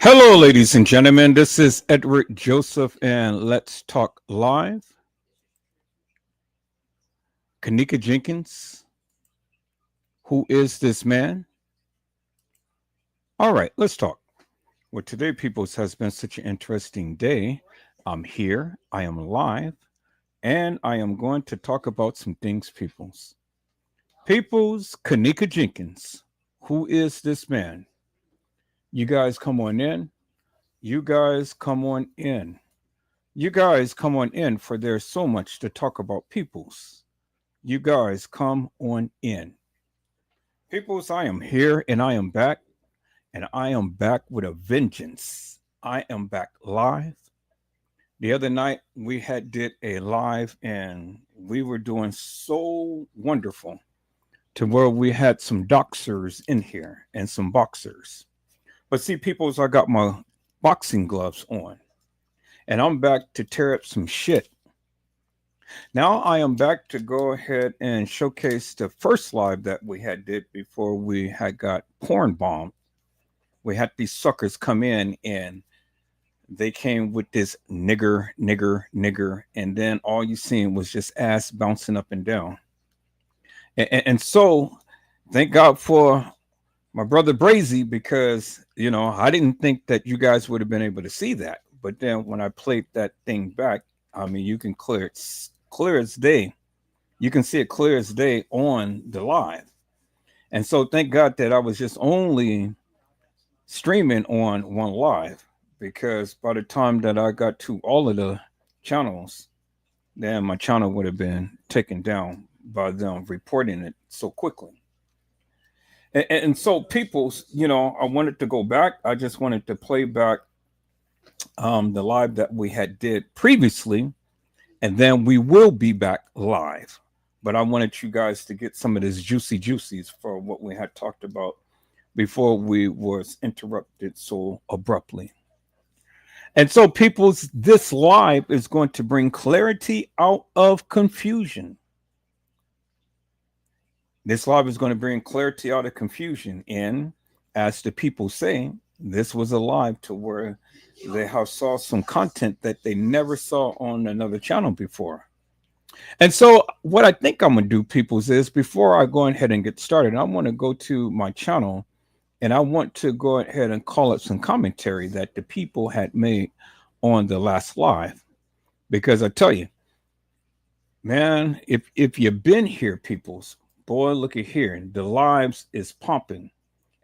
Hello, ladies and gentlemen. This is Edward Joseph, and let's talk live. Kenneka Jenkins, who is this man? All right, let's talk. Well, today, peoples, has been such an interesting day. I'm here, I am live, and I am going to talk about some things, peoples. Peoples, Kenneka Jenkins, who is this man? You guys come on in. You guys come on in. You guys come on in, for there's so much to talk about, peoples. You guys come on in. Peoples, I am here and I am back, and I am back with a vengeance. I am back live. The other night we had did a live and we were doing so wonderful to where we had some doxers in here and some boxers. But see, peoples, I got my boxing gloves on and I'm back to tear up some shit. Now I am back to go ahead and showcase the first live that we had did before we had got porn bombed. We had these suckers come in and they came with this nigger, nigger, nigger, and then all you seen was just ass bouncing up and down. And so thank God for my brother Brazy, because I didn't think that you guys would have been able to see that. But then when I played that thing back, I mean, you can clear as day. You can see it clear as day on the live. And so thank God that I was just only streaming on one live, because by the time that I got to all of the channels, then my channel would have been taken down by them reporting it so quickly. And so people's, I wanted to go back. I just wanted to play back the live that we had did previously, and then we will be back live. But I wanted you guys to get some of this juicy juicies for what we had talked about before we was interrupted so abruptly. And so, people's, this live is going to bring clarity out of confusion. This live is going to bring clarity out of confusion. And as the people say, this was a live to where they have saw some content that they never saw on another channel before. And so what I think I'm going to do, peoples, is before I go ahead and get started, I want to go to my channel and I want to go ahead and call up some commentary that the people had made on the last live. Because I tell you, man, if you've been here, peoples, boy, look at here. The lives is pumping.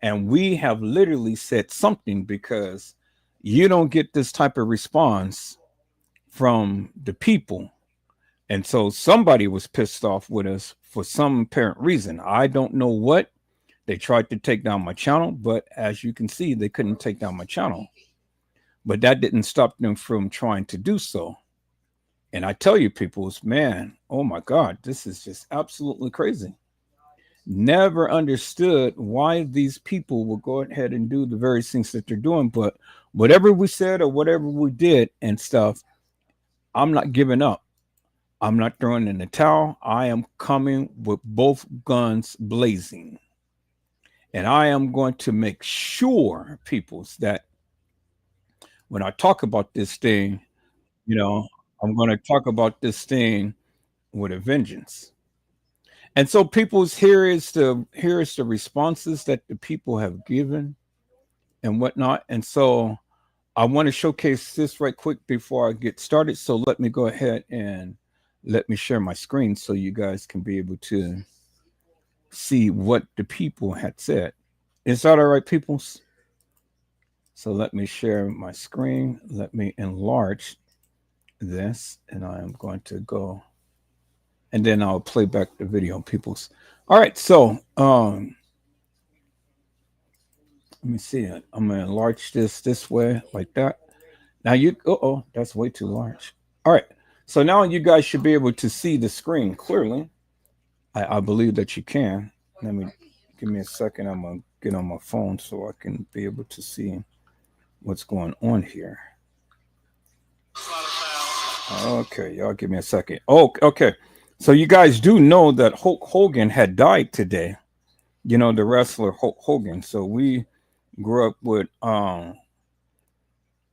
And we have literally said something, because you don't get this type of response from the people. And so somebody was pissed off with us for some apparent reason. I don't know what. They tried to take down my channel, but as you can see, they couldn't take down my channel. But that didn't stop them from trying to do so. And I tell you, peoples, man, oh my God, this is just absolutely crazy. Never understood why these people will go ahead and do the very things that they're doing. But whatever we said or whatever we did and stuff, I'm not giving up. I'm not throwing in the towel. I am coming with both guns blazing. And I am going to make sure, peoples, that when I talk about this thing, you know, I'm going to talk about this thing with a vengeance. And so, people's, here is the responses that the people have given and whatnot. And so I want to showcase this right quick before I get started. So let me go ahead and let me share my screen so you guys can be able to see what the people had said. Is that all right, peoples? So let me share my screen. Let me enlarge this, and I am going to go, and then I'll play back the video, peoples. All right, so let me see it. I'm gonna enlarge this way, like that. Now oh, that's way too large. All right, so now you guys should be able to see the screen clearly. I believe that you can. Let me give me a second. I'm gonna get on my phone so I can be able to see what's going on here. Okay, y'all give me a second. Oh, okay. So you guys do know that Hulk Hogan had died today. The wrestler Hulk Hogan. So we grew up with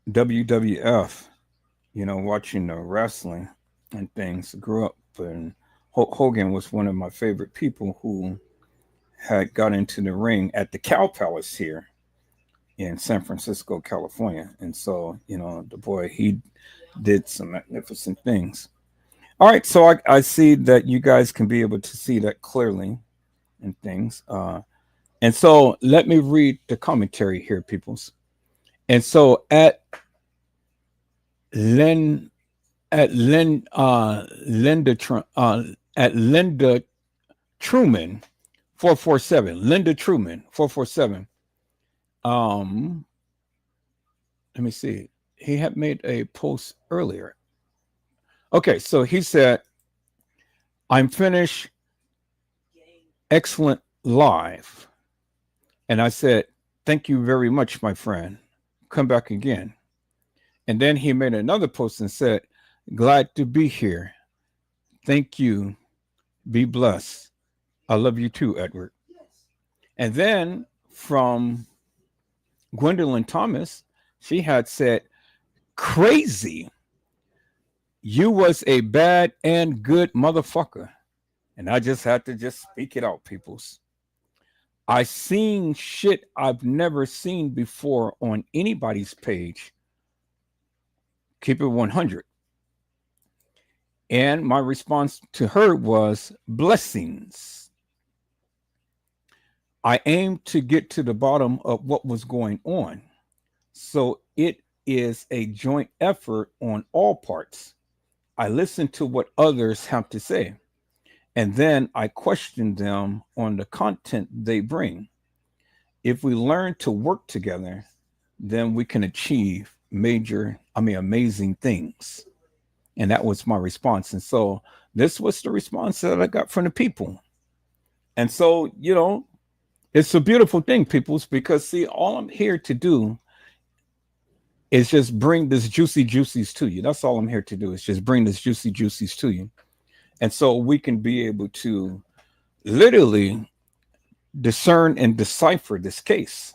WWF, watching the wrestling and things. Grew up, and Hogan was one of my favorite people who had got into the ring at the Cow Palace here in San Francisco, California. And so, the boy, he did some magnificent things. All right, so I see that you guys can be able to see that clearly and things. And so let me read the commentary here, peoples. And so Len at Len Linda at Linda Truman 447 Linda Truman 447. Let me see. He had made a post earlier. Okay, so he said, "I'm finished. Excellent live." And I said, "Thank you very much, my friend. Come back again." And then he made another post and said, "Glad to be here. Thank you. Be blessed. I love you too, Edward." And then from Gwendolyn Thomas, she had said, "Crazy. You was a bad and good motherfucker." And I just had to just speak it out, peoples. I seen shit I've never seen before on anybody's page. Keep it 100. And my response to her was blessings. I aimed to get to the bottom of what was going on. So it is a joint effort on all parts. I listen to what others have to say, and then I question them on the content they bring. If we learn to work together, then we can achieve amazing things. And that was my response. And so this was the response that I got from the people. And so, it's a beautiful thing, peoples, because see, all I'm here to do is just bring this juicy juicies to you. That's all I'm here to do, is just bring this juicy juicies to you. And so we can be able to literally discern and decipher this case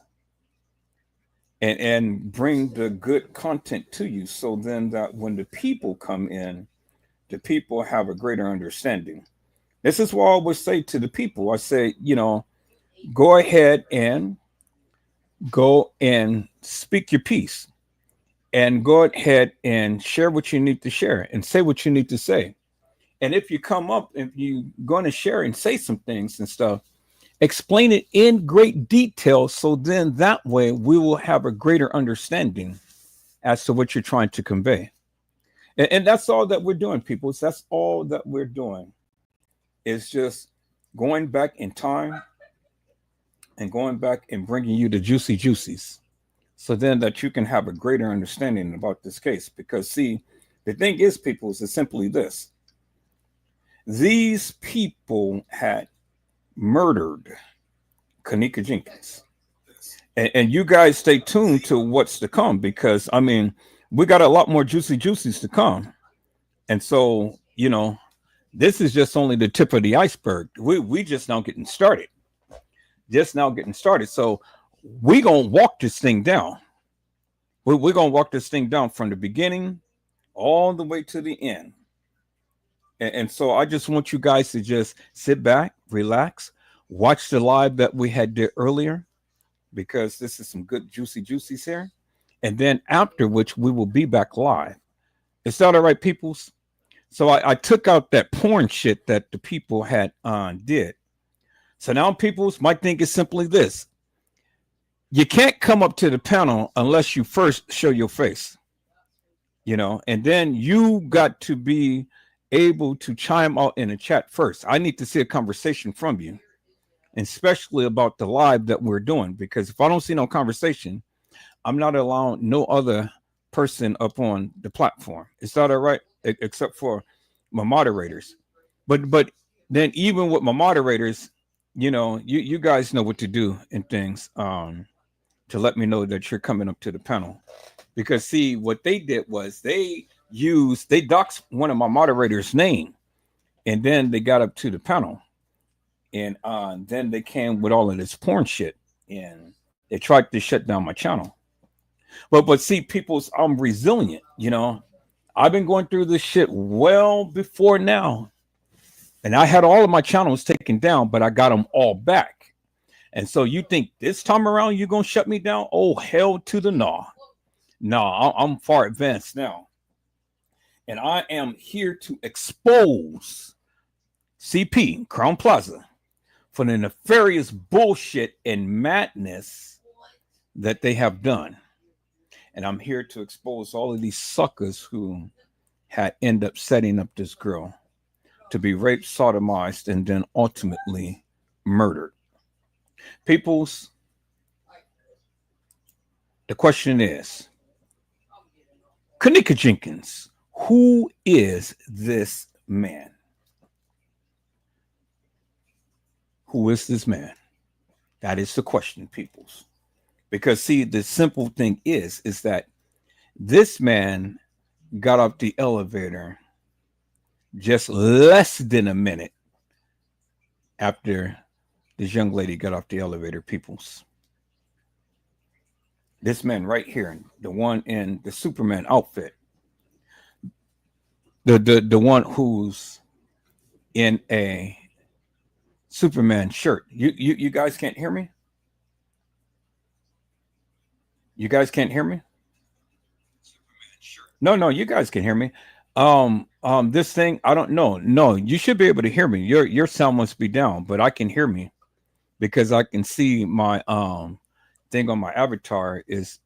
and bring the good content to you, so then that when the people come in, the people have a greater understanding. This is what I always say to the people. I say, go ahead and go and speak your piece, and go ahead and share what you need to share and say what you need to say. And if you come up, if you're going to share and say some things and stuff, explain it in great detail, so then that way we will have a greater understanding as to what you're trying to convey. And that's all that we're doing, people. So that's all that we're doing, is just going back in time and going back and bringing you the juicy juicies, so then that you can have a greater understanding about this case. Because see, the thing is, people, is simply this: these people had murdered Kenneka Jenkins. And you guys stay tuned to what's to come, because we got a lot more juicy juicies to come. And so, this is just only the tip of the iceberg. We just now getting started. So we gonna walk this thing down. We're gonna walk this thing down from the beginning all the way to the end. And so I just want you guys to just sit back, relax, watch the live that we had did earlier, because this is some good juicy juicies here. And then after which we will be back live. Is that all right, peoples? So I took out that porn shit that the people had did. So now, peoples, my thing is simply this: you can't come up to the panel unless you first show your face, and then you got to be able to chime out in the chat first. I need to see a conversation from you, especially about the live that we're doing, because if I don't see no conversation, I'm not allowing no other person up on the platform. Is that all right? Except for my moderators. But then even with my moderators, you guys know what to do and things to let me know that you're coming up to the panel. Because see, what they did was they doxed one of my moderators' name, and then they got up to the panel, and then they came with all of this porn shit, and they tried to shut down my channel. But see, people's I'm resilient, you know. I've been going through this shit well before now. And I had all of my channels taken down, but I got them all back. And so you think this time around you're gonna shut me down? Oh, hell to the no. No, I'm far advanced now. And I am here to expose CP, Crown Plaza, for the nefarious bullshit and madness that they have done. And I'm here to expose all of these suckers who had end up setting up this girl to be raped, sodomized, and then ultimately murdered. Peoples, the question is, Kenneka Jenkins, who is this man? Who is this man? That is the question, peoples. Because see, the simple thing is that this man got off the elevator just less than a minute after this young lady got off the elevator, peoples. This man right here, the one in the Superman outfit, the one who's in a Superman shirt. You guys can't hear me? You guys can't hear me? No, you guys can hear me. This thing, I don't know. No, you should be able to hear me. Your sound must be down, but I can hear me because I can see my thing on my avatar is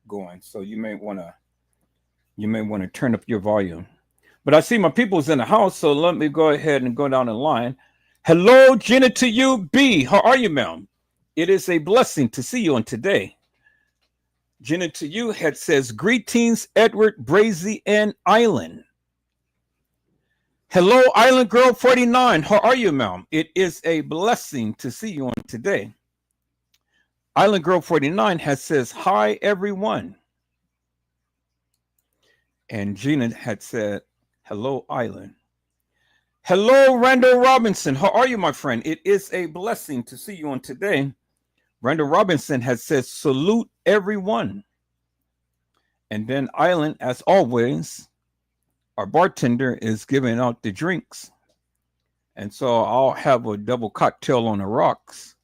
going. So you may want to turn up your volume. But I see my people's in the house, so let me go ahead and go down the line. Hello, Jenna to you, B. How are you, ma'am? It is a blessing to see you on today. Jenna to you had says, greetings, Edward, Brazy, and Island. Hello, Island Girl 49. How are you, ma'am? It is a blessing to see you on today. Island Girl 49 has says, hi, everyone. And Gina had said, hello, Island. Hello, Randall Robinson. How are you, my friend? It is a blessing to see you on today. Randall Robinson has said, salute everyone. And then Island, as always, our bartender is giving out the drinks. And so I'll have a double cocktail on the rocks.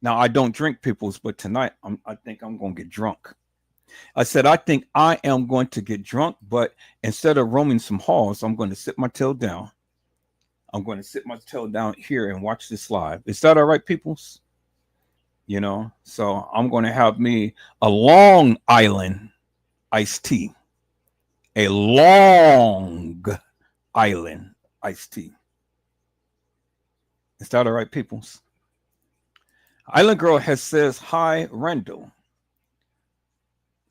Now, I don't drink, peoples, but tonight I think I'm going to get drunk. I said, I think I am going to get drunk, but instead of roaming some halls, I'm going to sit my tail down. I'm going to sit my tail down here and watch this live. Is that all right, peoples? You know, so I'm going to have me a Long Island iced tea. A Long Island iced tea. Is that all right, peoples? Island Girl has says, hi, Randall.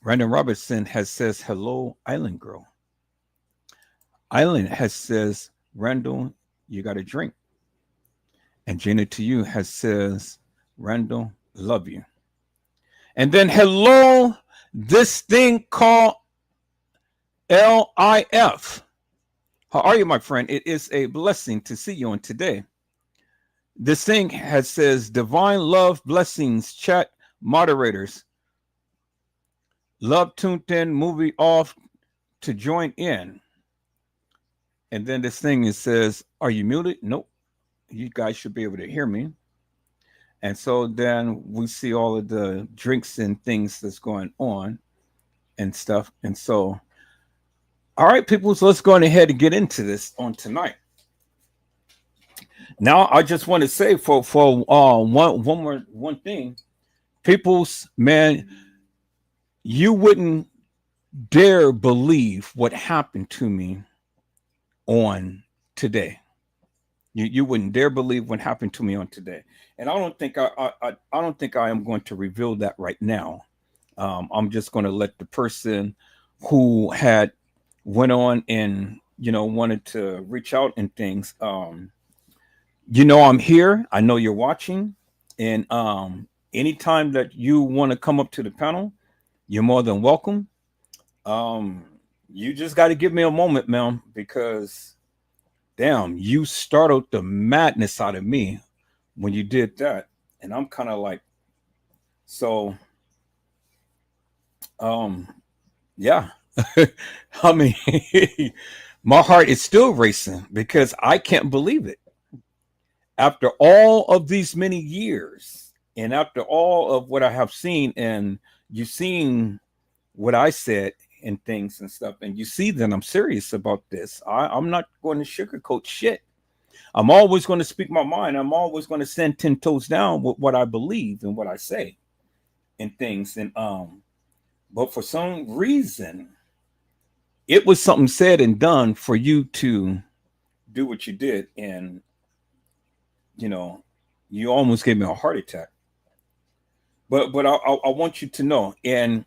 Randall Robertson has says, hello, Island Girl. Island has says, Randall, you got a drink. And Gina to you has says, Randall, love you. And then hello, this thing called LIF. How are you, my friend? It is a blessing to see you on today. This thing has says, divine love, blessings, chat moderators. Love tuned in, movie off to join in. And then this thing it says, are you muted? Nope. You guys should be able to hear me. And so then we see all of the drinks and things that's going on and stuff. And so, all right, people, so let's go ahead and get into this on tonight. Now, I just want to say for one thing, people's, man, you wouldn't dare believe what happened to me on today. You wouldn't dare believe what happened to me on today, and I don't think I am going to reveal that right now. I'm just going to let the person who had went on and wanted to reach out and things. I'm here. I know you're watching, and anytime that you want to come up to the panel, you're more than welcome. You just got to give me a moment, ma'am, because damn, you startled the madness out of me when you did that. And I'm kind of like, so um, yeah. I mean, my heart is still racing because I can't believe it. After all of these many years, and after all of what I have seen, and you've seen what I said and things and stuff, and you see that I'm serious about this. I'm not going to sugarcoat shit. I'm always going to speak my mind. I'm always going to stand 10 toes down with what I believe and what I say and things. And but for some reason, it was something said and done for you to do what you did, and you know, you almost gave me a heart attack. But I want you to know, and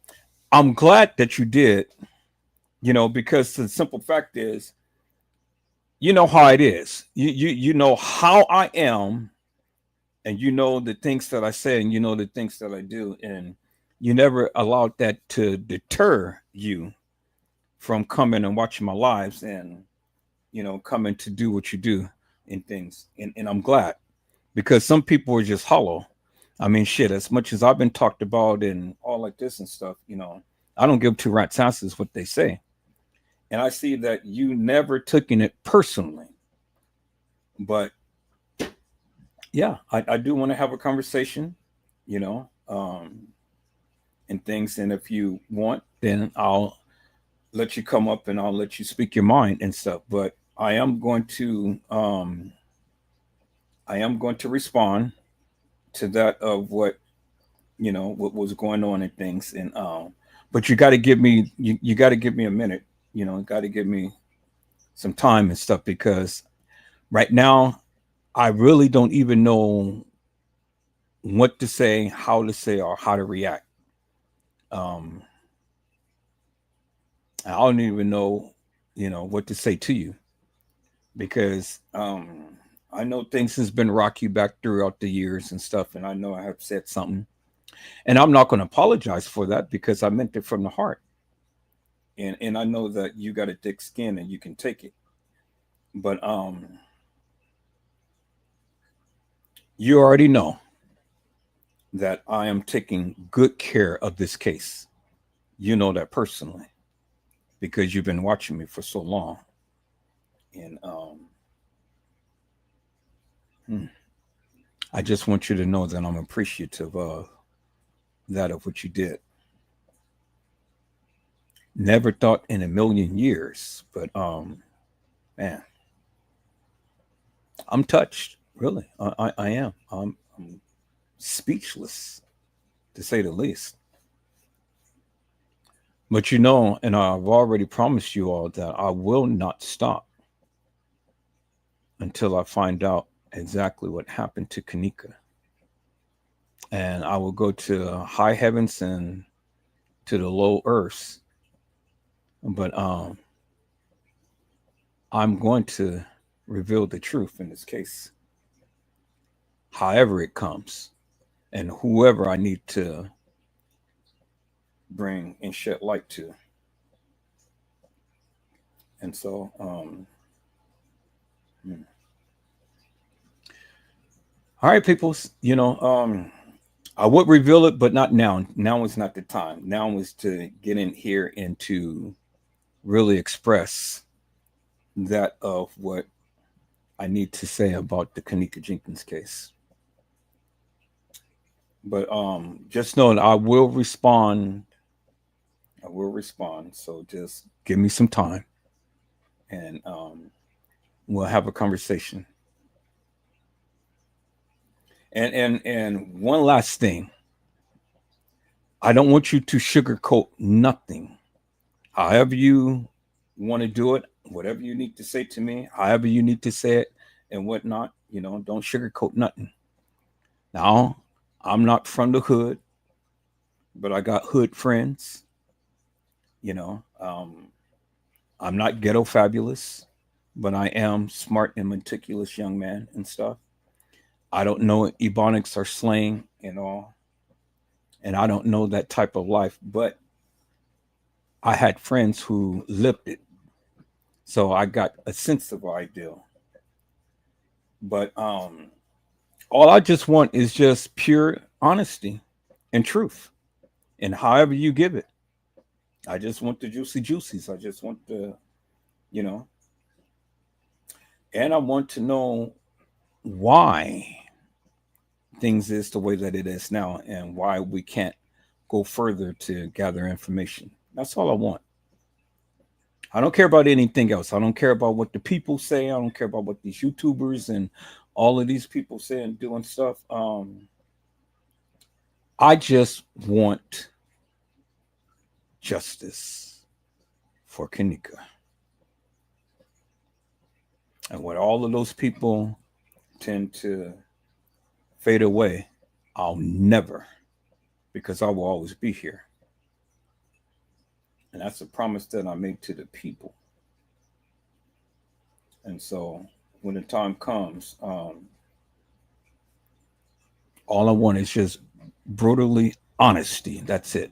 I'm glad that you did. Because the simple fact is, you know how it is. You know how I am, and you know the things that I say, and you know the things that I do, and you never allowed that to deter you from coming and watching my lives, and coming to do what you do and things. And I'm glad, because some people are just hollow. I mean, shit, as much as I've been talked about and all like this and stuff, I don't give two rat's asses what they say. And I see that you never taken it personally. But yeah, I do want to have a conversation, you know, um, and things. And if you want, then I'll let you come up and I'll let you speak your mind and stuff. But I am going to respond to that of what was going on and things. And but you got to give me a minute. Got to give me some time and stuff, because right now I really don't even know what to say, or how to react. Um, I don't even know, what to say to you, because I know things has been rocky back throughout the years and stuff, and I know I have said something, and I'm not going to apologize for that, because I meant it from the heart, and I know that you got a thick skin and you can take it, but you already know that I am taking good care of this case. You know that personally, because you've been watching me for so long, and hmm, I just want you to know that I'm appreciative of that, of what you did. Never thought in a million years, but man, I'm touched. Really, I am. I'm speechless, to say the least. But and I've already promised you all that I will not stop until I find out exactly what happened to Kanika, and I will go to high heavens and to the low earths. But I'm going to reveal the truth in this case, however it comes, and whoever I need to bring and shed light to. And so, hmm. All right, people. I would reveal it, but not now. Now is not the time. Now is to get in here and to really express that of what I need to say about the Kenneka Jenkins case. But just know that I will respond. I will respond. So just give me some time, and we'll have a conversation. And one last thing, I don't want you to sugarcoat nothing. However you want to do it, whatever you need to say to me, however you need to say it, and whatnot, don't sugarcoat nothing. Now, I'm not from the hood, but I got hood friends. You know, um, I'm not ghetto fabulous, but I am smart and meticulous young man and stuff. I don't know ebonics or slang and all, and I don't know that type of life, but I had friends who lived it, so I got a sense of ideal. But all I just want is just pure honesty and truth, and however you give it. I just want the juicy juices. I just want the, you know, and I want to know why things is the way that it is now and why we can't go further to gather information. That's all I want. I don't care about anything else. I don't care about what the people say. I don't care about what these YouTubers and all of these people say and doing stuff. I just want justice for Kenneka. And when all of those people tend to fade away, I'll never, because I will always be here. And that's a promise that I made to the people. And so when the time comes, all I want is just brutally honesty. That's it.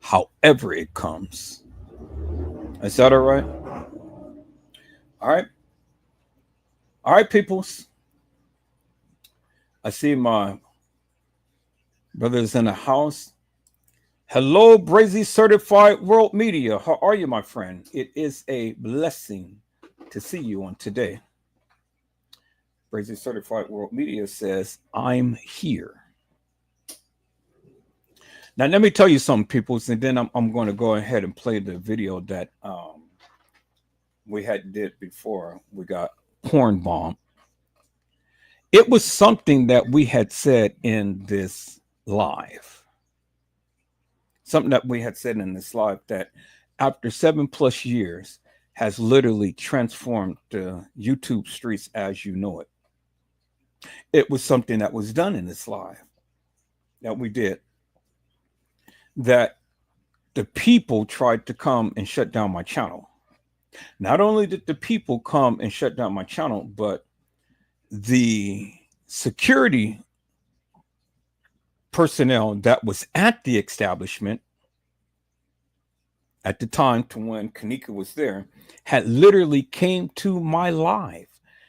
However it comes. Is that all right? All right. All right, peoples. I see my brothers in the house. Hello, Brazy Certified World Media. How are you, my friend? It is a blessing to see you on today. Brazy Certified World Media says, I'm here. Now, let me tell you something, peoples, and then I'm going to go ahead and play the video that we had did before we got porn bomb. It was something that we had said in this live. Something that we had said in this live that after 7+ years has literally transformed the YouTube streets as you know it. It was something that was done in this live that we did that the people tried to come and shut down my channel. Not only did the people come and shut down my channel, but the security personnel that was at the establishment at the time to when Kenneka was there had literally came to my live.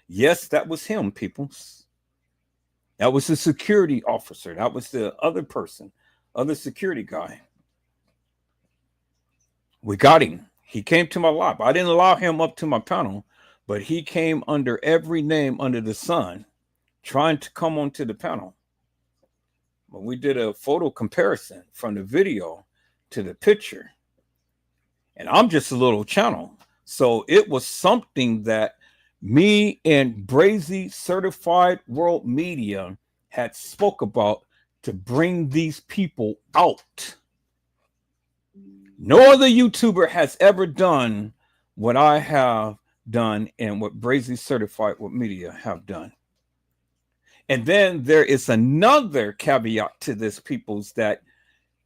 Yes, that was him, peoples. That was the security officer. That was the other person, other security guy. We got him. He came to my live. I didn't allow him up to my panel, but he came under every name under the sun, trying to come onto the panel. But we did a photo comparison from the video to the picture. And I'm just a little channel. So it was something that me and Brazy Certified World Media had spoke about to bring these people out. No other YouTuber has ever done what I have done and what Brazy Certified World Media have done. And then there is another caveat to this, peoples, that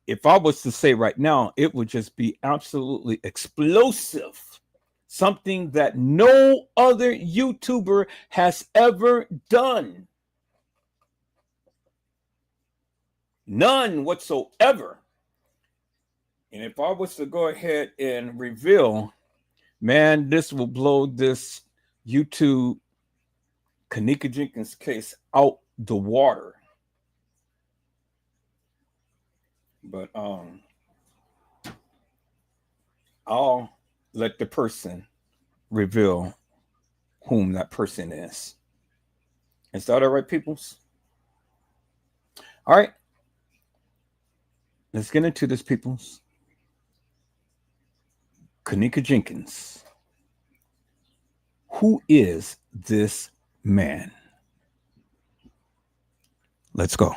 if I was to say right now, it would just be absolutely explosive. Something that no other YouTuber has ever done. None whatsoever. And if I was to go ahead and reveal, man, this will blow this YouTube Kenneka Jenkins case out the water. But I'll let the person reveal whom that person is. Is that all right, peoples? All right. Let's get into this, peoples. Kenneka Jenkins. Who is this man? Let's go.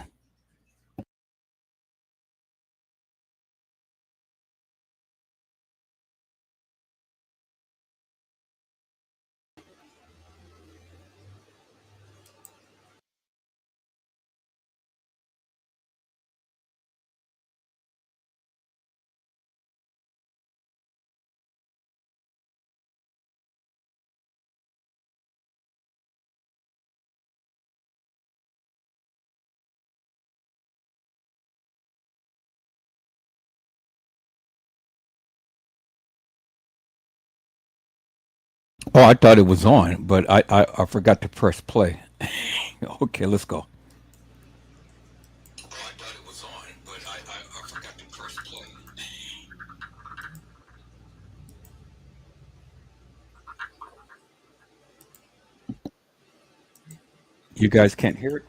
Oh, I thought it was on, but I forgot to press play. Okay, let's go. Oh, I thought it was on, but I forgot to press play. You guys can't hear it?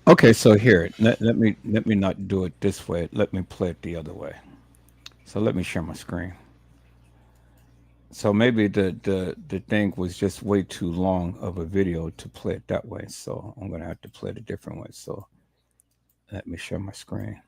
Okay, so here, let me not do it this way. Let me play it the other way. So let me share my screen. So maybe the thing was just way too long of a video to play it that way. So I'm gonna have to play it a different way. So let me share my screen.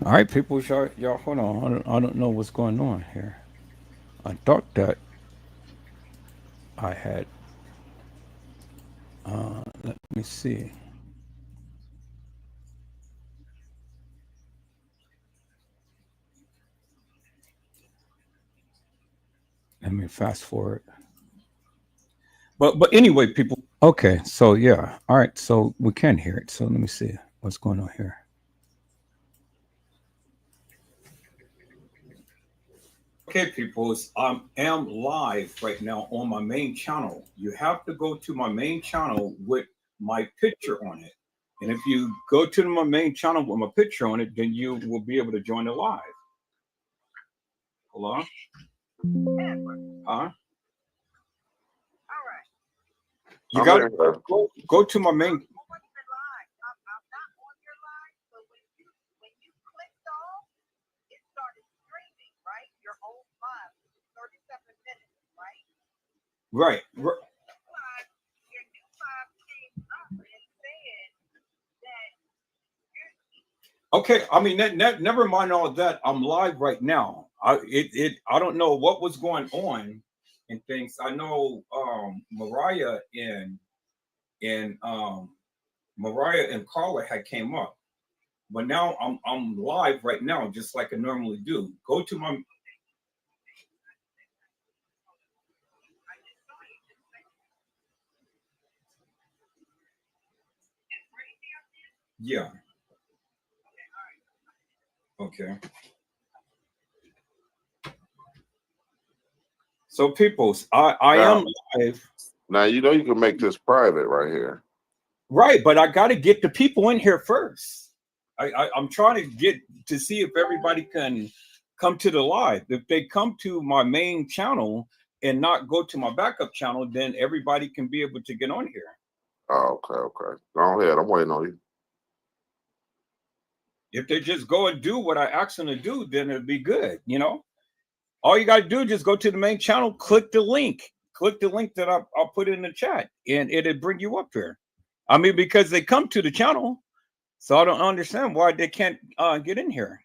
All right, people, y'all hold on. I don't know what's going on here. I thought that I had. Let me see. Let me fast forward. But anyway, people. Okay, so yeah. All right, so we can hear it. So let me see what's going on here. Okay, peoples, I am live right now on my main channel. You have to go to my main channel with my picture on it. And if you go to my main channel with my picture on it, then you will be able to join the live. Hello? Huh? You got to go to my main. Right. Okay, I mean, never mind all that. I'm live right now. I don't know what was going on and things. I know Mariah and Mariah and Carla had came up, but now I'm live right now, just like I normally do. Go to my yeah. Okay. So peoples, I Now, am live. now you know you can make this private right here. Right, but I got to get the people in here first. I'm trying to get to see if everybody can come to the live. If they come to my main channel and not go to my backup channel, then everybody can be able to get on here. Oh, okay, okay. Go ahead. I'm waiting on you. If they just go and do what I asked them to do, then it'd be good. All you got to do is just go to the main channel, click the link. Click the link that I'll put in the chat, and it'll bring you up here. I mean, because they come to the channel, so I don't understand why they can't get in here.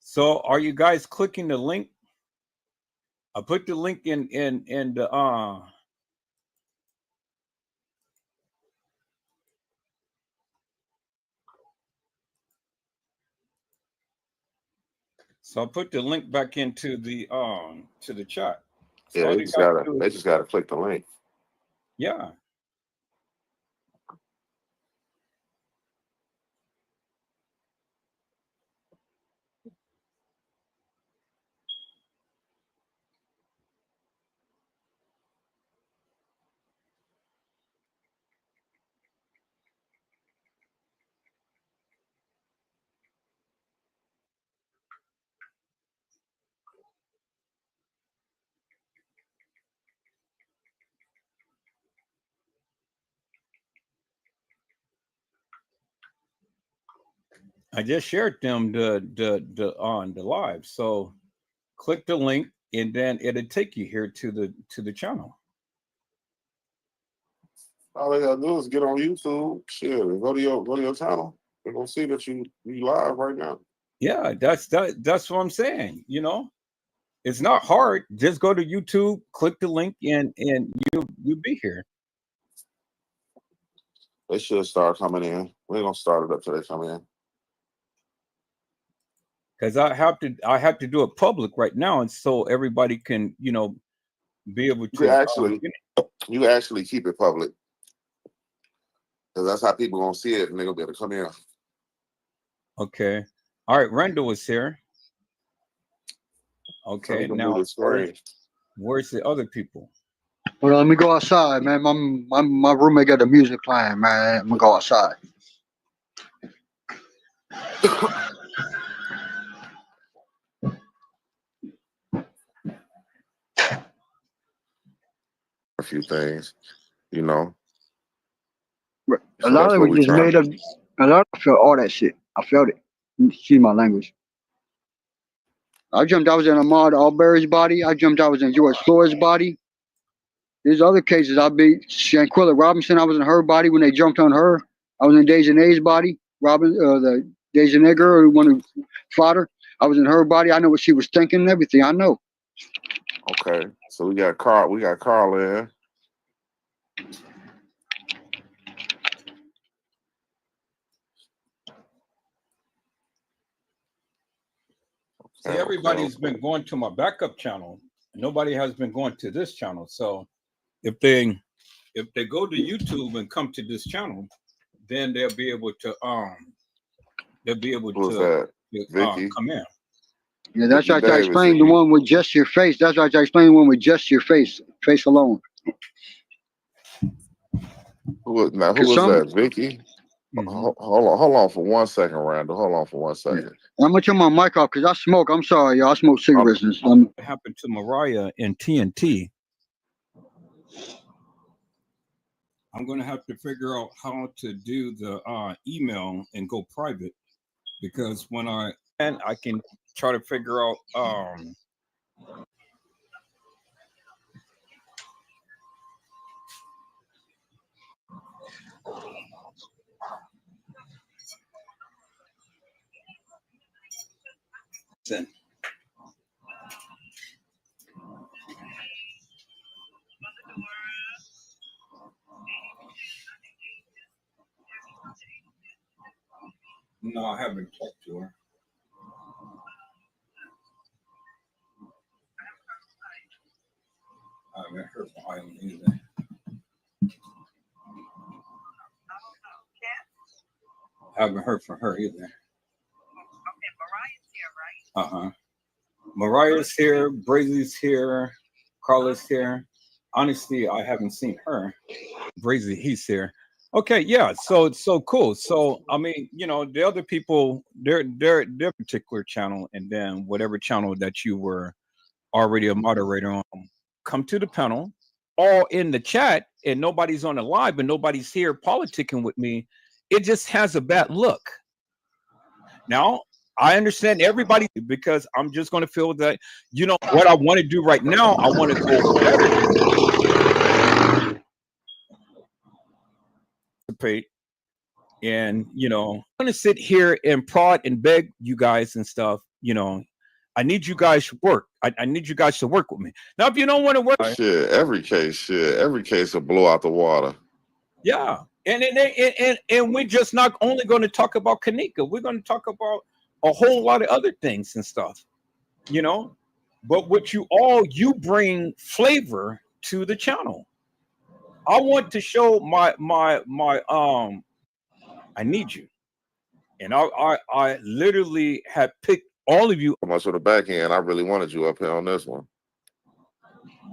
So are you guys clicking the link? I put the link in the so I put the link back into the to the chat. So Yeah, all they you just gotta gotta do they is just gotta click the link. yeah. I just shared them the on the live. So click the link and then it'll take you here to the channel. All they gotta do is get on YouTube. Shit, go to your channel. They're gonna see that you live right now. Yeah, that's what I'm saying. It's not hard. Just go to YouTube, click the link, and you'll be here. They should start coming in. We ain't gonna start it up till they come in. Because I have to do it public right now, and so everybody can be able You can to. actually keep it public. Because that's how people gonna see it and they're gonna be able to come in. Okay, all right. Randall is here. So Okay, we can now do the screen. where's the other people? Hold on, let me go outside, man. My roommate got the music playing, man. I'm gonna go outside. A few things, you know. A So lot that's of what it we just try. made up. A lot of felt all that shit. I felt it. Excuse my language. I jumped. I was in Ahmaud Arbery's body. I jumped. I was in George Floyd's body. There's other cases. I beat Shanquilla Robinson. I was in her body when they jumped on her. I was in Dejanay's body. The Dejanay girl who wanted to fought her. I was in her body. I know what she was thinking and everything. I know. Okay. So we got Carl in. See, everybody's been going to my backup channel. Nobody has been going to this channel. So if they go to YouTube and come to this channel, then they'll be able to Who's that? Vicky. come in. Yeah, that's Vicky right. I Davis, explained the one with just your face. That's right. I explained the one with just your face alone. Who was Some- that? Vicky? Hold on for 1 second, Randall. Hold on for 1 second. I'm gonna turn my mic off because I smoke. I'm sorry, y'all. I smoke cigarettes and stuff. What happened to Mariah and TNT? I'm gonna have to figure out how to do the email and go private, because when I can try to figure out No, I haven't talked to her. I haven't heard from Island either. I haven't heard from her either. Okay, Mariah's here, right? Uh-huh. Mariah's here, Brazy's here, Carla's here. Honestly, I haven't seen her. Brazy, he's here. Okay, yeah. So cool. So I mean, the other people, their particular channel, and then whatever channel that you were already a moderator on, come to the panel, all in the chat, and nobody's on the live, and nobody's here politicking with me. It just has a bad look. Now, I understand everybody, because I'm just going to feel that, what I want to do right now, I want to go better. And, I'm going to sit here and prod and beg you guys and stuff. I need you guys to work. I need you guys to work with me. Now, if you don't want to work, Every case will blow out the water. Yeah. And we're just not only going to talk about Kenneka. We're going to talk about a whole lot of other things and stuff, But you bring flavor to the channel. I want to show my I need you. And I literally have picked all of you. So much for the back end. I really wanted you up here on this one.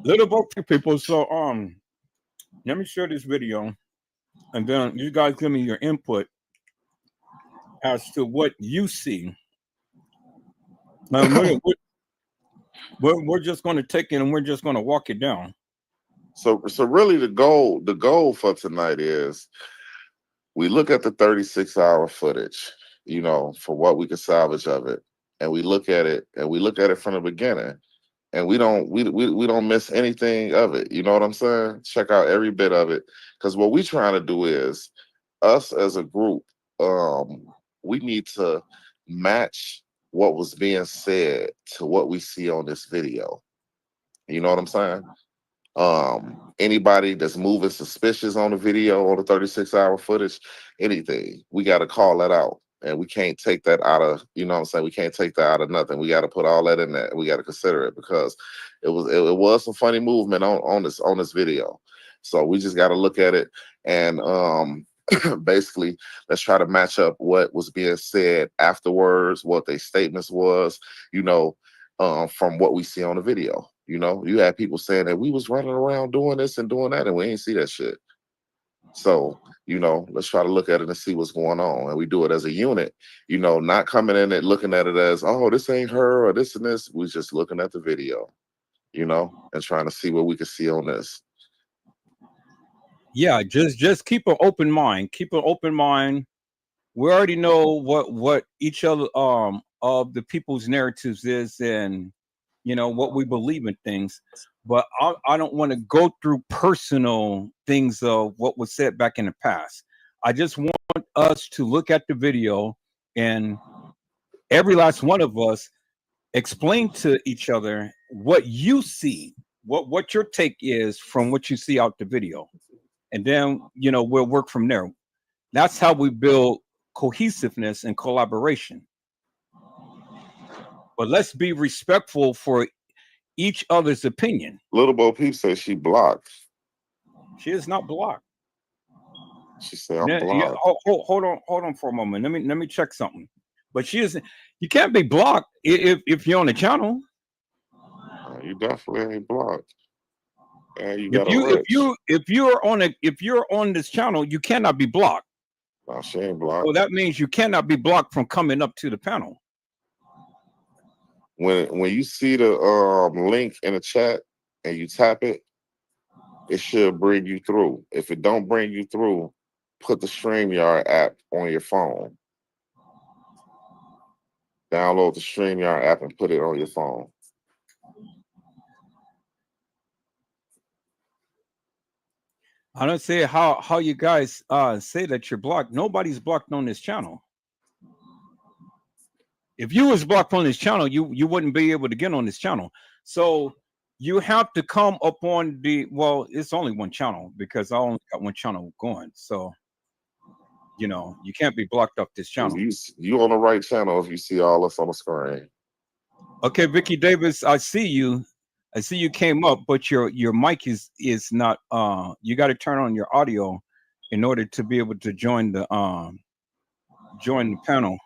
Little both people. So let me share this video, and then you guys give me your input as to what you see. We're just going to take it and we're just going to walk it down. So really the goal for tonight is we look at the 36-hour footage. you know, for what we can salvage of it. And we look at it from the beginning. And we don't miss anything of it. You know what I'm saying? Check out every bit of it. Because what we're trying to do is us as a group, we need to match what was being said to what we see on this video. You know what I'm saying? Anybody that's moving suspicious on the video, on the 36-hour footage, anything, we got to call that out. And we can't take that out of, you know what I'm saying? We can't take that out of nothing. We got to put all that in there. We got to consider it because it was some funny movement on this video. So we just got to look at it and basically let's try to match up what was being said afterwards, what their statements was, you know, from what we see on the video. You know, you had people saying that we was running around doing this and doing that, and we ain't see that shit. So, you know, let's try to look at it and see what's going on. And we do it as a unit, you know, not coming in and looking at it as, oh, this ain't her or this and this. We're just looking at the video, you know, and trying to see what we can see on this. Yeah, just keep an open mind. Keep an open mind. We already know what each other of the people's narratives is, and you know what we believe in things. But I don't want to go through personal things of what was said back in the past. I just want us to look at the video and every last one of us explain to each other what you see, what your take is from what you see out the video. And then, you know, we'll work from there. That's how we build cohesiveness and collaboration. But let's be respectful for each other's opinion. Little Bo Peep says she blocked. She is not blocked. She said I'm blocked. Yeah, hold on for a moment. Let me check something. But she isn't. You can't be blocked if you're on the channel. You definitely ain't blocked. And you if you're on this channel, you cannot be blocked. No, she ain't blocked. So that means you cannot be blocked from coming up to the panel. When you see the link in the chat and you tap it, it should bring you through. If it don't bring you through, put the StreamYard app on your phone. Download the StreamYard app and put it on your phone. I don't see how you guys say that you're blocked. Nobody's blocked on this channel. If you was blocked on this channel, you wouldn't be able to get on this channel. So you have to come up on the, well, it's only one channel because I only got one channel going. So, you know, you can't be blocked off this channel. You on the right channel if you see all this on the screen. Okay, Vicky Davis, I see you. I see you came up, but your mic is not. You got to turn on your audio in order to be able to join the panel.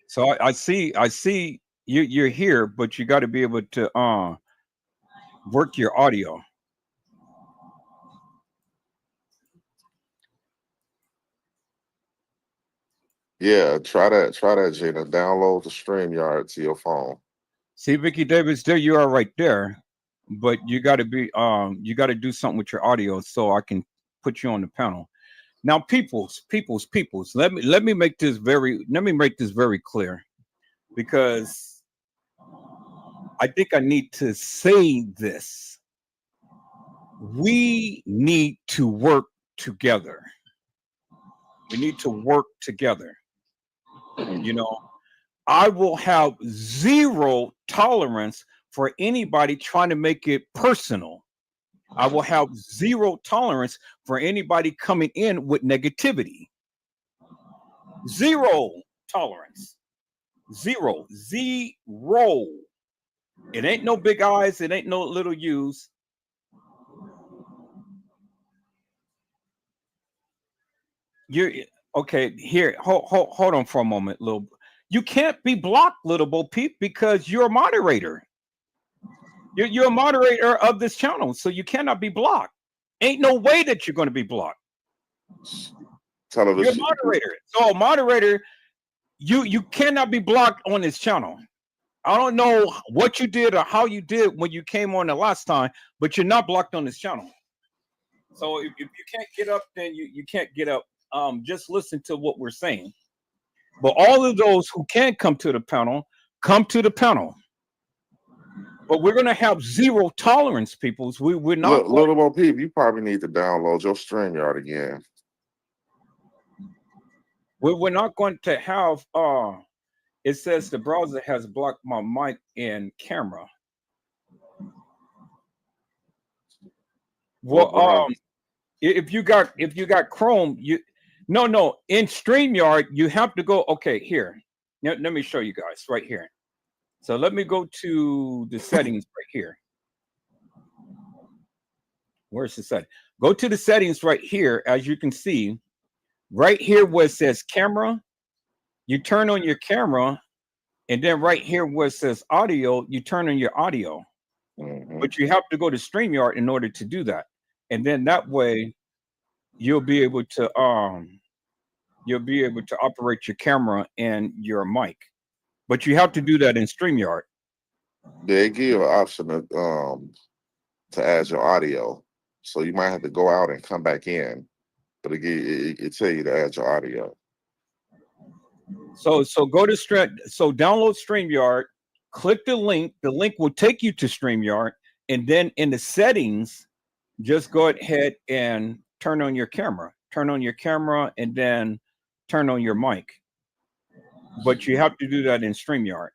So I see you're here, but you got to be able to work your audio. Yeah, try that, Gina. Download the StreamYard to your phone. See, Vicky Davis, there you are right there. But you got to be you got to do something with your audio so I can put you on the panel. Now, peoples. Let me make this very clear, because I think I need to say this. We need to work together. We need to work together. You know, I will have zero tolerance for anybody trying to make it personal. I will have zero tolerance for anybody coming in with negativity. Zero tolerance. Zero. It ain't no big eyes. It ain't no little U's. You're okay. Here, hold on for a moment, little. You can't be blocked, Little Bo Peep, because you're a moderator. You're a moderator of this channel, so you cannot be blocked. Ain't no way that you're going to be blocked. You're a moderator. So a moderator, you cannot be blocked on this channel. I don't know what you did or how you did when you came on the last time, but you're not blocked on this channel. So if you can't get up, then you can't get up. Just listen to what we're saying. But all of those who can't come to the panel, come to the panel. But we're going to have zero tolerance, peoples. We're not Look, going. little Bo Peep, you probably need to download your StreamYard again. We're not going to have. It says the browser has blocked my mic and camera. What Well, happened? if you got Chrome, no in StreamYard you have to go. Okay, here. Let me show you guys right here. So let me go to the settings right here. Where's the setting? Go to the settings right here. As you can see, right here where it says camera, you turn on your camera, and then right here where it says audio, you turn on your audio. But you have to go to StreamYard in order to do that. And then that way you'll be able to operate your camera and your mic. But you have to do that in StreamYard. They give you an option to add your audio, so you might have to go out and come back in, but it tell you to add your audio. So go to so download StreamYard, click the link. The link will take you to StreamYard, and then in the settings, just go ahead and turn on your camera. Turn on your camera and then turn on your mic. But you have to do that in StreamYard.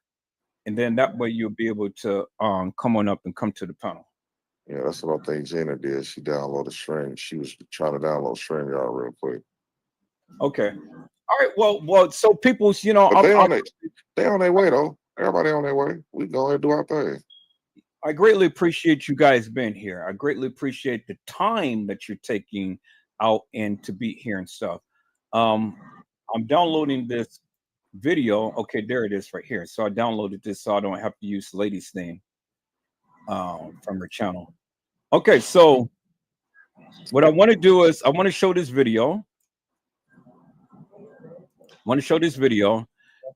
And then that way you'll be able to come on up and come to the panel. Yeah, that's what I think Gina did. She downloaded Stream. She was trying to download StreamYard real quick. Okay. All right. Well. So people's, But they on their way though. Everybody on their way. We go ahead and do our thing. I greatly appreciate you guys being here. I greatly appreciate the time that you're taking out and to be here and stuff. I'm downloading this video. Okay, there it is right here. So I downloaded this so I don't have to use the lady's name from her channel. Okay, so what I want to do is I want to show this video.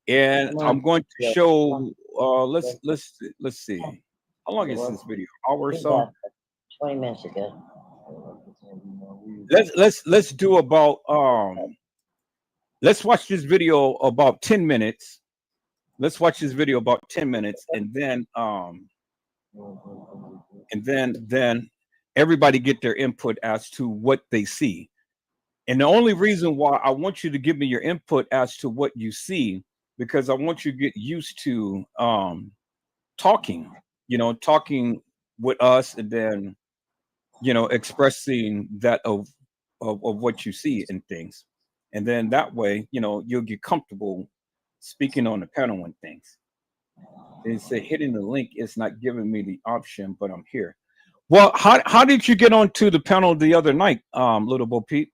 And I'm going to show. Let's see. How long is this video? Hour or so? 20 minutes ago. Let's do about let's watch this video about 10 minutes. Let's watch this video about 10 minutes, and then everybody get their input as to what they see. And the only reason why I want you to give me your input as to what you see, because I want you to get used to talking with us, and then expressing that of what you see and things. And then that way, you'll get comfortable speaking on the panel and things. They say hitting the link is not giving me the option, but I'm here. Well, how did you get onto the panel the other night, Little Bo Peep?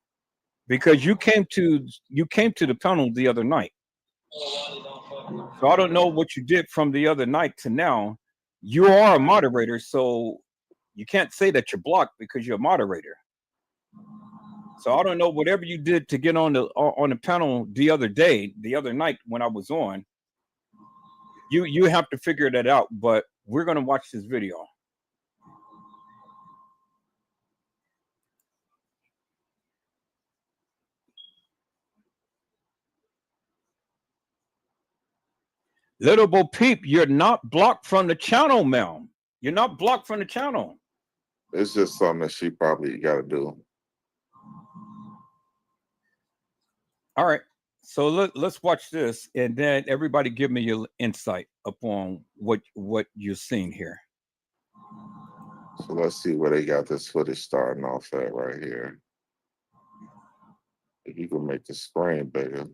Because you came to the panel the other night. So I don't know what you did from the other night to now. You are a moderator, so you can't say that you're blocked because you're a moderator. So I don't know whatever you did to get on the panel the other night when I was on. You have to figure that out. But we're gonna watch this video. Little Bo Peep, you're not blocked from the channel, ma'am. You're not blocked from the channel. It's just something that she probably got to do. All right. So let's watch this, and then everybody give me your insight upon what you're seeing here. So let's see where they got this footage starting off at right here. If you can make the screen bigger.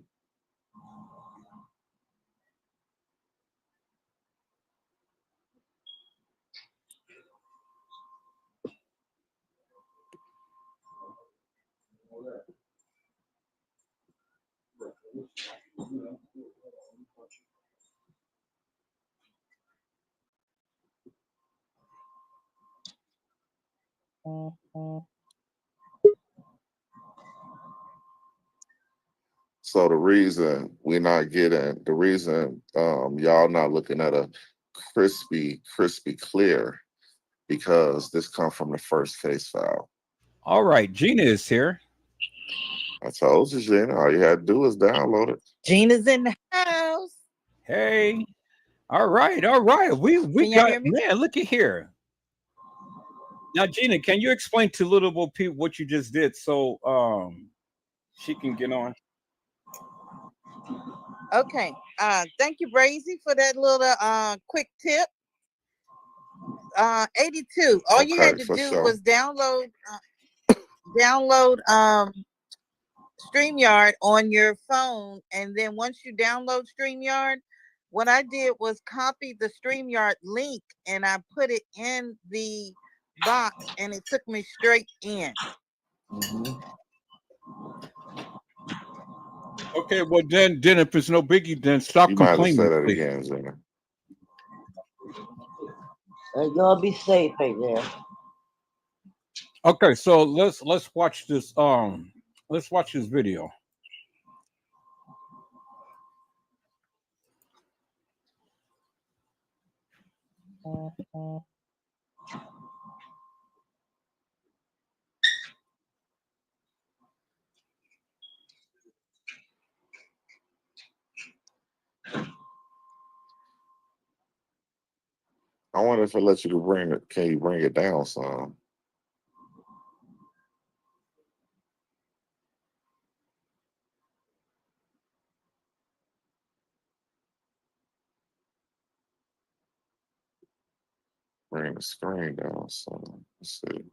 So the reason we're not getting, the reason y'all not looking at a crispy clear, because this come from the first case file. All right, Gina is here. I told you, Gina. All you had to do is download it. Gina's in the house. Hey. All right, all right. We Can y'all got hear me? man, look at here. Now, Gina, can you explain to little people what you just did so she can get on? Okay. Thank you, Brazy, for that little quick tip. 82. All you Okay, had to for do sure. was download StreamYard on your phone, and then once you download StreamYard, what I did was copy the StreamYard link and I put it in the box, and it took me straight in. Hmm. Okay, well then if it's no biggie, then stop You might have to say complaining, that please. again, Gina. Y'all be safe right there. Okay, so let's watch this let's watch this video. I wonder if it lets you to bring it. Can you bring it down some? Bring the screen down some. Let's see.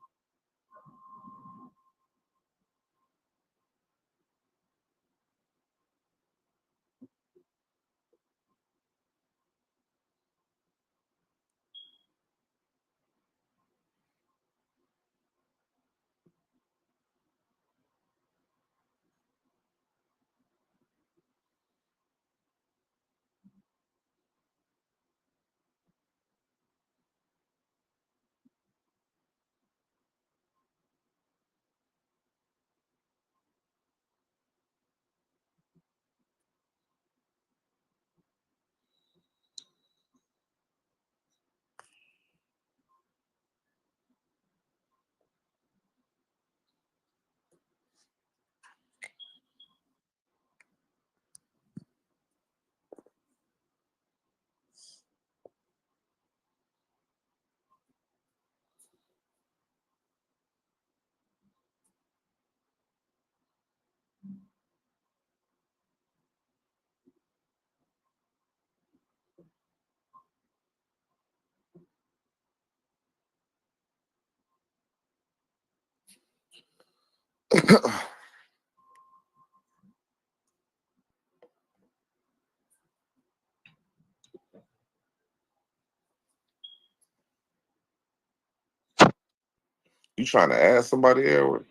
You trying to add somebody, Edward?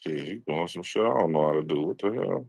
Shit, you doing some shit I don't know how to do. What the hell?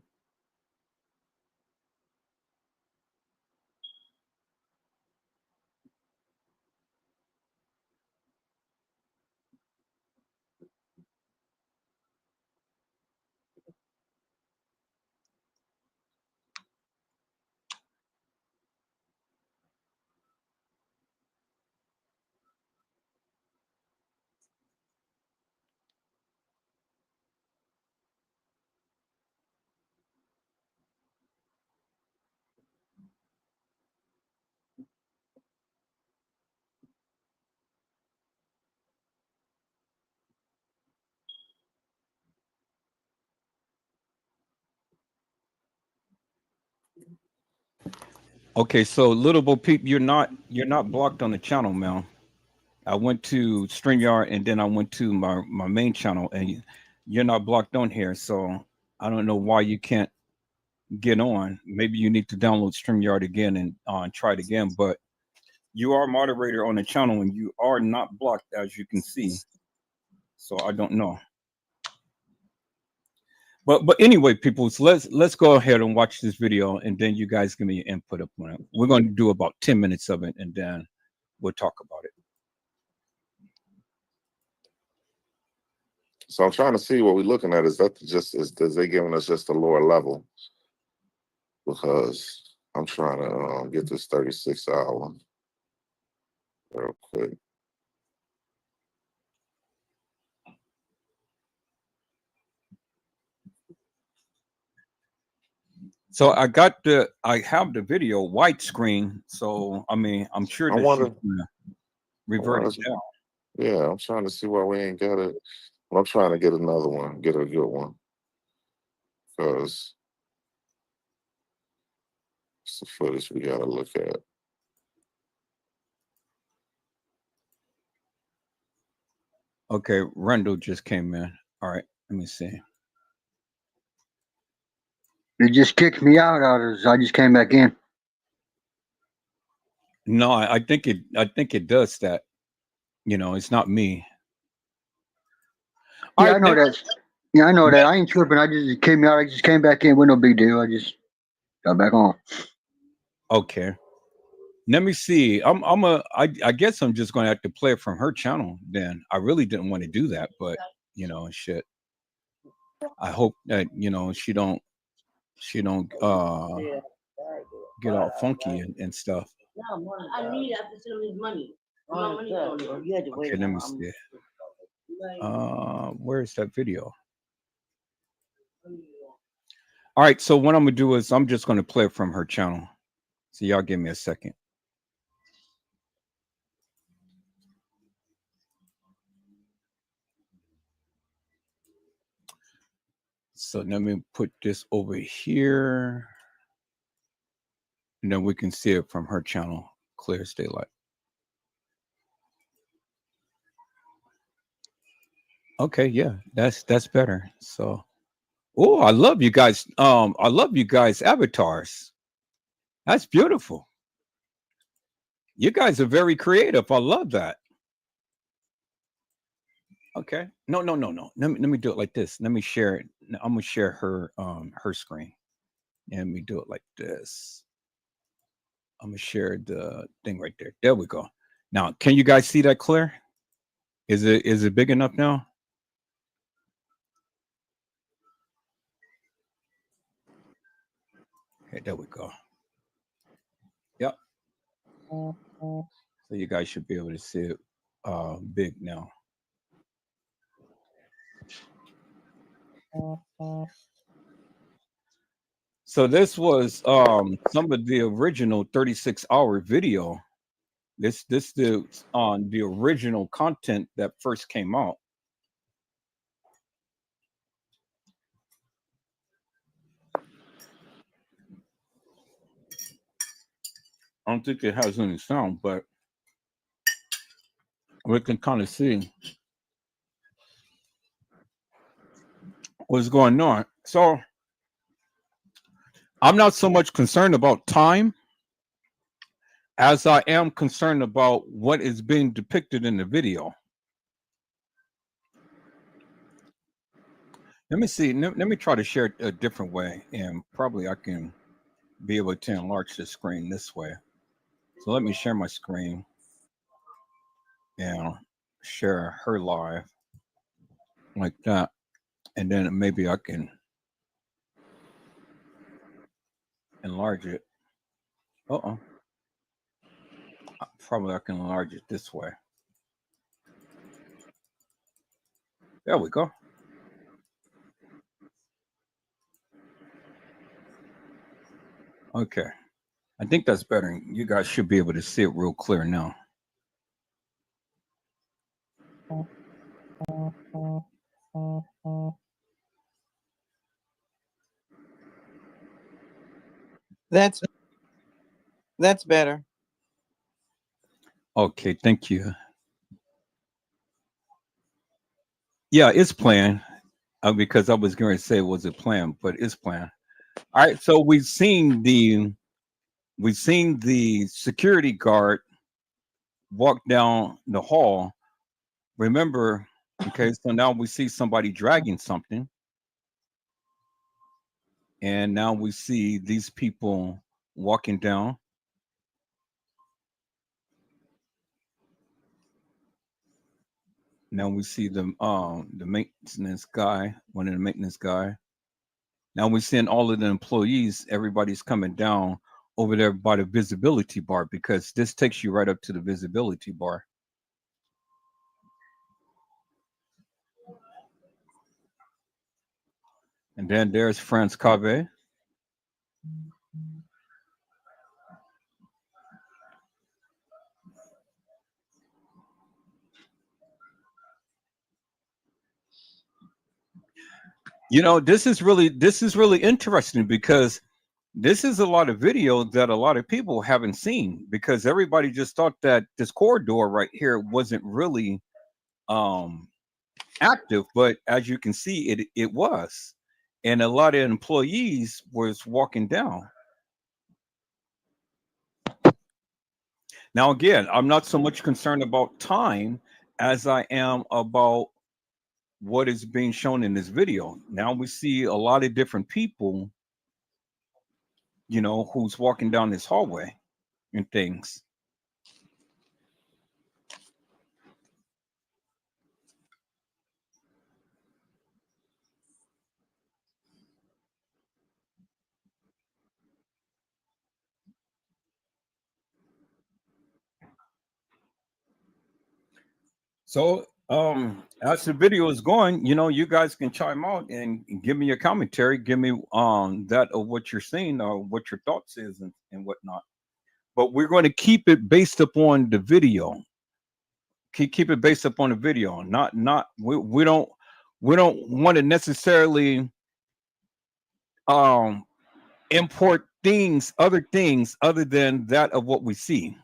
Okay, so little Bo Peep, you're not blocked on the channel, Mel. I went to StreamYard and then I went to my main channel, and you're not blocked on here. So I don't know why you can't get on. Maybe you need to download StreamYard again and try it again. But you are moderator on the channel and you are not blocked, as you can see. So I don't know. But anyway, people, so let's go ahead and watch this video, and then you guys give me your input up on it. We're going to do about 10 minutes of it, and then we'll talk about it. So I'm trying to see what we're looking at. Is they giving us just a lower level? Because I'm trying to get this 36-hour real quick. So I have the video widescreen. So I mean, I'm sure I that wonder. she's gonna revert it down. Yeah, I'm trying to see why we ain't got it. Well, I'm trying to get another one, get a good one, because it's the footage we gotta look at. Okay, Randall just came in. All right, let me see. It just kicked me out of it. So I just came back in. No, I think it does that. You know, it's not me. All Yeah, I right, know that. Yeah, I know that. I ain't tripping. I just came out. I just came back in with no big deal. I just got back on. okay. Let me see. I guess I'm just gonna have to play it from her channel then. I really didn't want to do that, but you know, shit. I hope that, you know, she don't get all funky and stuff. I need to send him his money. My money on it. You had to wait. Okay, let me see. Where's that video? All right, so what I'm gonna do is I'm just gonna play it from her channel. So y'all give me a second. So let me put this over here. And then we can see it from her channel, clear as daylight. Okay, yeah, that's better. So, oh, I love you guys. I love you guys' avatars. That's beautiful. You guys are very creative. I love that. Okay. No. Let me do it like this. Let me share it. I'm gonna share her screen. And let me do it like this. I'm gonna share the thing right there. There we go. Now, can you guys see that clear? Is it big enough now? Okay, there we go. Yep. So you guys should be able to see it big now. So this was some of the original 36-hour video. This the on the original content that first came out. I don't think it has any sound, but we can kind of see what's going on. So I'm not so much concerned about time as I am concerned about what is being depicted in the video. Let me see. Let me try to share it a different way, and probably I can be able to enlarge the screen this way. So let me share my screen and share her live like that, and then maybe I can enlarge it. Probably I can enlarge it this way. There we go. Okay. I think that's better. You guys should be able to see it real clear now. That's That's better. Okay, thank you. Yeah, it's planned. Because I was going to say was it planned, but it's planned. All right, so we've seen the security guard walk down the hall. Remember, okay, so now we see somebody dragging something, and now we see these people walking down. Now we see the maintenance guy, one of the maintenance guy. Now we're seeing all of the employees, everybody's coming down over there by the visibility bar because this takes you right up to the visibility bar. And then there's Franz Cave. This is really interesting because this is a lot of video that a lot of people haven't seen because everybody just thought that this corridor right here wasn't really um active, but as you can see, it was, and a lot of employees was walking down. Now, again, I'm not so much concerned about time as I am about what is being shown in this video. Now we see a lot of different people, who's walking down this hallway and things. So, as the video is going, you guys can chime out and give me your commentary, give me that of what you're seeing or what your thoughts is and whatnot. But we're going to keep it based upon the video. Keep it based upon the video. Not we don't want to necessarily um import things other than that of what we see.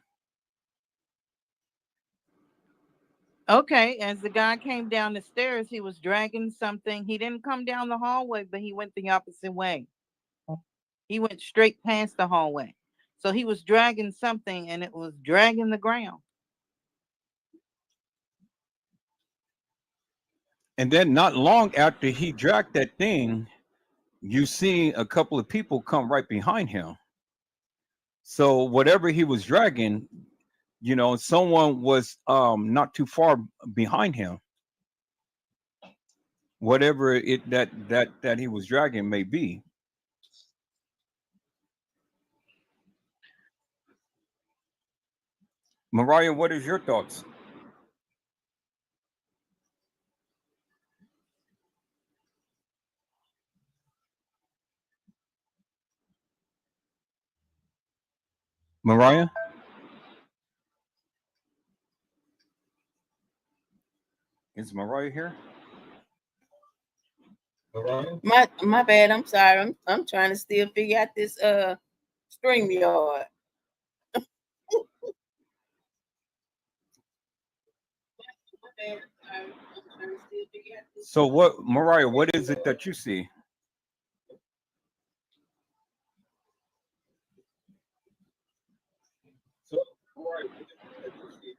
Okay, as the guy came down the stairs, he was dragging something. He didn't come down the hallway, but he went the opposite way. He went straight past the hallway. So he was dragging something and it was dragging the ground. And then not long after he dragged that thing, you see a couple of people come right behind him. So whatever he was dragging, someone was not too far behind him. Whatever it that he was dragging may be. Mariah, what is your thoughts? Mariah, is Mariah here? Mariah? My bad. I'm sorry. I'm trying to still figure out this stream yard. My bad. I'm sorry. I'm trying to still figure out this. So what, Mariah? What is it that you see? So, Mariah, what is it that you see?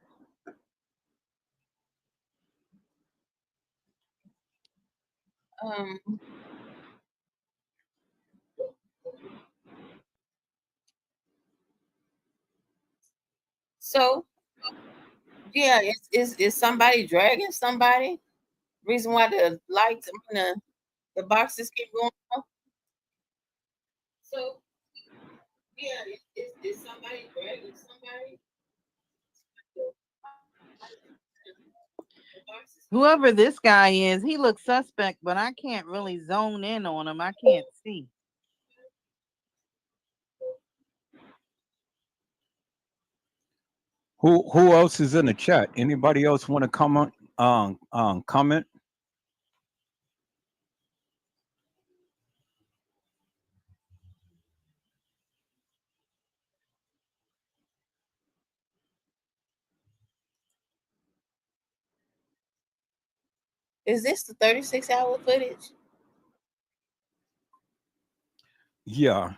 Um. So yeah, is somebody dragging somebody? Reason why the lights, the boxes keep going off. So yeah, is somebody dragging somebody? The boxes keep Whoever this guy is, he looks suspect, but I can't really zone in on him. I can't see. Who else is in the chat? Anybody else want to comment? Comment. Is this the 36-hour footage? Yeah.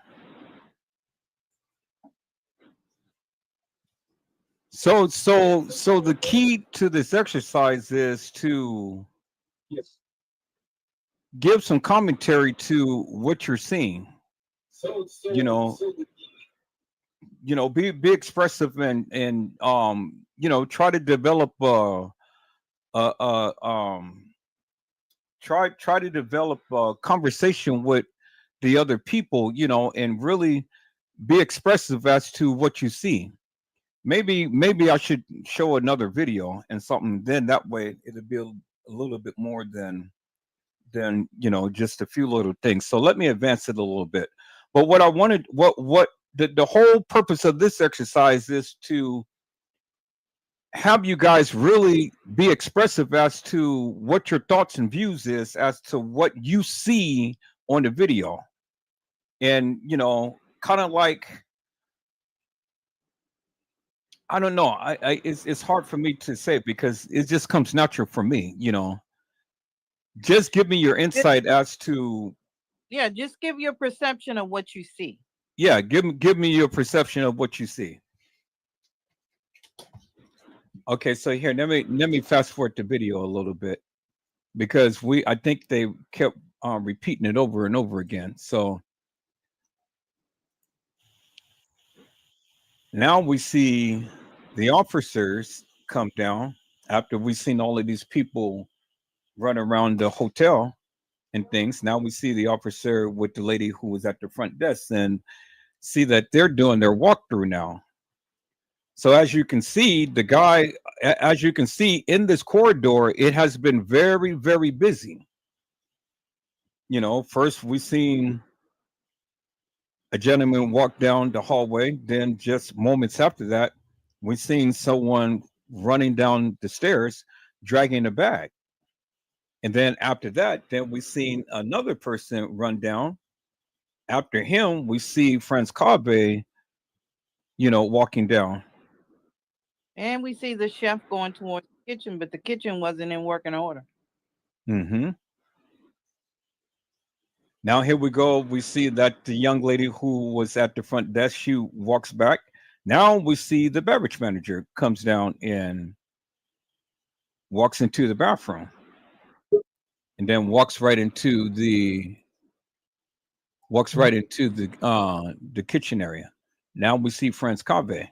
So the key to this exercise is to give some commentary to what you're seeing. You know, be expressive and try to develop try to develop a conversation with the other people, and really be expressive as to what you see. Maybe I should show another video and something. Then that way it'll be a little bit more than just a few little things. So let me advance it a little bit. But what I wanted, what the whole purpose of this exercise is to have you guys really be expressive as to what your thoughts and views is as to what you see on the video. And kind of like, I don't know, it's hard for me to say because it just comes natural for me. Just give me your insight as to, Yeah, just give your perception of what you see. yeah, give me your perception of what you see. Okay, so here, let me fast forward the video a little bit because I think they kept repeating it over and over again. So now we see the officers come down after we've seen all of these people run around the hotel and things. Now we see the officer with the lady who was at the front desk and see that they're doing their walkthrough now. So as you can see, as you can see in this corridor, it has been very, very busy. First we seen a gentleman walk down the hallway. Then just moments after that, we seen someone running down the stairs, dragging a bag. And then after that, then we seen another person run down. After him, we see Franz Kabe, walking down. And we see the chef going towards the kitchen, but the kitchen wasn't in working order. Mm-hmm. Now here we go. We see that the young lady who was at the front desk, she walks back. Now we see the beverage manager comes down and walks into the bathroom, and then walks right into the kitchen area. Now we see Franz Kabe.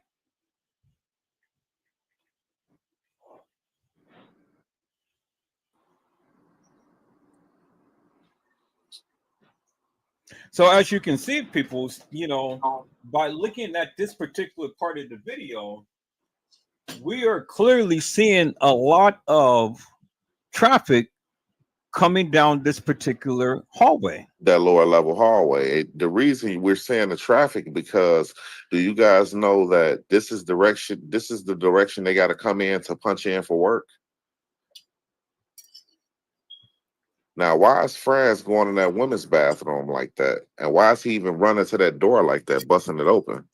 So as you can see, people, by looking at this particular part of the video, we are clearly seeing a lot of traffic coming down this particular hallway. That lower level hallway. The reason we're saying the traffic because do you guys know that this is the direction they got to come in to punch in for work? Now, why is Franz going in that women's bathroom like that? And why is he even running to that door like that, busting it open?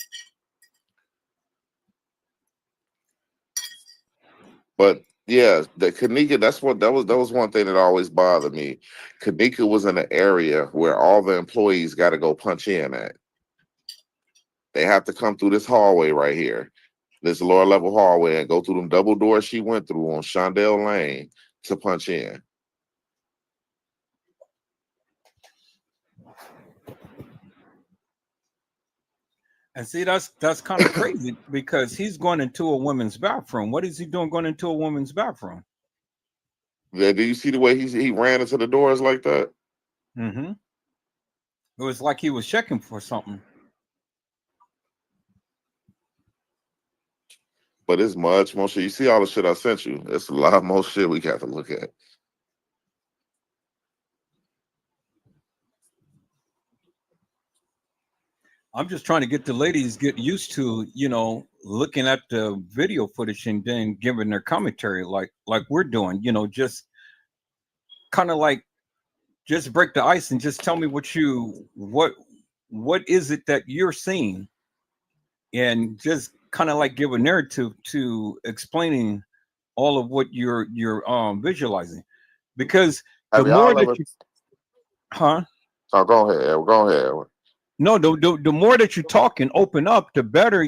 But yeah, the Kenneka, that was one thing that always bothered me. Kenneka was in an area where all the employees got to go punch in at. They have to come through this hallway right here, this lower level hallway, and go through them double doors she went through on Shondell Lane to punch in. And see, that's kind of crazy because he's going into a women's bathroom. What is he doing going into a women's bathroom? Yeah, do you see the way he ran into the doors like that? Mm-hmm. It was like he was checking for something. But it's much more shit. You see all the shit I sent you. It's a lot more shit we got to look at. I'm just trying to get the ladies get used to, looking at the video footage and then giving their commentary like we're doing, just kind of like just break the ice and just tell me what is it that you're seeing, and just kind of like give a narrative to explaining all of what you're visualizing. because the Have more y'all that ever? you, huh? Oh, go ahead. Edward, go ahead. Edward. No, the more that you talk and open up, the better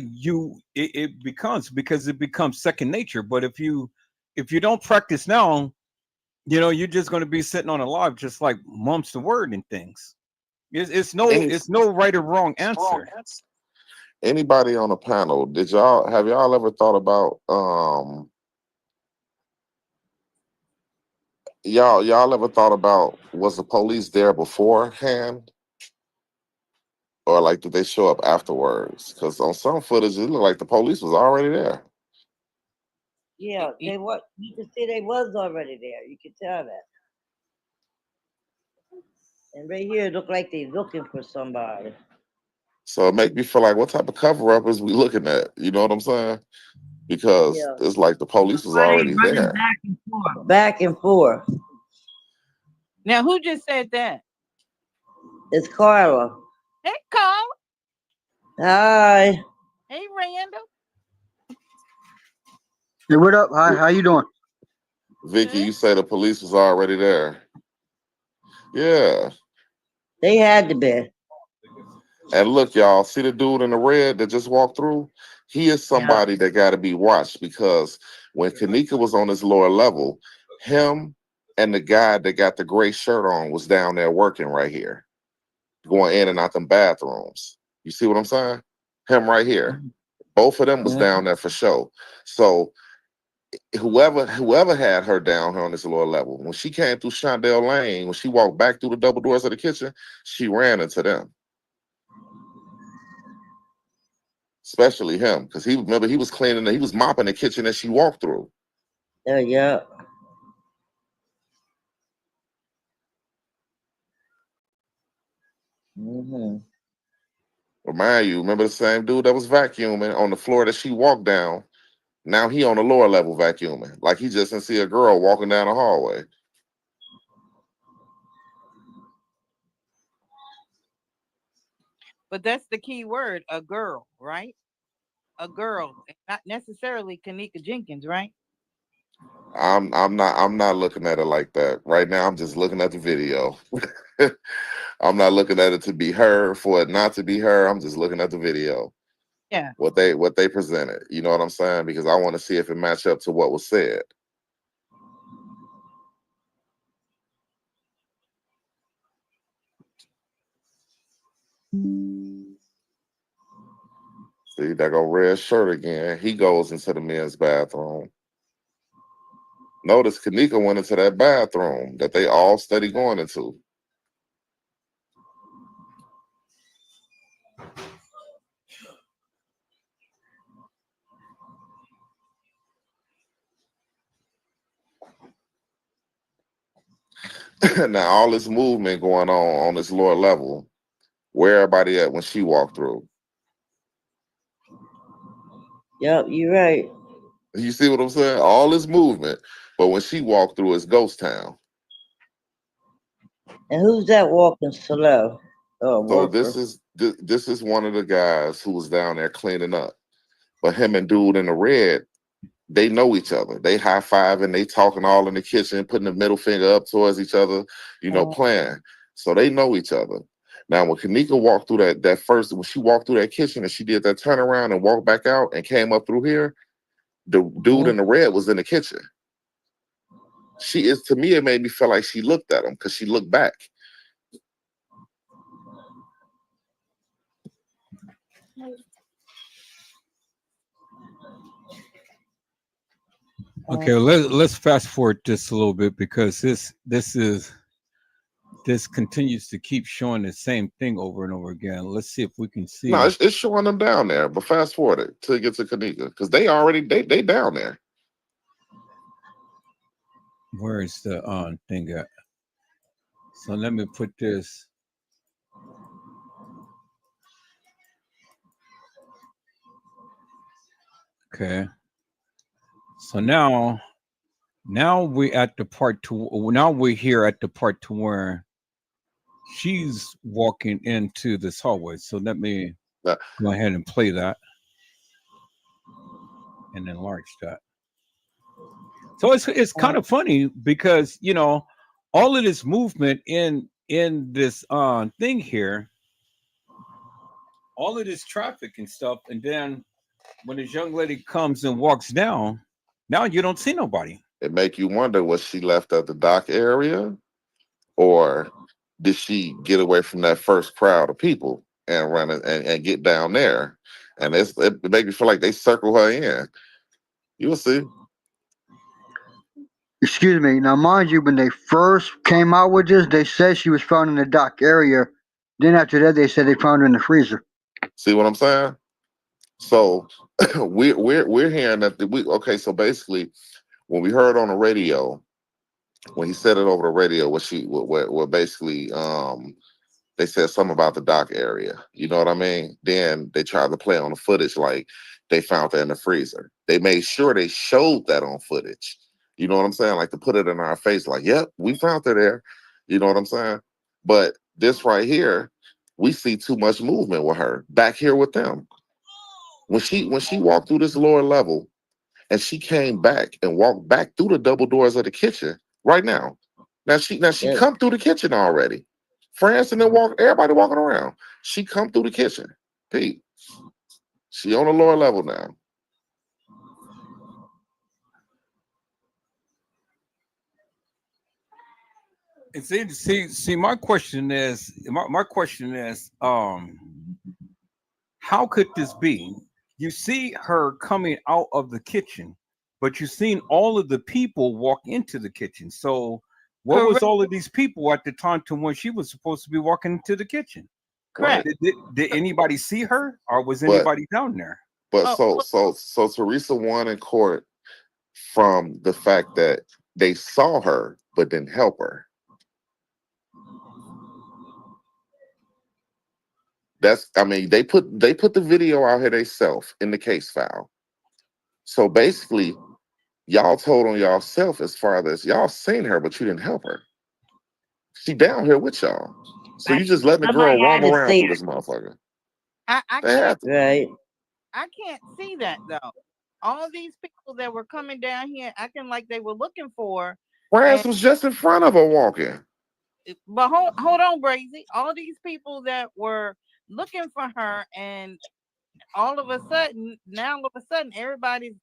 it becomes, because it becomes second nature. But if you don't practice now, you're just going to be sitting on a log, just like mumps the word and things. Any It's no right or wrong answer. anybody on the panel? Have y'all ever thought about y'all ever thought about, was the police there beforehand, or like did they show up afterwards? Because on some footage it looked like the police was already there. Yeah, they what you can see they was already there. You can tell that. And right here it look like they looking for somebody. So it make me feel like, what type of cover up is we looking at? You know what I'm saying? Because Yeah. it's like the police was Why they already running there. back and forth? Back and forth. Now, who just said that? It's Carla. Hey, Carl. Hi. Hey, Randall. Hey, what up? Hi, how you doing? Vicky, you say the police was already there. Yeah. They had to be. And look, y'all, see the dude in the red that just walked through? He is somebody that got to be watched, because when Kenneka was on this lower level, him and the guy that got the gray shirt on was down there working right here, going in and out them bathrooms. You see what I'm saying? Him right here. Both of them was down there for show. So whoever had her down here on this lower level, when she came through Shondell Lane, when she walked back through the double doors of the kitchen, she ran into them. Especially him, because he was cleaning, he was mopping the kitchen as she walked through. Yeah. Remind you, remember the same dude that was vacuuming on the floor that she walked down? Now he on the lower level vacuuming, like he just didn't see a girl walking down the hallway. But that's the key word, a girl, right? A girl, not necessarily Kenneka Jenkins, right? I'm not looking at it like that right now. I'm just looking at the video. I'm not looking at it to be her, for it not to be her. I'm just looking at the video. Yeah. What they presented. You know what I'm saying? Because I want to see if it match up to what was said. See, that go red shirt again. He goes into the men's bathroom. Notice Kenneka went into that bathroom that they all steady going into. Now all this movement going on this lower level, where everybody at when she walked through? Yep, you're right. You see what I'm saying? All this movement, but when she walked through, it's ghost town. And who's that walking slow? Oh, So worker. this is one of the guys who was down there cleaning up. But him and dude in the red, they know each other. They high fiving, they talking all in the kitchen, putting the middle finger up towards each other, playing. So they know each other. Now, when Kenneka walked through when she walked through that kitchen and she did that turnaround and walked back out and came up through here, the dude in the red was in the kitchen. To me, it made me feel like she looked at him because she looked back. Okay, let's fast forward just a little bit, because this continues to keep showing the same thing over and over again. Let's see if we can see. No, it's showing them down there, but fast forward it till it gets to Kenneka, because they down there. Where is the thing at? So let me put this. Okay. So now we at the part to now we're here at the part to where she's walking into this hallway. So let me go ahead and play that and enlarge that. So it's kind of funny, because all of this movement in this thing here, all of this traffic and stuff, and then when this young lady comes and walks down, now you don't see nobody. It make you wonder, was she left at the dock area, or did she get away from that first crowd of people and run and get down there? And it make me feel like they circle her in. You will see. Excuse me. Now, mind you, when they first came out with this, they said she was found in the dock area. Then after that, they said they found her in the freezer. See what I'm saying? So we're hearing that okay. So basically, when we heard on the radio, when he said it over the radio, what basically they said something about the dock area. You know what I mean? Then they tried to play on the footage like they found her in the freezer. They made sure they showed that on footage. You know what I'm saying? Like to put it in our face, like, yep, we found her there. You know what I'm saying? But this right here, we see too much movement with her back here with them. When she walked through this lower level and she came back and walked back through the double doors of the kitchen right now. Now she Yeah. come through the kitchen already. France and then everybody walking around. She come through the kitchen. Pete. She on the lower level now. And see, my question is, how could this be? You see her coming out of the kitchen, but you've seen all of the people walk into the kitchen. So, what was Correct. all of these people at the time to when she was supposed to be walking into the kitchen? Correct. Did anybody see her, or was But anybody down there? but Oh, so Teresa won in court from the fact that they saw her but didn't help her. They put the video out here themselves in the case file. So basically, y'all told on y'allself as far as y'all seen her, but you didn't help her. She down here with y'all. So you just letting the girl Somebody had roam to around see through her. this motherfucker. I They had can't to. Right. I can't see that though. All these people that were coming down here acting like they were looking for her, France and was just in front of her walking. but hold on, Brazy. All these people that were looking for her, and all of a sudden, everybody's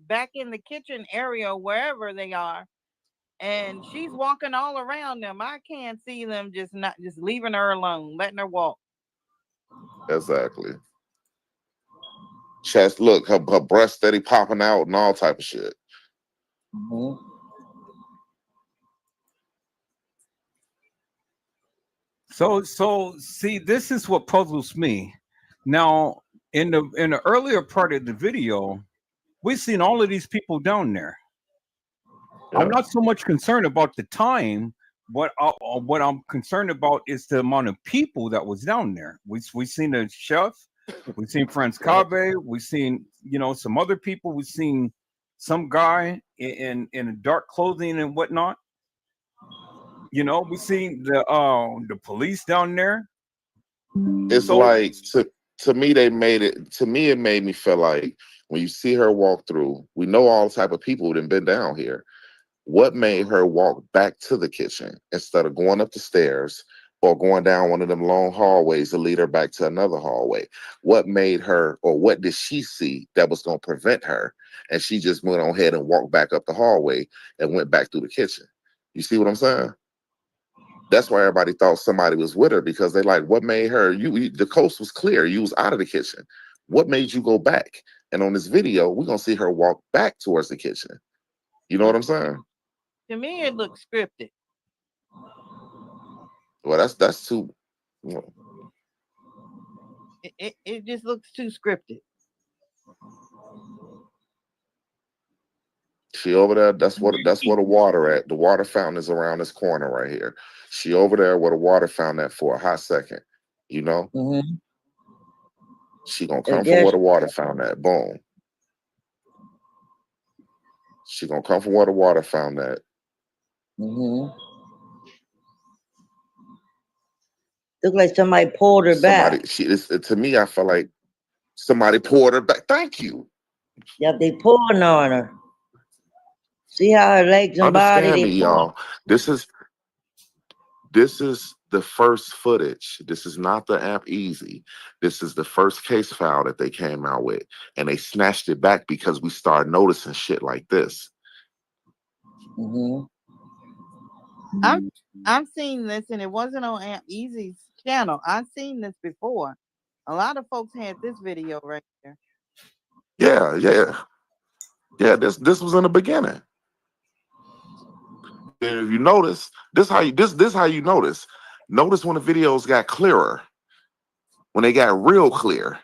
back in the kitchen area, wherever they are, and she's walking all around them. I can't see them just leaving her alone, letting her walk. Exactly. Chest, look, her breast steady popping out and all type of shit. Mhm. So see, this is what puzzles me. Now, in the earlier part of the video, we've seen all of these people down there. Yeah. I'm not so much concerned about the time, but what I'm concerned about is the amount of people that was down there. We've seen the chef, we've seen Franz Cabe, we've seen some other people, we've seen some guy in dark clothing and whatnot. We've seen the police down there. It's So like to me they made it. To me, it made me feel like when you see her walk through, we know all type of people that have been down here. What made her walk back to the kitchen instead of going up the stairs or going down one of them long hallways to lead her back to another hallway? What made her, or what did she see that was going to prevent her? And she just went on ahead and walked back up the hallway and went back through the kitchen. You see what I'm saying? That's why everybody thought somebody was with her, because they like, what made her, the coast was clear. You was out of the kitchen. What made you go back? And on this video, we're going to see her walk back towards the kitchen. You know what I'm saying? To me, it looks scripted. Well, that's too. It just looks too scripted. She over there. That's where the water at. The water fountain is around this corner right here. She over there where the water fountain at for a hot second. You know. Mm-hmm. She gonna come from where the water fountain at. Boom. She gonna come from where the water fountain at. Mm-hmm. Look like somebody pulled her back. To me, I feel like somebody pulled her back. Thank you. Yep, they pulling on her. See how her legs and body Understand they me, pull. y'all. This is This is the first footage. This is not the app Easy. This is the first case file that they came out with. And they snatched it back because we started noticing shit like this. Mm-hmm. I've seen this, and it wasn't on Aunt Easy's channel. I've seen this before. A lot of folks had this video right there. Yeah. This was in the beginning. And if you notice, this how you notice. Notice when the videos got clearer, when they got real clear.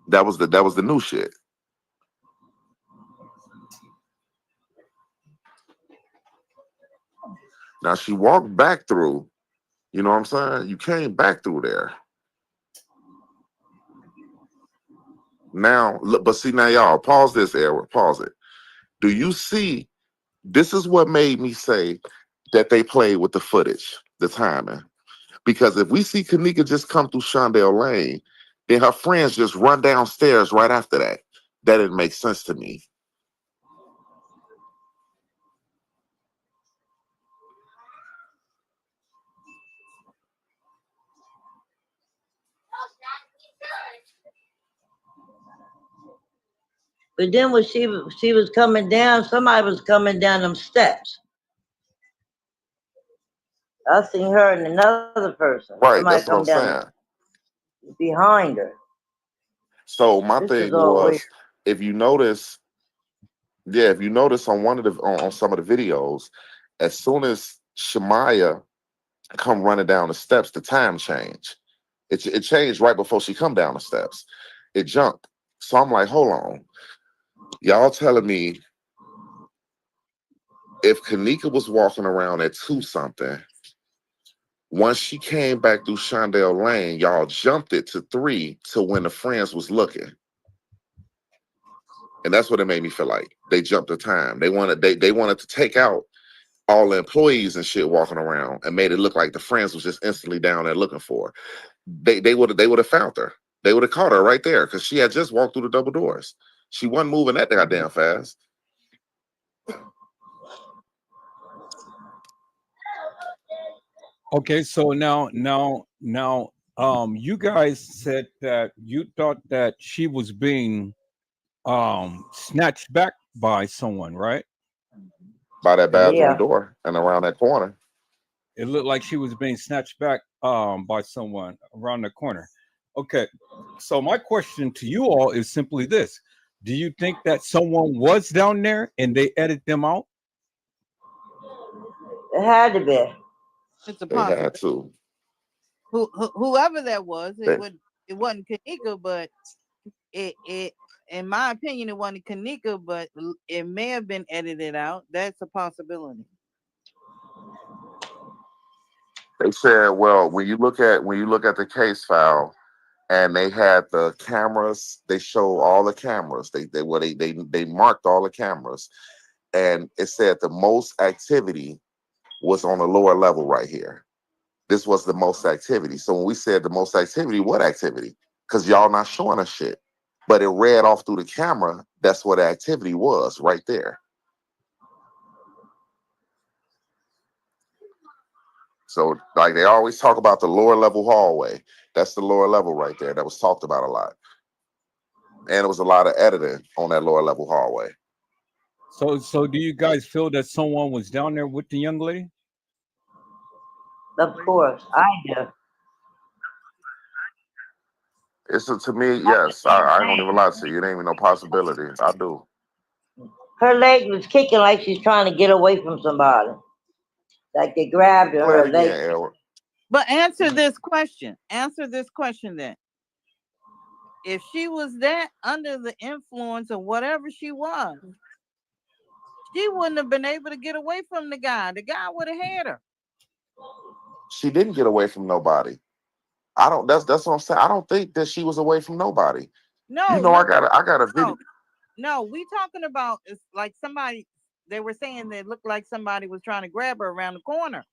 That was the new shit. Now she walked back through. You know what I'm saying? You came back through there. Now, look, but see now, y'all pause this, Edward. Pause it. Do you see? This is what made me say that they played with the footage, the timing. Because if we see Kenneka just come through Shondell Lane, then her friends just run downstairs right after that. That didn't make sense to me. But then when she was coming down, somebody was coming down them steps. I seen her and another person. Right, Somebody that's what I'm come down saying. behind her. So my This thing is all weird. was, if you notice on one of the on some of the videos, as soon as Shemaya come running down the steps, the time changed. It changed right before she come down the steps. It jumped. So I'm like, hold on. Y'all telling me if Kenneka was walking around at 2 something, once she came back through Shondell Lane, y'all jumped it to 3 to when the friends was looking. And that's what it made me feel like. They jumped the time. They wanted to take out all the employees and shit walking around and made it look like the friends was just instantly down there looking for her. They would have found her. They would have caught her right there because she had just walked through the double doors. She wasn't moving that goddamn fast. Okay, so now, you guys said that you thought that she was being snatched back by someone, right? By that It looked bathroom like Yeah. door and around that corner. she was being snatched back by someone around the corner. Okay, so my question to you all is simply this: do you think that someone was down there and they edited them out? It had to be. It's a They had possibility. to. Whoever that was, They, it wasn't Kenneka, but it in my opinion it wasn't Kenneka, but it may have been edited out. That's a possibility. they said, well, when you look at the case file and they had the cameras, they show all the cameras. They marked all the cameras, and it said the most activity was on the lower level right here. This was the most activity. So when we said the most activity, what activity? Because y'all not showing us shit. But it read off through the camera. That's what the activity was right there. So like they always talk about the lower level hallway. That's the lower level right there. That was talked about a lot. And it was a lot of editing on that lower level hallway. So do you guys feel that someone was down there with the young lady? Of course, I do. To me, yes. I ain't gonna even lie to you. It ain't even no possibility. I do. Her leg was kicking like she's trying to get away from somebody. Like they grabbed her. Play it Her leg. again, Edward. But answer this question. Answer this question then. If she was that under the influence of whatever she was, she wouldn't have been able to get away from the guy. The guy would have had her. She didn't get away from nobody. I don't. That's what I'm saying. I don't think that she was away from nobody. No, You know, I got a video. no, we talking about it's like somebody. They were saying that it looked like somebody was trying to grab her around the corner.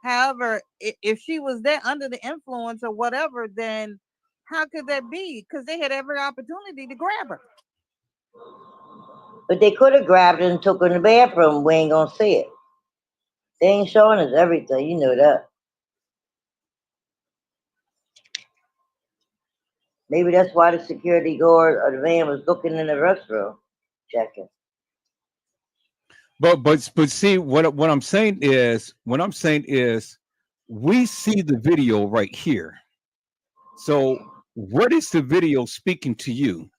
However, if she was there under the influence or whatever, then how could that be? Because they had every opportunity to grab her. But they could have grabbed her and took her in the bathroom. We ain't gonna see it. They ain't showing us everything. You know that. Maybe that's why the security guard or the man was looking in the restroom, checking. But see what I'm saying is we see the video right here. So what is the video speaking to you?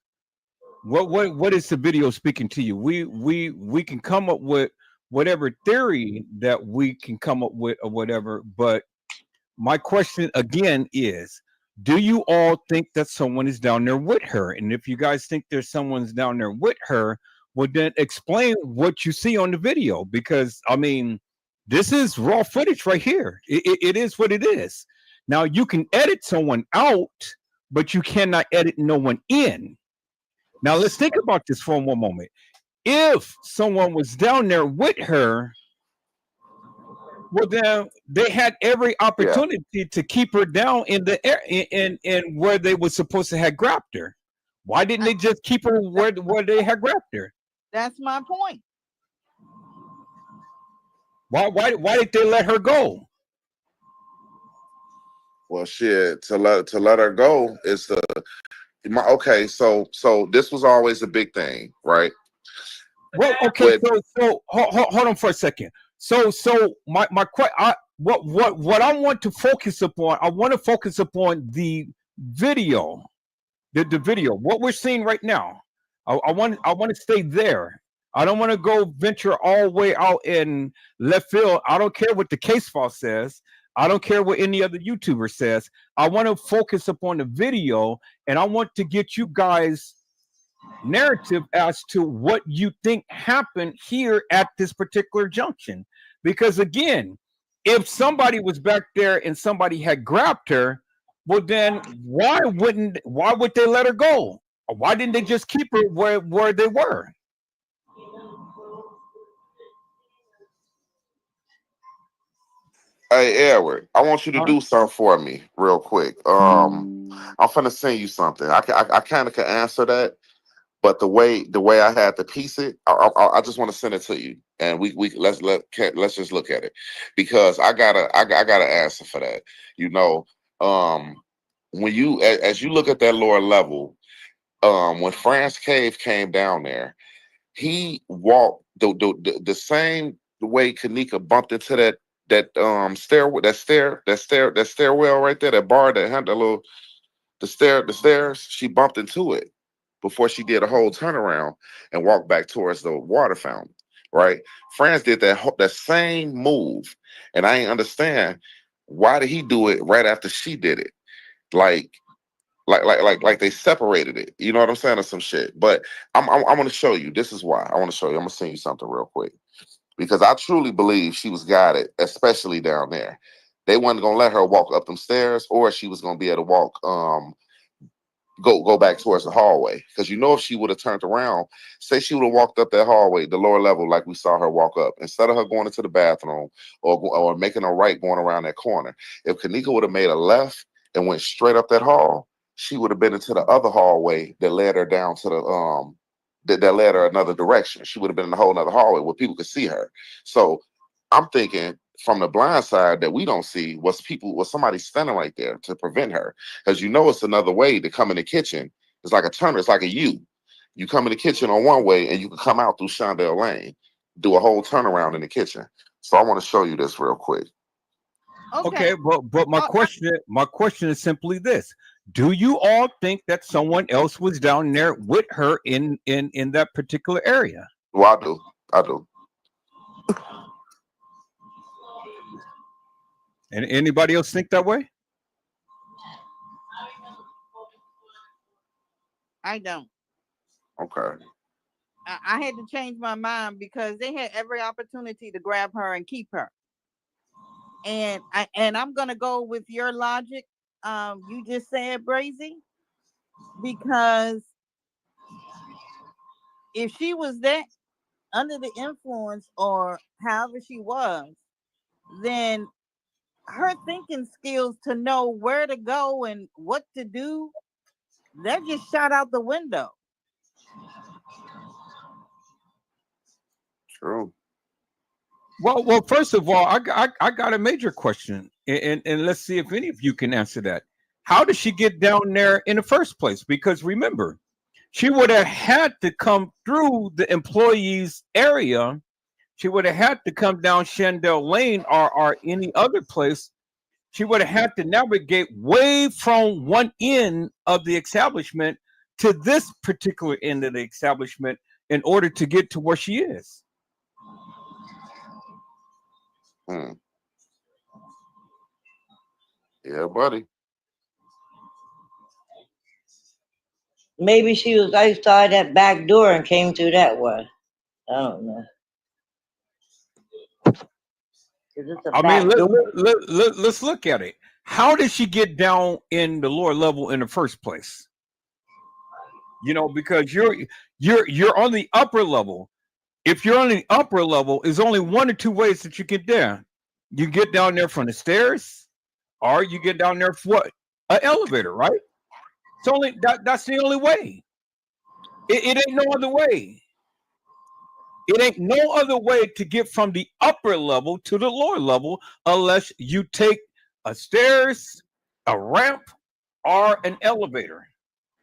What is the video speaking to you? We can come up with whatever theory that we can come up with or whatever, but my question again is, do you all think that someone is down there with her? And if you guys think there's someone's down there with her, well then explain what you see on the video, because I mean this is raw footage right here. It is what it is. Now you can edit someone out, but you cannot edit no one in. Now let's think about this for one moment. If someone was down there with her, well, then they had every Yeah. opportunity to keep her down in the air, in where they were supposed to have grabbed her. Why didn't they just keep her where they had grabbed her? That's my point. Why did they let her go? Well, shit. To let her go is the okay. So this was always a big thing, right? Well, okay, With so hold on for a second. So what I want to focus upon, I want to focus upon the video, the video, what we're seeing right now. I want to stay there. I don't want to go venture all the way out in left field. I don't care what the case file says. I don't care what any other YouTuber says. I want to focus upon the video, and I want to get you guys narrative as to what you think happened here at this particular junction. Because again, if somebody was back there and somebody had grabbed her, well then why would they let her go? Why didn't they just keep her where they were? Hey Edward, I want you to Huh? do something for me real quick. I'm finna send you something. I kind of can answer that, but the way I had to piece it, I just want to send it to you, and we let's just look at it, because I got an answer for that. You know, um, when you as you look at that lower level, when France Cave came down there, he walked the same way Kenneka bumped into that stairwell right there, that bar that had the little the stairs. She bumped into it before she did a whole turnaround and walked back towards the water fountain. Right? France did that same move, and I ain't understand why did he do it right after she did it. Like like they separated it. You know what I'm saying, or some shit. But I'm gonna show you. This is why I want to show you. I'm gonna send you something real quick, because I truly believe she was guided, especially down there. They wasn't gonna let her walk up them stairs, or she was gonna be able to walk go back towards the hallway. Because if she would have turned around, say she would have walked up that hallway, the lower level, like we saw her walk up, instead of her going into the bathroom or making a right going around that corner. If Kenneka would have made a left and went straight up that hall, she would have been into the other hallway that led her down to the that led her another direction. She would have been in a whole other hallway where people could see her. So I'm thinking from the blind side that we don't see was somebody standing right there to prevent her. Because it's another way to come in the kitchen. It's like a turner, it's like a U. You come in the kitchen on one way and you can come out through Shondell Lane, do a whole turnaround in the kitchen. So I want to show you this real quick. Okay. Okay, but my question is simply this: do you all think that someone else was down there with her in that particular area? Well, I do. I do. And anybody else think that way? I don't. Okay. I had to change my mind because they had every opportunity to grab her and keep her. And I'm gonna go with your logic. You just said, Brazy, because if she was that under the influence or however she was, then her thinking skills to know where to go and what to do, that just shot out the window. True. Well, first of all, I got a major question, and let's see if any of you can answer that. How did she get down there in the first place? Because remember, she would have had to come through the employees area. She would have had to come down Shandell Lane or any other place. She would have had to navigate way from one end of the establishment to this particular end of the establishment in order to get to where she is. Hmm. Yeah, buddy. Maybe she was outside that back door and came through that way. I don't know. 'Cause it's a I mean, back door. let's look at it. How did she get down in the lower level in the first place? You know, because you're on the upper level. If you're on the upper level, there's only one or two ways that you get there. You get down there from the stairs, or you get down there for what? An elevator, right? It's only that's the only way. It ain't no other way. It ain't no other way to get from the upper level to the lower level unless you take a stairs, a ramp, or an elevator.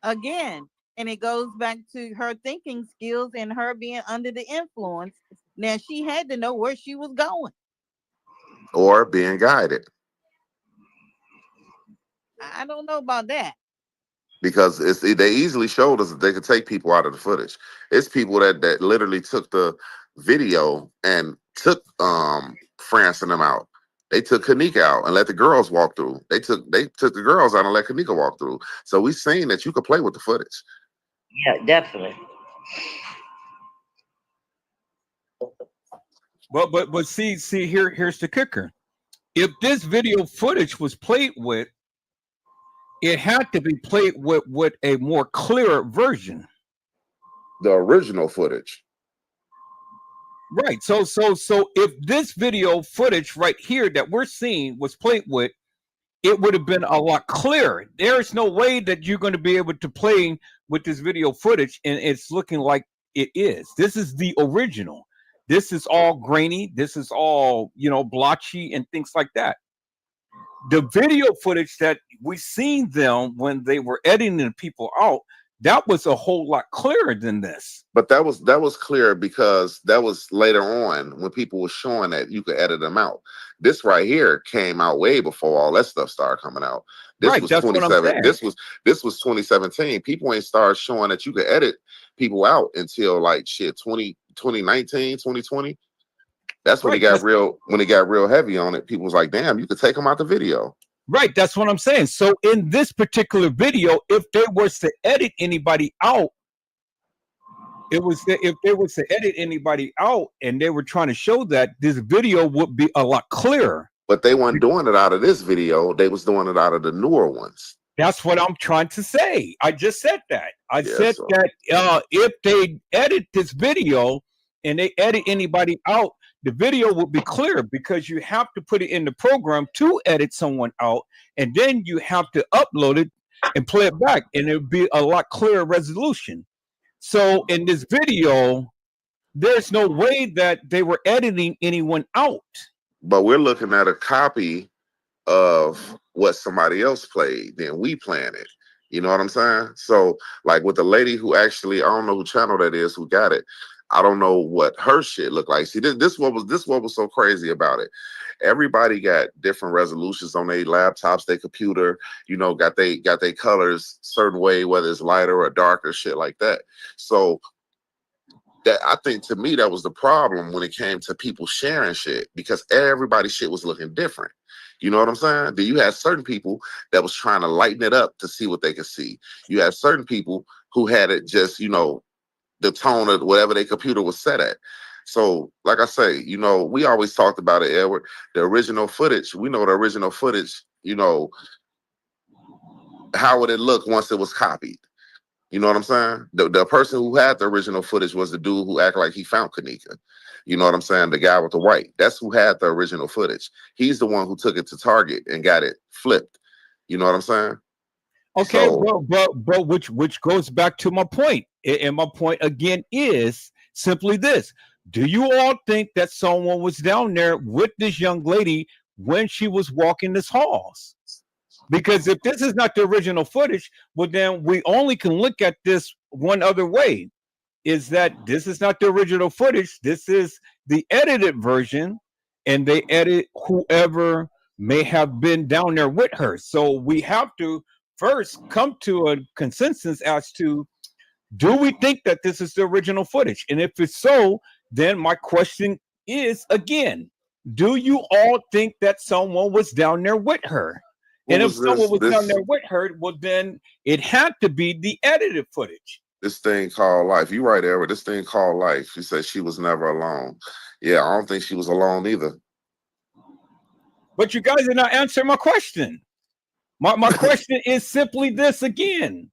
Again, and it goes back to her thinking skills and her being under the influence. Now she had to know where she was going. Or being guided. I don't know about that. Because they easily showed us that they could take people out of the footage. It's people that literally took the video and took France and them out. They took Kenneka out and let the girls walk through. They took the girls out and let Kenneka walk through. So we've seen that you could play with the footage. Yeah, definitely. But see here's the kicker. If this video footage was played with, it had to be played with a more clearer version. The original footage. Right. So if this video footage right here that we're seeing was played with, it would have been a lot clearer. There's no way that you're going to be able to play with this video footage and it's looking like it is. This is the original. This is all grainy. This is all, blotchy and things like that. The video footage that we seen them when they were editing people out, that was a whole lot clearer than this. But that was clear because that was later on when people were showing that you could edit them out. This right here came out way before all that stuff started coming out. This Right, was that's what I'm 27. saying. This was 2017. People ain't started showing that you could edit people out until like 2019, 2020. That's when Right, it got real heavy on it. People was like, damn, you could take them out the video. Right, that's what I'm saying. So in this particular video, if they was to edit anybody out, if they was to edit anybody out and they were trying to show that, this video would be a lot clearer. But they weren't doing it out of this video. They was doing it out of the newer ones. That's what I'm trying to say. I just said that. I said so. that if they edit this video and they edit anybody out, the video will be clear because you have to put it in the program to edit someone out, and then you have to upload it and play it back, and it'll be a lot clearer resolution. So in this video, there's no way that they were editing anyone out. But we're looking at a copy of what somebody else played, then we playing it. You know what I'm saying? So like with the lady who actually, I don't know who channel that is who got it. I don't know what her shit looked like. See, this what was so crazy about it. Everybody got different resolutions on their laptops, their computer, got they colors certain way, whether it's lighter or darker, shit like that. So that, I think, to me, that was the problem when it came to people sharing shit, because everybody's shit was looking different. You know what I'm saying? Then you had certain people that was trying to lighten it up to see what they could see. You had certain people who had it just, the tone of whatever their computer was set at. So, like I say, we always talked about it, Edward. The original footage, we know the original footage, how would it look once it was copied? You know what I'm saying? The person who had the original footage was the dude who acted like he found Kenneka. You know what I'm saying? The guy with the white. That's who had the original footage. He's the one who took it to Target and got it flipped. You know what I'm saying? Okay, So, but which goes back to my point. And my point again is simply this. do you all think that someone was down there with this young lady when she was walking this halls? Because if this is not the original footage, well, then we only can look at this one other way, is that this is not the original footage. This is the edited version, and they edit whoever may have been down there with her. So we have to first come to a consensus as to, do we think that this is the original footage? And if it's so, then my question is again, do you all think that someone was down there with her? What And if was someone was down this there with her, well, then it had to be the edited footage. this thing called life? You right there with this thing called life. She said she was never alone. Yeah, I don't think she was alone either. But you guys are not answering my question. My question is simply this again.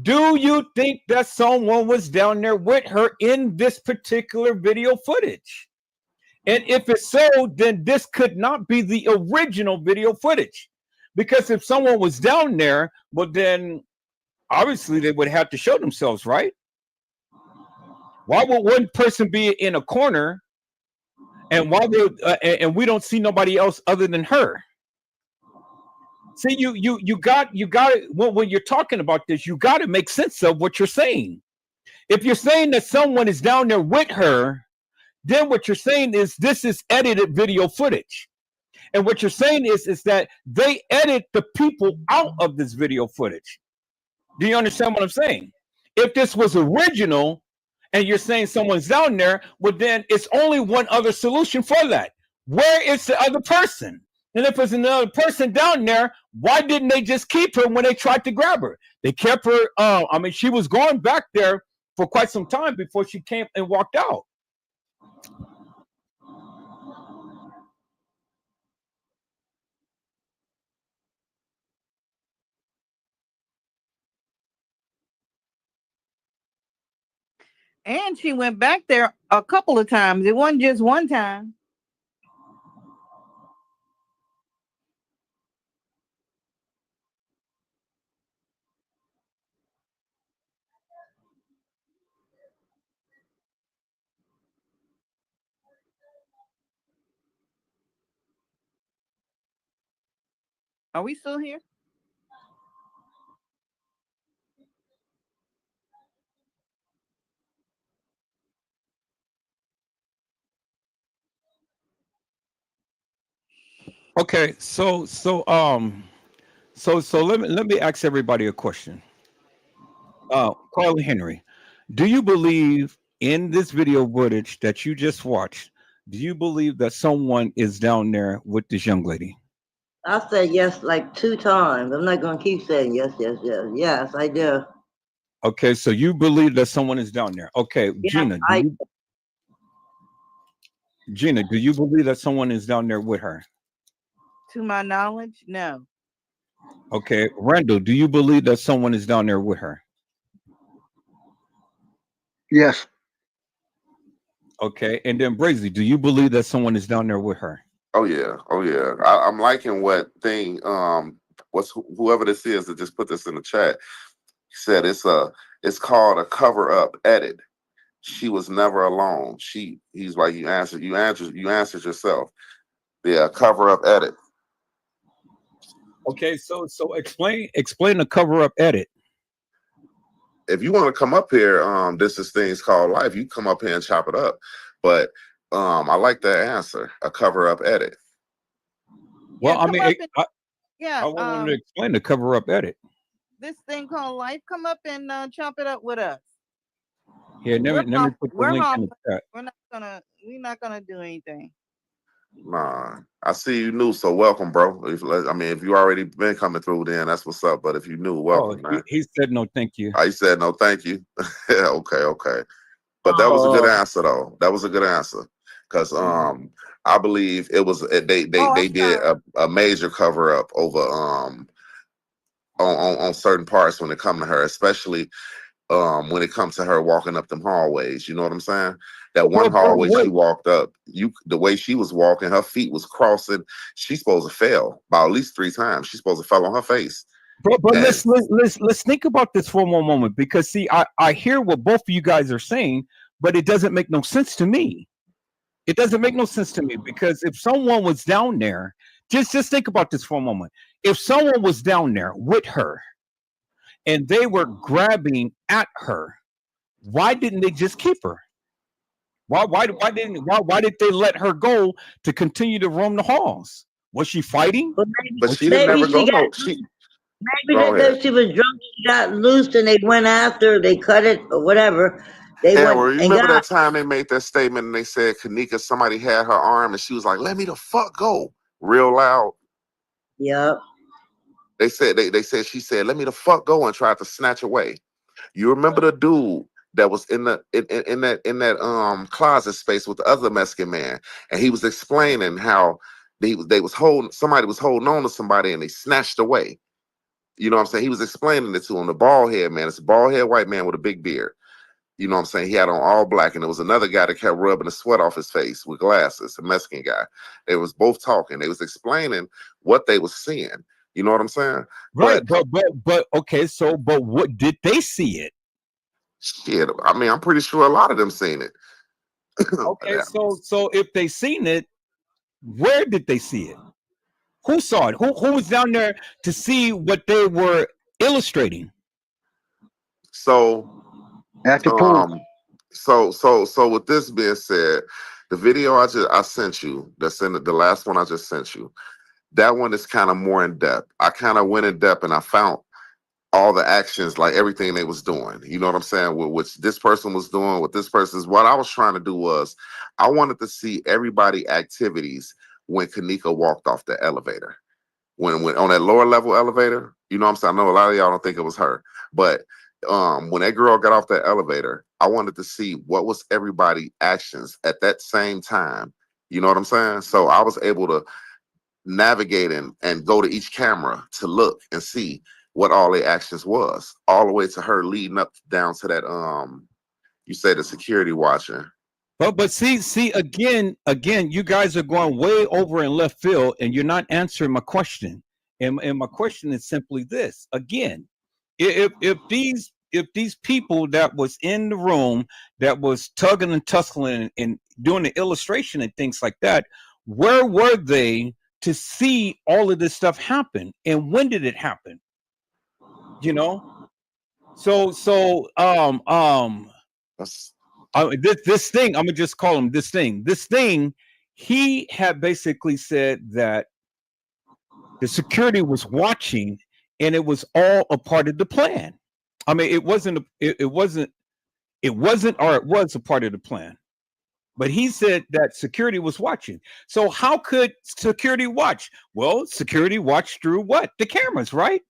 Do you think that someone was down there with her in this particular video footage? And if it's so, then this could not be the original video footage. Because if someone was down there, well, then obviously they would have to show themselves, right? Why would one person be in a corner, and why would and we don't see nobody else other than her? See, you got it. When you're talking about this, you got to make sense of what you're saying. If you're saying that someone is down there with her, then what you're saying is this is edited video footage. And what you're saying is that they edit the people out of this video footage. Do you understand what I'm saying? If this was original and you're saying someone's down there, well, then it's only one other solution for that. Where is the other person? And if there's another person down there, why didn't they just keep her when they tried to grab her? They kept her. I mean, she was going back there for quite some time before she came and walked out. And she went back there a couple of times. It wasn't just one time. Are we still here? Okay, so let me ask everybody a question. Carly Henry, do you believe in this video footage that you just watched? Do you believe that someone is down there with this young lady? I said yes like 2 times. I'm not gonna keep saying yes, yes, yes. Yes, I do. Okay, so you believe that someone is down there. Okay, Yeah, Gina, do you believe that someone is down there with her? To my knowledge, no. Okay, Randall, do you believe that someone is down there with her? Yes. Okay, and then Brazy, do you believe that someone is down there with her? Oh yeah, oh yeah. I'm liking what thing what's whoever this is that just put this in the chat. He said it's called a cover up edit. She was never alone. He's like, you answered yourself. Yeah, cover up edit. Okay, so explain the cover up edit. If you want to come up here, this is things called life. You come up here and chop it up. But I like that answer, a cover up edit. Well, Yeah, I mean, yeah. I wanted to explain the cover up edit. This thing called life, come up and chop it up with us. Here, let me put the link in the chat. We're not gonna do anything. Nah, I see you new, so welcome, bro. If you already been coming through, then that's what's up. But if you new, welcome, man. He said no, thank you. I said no, thank you. Okay. But that was a good answer, though. That was a good answer, because I believe it was they did a major cover up over on certain parts when it come to her, especially when it comes to her walking up them hallways. You know what I'm saying? That one hallway she walked up, the way she was walking, her feet was crossing. She's supposed to fail by at least 3 times. She's supposed to fall on her face. But let's think about this for one moment, because see, I hear what both of you guys are saying, but it doesn't make no sense to me. It doesn't make no sense to me because if someone was down there, just think about this for a moment. If someone was down there with her and they were grabbing at her, why didn't they just keep her? Why did they let her go to continue to roam the halls? Was she fighting? But But Was she she didn't maybe never she go. got No, she maybe go ahead. she was drunk, she got loose, and they went after her, they cut it or whatever. They Yeah, went well, you and remember got that time they made that statement and they said Kenneka, somebody had her arm and she was like, "Let me the fuck go," real loud. yeah. They said she said, "Let me the fuck go," and tried to snatch away. You remember the dude that was in the in that closet space with the other Mexican man, and he was explaining how they was holding somebody was holding on to somebody and they snatched away. You know what I'm saying? He was explaining it to him. The bald head man, it's a bald head white man with a big beard. You know what I'm saying? He had on all black, and there was another guy that kept rubbing the sweat off his face with glasses, a Mexican guy. They was both talking. They was explaining what they was seeing. You know what I'm saying? right? But But okay. So, but what did they see it? shit, I mean, I'm pretty sure a lot of them seen it. Okay. So if they seen it, where did they see it? Who saw it? Who was down there to see what they were illustrating? So, At the pool. so with this being said, the video I sent you, that's in the last one I just sent you, that one is kind of more in depth. I kind of went in depth and I found all the actions, like everything they was doing. You know what I'm saying? Which this person was doing, what this person's. What I was trying to do was, I wanted to see everybody activities when Kenneka walked off the elevator. When on that lower level elevator, you know what I'm saying? I know a lot of y'all don't think it was her, but when that girl got off that elevator, I wanted to see what was everybody actions at that same time. You know what I'm saying? So I was able to navigate and go to each camera to look and see what all their actions was, all the way to her leading up down to that you say the security watcher. But see again, you guys are going way over in left field, and you're not answering my question. And my question is simply this: again, if these people that was in the room that was tugging and tussling and doing the illustration and things like that, where were they to see all of this stuff happen, and when did it happen? You know, so That's this thing, I'm gonna just call him this thing. This thing, he had basically said that the security was watching, and it was all a part of the plan. I mean, it wasn't, or it was a part of the plan. But he said that security was watching. So how could security watch? Well, security watched through what? The cameras, right?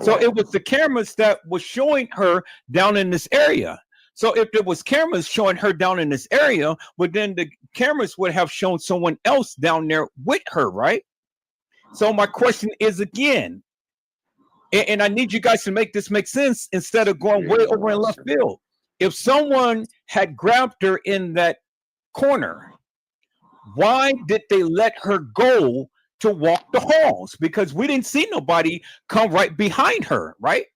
So it was the cameras that was showing her down in this area. So if there was cameras showing her down in this area, well, then the cameras would have shown someone else down there with her, right? So my question is again, and I need you guys to make this make sense instead of going way over in left field. If someone had grabbed her in that corner, why did they let her go to walk the halls? Because we didn't see nobody come right behind her, right?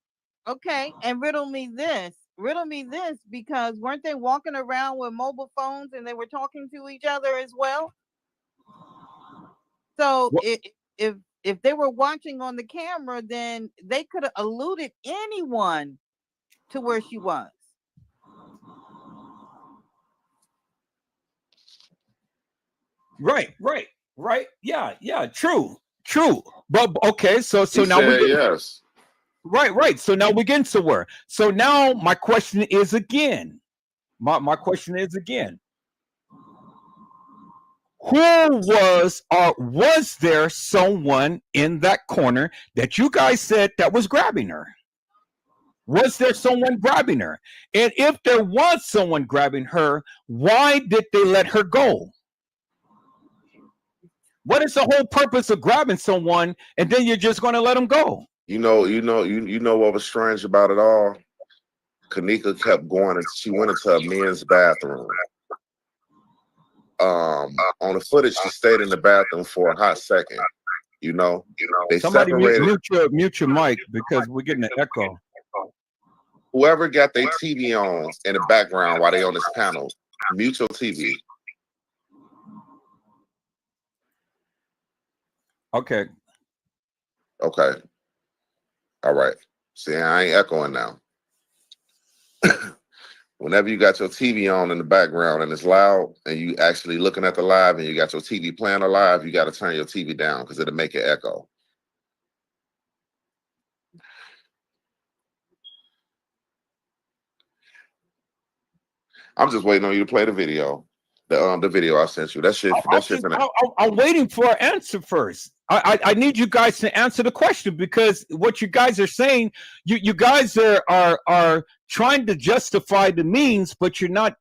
Okay, and riddle me this. Riddle me this, because weren't they walking around with mobile phones and they were talking to each other as well? So What? if they were watching on the camera, then they could have eluded anyone to where she was. Right. Yeah. True. But okay, so he now we said get yes. right. So now we get somewhere. So now my question is again. My question is again. Who was or was there someone in that corner that you guys said that was grabbing her? Was there someone grabbing her? And if there was someone grabbing her, why did they let her go? What is the whole purpose of grabbing someone and then you're just going to let them go? You know what was strange about it all? Kenneka kept going and she went into a men's bathroom. On the footage, she stayed in the bathroom for a hot second. They Somebody separated. mute your mic because we're getting an echo. Whoever got their TV on in the background while they on this panel, mute your TV. Okay. Okay. All right. See, I ain't echoing now. Whenever you got your TV on in the background and it's loud and you actually looking at the live and you got your TV playing live, you got to turn your TV down because it'll make it echo. I'm just waiting on you to play the video. The video I sent you. That shit. I'm waiting for an answer first. I need you guys to answer the question, because what you guys are saying, you guys are trying to justify the means, but you're not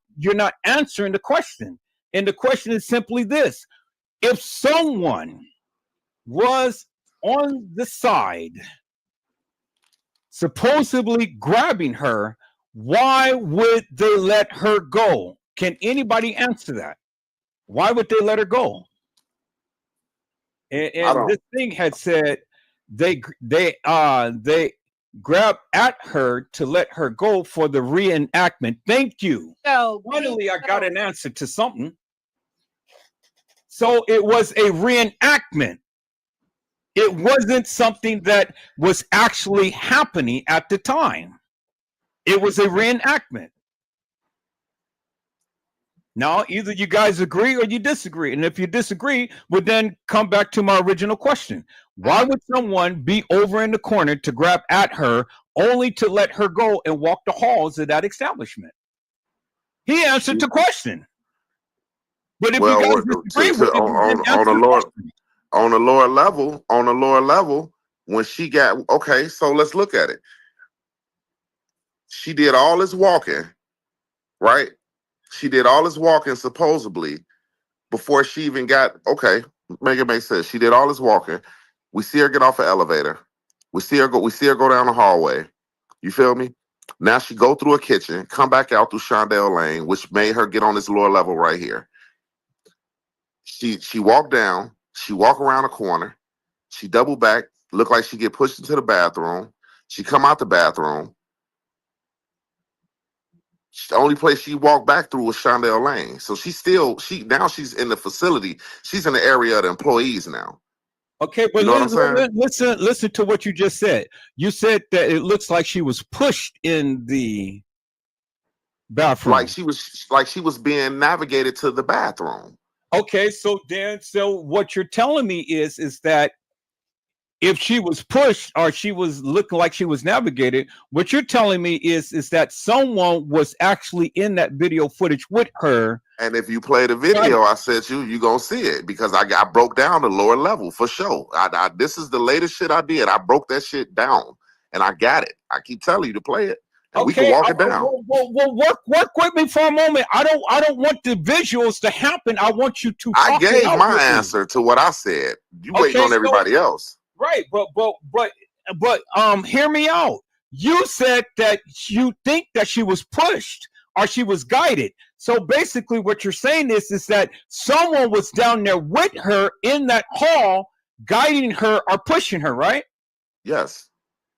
answering the question. And the question is simply this: if someone was on the side, supposedly grabbing her, why would they let her go? Can anybody answer that? Why would they let her go? And this thing had said they grabbed at her to let her go for the reenactment. Thank you. So Finally, I got an answer to something. So it was a reenactment. It wasn't something that was actually happening at the time. It was a reenactment. Now, either you guys agree or you disagree. And if you disagree, we'll then come back to my original question. Why would someone be over in the corner to grab at her only to let her go and walk the halls of that establishment? He answered the question. But if you guys disagree with it, on the lower level, when she got, okay, so let's look at it. She did all this walking, right? She did all this walking supposedly before she even got, okay, make it make sense. She did all this walking. We see her get off an elevator. We see her go down the hallway. You feel me? Now she go through a kitchen, come back out through Shondell Lane, which made her get on this lower level right here. She walked down, she walk around a corner, she double back, look like she get pushed into the bathroom. She come out the bathroom. The only place she walked back through was Shondell Lane. So now she's in the facility. She's in the area of the employees now. Okay, but listen to what you just said. You said that it looks like she was pushed in the bathroom. Like she was being navigated to the bathroom. Okay, so what you're telling me is that if she was pushed or she was looking like she was navigated, what you're telling me is that someone was actually in that video footage with her. And if you play the video I sent you gonna see it, because I broke down the lower level for sure. This is the latest shit I did. I broke that shit down and I got it. I keep telling you to play it. And we can walk it down. Well, work with me for a moment. I don't want the visuals to happen. I want you to. I gave my answer to what I said. You waiting on everybody else. Right, but hear me out. You said that you think that she was pushed or she was guided. So basically what you're saying is that someone was down there with her in that hall, guiding her or pushing her, right? Yes.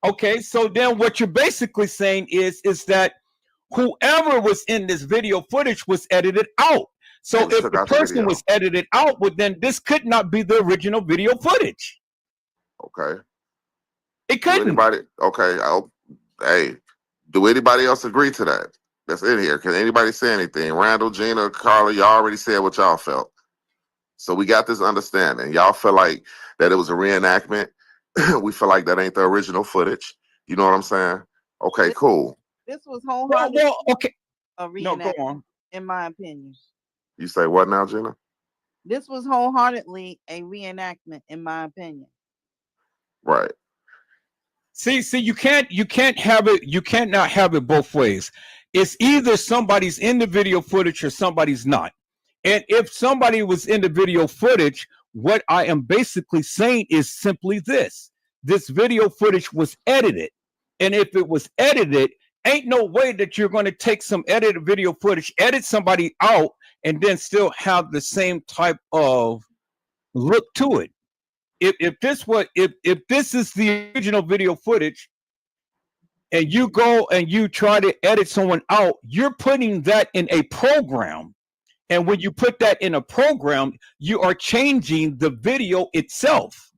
Okay, so then what you're basically saying is that whoever was in this video footage was edited out. So if the person was edited out, well, then this could not be the original video footage. Okay. It couldn't. Do anybody else agree to that? That's in here. Can anybody say anything? Randall, Gina, Carla, y'all already said what y'all felt. So we got this understanding. Y'all feel like that it was a reenactment. We feel like that ain't the original footage. You know what I'm saying? Okay, cool. This was wholeheartedly a reenactment, no, go on. In my opinion. You say what now, Gina? This was wholeheartedly a reenactment, in my opinion. Right. See, you can't have it. You can't not have it both ways. It's either somebody's in the video footage or somebody's not. And if somebody was in the video footage, what I am basically saying is simply this: this video footage was edited, and if it was edited, ain't no way that you're going to take some edited video footage, edit somebody out, and then still have the same type of look to it. If this is the original video footage and you go and you try to edit someone out, you're putting that in a program. And when you put that in a program, you are changing the video itself.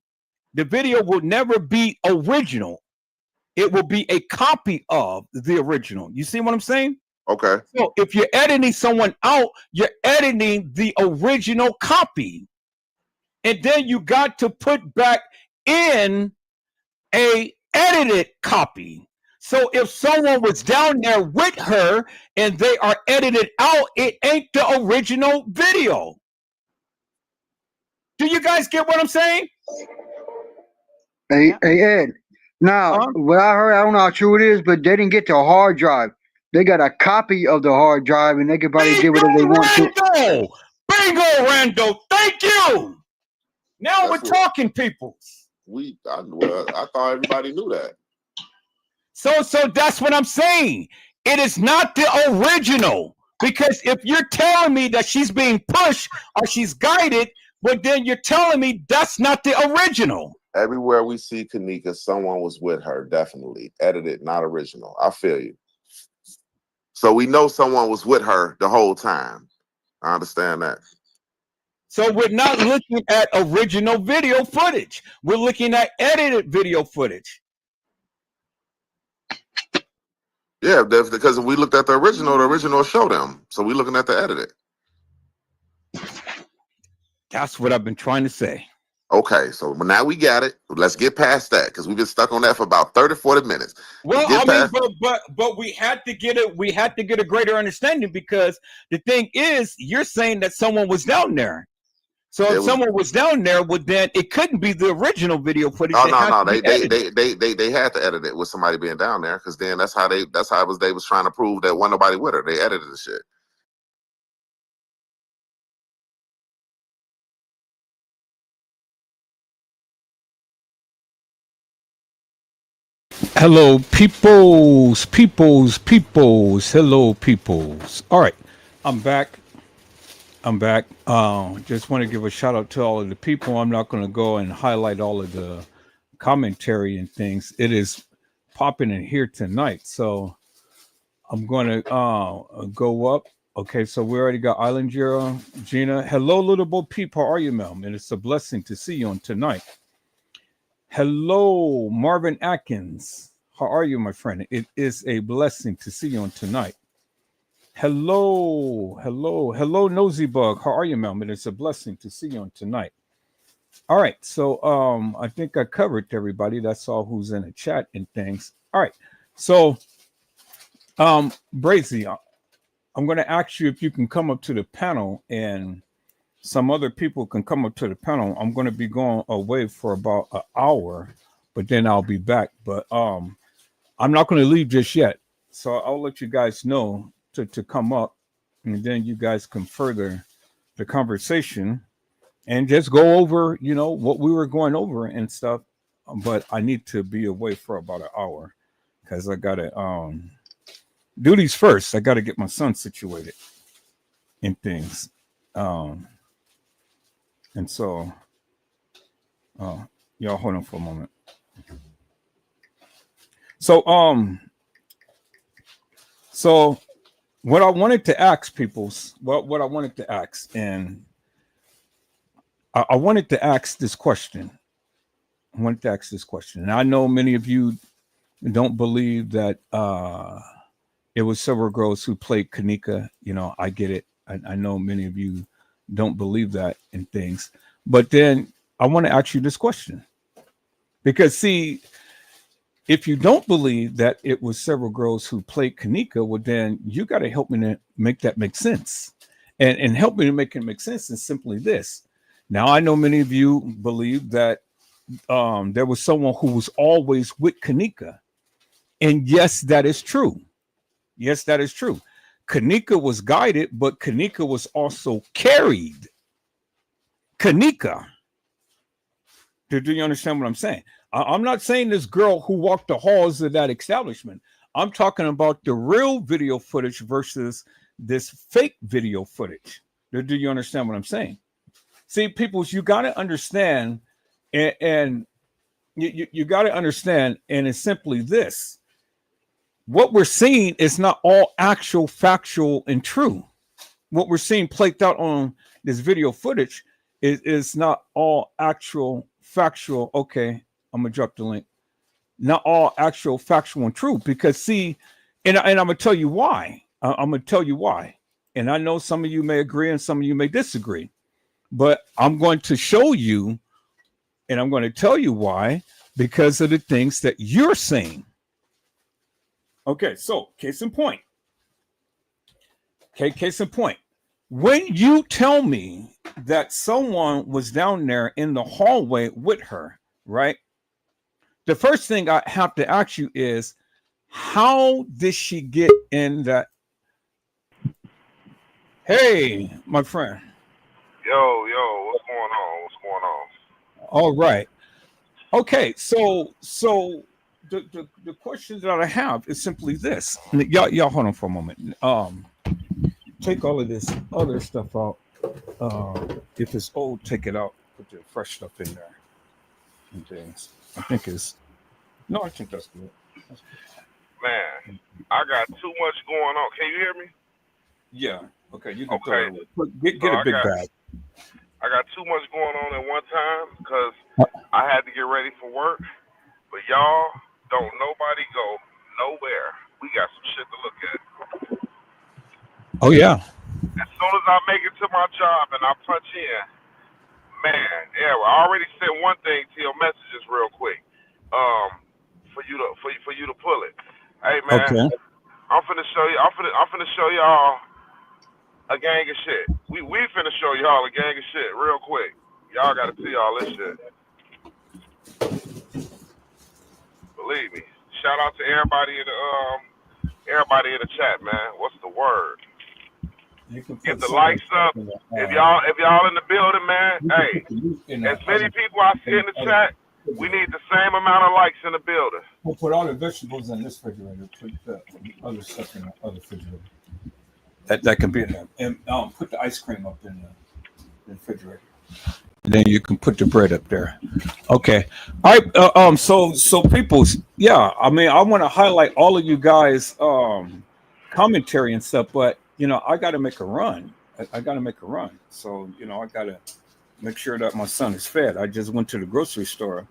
The video will never be original. It will be a copy of the original. You see what I'm saying? Okay. So if you're editing someone out, you're editing the original copy. And then you got to put back in a edited copy. So if someone was down there with her and they are edited out, it ain't the original video. Do you guys get what I'm saying? Hey, Ed. Now, what I heard, I don't know how true it is, but they didn't get the hard drive. They got a copy of the hard drive, and they can probably do whatever they want to. Bingo, Rando. Thank you. Now we're talking, people. I thought everybody knew that. So that's what I'm saying. It is not the original, because if you're telling me that she's being pushed or she's guided, but then you're telling me that's not the original. Everywhere we see Kenneka, someone was with her, definitely. Edited, not original. I feel you. So we know someone was with her the whole time. I understand that. So we're not looking at original video footage. We're looking at edited video footage. Yeah, because if we looked at the original showed them. So we're looking at the edited. That's what I've been trying to say. Okay, so now we got it. Let's get past that, because we've been stuck on that for about 30, 40 minutes. Well, I mean, but we had to get it. We had to get a greater understanding, because the thing is, you're saying that someone was down there. So if someone was down there, well, then it couldn't be the original video footage. No. They had to edit it with somebody being down there, because then that's how they was trying to prove that wasn't nobody with her. They edited the shit. Hello, peoples. Hello, peoples. All right, I'm back. Just want to give a shout out to all of the people. I'm not going to go and highlight all of the commentary and things. It is popping in here tonight, so I'm going to go up. Okay, so we already got Island Gina. Hello, little boy peep. How are you, Mel? And it's a blessing to see you on tonight. Hello, Marvin Atkins. How are you, my friend? It is a blessing to see you on tonight. Hello, Nosy Bug. How are you, Melvin? It's a blessing to see you on tonight. All right, so I think I covered everybody. That's all who's in the chat and things. All right, so Brazy, I'm going to ask you if you can come up to the panel, and some other people can come up to the panel. I'm going to be going away for about an hour, but then I'll be back. But I'm not going to leave just yet, so I'll let you guys know to come up, and then you guys can further the conversation and just go over, what we were going over and stuff. But I need to be away for about an hour, because I gotta do these first. I gotta get my son situated and things. And so y'all hold on for a moment. So what I wanted to ask people's, what I wanted to ask, and I wanted to ask this question. And I know many of you don't believe that it was several girls who played Kenneka. I get it. I know many of you don't believe that and things. But then I want to ask you this question. Because, see, if you don't believe that it was several girls who played Kenneka, well, then you got to help me to make that make sense. And help me to make it make sense is simply this. Now, I know many of you believe that there was someone who was always with Kenneka. And yes, that is true. Yes, that is true. Kenneka was guided, but Kenneka was also carried. Kenneka. Do you understand what I'm saying? I'm not saying this girl who walked the halls of that establishment. I'm talking about the real video footage versus this fake video footage. Do you understand what I'm saying? See, people, you got to understand, and you got to understand, and it's simply this. What we're seeing is not all actual, factual, and true. What we're seeing played out on this video footage is not all actual, factual. Okay, I'm gonna drop the link. Not all actual factual and true, because see, and I'm gonna tell you why. I'm gonna tell you why. And I know some of you may agree and some of you may disagree, but I'm going to show you and I'm going to tell you why, because of the things that you're saying. Okay, so case in point. Okay, case in point. When you tell me that someone was down there in the hallway with her, right? The first thing I have to ask you is, how did she get in that? Hey, my friend. Yo, what's going on? What's going on? All right. Okay, so the question that I have is simply this. Y'all hold on for a moment. Take all of this other stuff out. If it's old, take it out. Put the fresh stuff in there. And things. I think it's no. I think that's good. Man, I got too much going on. Can you hear me? Yeah. Okay. You can Okay. throw it away. Get So a big bag. I got too much going on at one time because I had to get ready for work. But y'all don't nobody go nowhere. We got some shit to look at. Oh yeah. As soon as I make it to my job and I punch in, man, yeah, I already sent one thing to your messages real quick. For you to pull it. Hey man, Okay. I'm finna show you. I'm finna show y'all a gang of shit. We finna show y'all a gang of shit real quick. Y'all gotta see all this shit. Believe me. Shout out to everybody in the chat, man. What's the word? Get the likes up. If y'all in the building, man, hey, as many people I see in the chat, we need the same amount of likes in the building. We'll put all the vegetables in this refrigerator. Put the other stuff in the other refrigerator. That can be in there. And put the ice cream up in the refrigerator. And then you can put the bread up there. Okay. All right. So people, yeah. I mean, I want to highlight all of you guys' commentary and stuff, but I got to make a run. I got to make a run. So I got to make sure that my son is fed. I just went to the grocery store,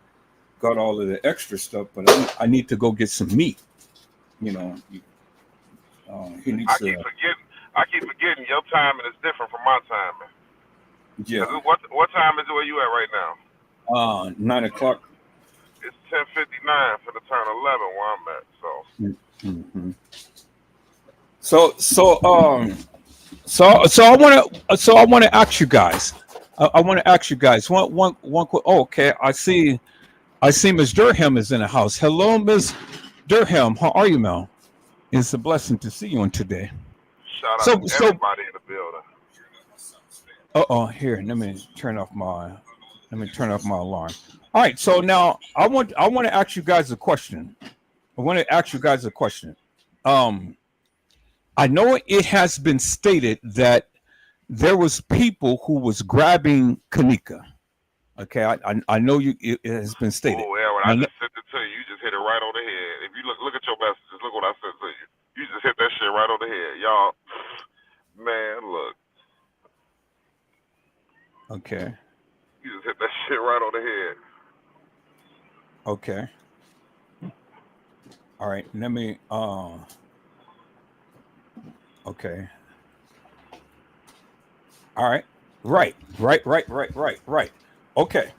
got all of the extra stuff, but I need to go get some meat. He needs to. I keep forgetting your timing is different from my timing. Yeah. What time is it where you at right now? 9 o'clock. It's 10:59 for the turn 11 where I'm at. So. Mm-hmm. So I want to ask you guys. I want to ask you guys one. Oh, okay. I see Ms. Durham is in the house. Hello, Ms. Durham. How are you, Mel? It's a blessing to see you on today. Shout out to everybody in the building. Here, let me turn off my alarm. All right, so now I want to ask you guys a question. I know it has been stated that there was people who was grabbing Kenneka. Okay, I know it has been stated. Oh yeah, when I just sent it to you, you just hit it right on the head. If you look at your messages, look what I sent to you. You just hit that shit right on the head, y'all. Man, look. Okay. You just hit that shit right on the head. Okay. All right. Let me. Okay. All right. Right. Okay.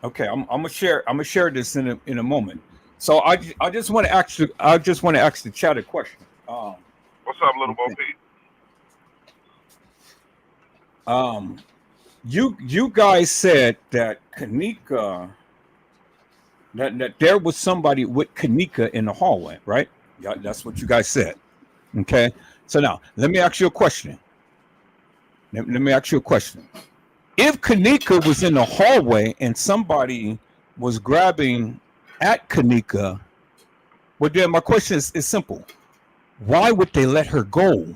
I'm gonna share this in a moment. So I just want to ask the chat a question. What's up, little Bo Pete? You guys said that Kenneka, that there was somebody with Kenneka in the hallway, right? Yeah, that's what you guys said. Okay. So now let me ask you a question. If Kenneka was in the hallway and somebody was grabbing at Kenneka, well, then my question is simple. Why would they let her go?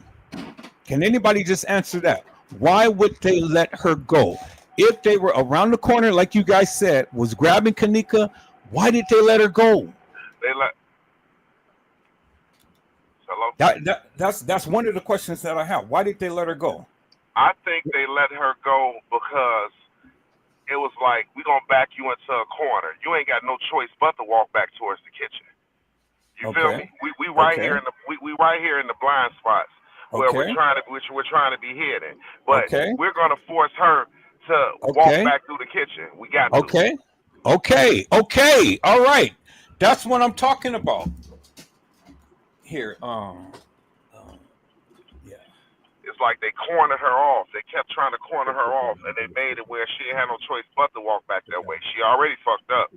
Can anybody just answer that? Why would they let her go? If they were around the corner, like you guys said, was grabbing Kenneka, why did they let her go? Hello? That's one of the questions that I have. Why did they let her go? I think they let her go because it was like, we're going to back you into a corner. You ain't got no choice but to walk back towards the kitchen. You feel me? We right here in the we right here in the blind spots where we're trying to be hidden. But we're gonna force her to walk back through the kitchen. We got to. Okay. All right. That's what I'm talking about. Here, yeah. It's like they cornered her off. They kept trying to corner her off, and they made it where she had no choice but to walk back that way. She already fucked up.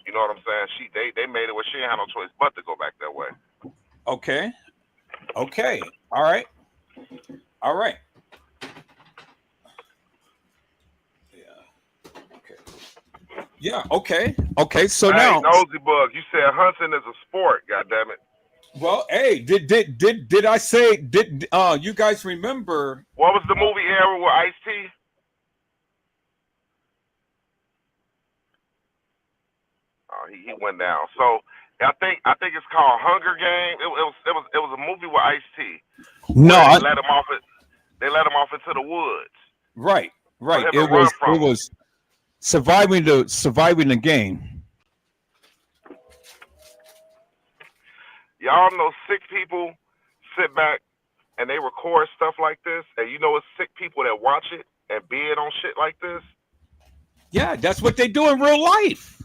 You know what I'm saying? They made it where she had no choice but to go back that way. Okay. All right. Yeah. Okay. So now, Nosy Bug, you said hunting is a sport. Goddamn it. Well, hey, did I say you guys remember what was the movie era with Ice-T? He went down. So I think it's called Hunger Game. It was a movie with Ice-T. No, they let him off into the woods. Right. It was surviving the game. Y'all know sick people sit back and they record stuff like this, and you know it's sick people that watch it and bid on shit like this. Yeah, that's what they do in real life.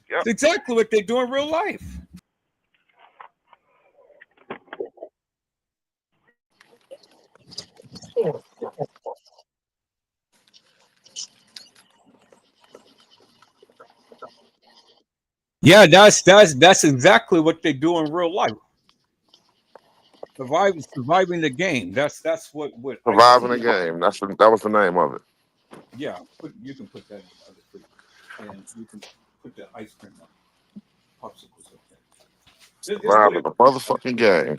Yep. That's exactly what they do in real life. Yeah, that's exactly what they do in real life. Surviving the game. That's what Surviving the game. That was the name of it. Yeah, you can put that in the other food, and you can put the ice cream on popsicles up there. Surviving the motherfucking game.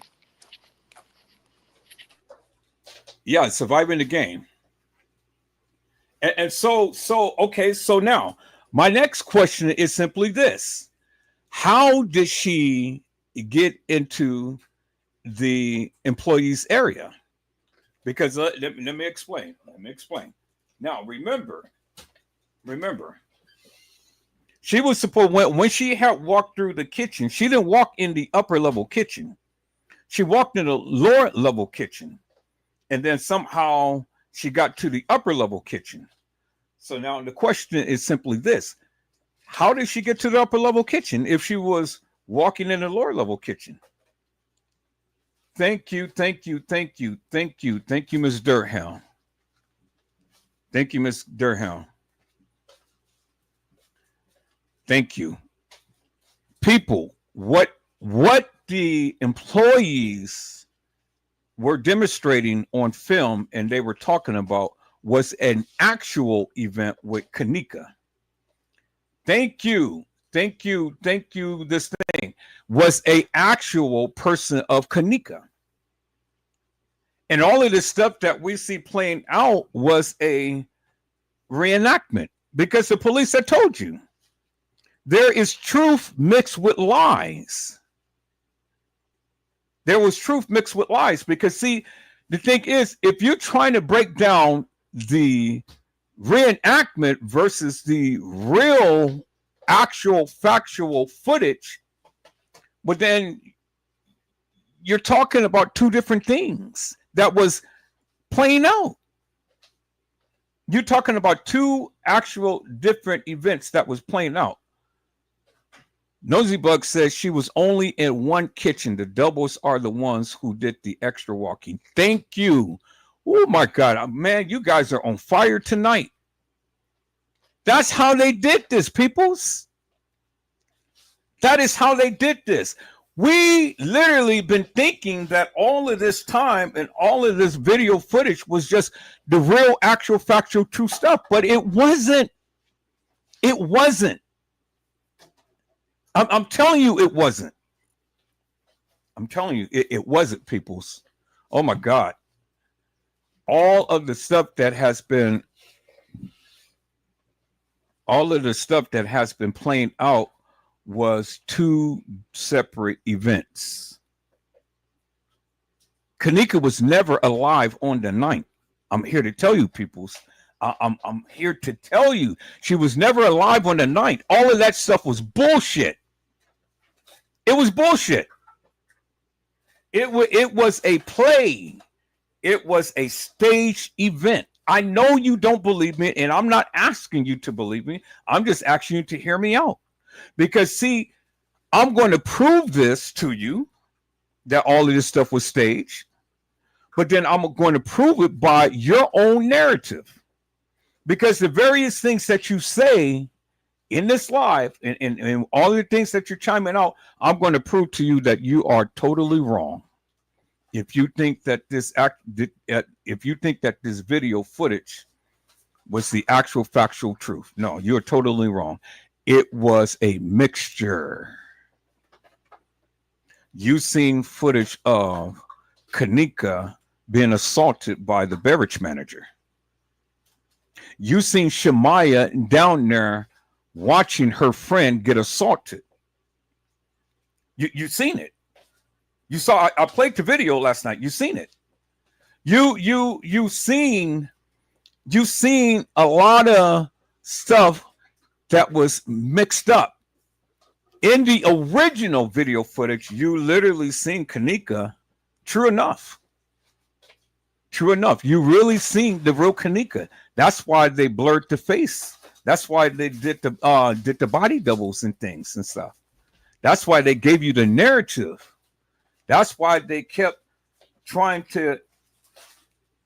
Yeah, surviving the game. And so okay. So now my next question is simply this: how did she get into the employees area? Because let me explain. Now, remember, she was supposed when she had walked through the kitchen, she didn't walk in the upper level kitchen. She walked in the lower level kitchen, and then somehow she got to the upper level kitchen. So now the question is simply this: how did she get to the upper level kitchen if she was walking in the lower level kitchen? Thank you, Miss Durham. Thank you, Miss Durham. Thank you. People, what the employees were demonstrating on film and they were talking about was an actual event with Kenneka. Thank you. This thing was a actual person of Kenneka. And all of this stuff that we see playing out was a reenactment because the police had told you there is truth mixed with lies. There was truth mixed with lies because, see, the thing is, if you're trying to break down the reenactment versus the real, actual, factual footage, but then you're talking about two different things that was playing out. You're talking about two actual different events that was playing out. Nosy Bug says she was only in one kitchen. The doubles are the ones who did the extra walking. Thank you. Oh my God, man, you guys are on fire tonight. That's how they did this, peoples. That is how they did this. We literally been thinking that all of this time and all of this video footage was just the real, actual, factual, true stuff, but it wasn't. It wasn't. I'm telling you, it wasn't. I'm telling you, it wasn't, peoples. Oh my God. All of the stuff that has been playing out was two separate events. Kenneka was never alive on the 9th. I'm here to tell you, peoples. I'm here to tell you, she was never alive on the night. All of that stuff was bullshit. It was bullshit. It was a play. It was a stage event. I know you don't believe me, and I'm not asking you to believe me. I'm just asking you to hear me out. Because, see, I'm going to prove this to you, that all of this stuff was staged. But then I'm going to prove it by your own narrative. Because the various things that you say in this live and all the things that you're chiming out, I'm going to prove to you that you are totally wrong. If you think that this video footage was the actual factual truth, no, you're totally wrong. It was a mixture. You seen footage of Kenneka being assaulted by the beverage manager. You seen Shemaya down there watching her friend get assaulted. You seen it. You saw. I played the video last night. You seen it. You seen a lot of stuff that was mixed up. In the original video footage, you literally seen Kenneka. True enough. You really seen the real Kenneka. That's why they blurred the face. That's why they did the body doubles and things and stuff. That's why they gave you the narrative. That's why they kept trying to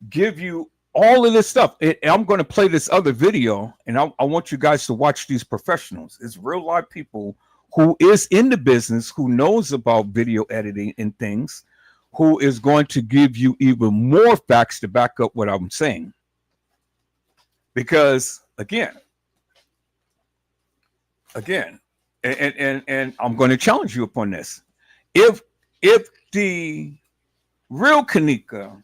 give you all of this stuff. I'm going to play this other video, and I want you guys to watch these professionals. It's real live people who is in the business, who knows about video editing and things, who is going to give you even more facts to back up what I'm saying. Because again, and I'm going to challenge you upon this. If the real Kenneka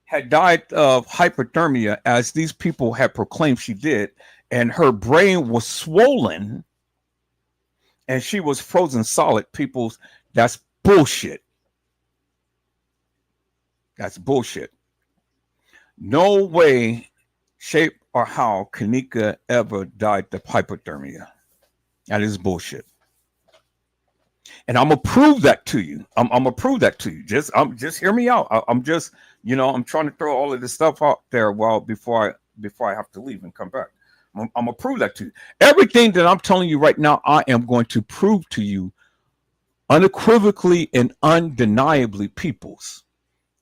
had died of hypothermia, as these people had proclaimed she did, and her brain was swollen and she was frozen solid, that's bullshit. That's bullshit. No way, shape, or how Kenneka ever died of hypothermia. That is bullshit. And I'm gonna prove that to you. I'm gonna prove that to you. Just hear me out. I'm just, I'm trying to throw all of this stuff out there before I have to leave and come back. I'm gonna prove that to you. Everything that I'm telling you right now, I am going to prove to you unequivocally and undeniably, peoples.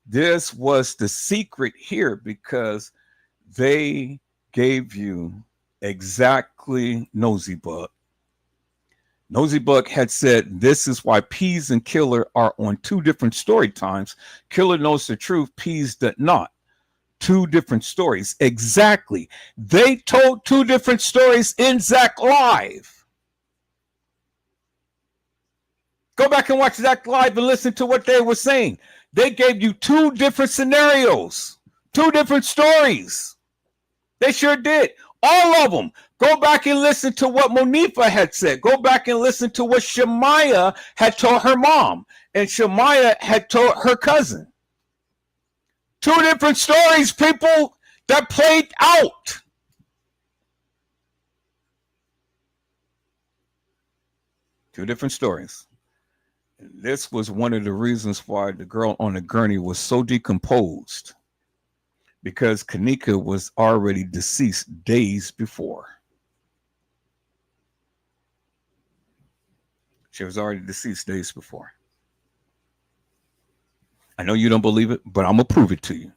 This was the secret here, because they gave you exactly Nosy Bug. Nosy Bug had said, this is why Peas and Killer are on two different story times. Killer knows the truth, Peas does not. Two different stories. Exactly. They told two different stories in Zach Live. Go back and watch Zach Live and listen to what they were saying. They gave you two different scenarios, two different stories. They sure did. All of them. Go back and listen to what Monifa had said. Go back and listen to what Shemaya had told her mom, and Shemaya had told her cousin. Two different stories, people, that played out. Two different stories. This was one of the reasons why the girl on the gurney was so decomposed, because Kenneka was already deceased days before. She was already deceased days before. I know you don't believe it, but I'm going to prove it to you.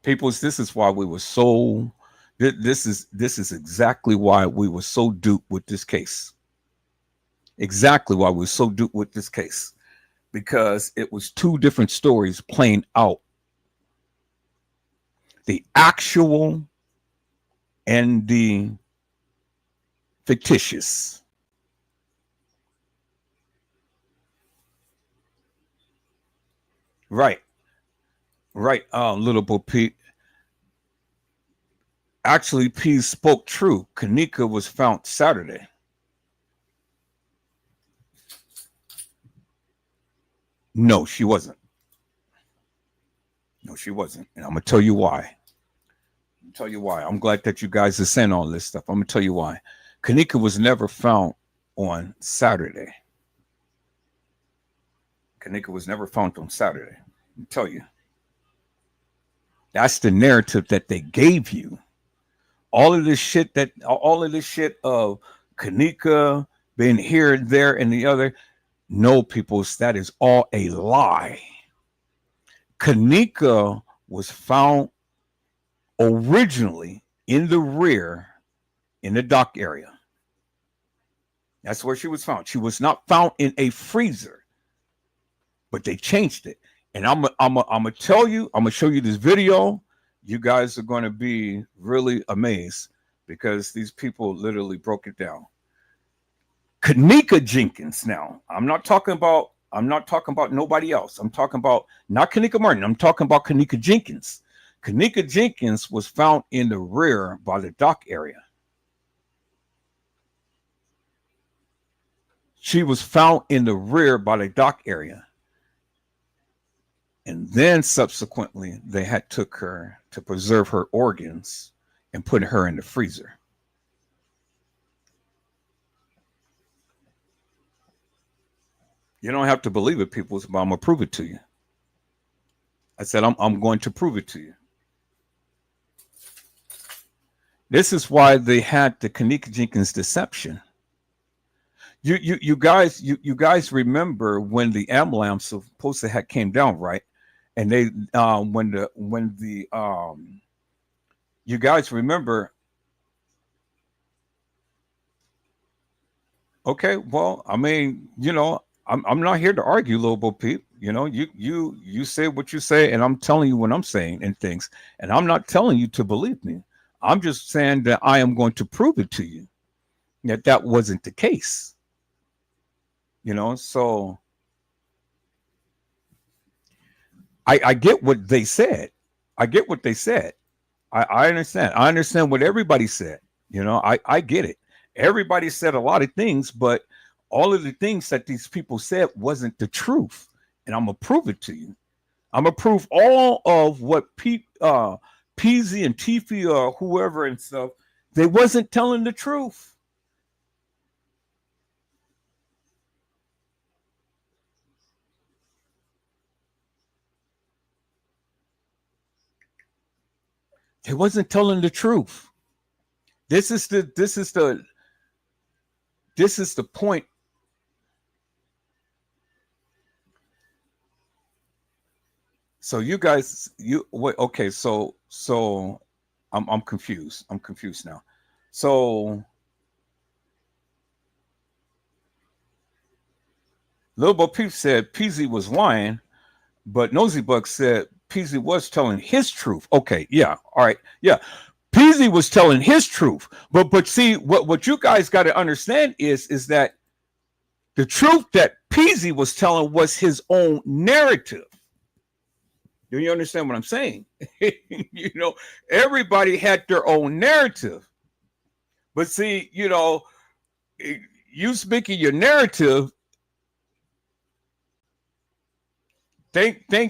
People, this is why we were so, this is exactly why we were so duped with this case. Exactly why we were so duped with this case. Because it was two different stories playing out. The actual and the fictitious. Right. Little Bo Pete. Actually, P spoke true. Kenneka was found Saturday. No, she wasn't. And I'm going to tell you why. Tell you why. I'm glad that you guys are saying all this stuff. I'm gonna tell you why. Kenneka was never found on Saturday. Kenneka was never found on Saturday. I'll tell you. That's the narrative that they gave you. All of this shit of Kenneka being here, there, and the other. No, peoples, that is all a lie. Kenneka was found originally in the rear in the dock area. That's where she was found. She was not found in a freezer, but they changed it. And I'm gonna tell you, I'm gonna show you this video. You guys are gonna be really amazed because these people literally broke it down. Kenneka Jenkins. Now, I'm not talking about nobody else. I'm talking about not Kenneka Martin. I'm talking about Kenneka Jenkins. Kenneka Jenkins was found in the rear by the dock area. She was found in the rear by the dock area. And then subsequently, they had took her to preserve her organs and put her in the freezer. You don't have to believe it, people, but I'm going to prove it to you. I said, I'm going to prove it to you. This is why they had the Kenneka Jenkins deception. You guys remember when the ambulance supposed to have came down, right? And they you guys remember. Okay, well, I mean, I'm not here to argue, Lobo Peep. You say what you say, and I'm telling you what I'm saying and things, and I'm not telling you to believe me. I'm just saying that I am going to prove it to you that wasn't the case. So I get what they said. I get what they said. I understand. I understand what everybody said. I get it. Everybody said a lot of things, but all of the things that these people said wasn't the truth. And I'm going to prove it to you. I'm going to prove all of what Peasy and Tiffy or whoever and stuff, they wasn't telling the truth. They wasn't telling the truth. This is the point. So you guys, okay, so I'm confused. I'm confused now. So Lil Bo Peep said Peasy was lying, but Nosy Buck said Peasy was telling his truth. Okay, yeah, all right, yeah. Peasy was telling his truth, but see what you guys got to understand is that the truth that Peasy was telling was his own narrative. Do you understand what I'm saying? Everybody had their own narrative, but see, you speaking your narrative. Thank you.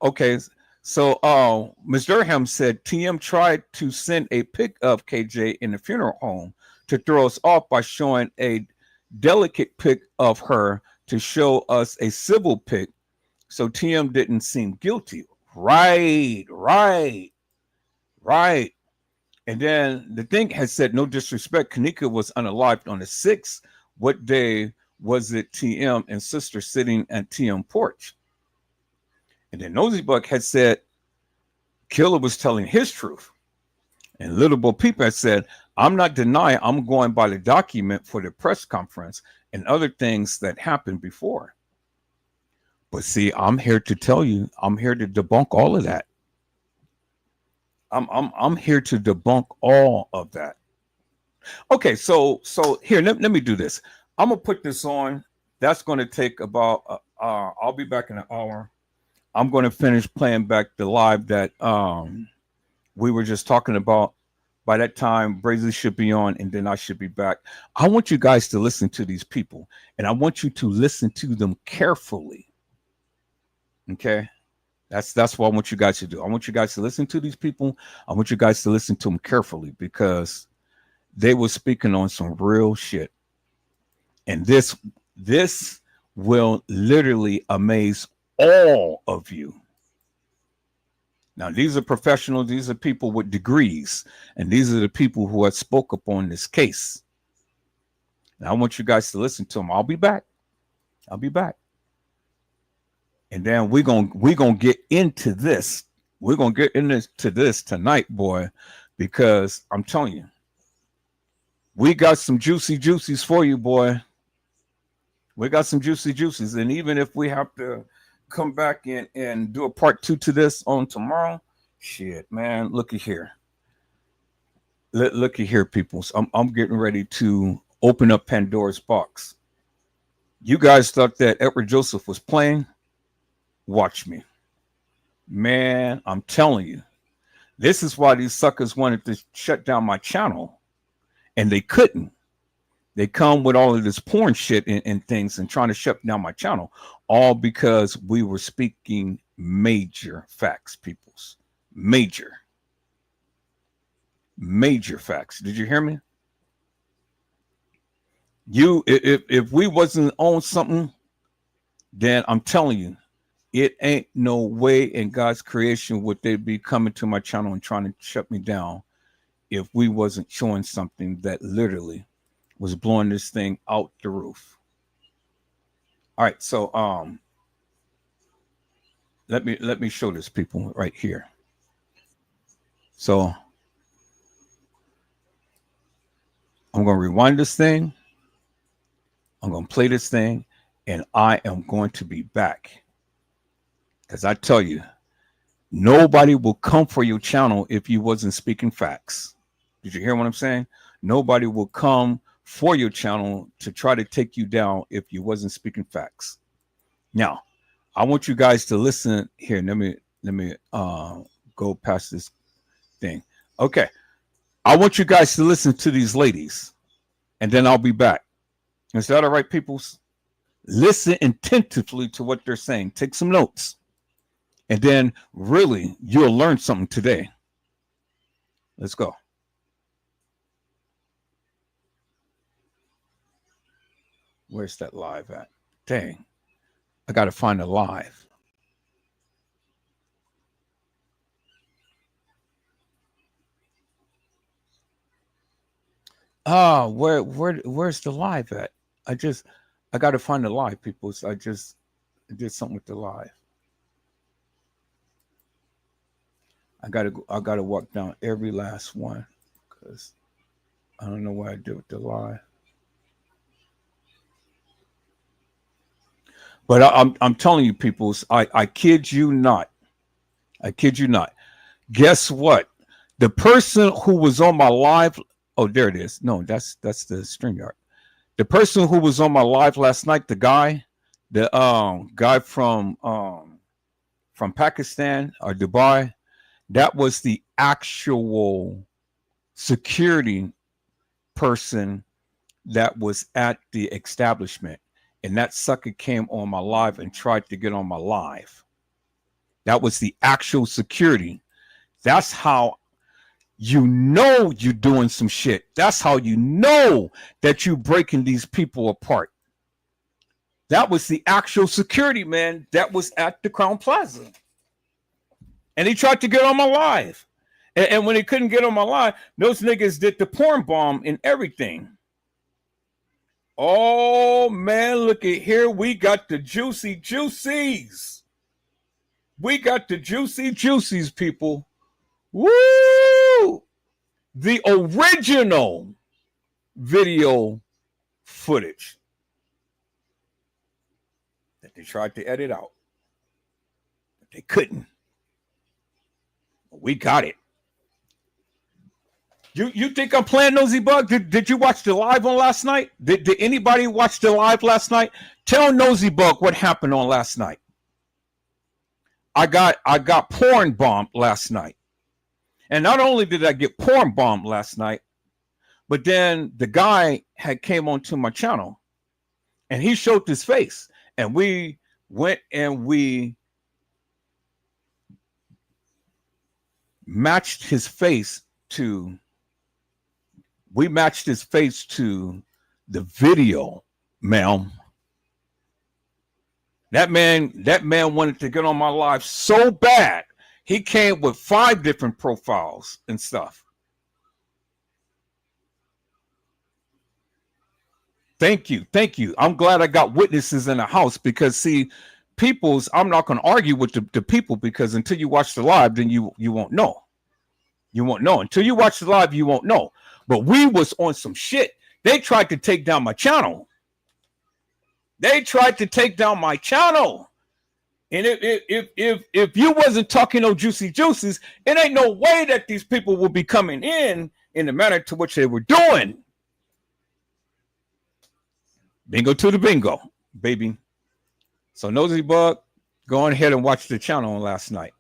Okay. So Ms. Durham said TM tried to send a pic of KJ in the funeral home to throw us off by showing a delicate pic of her to show us a civil pic, so TM didn't seem guilty. Right. And then the thing has said, no disrespect, Kenneka was unalived on the 6th. What day was it TM and sister sitting at TM porch? And then Nosy Buck had said Killer was telling his truth. And Little Bo Peep had said, I'm not denying, I'm going by the document for the press conference and other things that happened before. But see, I'm here to tell you, I'm here to debunk all of that. I'm here to debunk all of that. Okay, so here, let me do this. I'm gonna put this on. That's gonna take about I'll be back in an hour. I'm gonna finish playing back the live that we were just talking about. By that time, Brazy should be on, and then I should be back. I want you guys to listen to these people, and I want you to listen to them carefully. Okay? That's what I want you guys to do. I want you guys to listen to these people. I want you guys to listen to them carefully because they were speaking on some real shit. And this will literally amaze all of you. Now, these are professionals, these are people with degrees, and these are the people who have spoke up on this case. Now, I want you guys to listen to them. I'll be back. And then we're gonna get into this. We're gonna get into this tonight, boy, because I'm telling you, we got some juicy juicies for you, boy. We got some juicy juices. And even if we have to come back and do a part 2 to this on tomorrow, shit, man, looky here. Looky here, people. I'm getting ready to open up Pandora's box. You guys thought that Edward Joseph was playing? Watch me. Man, I'm telling you. This is why these suckers wanted to shut down my channel. And they couldn't. They come with all of this porn shit and things and trying to shut down my channel. All because we were speaking major facts, peoples. Major facts. Did you hear me? If we wasn't on something, then I'm telling you, it ain't no way in God's creation would they be coming to my channel and trying to shut me down if we wasn't showing something that literally was blowing this thing out the roof. All right, so let me show this people right here. So I'm gonna rewind this thing. I'm gonna play this thing, and I am going to be back. Because I tell you, nobody will come for your channel if you wasn't speaking facts. Did you hear what I'm saying? Nobody will come for your channel to try to take you down if you wasn't speaking facts. Now, I want you guys to listen here. Let me go past this thing. Okay. I want you guys to listen to these ladies, and then I'll be back. Is that all right, peoples? Listen attentively to what they're saying. Take some notes. And then really, you'll learn something today. Let's go. Where's that live at? Dang. I got to find a live. Ah, where's the live at? I got to find the live, people. So I did something with the live. I gotta walk down every last one because I don't know what I did with the live. But I'm telling you, peoples, I kid you not. I kid you not. Guess what? The person who was on my live, oh, there it is. No, that's the StreamYard. The person who was on my live last night, the guy from Pakistan or Dubai, that was the actual security person that was at the establishment. And that sucker came on my live and tried to get on my live. That was the actual security. That's how you know you're doing some shit. That's how you know that you're breaking these people apart. That was the actual security man that was at the Crown Plaza. And he tried to get on my live. And when he couldn't get on my live, those niggas did the porn bomb and everything. Oh, man, look at here. We got the juicy juicies. We got the juicy juicies, people. Woo! The original video footage that they tried to edit out. But they couldn't. We got it. You think I'm playing Nosy Bug? Did you watch the live on last night? Did anybody watch the live last night? Tell Nosy Bug what happened on last night. I got porn bombed last night. And not only did I get porn bombed last night, but then the guy had came onto my channel and he showed his face. And we went and we matched his face to the video, ma'am. That man wanted to get on my live so bad. He came with 5 different profiles and stuff. Thank you. I'm glad I got witnesses in the house because see, I'm not going to argue with the people because until you watch the live, then you won't know. You won't know. Until you watch the live, you won't know. But we was on some shit. They tried to take down my channel. And if you wasn't talking no juicy juices, it ain't no way that these people will be coming in the manner to which they were doing. Bingo to the bingo, baby. So Nosy Bug, go on ahead and watch the channel on last night.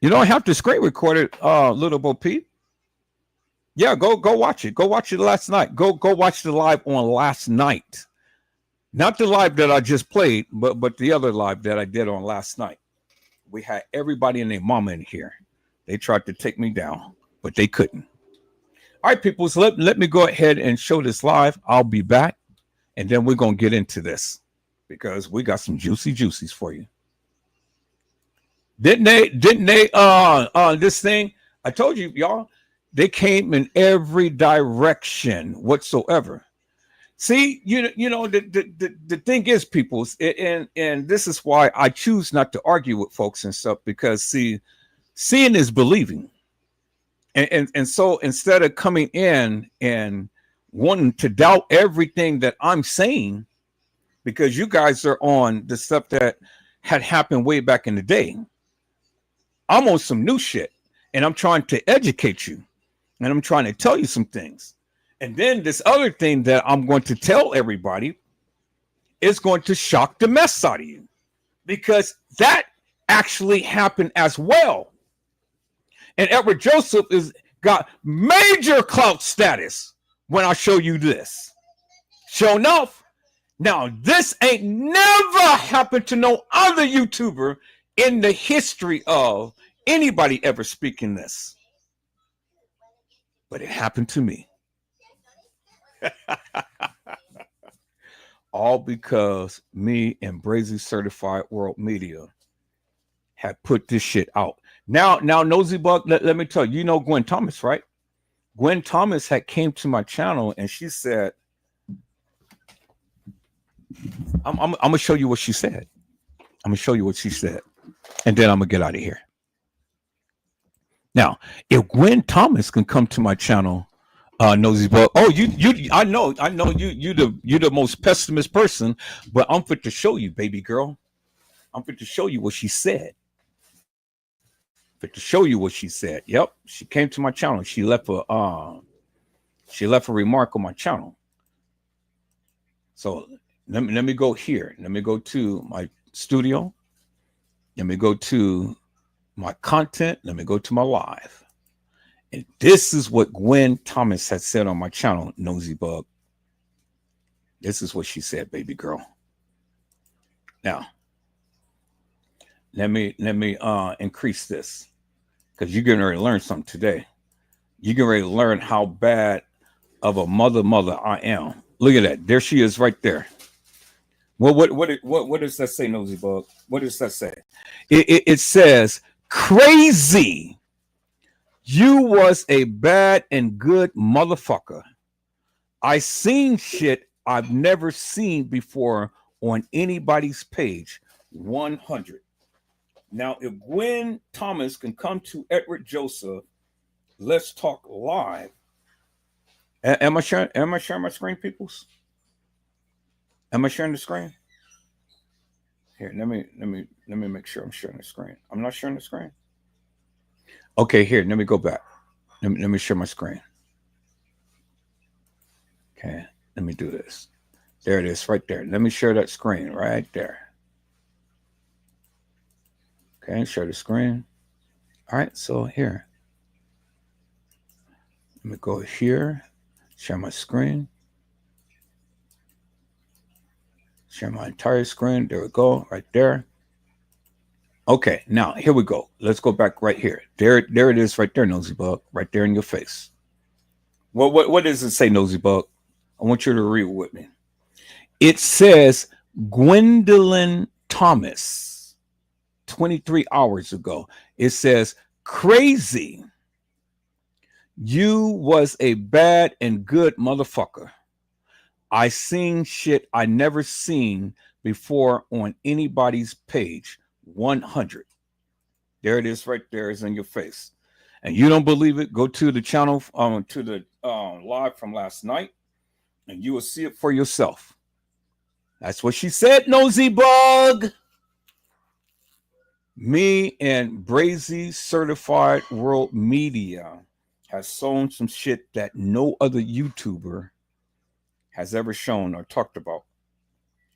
You don't have to screen record it, little Bo Peep. Yeah, go watch it. Go watch it last night. Go watch the live on last night. Not the live that I just played, but the other live that I did on last night. We had everybody and their mama in here. They tried to take me down, but they couldn't. All right, people, so let me go ahead and show this live. I'll be back, and then we're going to get into this because we got some juicy juicies for you. Didn't they this thing? I told you, y'all, they came in every direction whatsoever. See, you know, the thing is, people, and this is why I choose not to argue with folks and stuff, because see, seeing is believing. And so instead of coming in and wanting to doubt everything that I'm saying, because you guys are on the stuff that had happened way back in the day, I'm on some new shit and I'm trying to educate you and I'm trying to tell you some things. And then this other thing that I'm going to tell everybody is going to shock the mess out of you, because that actually happened as well. And Edward Joseph got major clout status when I show you this. Sure enough, now this ain't never happened to no other YouTuber in the history of anybody ever speaking this. But it happened to me. All because me and Brazy Certified World Media had put this shit out. Now, Nosy Bug, let me tell you, you know Gwen Thomas, right? Gwen Thomas had came to my channel and she said, I'm going to show you what she said. I'm going to show you what she said. And then I'm going to get out of here. Now, if Gwen Thomas can come to my channel, Nosy Bug, I know you the most pessimist person, but I'm fit to show you, baby girl. I'm fit to show you what she said. But to show you what she said, yep, she came to my channel. She left a remark on my channel. So let me go here. Let me go to my studio. Let me go to my content. Let me go to my live. And this is what Gwen Thomas had said on my channel, Nosy Bug. This is what she said, baby girl. Now, let me increase this, because you're getting ready to learn something today. You're getting ready to learn how bad of a mother I am. Look at that. There she is right there. Well, what does that say, Nosy Bug? What does that say? It says, crazy. You was a bad and good motherfucker. I seen shit I've never seen before on anybody's page. 100. Now, if Gwen Thomas can come to Edward Joseph, let's talk live. Am I sharing my screen, peoples? Am I sharing the screen? Here, let me make sure I'm sharing the screen. I'm not sharing the screen. Okay, here, let me go back. Let me share my screen. Okay, let me do this. There it is, right there. Let me share that screen right there. Okay, share the screen. All right, so here. Let me go here, share my screen. Share my entire screen. There we go, right there. Okay, now here we go. Let's go back right here. There it is right there, Nosy Bug, right there in your face. What does it say, Nosy Bug? I want you to read with me. It says Gwendolyn Thomas, 23 hours ago. It says, crazy. You was a bad and good motherfucker. I seen shit I never seen before on anybody's page. 100. There it is right there. It's in your face. And you don't believe it? Go to the channel, to the live from last night, and you will see it for yourself. That's what she said, Nosy Bug. Me and Brazy Certified World Media has shown some shit that no other YouTuber has ever shown or talked about.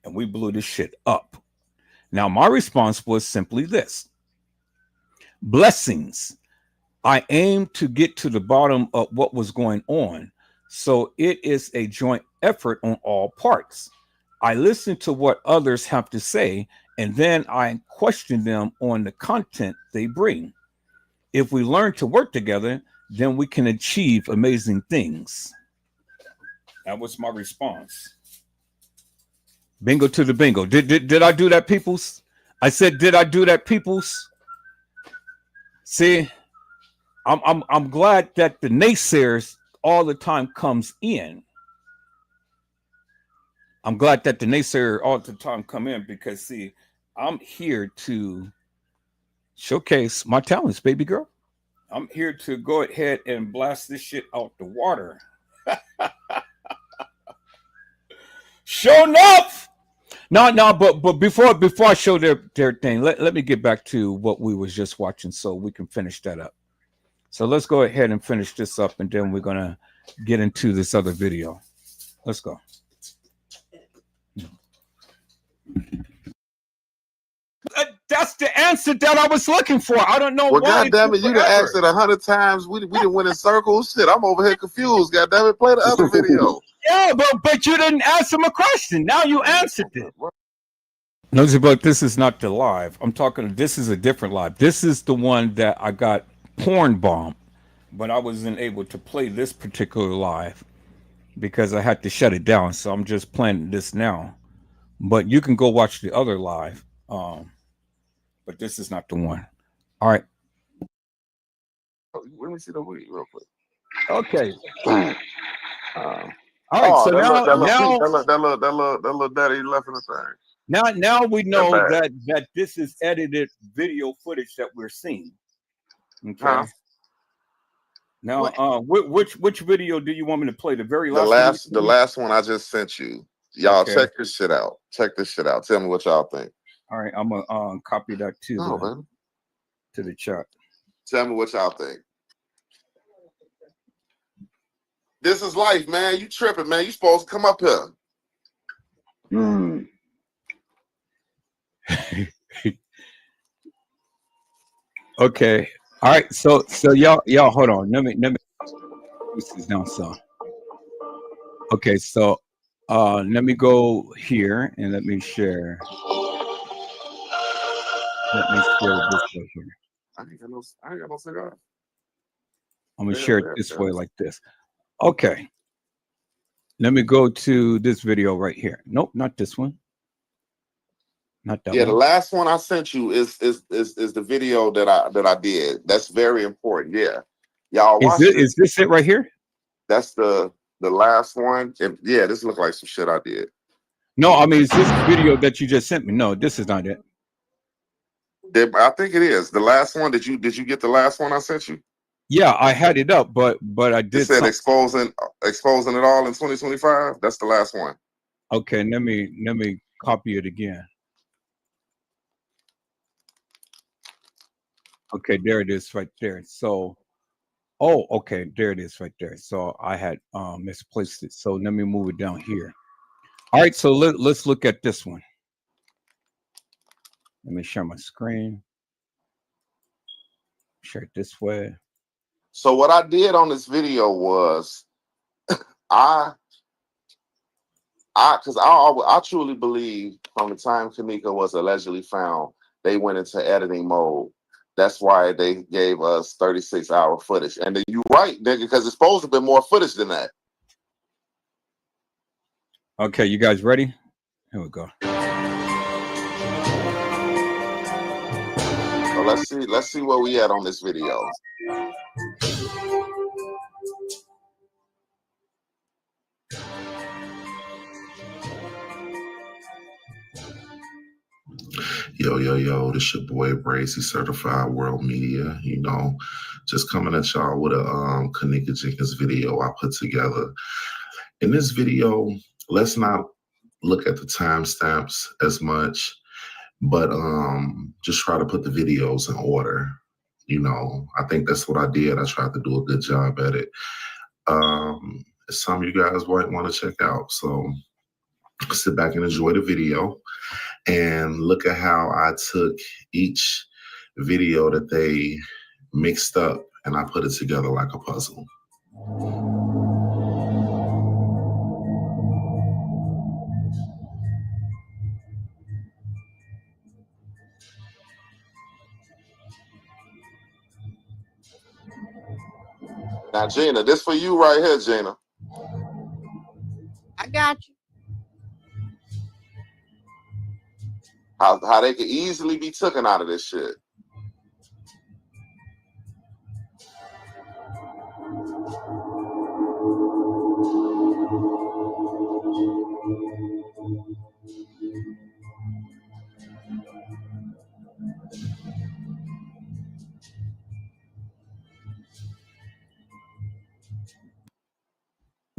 And we blew this shit up. Now, my response was simply this. Blessings. I aim to get to the bottom of what was going on. So it is a joint effort on all parts. I listen to what others have to say, and then I question them on the content they bring. If we learn to work together, then we can achieve amazing things. That was my response. Bingo to the bingo. Did I do that, peoples? I said, did I do that, peoples? See, I'm glad that the naysayers all the time comes in. I'm glad that the naysayer all the time come in because see, I'm here to showcase my talents, baby girl. I'm here to go ahead and blast this shit out the water. Sure enough. No, but before I show their thing, let me get back to what we was just watching so we can finish that up. So let's go ahead and finish this up, and then we're gonna get into this other video. Let's go. That's the answer that I was looking for. I don't know Well, why. goddamn it, you done asked it 100 times. We done went in circles. Shit, I'm over here confused. Goddamn it, play the other video. Yeah, but you didn't answer my question. Now you answered it. Nosy Bug, this is not the live. I'm talking. This is a different live. This is the one that I got porn bombed, but I wasn't able to play this particular live because I had to shut it down. So I'm just playing this now. But you can go watch the other live. But this is not the one. All right. Let me see the video real quick. Okay. All right. So now that little daddy left in the thing. Now we know that this is edited video footage that we're seeing. Okay. Huh? Now, which video do you want me to play? The very last. The last one I just sent you. Y'all Okay. check this shit out. Check this shit out. Tell me what y'all think. All right, I'm gonna copy that to the chat. Tell me what y'all think. This is life, man. You tripping, man. You supposed to come up here. Okay. All right. So y'all hold on. Let me this is down so. Okay, so let me go here and let me share. Let me share this way here. I ain't got no cigar. I'm gonna share it this way like this. Okay. Let me go to this video right here. Nope, not this one. Not that one. The last one I sent you is the video that I did. That's very important. Yeah. Y'all watch it. Is this it right here? That's the last one. And yeah, this looked like some shit I did. No, I mean, is this video that you just sent me? No, this is not it. I think it is. The last one, did you get the last one I sent you? Yeah, I had it up, but I did. It said exposing it all in 2025. That's the last one. Okay, let me copy it again. Okay, there it is right there. So, oh, okay, there it is right there. So I had misplaced it. So let me move it down here. All right, so let's look at this one. Let me share my screen. Share it this way. So what I did on this video was I truly believe from the time Kenneka was allegedly found they went into editing mode. That's why they gave us 36-hour footage. And then you're right, nigga, because it's supposed to be more footage than that. Okay, you guys ready? Here we go. So let's see where we at on this video. Yo, this your boy Brazy, Certified World Media. You know, just coming at y'all with a Kenneka Jenkins video I put together. In this video, let's not look at the timestamps as much, but just try to put the videos in order. You know, I think that's what I did. I tried to do a good job at it. Some of you guys might want to check out. So sit back and enjoy the video and look at how I took each video that they mixed up and I put it together like a puzzle. Now, Gina, this for you right here, Gina. I got you. How they could easily be taken out of this shit.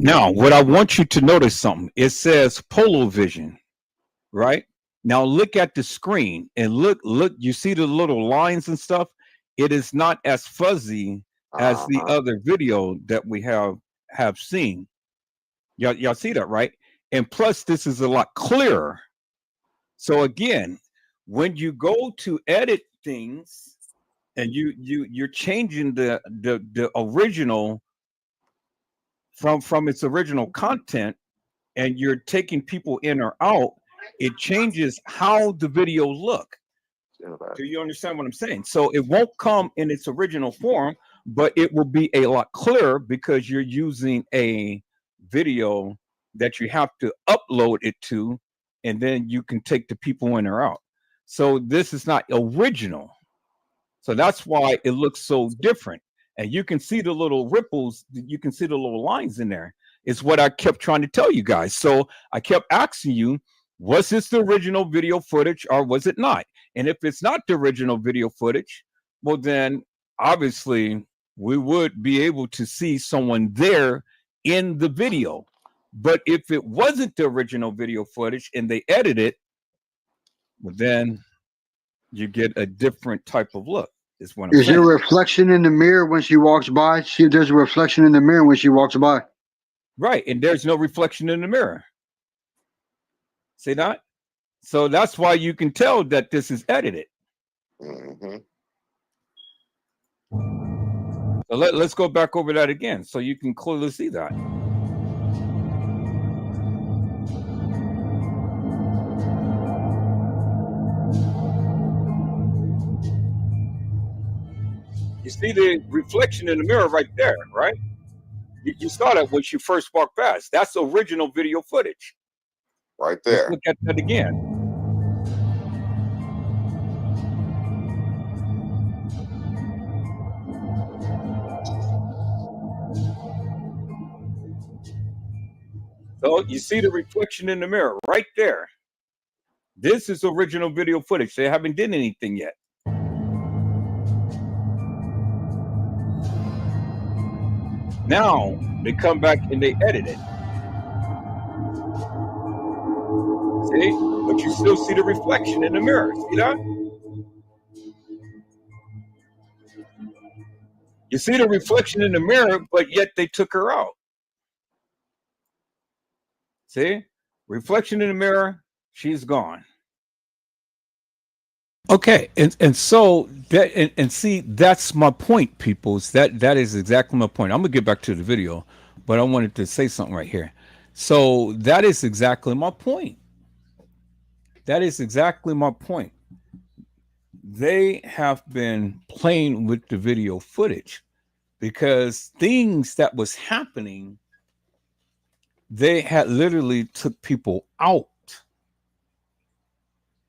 Now, what I want you to notice something. It says Polo Vision, right? Now look at the screen and look, you see the little lines and stuff? It is not as fuzzy as the other video that we have seen. Y'all see that, right? And plus this is a lot clearer. So again, when you go to edit things and you're changing the original from its original content and you're taking people in or out, it changes how the video look. Do you understand what I'm saying? So it won't come in its original form, but it will be a lot clearer because you're using a video that you have to upload it to, and then you can take the people in or out. So this is not original. So that's why it looks so different. And you can see the little ripples, you can see the little lines in there. It's what I kept trying to tell you guys. So I kept asking you, was this the original video footage or was it not? And if it's not the original video footage, well, then obviously we would be able to see someone there in the video. But if it wasn't the original video footage and they edit it, well, then you get a different type of look. Is what I'm saying. Is there a reflection in the mirror when she walks by? See if there's a reflection in the mirror when she walks by. Right, and there's no reflection in the mirror. See that? So that's why you can tell that this is edited. Mm-hmm. So let's go back over that again so you can clearly see that. You see the reflection in the mirror right there, right? You saw that when you first walked past. That's original video footage. Right there. Let's look at that again. So you see the reflection in the mirror right there. This is original video footage. They haven't done anything yet. Now they come back and they edit it. See? But you still see the reflection in the mirror. See that? You see the reflection in the mirror, but yet they took her out. See? Reflection in the mirror, she's gone. Okay, and so that and see, that's my point, peoples. That is exactly my point. I'm gonna get back to the video, but I wanted to say something right here. So that is exactly my point. That is exactly my point. they have been playing with the video footage because things that was happening, they had literally took people out.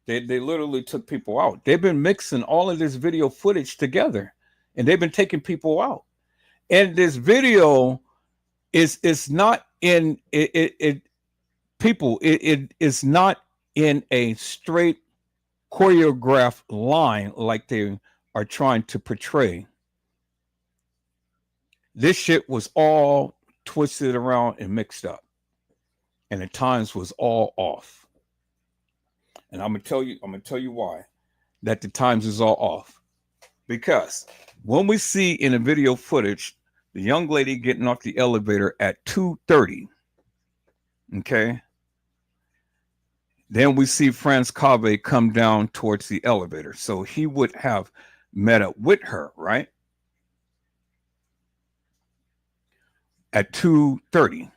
They literally took people out. They've been mixing all of this video footage together, and they've been taking people out. And this video is not in it people. It is not in a straight choreographed line like they are trying to portray. This shit was all twisted around and mixed up, and at times was all off. And I'm gonna tell you why that the times is all off. Because when we see in the video footage the young lady getting off the elevator at 2:30, okay, then we see Franz Cave come down towards the elevator. So he would have met up with her, right? At 2:30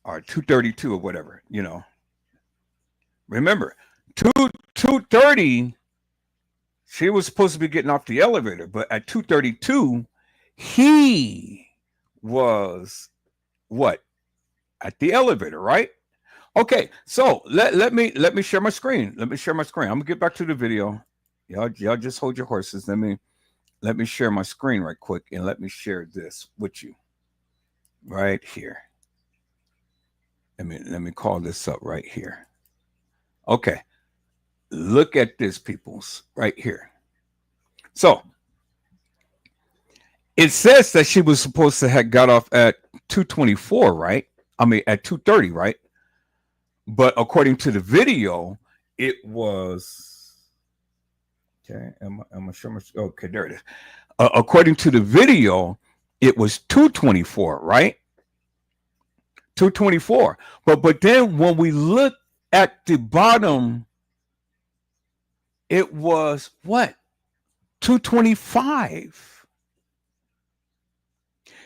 or 2:32 or whatever, you know. Remember, 2:30, she was supposed to be getting off the elevator, but at 2:32, he was what? At the elevator, right? Okay, so let me share my screen. Let me share my screen. I'm gonna get back to the video. Y'all just hold your horses. Let me share my screen right quick, and let me share this with you right here. Let me call this up right here. Okay, look at this, peoples, right here. So it says that she was supposed to have got off at 2:24, right? I mean, at 2:30, right? But according to the video, it was okay. Am I sure? Okay, there it is. According to the video, it was 2:24, right? 2:24. But then when we look at the bottom, it was what? 2:25.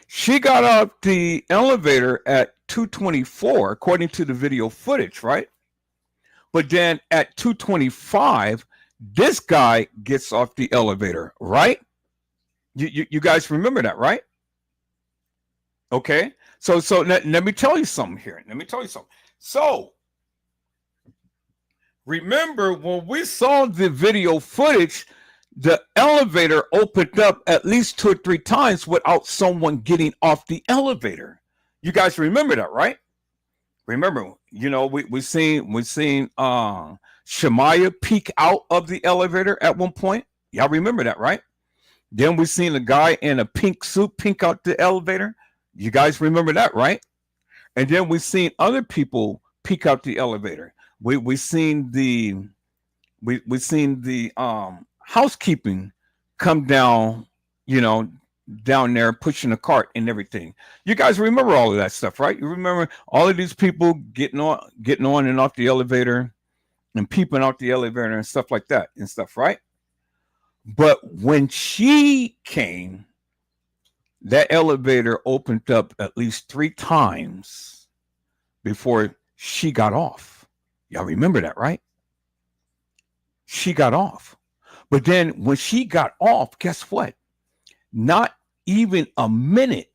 She got off the elevator at 2:24, according to the video footage, right? But then at 2:25, this guy gets off the elevator, right? You guys remember that, right? Okay. So let me tell you something here. Let me tell you something. So remember when we saw the video footage, the elevator opened up at least 2 or 3 times without someone getting off the elevator. You guys remember that, right? Remember, you know, we seen Shemaya peek out of the elevator at one point. Y'all remember that, right? Then we seen a guy in a pink suit peek out the elevator. You guys remember that, right? And then we seen other people peek out the elevator. We seen the housekeeping come down, you know, down there pushing a cart and everything. You guys remember all of that stuff, right? You remember all of these people getting on and off the elevator and peeping out the elevator and stuff like that and stuff, right? But when she came, that elevator opened up at least 3 times before she got off. Y'all remember that, right? She got off. But then when she got off, guess what? Not even a minute.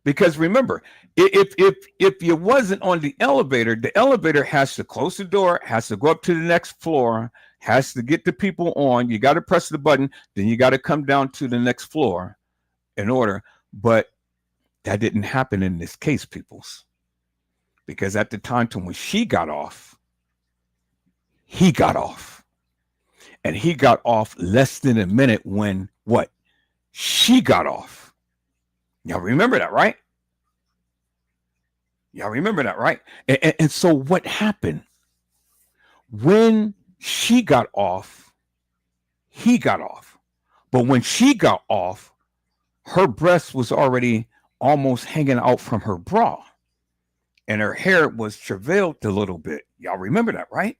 Because remember, if you wasn't on the elevator has to close the door, has to go up to the next floor, has to get the people on. You got to press the button, then you got to come down to the next floor in order. But that didn't happen in this case, peoples. Because at the time to when she got off, he got off. And he got off less than a minute when what? She got off. Y'all remember that, right? Y'all remember that, right? And so what happened? When she got off, he got off. But when she got off, her breast was already almost hanging out from her bra. And her hair was travailed a little bit. Y'all remember that, right?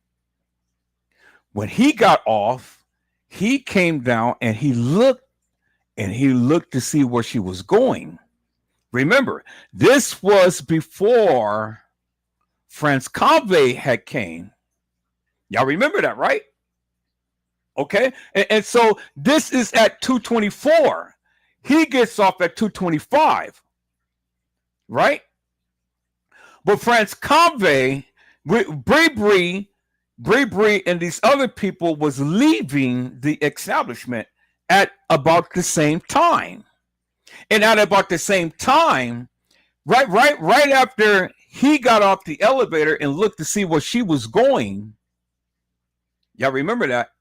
When he got off, he came down and he looked to see where she was going. Remember, this was before Franz Cave had came. Y'all remember that, right? Okay. And so this is at 2:24. He gets off at 2:25. Right? But France Cave, Bree, and these other people was leaving the establishment at about the same time. And at about the same time, right after he got off the elevator and looked to see where she was going. Y'all remember that?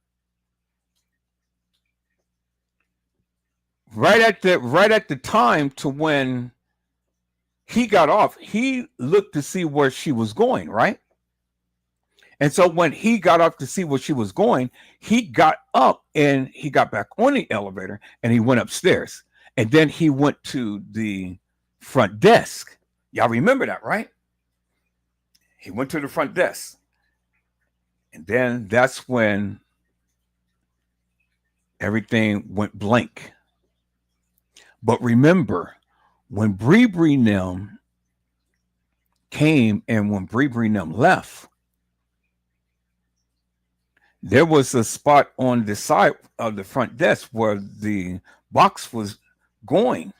Right at the time to when he got off, he looked to see where she was going, right? And so when he got off to see where she was going, he got up and he got back on the elevator and he went upstairs. And then he went to the front desk. Y'all remember that, right? He went to the front desk. And then that's when everything went blank. But remember, when Bree Nem came and when Bree Nem left, there was a spot on the side of the front desk where the box was going.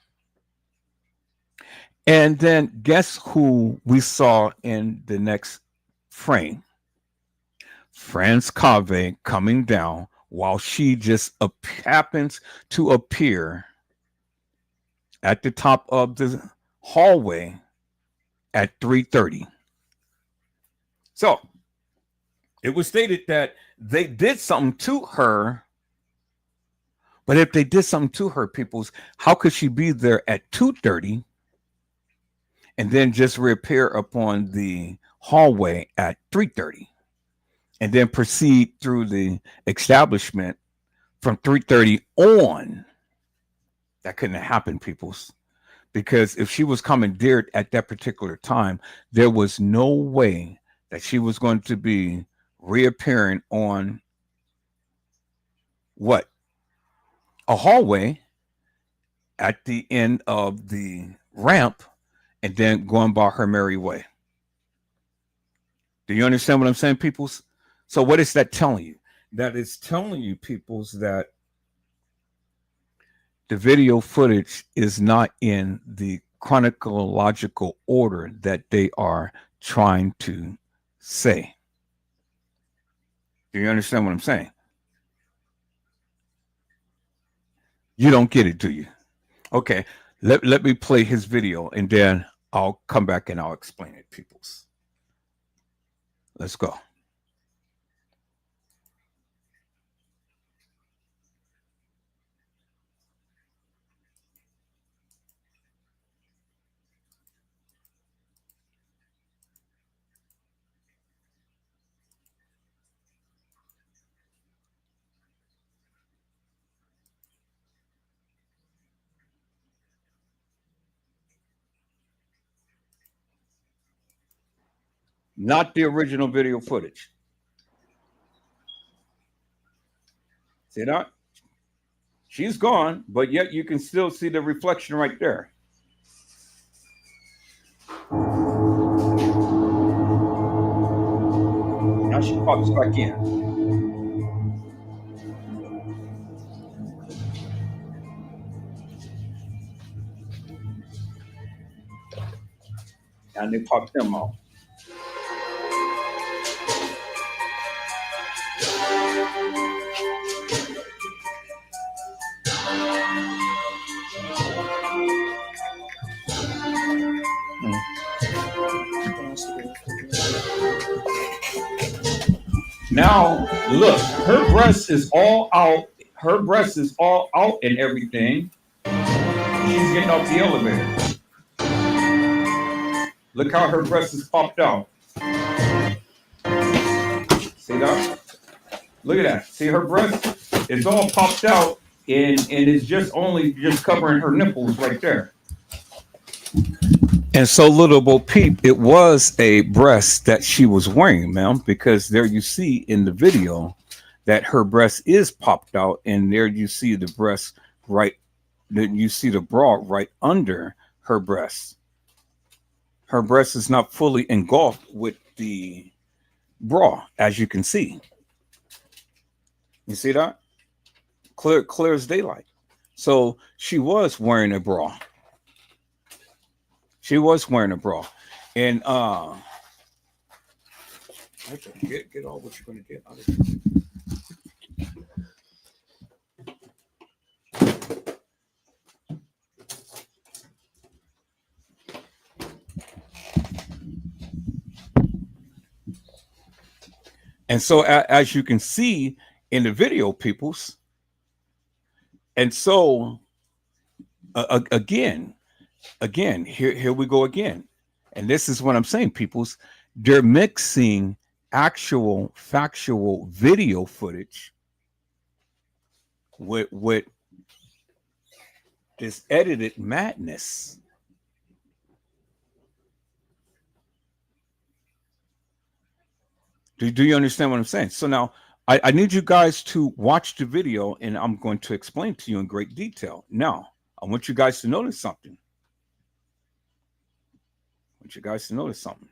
And then guess who we saw in the next frame? France Cave coming down while she just happens to appear at the top of the hallway at 3:30. So it was stated that they did something to her. But if they did something to her, peoples, how could she be there at 2:30 and then just reappear upon the hallway at 3:30 and then proceed through the establishment from 3:30 on? That couldn't have happened, peoples, because if she was commandeered at that particular time, there was no way that she was going to be reappearing on what? A hallway at the end of the ramp and then going by her merry way. Do you understand what I'm saying, peoples? So what is that telling you? That is telling you, peoples, that the video footage is not in the chronological order that they are trying to say. Do you understand what I'm saying? You don't get it, do you? Okay, let me play his video and then I'll come back and I'll explain it, peoples. Let's go. Not the original video footage. See that? She's gone, but yet you can still see the reflection right there. Now she pops back in. And they pop them out. Now, look, her breast is all out. Her breast is all out and everything. She's getting off the elevator. Look how her breast is popped out. See that? Look at that. See her breast? It's all popped out and it's just covering her nipples right there. And so, little Bo Peep, it was a breast that she was wearing, ma'am, because there you see in the video that her breast is popped out, and there you see the breast right, then you see the bra right under her breast. Her breast is not fully engulfed with the bra, as you can see. You see that? Clear as daylight. So she was wearing a bra. She was wearing a bra. And get all what you're gonna get out of it. And so as you can see in the video, peoples, and so again, here we go again. And this is what I'm saying, peoples. They're mixing actual factual video footage with this edited madness. Do you understand what I'm saying? So now I need you guys to watch the video, and I'm going to explain to you in great detail. Now, I want you guys to notice something. I want you guys to notice something.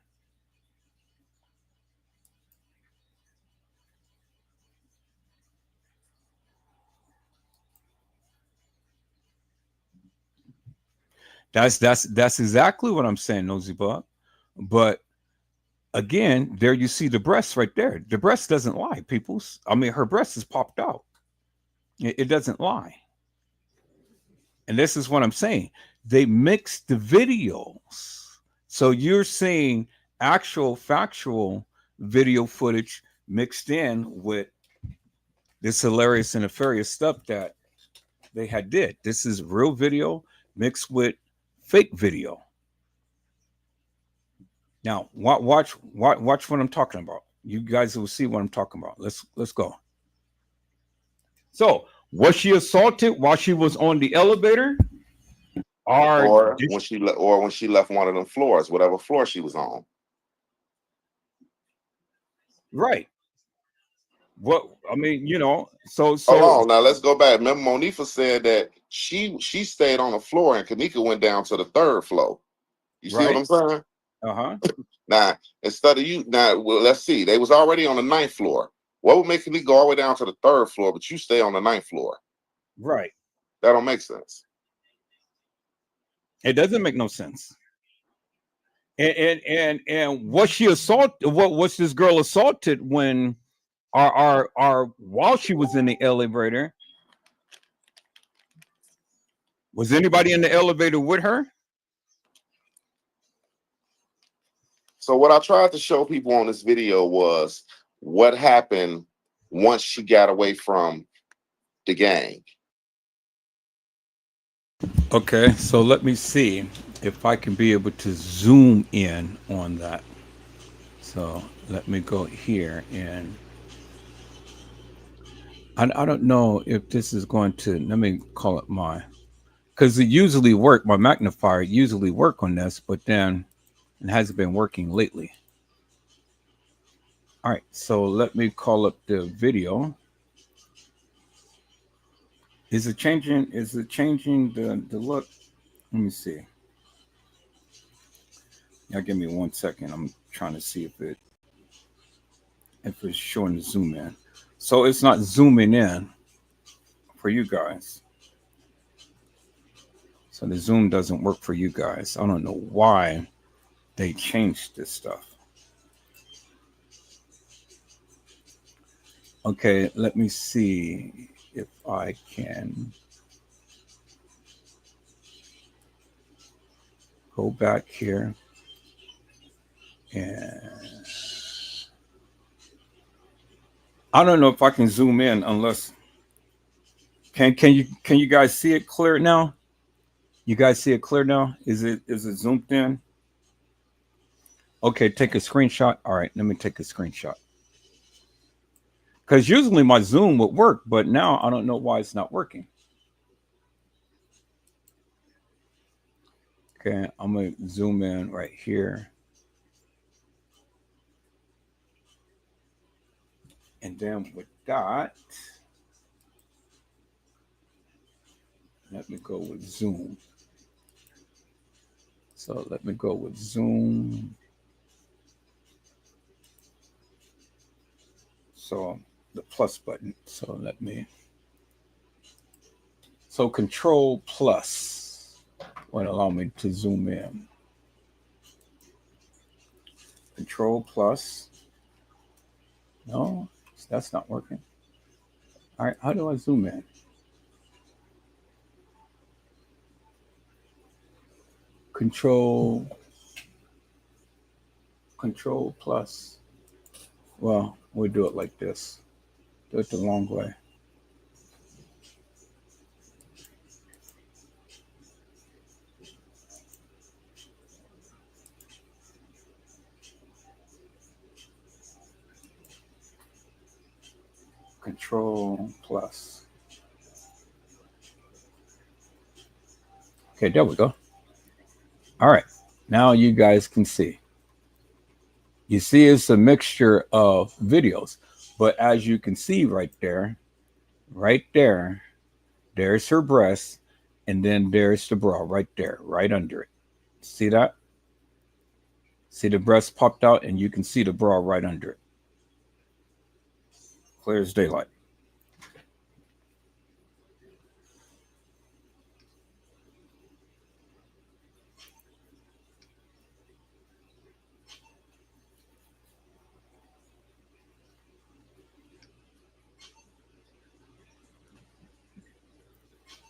That's exactly what I'm saying, Nosy Bug. But again, there you see the breast right there. The breast doesn't lie, peoples. I mean, her breast is popped out. It doesn't lie. And this is what I'm saying. They mix the videos. So you're seeing actual factual video footage mixed in with this hilarious and nefarious stuff that they had did. This is real video mixed with fake video. Now, watch what I'm talking about. You guys will see what I'm talking about. Let's go. So, was she assaulted while she was on the elevator, or when she left one of them floors, whatever floor she was on? Right? What I mean, Hold on, now let's go back. Remember, Monifa said that she stayed on the floor and Kenneka went down to the third floor. You see what I'm saying? Now, instead of let's see. They was already on the 9th floor. What would make Kenneka go all the way down to the 3rd floor, but you stay on the 9th floor? Right. That don't make sense. It doesn't make no sense. And was she assaulted? What was this girl assaulted when while she was in the elevator? Was anybody in the elevator with her? So what I tried to show people on this video was what happened once she got away from the gang. Okay, so let me see if I can be able to zoom in on that. So let me go here, and I don't know if this is going to, let me call it because it usually work, my magnifier usually work on this, but then it hasn't been working lately. All right, so let me call up the video. Is it changing the look? Let me see. Now give me 1 second. I'm trying to see if it's showing the zoom in. So it's not zooming in for you guys. So the zoom doesn't work for you guys. I don't know why they changed this stuff. Okay, let me see if I can go back here, and I don't know if I can zoom in unless can you guys see it clear now? You guys see it clear now? Is it zoomed in? Okay, take a screenshot. All right, let me take a screenshot. Because usually my zoom would work, but now I don't know why it's not working. Okay, I'm going to zoom in right here. And then with that, let me go with zoom. So let me go with zoom. So the plus button. So so Control plus will allow me to zoom in. Control plus. No, that's not working. All right, how do I zoom in? Control plus. Well, we'll do it like this. Do it the long way. Control plus. Okay, there we go. All right, now you guys can see. You see it's a mixture of videos, but as you can see right there, there's her breast, and then there's the bra right there, right under it. See that? See the breast popped out, and you can see the bra right under it. Clear as daylight.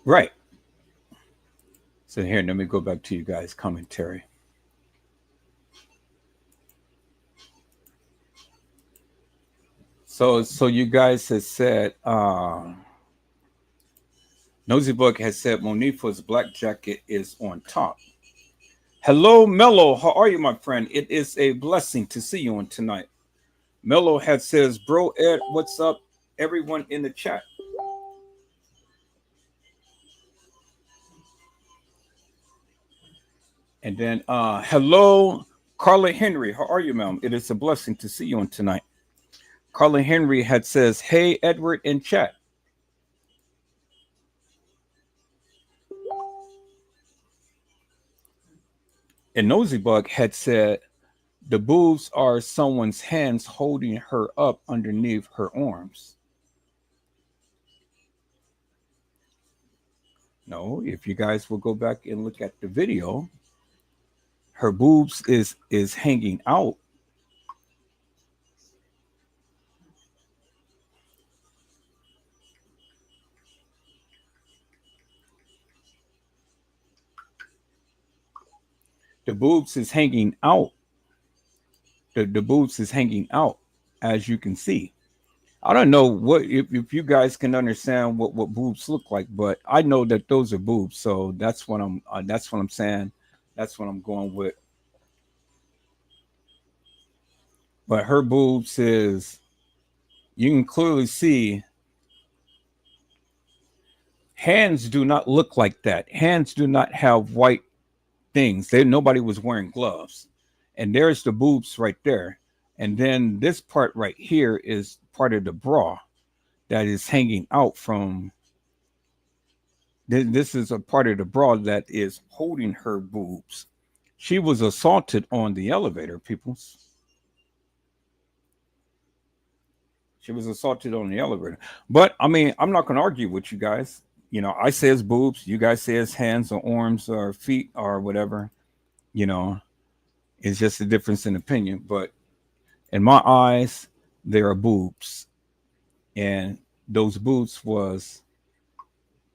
Right. So here, let me go back to you guys' commentary. So you guys have said, Nosy Book has said Monifa's black jacket is on top. Hello, Mello. How are you, my friend? It is a blessing to see you on tonight. Mello had says, Bro Ed, what's up? Everyone in the chat. And then, hello, Carla Henry. How are you, ma'am? It is a blessing to see you on tonight. Carla Henry had says, hey, Edward in chat. And Nosy Bug had said, the boobs are someone's hands holding her up underneath her arms. No, if you guys will go back and look at the video, her boobs is hanging out. The boobs is hanging out. The boobs is hanging out, as you can see. I don't know what if you guys can understand what boobs look like, but I know that those are boobs, so that's what I'm saying. That's what I'm going with. But her boobs is, you can clearly see. Hands do not look like that. Hands do not have white things. Nobody was wearing gloves. And there's the boobs right there. And then this part right here is part of the bra that is hanging out from. This is a part of the bra that is holding her boobs. She was assaulted on the elevator, peoples. She was assaulted on the elevator. But I mean, I'm not going to argue with you guys. You know, I say it's boobs. You guys say it's hands or arms or feet or whatever. You know, it's just a difference in opinion. But in my eyes, there are boobs. And those boobs was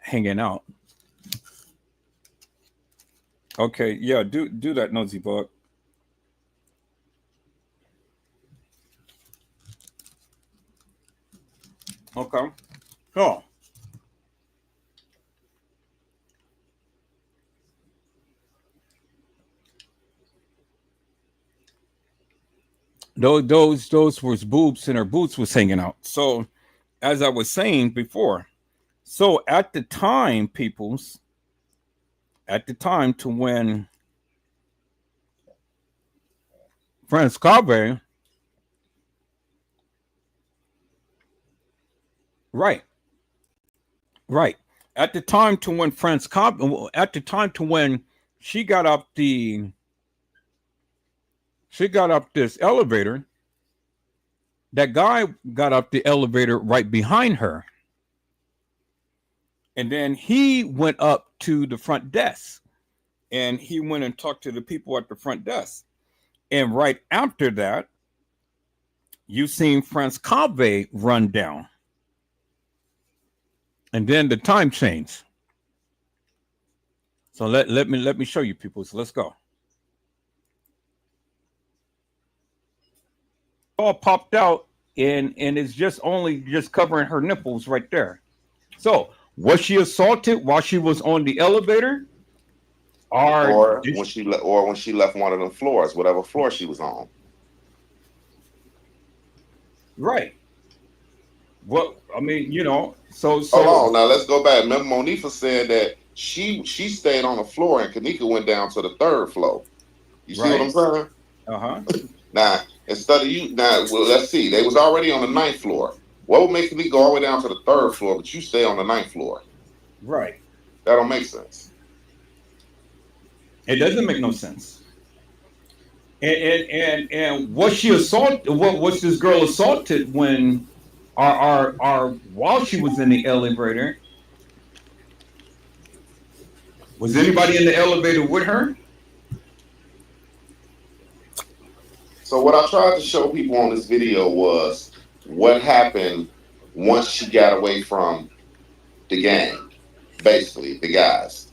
hanging out. Okay, yeah, do that, Nosy Bug. Okay. Oh. Those was boobs and her boots was hanging out. So as I was saying before, so at the time, peoples, at the time to when Franz Carver, right, right. At the time to when Franz Carver, at the time to when she got up this elevator, that guy got up the elevator right behind her. And then he went up to the front desk and he went and talked to the people at the front desk. And right after that, you seen Franz Cave run down. And then the time changed. So let me show you people. So let's go. All popped out and it's just only just covering her nipples right there. So was she assaulted while she was on the elevator? Or when she left one of them floors, whatever floor she was on. Right. Well, I mean, so Hold on, now let's go back. Remember, Monifa said that she stayed on the floor and Kenneka went down to the 3rd floor. You see what I'm saying? Now, instead of well, let's see. They was already on the 9th floor. What would make Kenneka go all the way down to the 3rd floor, but you stay on the 9th floor? Right. That don't make sense. It doesn't make no sense. And was she assaulted? What was this girl assaulted when while she was in the elevator? Was anybody in the elevator with her? So what I tried to show people on this video was what happened once she got away from the gang, basically the guys.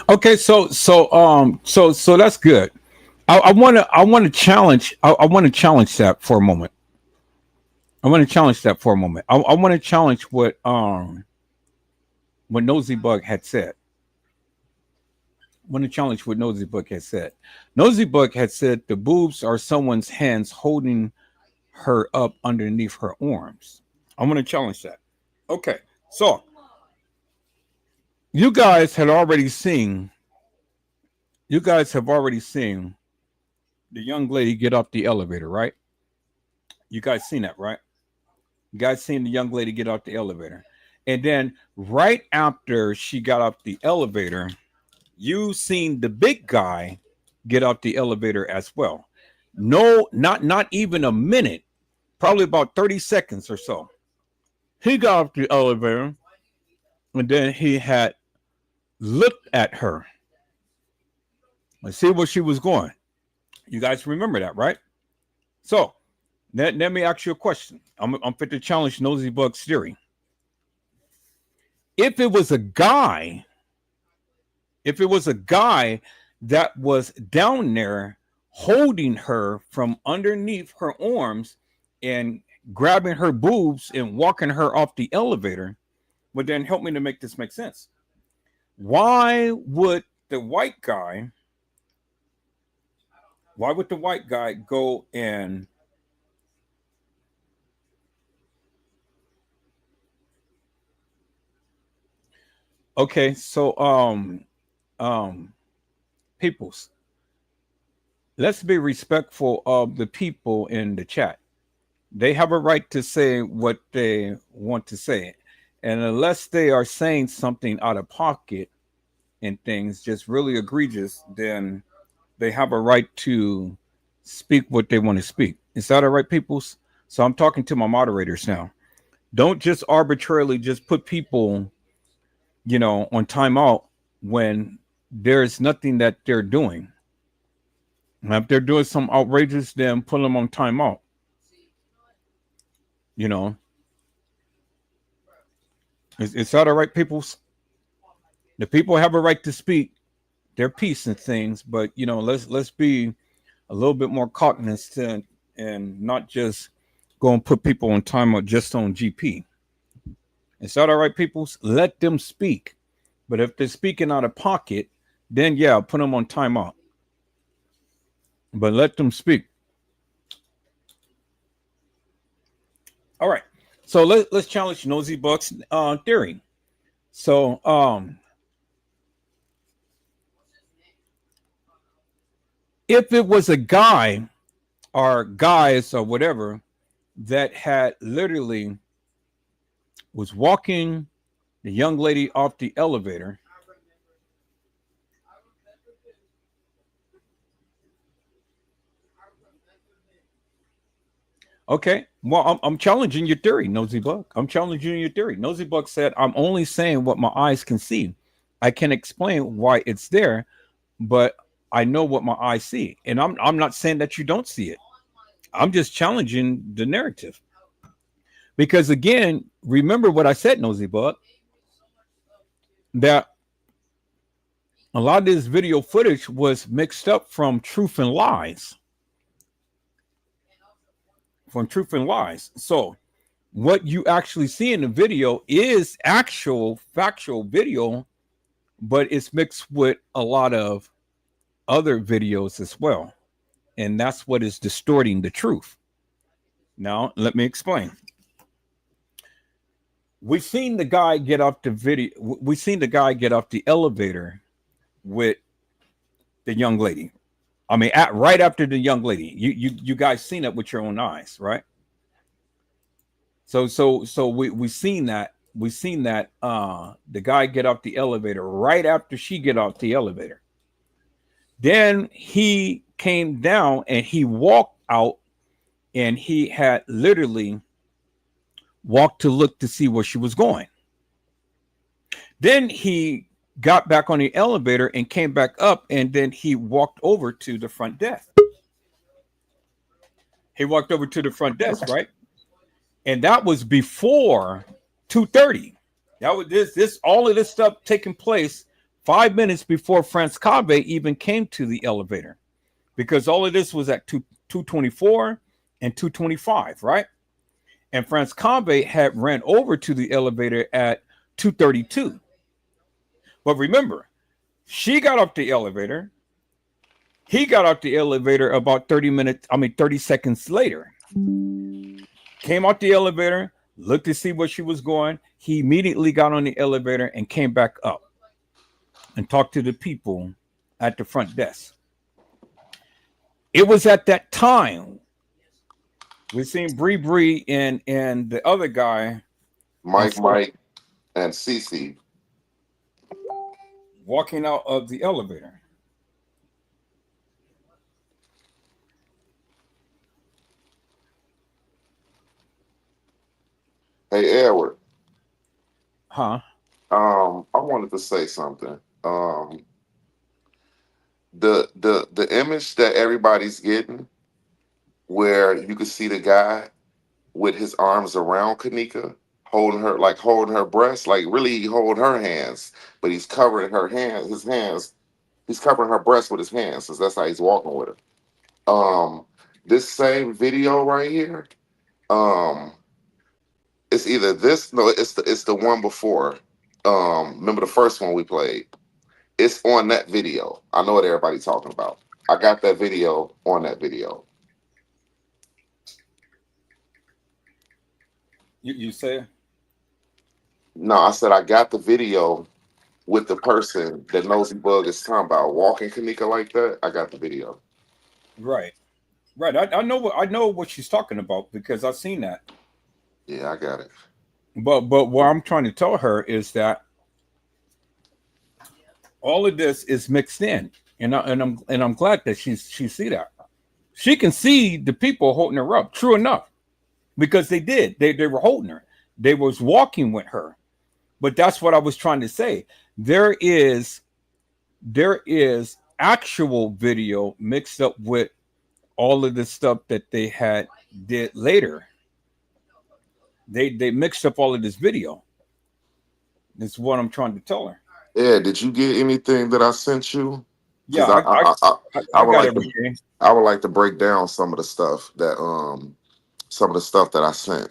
Okay, so that's good. I want to challenge. I want to challenge that for a moment. I want to challenge what Nosy Bug had said. I want to challenge what Nosy Bug had said. Nosy Bug had said the boobs are someone's hands holding her up underneath her arms. I want to challenge that. Okay, so you guys have already seen the young lady get off the elevator, right? You guys seen that, right? You guys seen the young lady get off the elevator. And then right after she got off the elevator, you seen the big guy get off the elevator as well. No, not even a minute, probably about 30 seconds or so. He got off the elevator and then he had looked at her. Let's see where she was going. You guys remember that, right? So let me ask you a question. I'm fit to challenge Nosy Bug's theory. If it was a guy that was down there holding her from underneath her arms and grabbing her boobs and walking her off the elevator, well, then help me to make this make sense. Why would the white guy go and okay, so peoples, let's be respectful of the people in the chat. They have a right to say what they want to say. And unless they are saying something out of pocket and things just really egregious, then they have a right to speak what they want to speak. Is that all right, peoples? So I'm talking to my moderators now. Don't just arbitrarily just put people, on timeout when there's nothing that they're doing. And if they're doing some outrageous, then put them on timeout. Is that all right, peoples? The people have a right to speak their piece and things, but let's be a little bit more cognizant and not just go and put people on timeout just on GP. Is that all right, peoples? Let them speak. But if they're speaking out of pocket, then yeah, put them on timeout. But let them speak. All right. So let's challenge Nosy Bug's theory. So if it was a guy or guys or whatever that had literally was walking the young lady off the elevator, Okay. Well, I'm challenging your theory, Nosy Buck. I'm challenging your theory. Nosy Buck said, I'm only saying what my eyes can see. I can explain why it's there, but I know what my eyes see. And I'm not saying that you don't see it. I'm just challenging the narrative. Because again, remember what I said, Nosy Buck, that a lot of this video footage was mixed up from truth and lies. From truth and lies. So what you actually see in the video is actual factual video, but it's mixed with a lot of other videos as well. And that's what is distorting the truth. Now, let me explain. We've seen the guy get off the video. We've seen the guy get off the elevator with the young lady. I mean, right after the young lady. You guys seen it with your own eyes, right? So we seen that. We seen that the guy get off the elevator right after she get off the elevator. Then he came down and he walked out, and he had literally walked to look to see where she was going. Then he got back on the elevator and came back up, and then he walked over to the front desk. He walked over to the front desk, right? And that was before 2:30. That was this all of this stuff taking place 5 minutes before France Cave even came to the elevator, because all of this was at 2:24 and 2:25, right? And France Cave had ran over to the elevator at 2:32. But remember, she got off the elevator. He got off the elevator about 30 seconds later. Came out the elevator, looked to see where she was going. He immediately got on the elevator and came back up and talked to the people at the front desk. It was at that time we seen Bree and the other guy, Mike, and Cece walking out of the elevator. Hey, Edward. Huh? I wanted to say something. The image that everybody's getting, where you can see the guy with his arms around Kenneka, holding her breast, like really holding her hands, but he's covering his hands. He's covering her breast with his hands, because that's how he's walking with her. This same video right here, it's either this, no, it's the one before. Remember the first one we played? It's on that video. I know what everybody's talking about. I got that video on that video. You say? No, I said I got the video with the person that Nosy Bug is talking about walking Kenneka like that. I got the video. Right. I know what she's talking about, because I've seen that. Yeah, I got it. But what I'm trying to tell her is that all of this is mixed in, and I'm glad that she see that. She can see the people holding her up. True enough, because they did. They were holding her. They was walking with her. But that's what I was trying to say. There is actual video mixed up with all of the stuff that they had did later. They mixed up all of this video. That's what I'm trying to tell her. Yeah, did you get anything that I sent you? Yeah, I would got like everything. I would like to break down some of the stuff that I sent.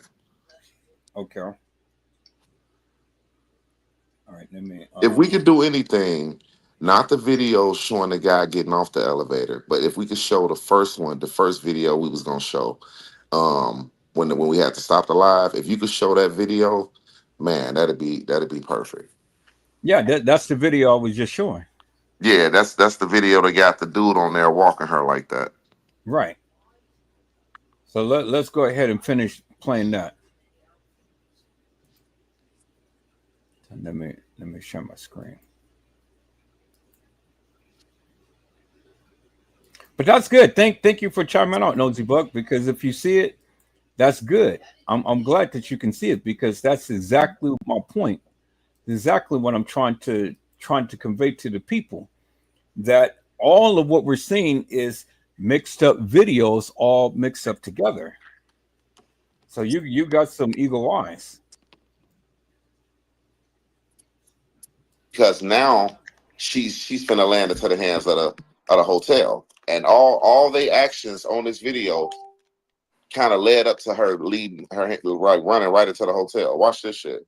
Okay. All right. Let me. If we could do anything, not the video showing the guy getting off the elevator, but if we could show the first video we was gonna show, when we had to stop the live. If you could show that video, man, that'd be perfect. Yeah, that's the video I was just showing. Yeah, that's the video that got the dude on there walking her like that. Right. So let's go ahead and finish playing that. Let me share my screen. But that's good. Thank you for chiming out, Nosy Buck, because if you see it, That's good. I'm glad that you can see it because that's exactly my point. Exactly what I'm trying to convey to the people, that all of what we're seeing is mixed up videos all mixed up together. So you got some eagle eyes. Because now she's finna land into the hands of the hotel, and all the actions on this video kind of led up to her leading her right running right into the hotel. Watch this shit.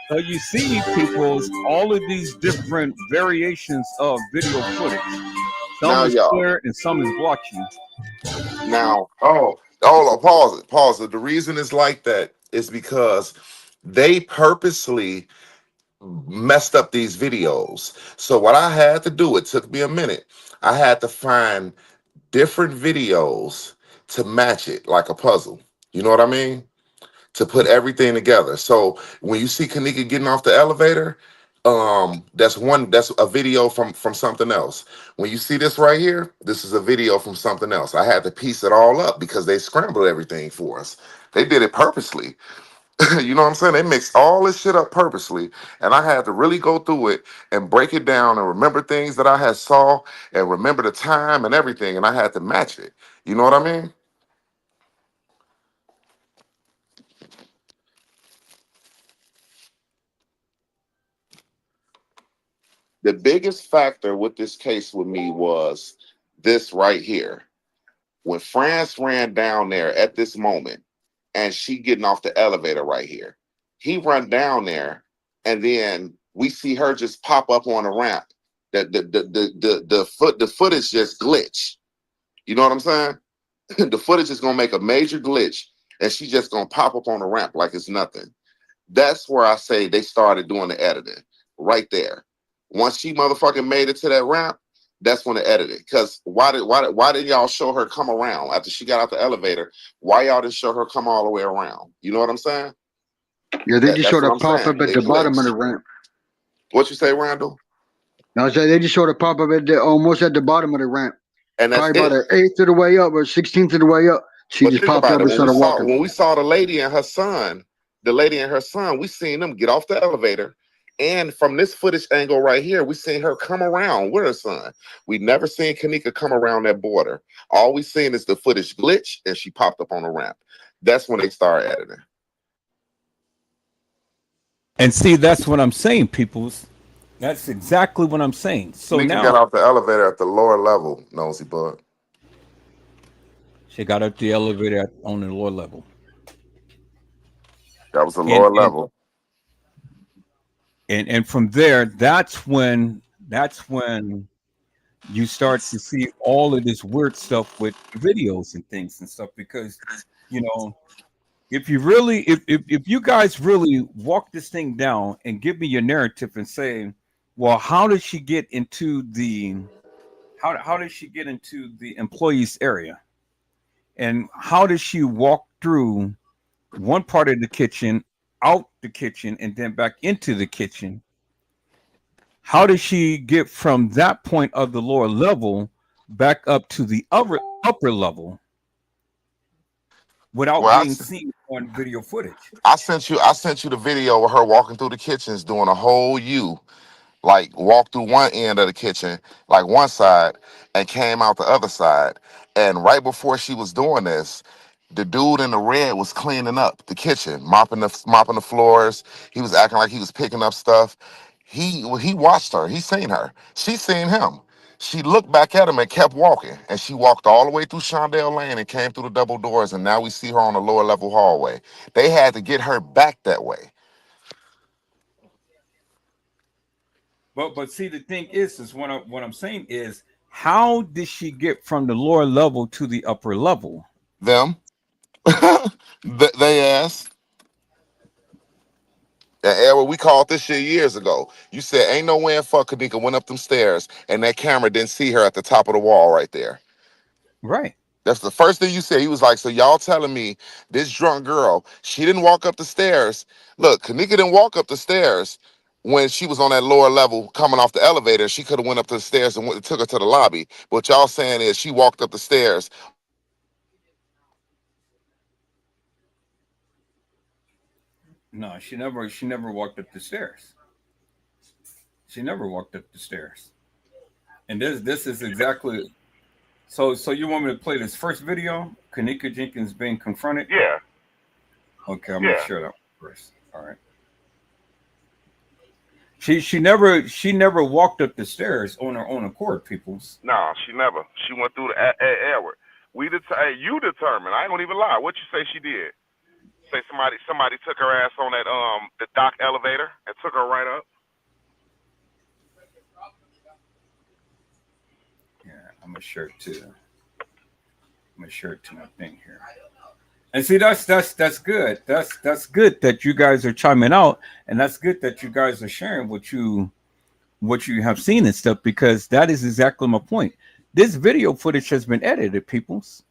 So you see people's all of these different variations of video footage. Some Now is y'all. clear and some is blotchy. Now, oh, pause it, pause it. The reason it's like that is because they purposely messed up these videos. So what I had to do, it took me a minute. I had to find different videos to match it like a puzzle. You know what I mean? To put everything together. So when you see Kenneka getting off the elevator, that's a video from something else. When you see this right here, this is a video from something else. I had to piece it all up because they scrambled everything for us. They did it purposely. You know what I'm saying? They mixed all this shit up purposely, and I had to really go through it and break it down and remember things that I had saw and remember the time and everything, and I had to match it. You know what I mean? The biggest factor with this case with me was this right here. When France ran down there at this moment and she getting off the elevator right here, he run down there and then we see her just pop up on the ramp. The footage just glitch. You know what I'm saying? The footage is gonna make a major glitch and she just gonna pop up on the ramp like it's nothing. That's where I say they started doing the editing right there. Once she motherfucking made it to that ramp, that's when they edited. Because why did y'all show her come around after she got out the elevator? Why y'all didn't show her come all the way around? You know what I'm saying? Yeah, they just That's sort what of I'm pop saying. up at It the bottom of glitched. the ramp. What you say, Randall? Now I say they just sort of pop up at the almost at the bottom of the ramp. And that's Probably about it. an eighth of the way up or 16th of the way up. She But just think popped about up it. and started walking. When we saw the lady and her son, we seen them get off the elevator. And from this footage angle right here, we seen her come around with her son. We never seen Kenneka come around that border. All we seen is the footage glitch and she popped up on the ramp. That's when they started editing. And see, that's what I'm saying, peoples. That's exactly what I'm saying. So Kenneka got now off the elevator at the lower level, nosy bug. she got up the elevator on the lower level. That was the And lower and level. and from there, that's when you start to see all of this weird stuff with videos and things and stuff because you know if you really if you guys really walk this thing down and give me your narrative and say, well, how did she get into the how did she get into the employees area, and how did she walk through one part of the kitchen, out the kitchen, and then back into the kitchen? How did she get from that point of the lower level back up to the upper level without Well, being seen on video footage? I sent you the video of her walking through the kitchens doing a whole U, like walked through one end of the kitchen, like one side, and came out the other side. And right before she was doing this, the dude in the red was cleaning up the kitchen, mopping the floors. He was acting like he was picking up stuff. He watched her. He seen her. She seen him. She looked back at him and kept walking. And she walked all the way through Shondale Lane and came through the double doors. And now we see her on the lower level hallway. They had to get her back that way. But see, the thing is what I'm saying is, how did she get from the lower level to the upper level? Them, they asked. And Era, we called this shit years ago. You said ain't no way in fuck Kenneka went up them stairs and that camera didn't see her at the top of the wall right there. Right. That's the first thing you said. He was like, so y'all telling me this drunk girl, she didn't walk up the stairs. Look, Kenneka didn't walk up the stairs when she was on that lower level coming off the elevator. She could have went up the stairs and took her to the lobby. What y'all saying is she walked up the stairs. No, she never walked up the stairs. She never walked up the stairs. And this is exactly so you want me to play this first video? Kenneka Jenkins being confronted? Yeah. Okay, I'm Yeah. gonna share that one first. All right. She never walked up the stairs on her own accord, peoples. No, she never. She went through the Edward. You determined. I ain't gonna even lie. What you say she did? Say somebody took her ass on that the dock elevator and took her right up. Yeah, I'm gonna share it to my thing here. And see, that's good. That's good that you guys are chiming out, and that's good that you guys are sharing what you have seen and stuff, because that is exactly my point. This video footage has been edited, peoples.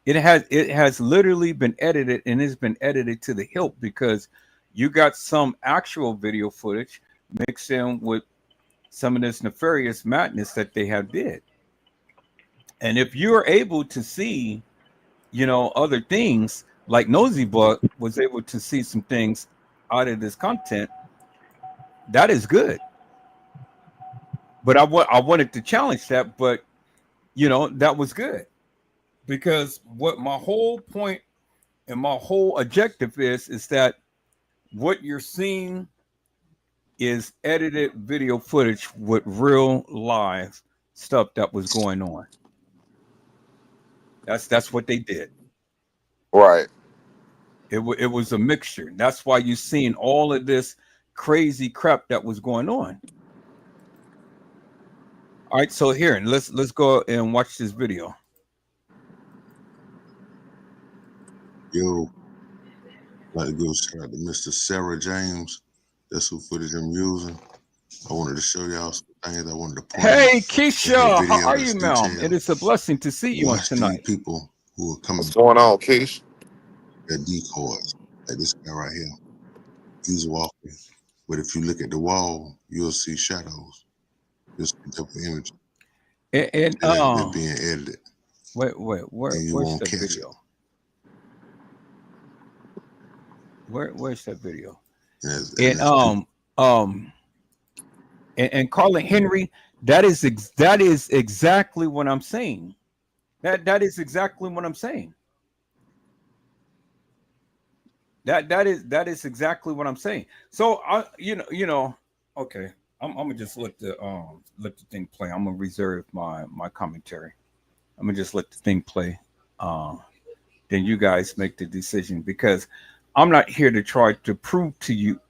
It has literally been edited, and it's been edited to the hilt, because you got some actual video footage mixed in with some of this nefarious madness that they have did. And if you're able to see, other things, like Nosy Buck was able to see some things out of this content, that is good. But I wanted to challenge that, but that was good, because what my whole point and my whole objective is that what you're seeing is edited video footage with real live stuff that was going on. That's what they did. Right. It was a mixture. That's why you're seeing all of this crazy crap that was going on. All right, so here, let's go and watch this video. Yo, I'd like to give a shout out to Mr. Sarah James. That's who footage I'm using. I wanted to show y'all some things I wanted to point out. Hey, Keisha, how are you, ma'am? It is a blessing to see you on tonight. People who are coming. What's going on, Keish? They're decoys, like this guy right here. He's walking, but if you look at the wall, you'll see shadows. You'll see double image. And they're being edited. Wait, where's the video? Where's that video? And Carlin Henry, that is exactly what I'm saying. That is exactly what I'm saying. That is exactly what I'm saying. So okay, I'm gonna just let the thing play. I'm gonna reserve my commentary. I'm gonna just let the thing play. Then you guys make the decision, because I'm not here to try to prove to you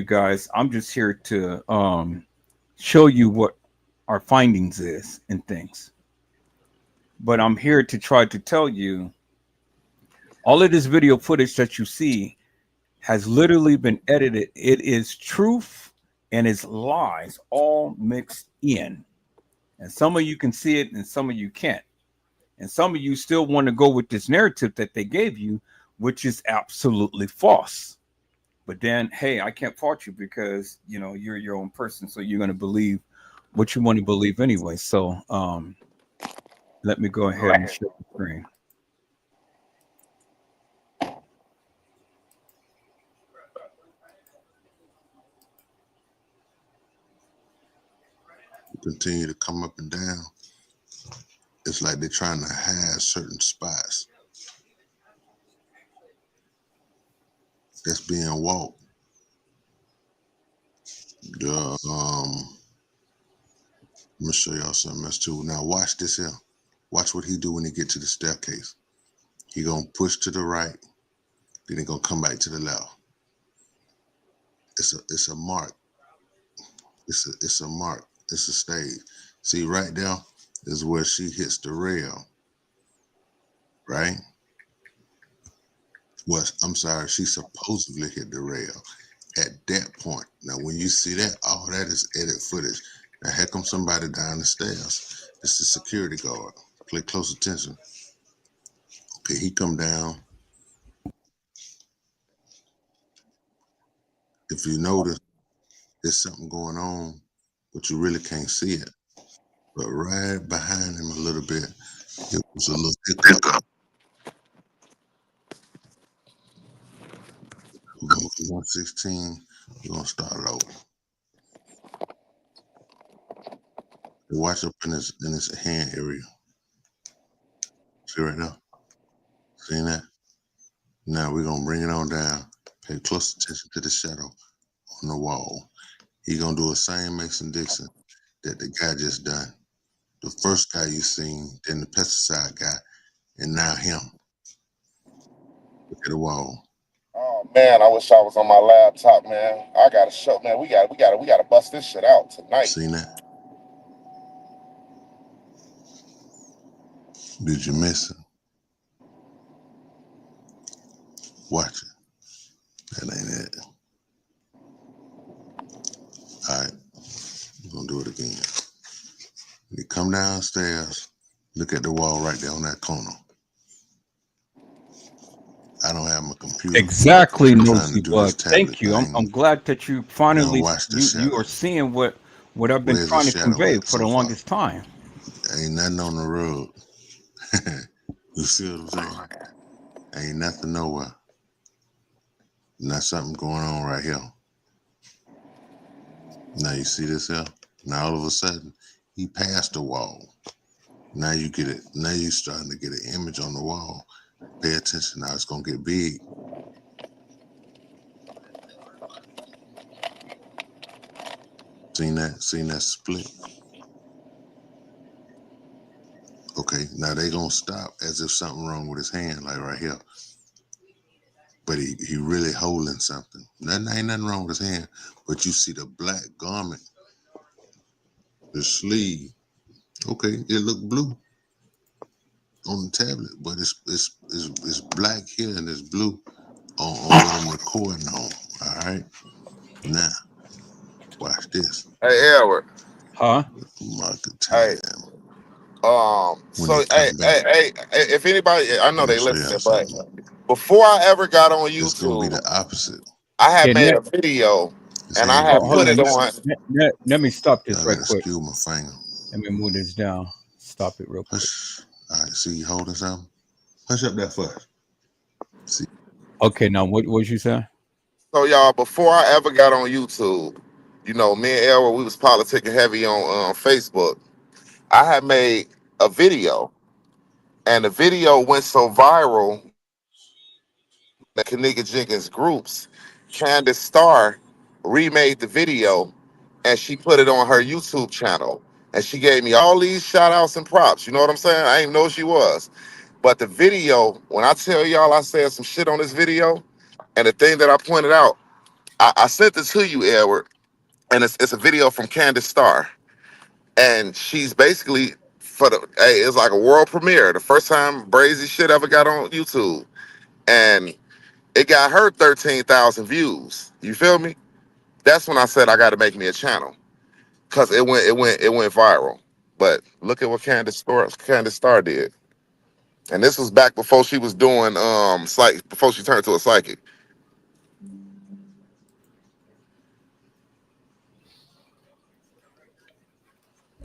guys. I'm just here to show you what our findings is and things. But I'm here to try to tell you all of this video footage that you see has literally been edited. It is truth and it's lies all mixed in. And some of you can see it and some of you can't. And some of you still want to go with this narrative that they gave you, which is absolutely false. But then, hey, I can't fault you, because you're your own person, so you're going to believe what you want to believe anyway. So let me go ahead and share the screen. Continue to come up and down. It's like they're trying to hide certain spots that's being walked. Let me show y'all something else too. Now watch this here. Watch what he do when he get to the staircase. He gonna push to the right, then he gonna come back to the left. It's a mark. It's a mark. It's a stage. See right there is where she hits the rail. Right? Well, I'm sorry, she supposedly hit the rail at that point. Now, when you see that, all that is edit footage. Now, here comes somebody down the stairs. It's the security guard. Pay close attention. Okay, he come down. If you notice, there's something going on, but you really can't see it. But right behind him a little bit, it was a little hiccup. We're going to 116. We're going to start it over. Watch up in his hand area. See right now? See that? Now we're going to bring it on down. Pay close attention to the shadow on the wall. He's going to do the same Mason-Dixon that the guy just done. The first guy you seen, then the pesticide guy, and now him. Look at the wall. Oh man, I wish I was on my laptop, man. I gotta show, man. We gotta bust this shit out tonight. Seen that? Did you miss it? Watch it. That ain't it. All right, we're gonna do it again. You come downstairs, look at the wall right there on that corner. I don't have my computer. Exactly, Nosy Bug. Thank you. I'm glad that you finally you are seeing what I've been trying to convey for the longest time. Ain't nothing on the road. You see what I'm saying? Ain't nothing nowhere. Not something going on right here. Now you see this here? Now all of a sudden, he passed the wall. Now you get it. Now you're starting to get an image on the wall. Pay attention. Now it's gonna get big. Seen that split? Okay, now they gonna stop as if something wrong with his hand, like right here. But he really holding something. Ain't nothing wrong with his hand, but you see the black garment, the sleeve. Okay, it look blue on the tablet, but it's black here and it's blue on what I'm recording on. All right, now watch this. Hey, Edward. Huh? Market time. So hey, if anybody, I know they listen, but before I ever got on YouTube, it's gonna be the opposite. I had made a video and I had put it on. Let me stop this right quick. Excuse my finger. Let me move this down. Stop it real quick. All right, see you holding something? Push up that foot. See. Okay, now what you say? So y'all, before I ever got on YouTube, you know, me and Elwood, we was politicking heavy on Facebook. I had made a video, and the video went so viral. The Kenneka Jenkins groups, Candace Starr remade the video, and she put it on her YouTube channel. And she gave me all these shout outs and props. You know what I'm saying? I didn't know she was. But the video, when I tell y'all I said some shit on this video, and the thing that I pointed out, I sent it to you, Edward, and it's a video from Candace Starr. And she's basically, it's like a world premiere. The first time Brazy shit ever got on YouTube. And it got her 13,000 views. You feel me? That's when I said I got to make me a channel, cause it went viral. But look at what Candace Starr did, and this was back before she was doing before she turned to a psychic.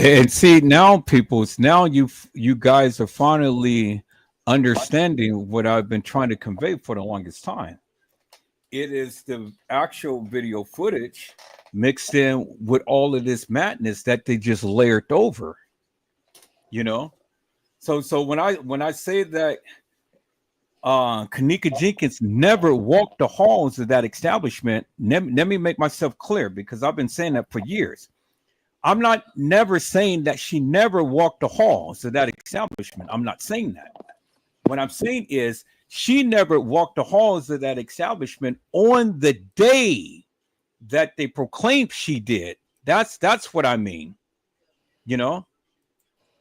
And see now, you guys are finally understanding what I've been trying to convey for the longest time. It is the actual video footage mixed in with all of this madness that they just layered over. You know, so when I say that Kenneka Jenkins never walked the halls of that establishment, let me make myself clear, because I've been saying that for years. I'm not never saying that she never walked the halls of that establishment. I'm not saying that. What I'm saying is she never walked the halls of that establishment on the day that they proclaimed she did. That's what I mean. You know?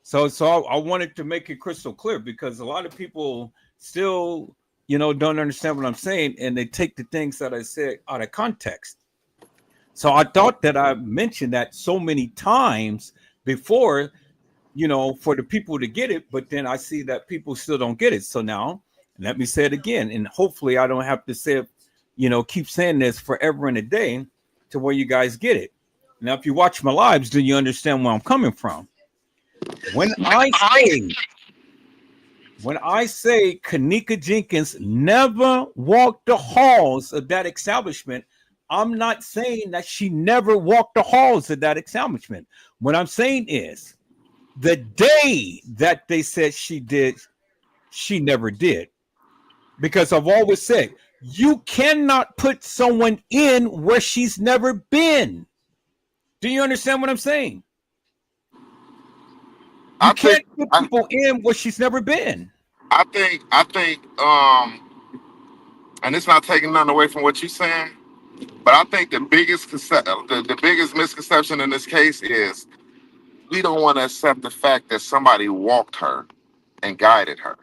So I wanted to make it crystal clear, because a lot of people still, don't understand what I'm saying, and they take the things that I said out of context. So I thought that I mentioned that so many times before, for the people to get it, but then I see that people still don't get it. So now Let me say it again, and hopefully I don't have to say it, keep saying this forever and a day to where you guys get it. Now, if you watch my lives, then you understand where I'm coming from. When I say Kenneka Jenkins never walked the halls of that establishment, I'm not saying that she never walked the halls of that establishment. What I'm saying is the day that they said she did, she never did. Because I've always said, you cannot put someone in where she's never been. Do you understand what I'm saying? You can't put people in where she's never been. I think, and it's not taking nothing away from what you're saying, but I think the biggest the biggest misconception in this case is we don't want to accept the fact that somebody walked her and guided her,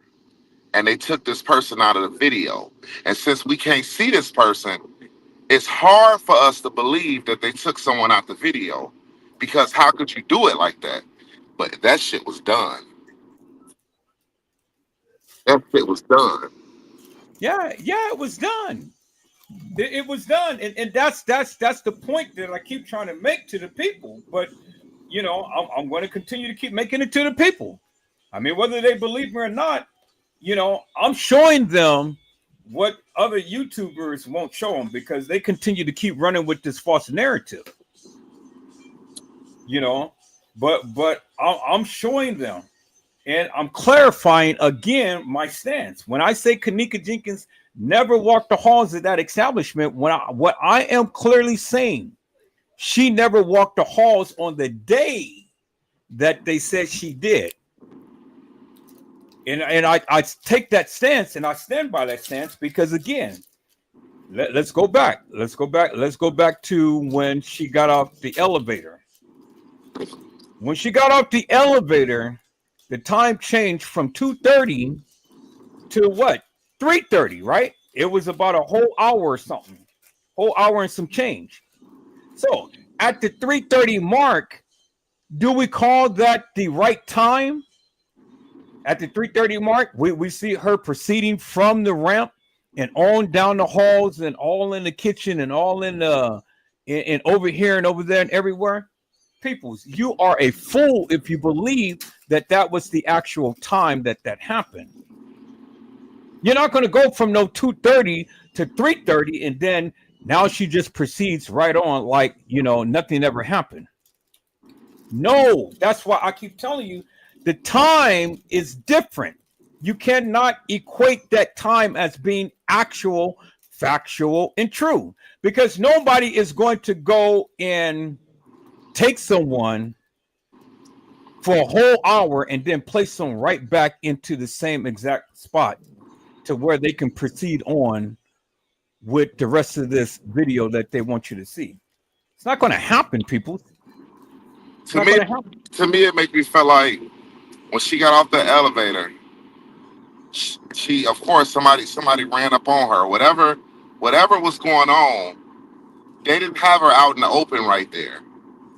and they took this person out of the video. And since we can't see this person, it's hard for us to believe that they took someone out the video, because how could you do it like that? But that shit was done. That shit was done. Yeah, it was done. It was done, and that's the point that I keep trying to make to the people. But I'm going to continue to keep making it to the people. I mean, whether they believe me or not, I'm showing them what other YouTubers won't show them, because they continue to keep running with this false narrative. But I'm showing them, and I'm clarifying again my stance. When I say Kenneka Jenkins never walked the halls of that establishment, what I am clearly saying, she never walked the halls on the day that they said she did. And I take that stance, and I stand by that stance, because again, let's go back. Let's go back to when she got off the elevator. When she got off the elevator, the time changed from 2:30 to what? 3:30, right? It was about a whole hour or something. Whole hour and some change. So at the 3:30 mark, do we call that the right time? At the 3:30 mark, we see her proceeding from the ramp and on down the halls and all in the kitchen and all in the and over here and over there and everywhere. Peoples, you are a fool if you believe that that was the actual time that happened. You're not going to go from no 2:30 to 3:30 and then now she just proceeds right on like, nothing ever happened. No, that's why I keep telling you the time is different. You cannot equate that time as being actual, factual, and true, because nobody is going to go and take someone for a whole hour and then place them right back into the same exact spot to where they can proceed on with the rest of this video that they want you to see. It's not going to happen, people. To me, it makes me feel like when she got off the elevator, she of course somebody ran up on her. Whatever was going on, they didn't have her out in the open right there.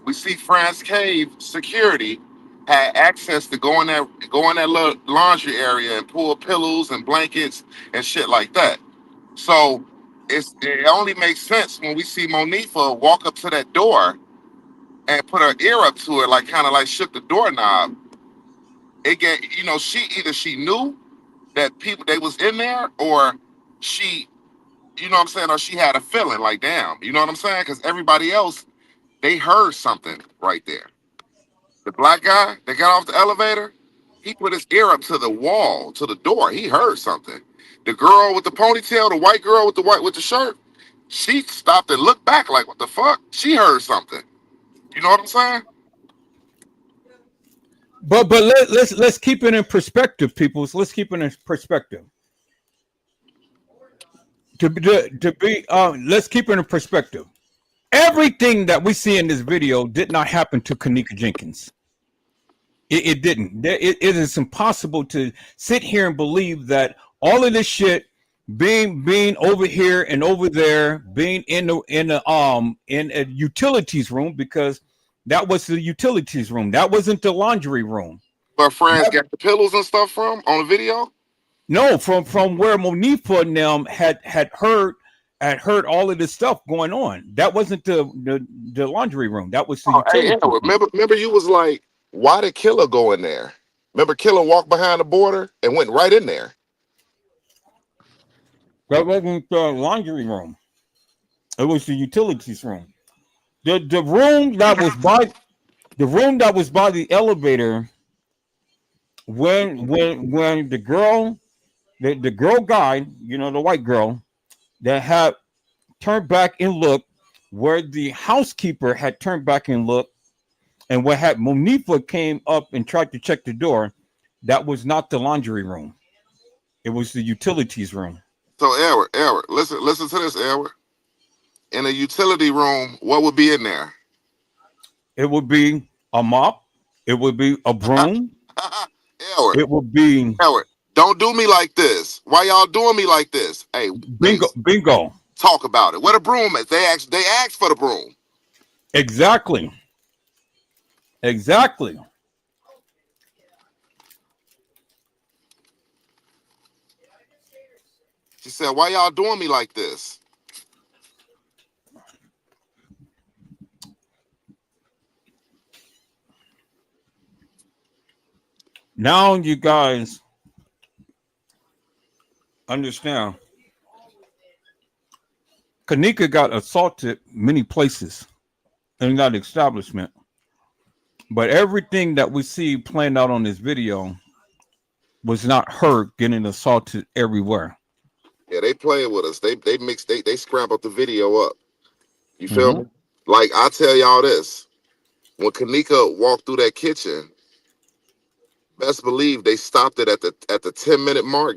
We see France Cave security had access to go in that little laundry area and pull pillows and blankets and shit like that. So it only makes sense when we see Monifa walk up to that door and put her ear up to it, like kind of like shook the doorknob. It get she knew that they was in there, or she, or she had a feeling like, damn, you know what I'm saying? Because everybody else, they heard something right there. The black guy that got off the elevator, he put his ear up to the wall, to the door. He heard something. The girl with the ponytail, the white girl with the shirt, she stopped and looked back like, what the fuck? She heard something. You know what I'm saying? But let's keep it in perspective, people. So let's keep it in perspective. Let's keep it in perspective. Everything that we see in this video did not happen to Kenneka Jenkins. It didn't. It is impossible to sit here and believe that all of this shit being over here and over there, being in a utilities room, because that was the utilities room. That wasn't the laundry room. Where friends got the pillows and stuff from on the video? No, from where Monifa and them had heard all of this stuff going on. That wasn't the laundry room. That was the Oh, hey, utility Edward, room. remember you was like, why did Killer go in there? Remember Killer walked behind the border and went right in there. That wasn't the laundry room. It was the utilities room. The room that was by the elevator when the girl guy, the white girl that had turned back and looked, where the housekeeper had turned back and looked, and what had Monifa came up and tried to check the door, that was not the laundry room. It was the utilities room. So Edward, listen to this, Edward. In a utility room, what would be in there? It would be a mop. It would be a broom. Edward, It would be Edward, don't do me like this. Why y'all doing me like this? Hey, bingo. please, Bingo. talk about it. Where the broom is? They asked for the broom. Exactly. She said, why y'all doing me like this? Now you guys understand. Kenneka got assaulted many places in that establishment. But everything that we see playing out on this video was not her getting assaulted everywhere. Yeah, they playing with us. They scrambled the video up. You feel me? Like, I tell y'all this. When Kenneka walked through that kitchen, best believe they stopped it at the 10-minute mark.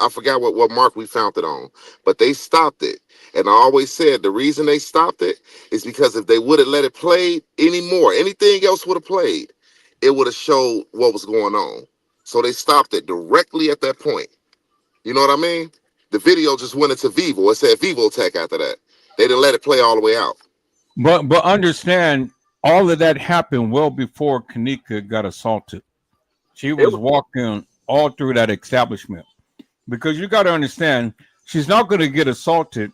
I forgot what mark we found it on, but they stopped it. And I always said the reason they stopped it is because if they would have let it play anymore, anything else would have played, it would have showed what was going on. So they stopped it directly at that point. You know what I mean? The video just went into Vivo. It said Vivo Tech after that. They didn't let it play all the way out. But understand, all of that happened well before Kenneka got assaulted. She was walking all through that establishment, because you got to understand, she's not going to get assaulted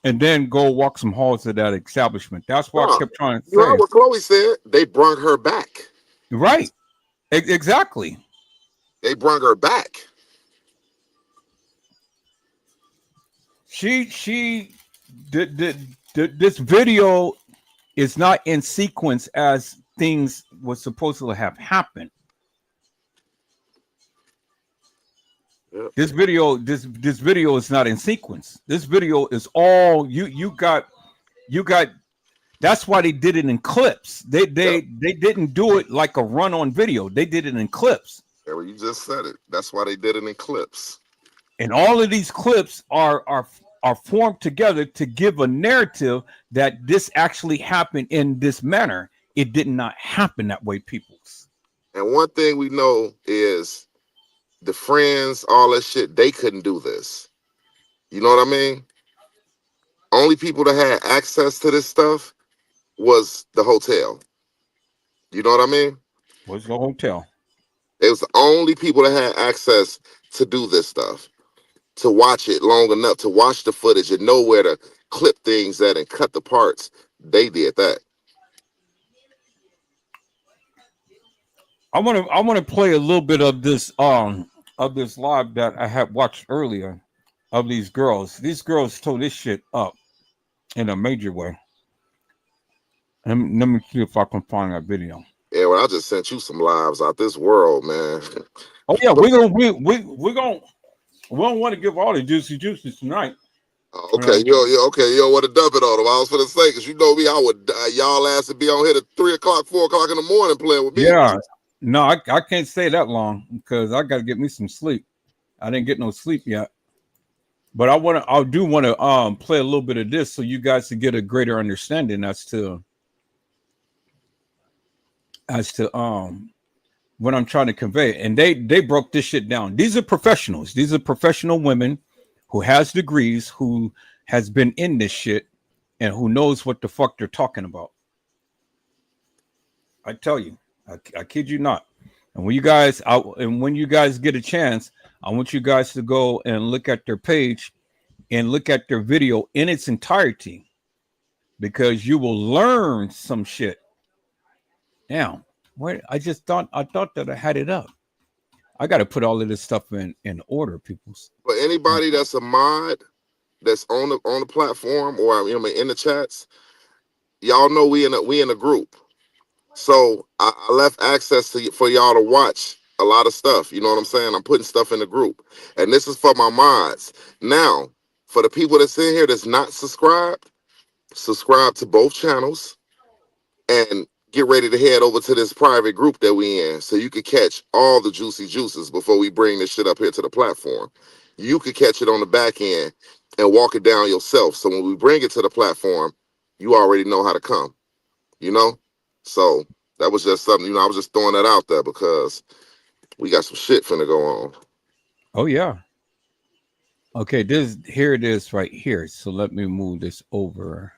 and then go walk some halls of that establishment. That's why I kept trying to say. You heard what Chloe said? They brought her back. Right. Exactly. They brought her back. This video is not in sequence as things were supposed to have happened. Yep. This video is not in sequence. This video is all you got. That's why they did it in clips. They didn't do it like a run-on video. They did it in clips. Yeah, well, you just said it. That's why they did it in clips. And all of these clips are formed together to give a narrative that this actually happened in this manner. It did not happen that way, peoples. And one thing we know is the friends, all that shit, they couldn't do this. You know what I mean? Only people that had access to this stuff was the hotel. You know what I mean? Was the hotel. It was the only people that had access to do this stuff, to watch it long enough, to watch the footage and know where to clip things at and cut the parts. They did that. I want to play a little bit of this live that I had watched earlier of these girls. These girls tore this shit up in a major way. Let me see if I can find that video. Yeah, well, I just sent you some lives out this world, man. Oh yeah, we don't want to give all the juices tonight. Okay, you don't want to dump it on them. I was gonna say, because you know me, I would y'all ass to be on here at 3 o'clock, 4 o'clock in the morning playing with me. Yeah, no, I can't stay that long because I got to get me some sleep. I didn't get no sleep yet, but I do want to play a little bit of this so you guys can get a greater understanding as to what I'm trying to convey. And they broke this shit down. These are professionals. These are professional women who has degrees, who has been in this shit, and who knows what the fuck they're talking about. I tell you, I kid you not. And when you guys get a chance, I want you guys to go and look at their page and look at their video in its entirety, because you will learn some shit. Now, I thought that I had it up. I got to put all of this stuff in order, people's. But anybody that's a mod that's on the platform, or in the chats, y'all know we in a group. So I left access for y'all to watch a lot of stuff. You know what I'm saying? I'm putting stuff in the group, and this is for my mods. Now, for the people that's in here that's not subscribed, subscribe to both channels and get ready to head over to this private group that we in, so you could catch all the juicy juices before we bring this shit up here to the platform. You could catch it on the back end and walk it down yourself. So when we bring it to the platform, you already know how to come. You know? So that was just something, I was just throwing that out there because we got some shit finna go on. Oh yeah. Okay, here it is right here. So let me move this over,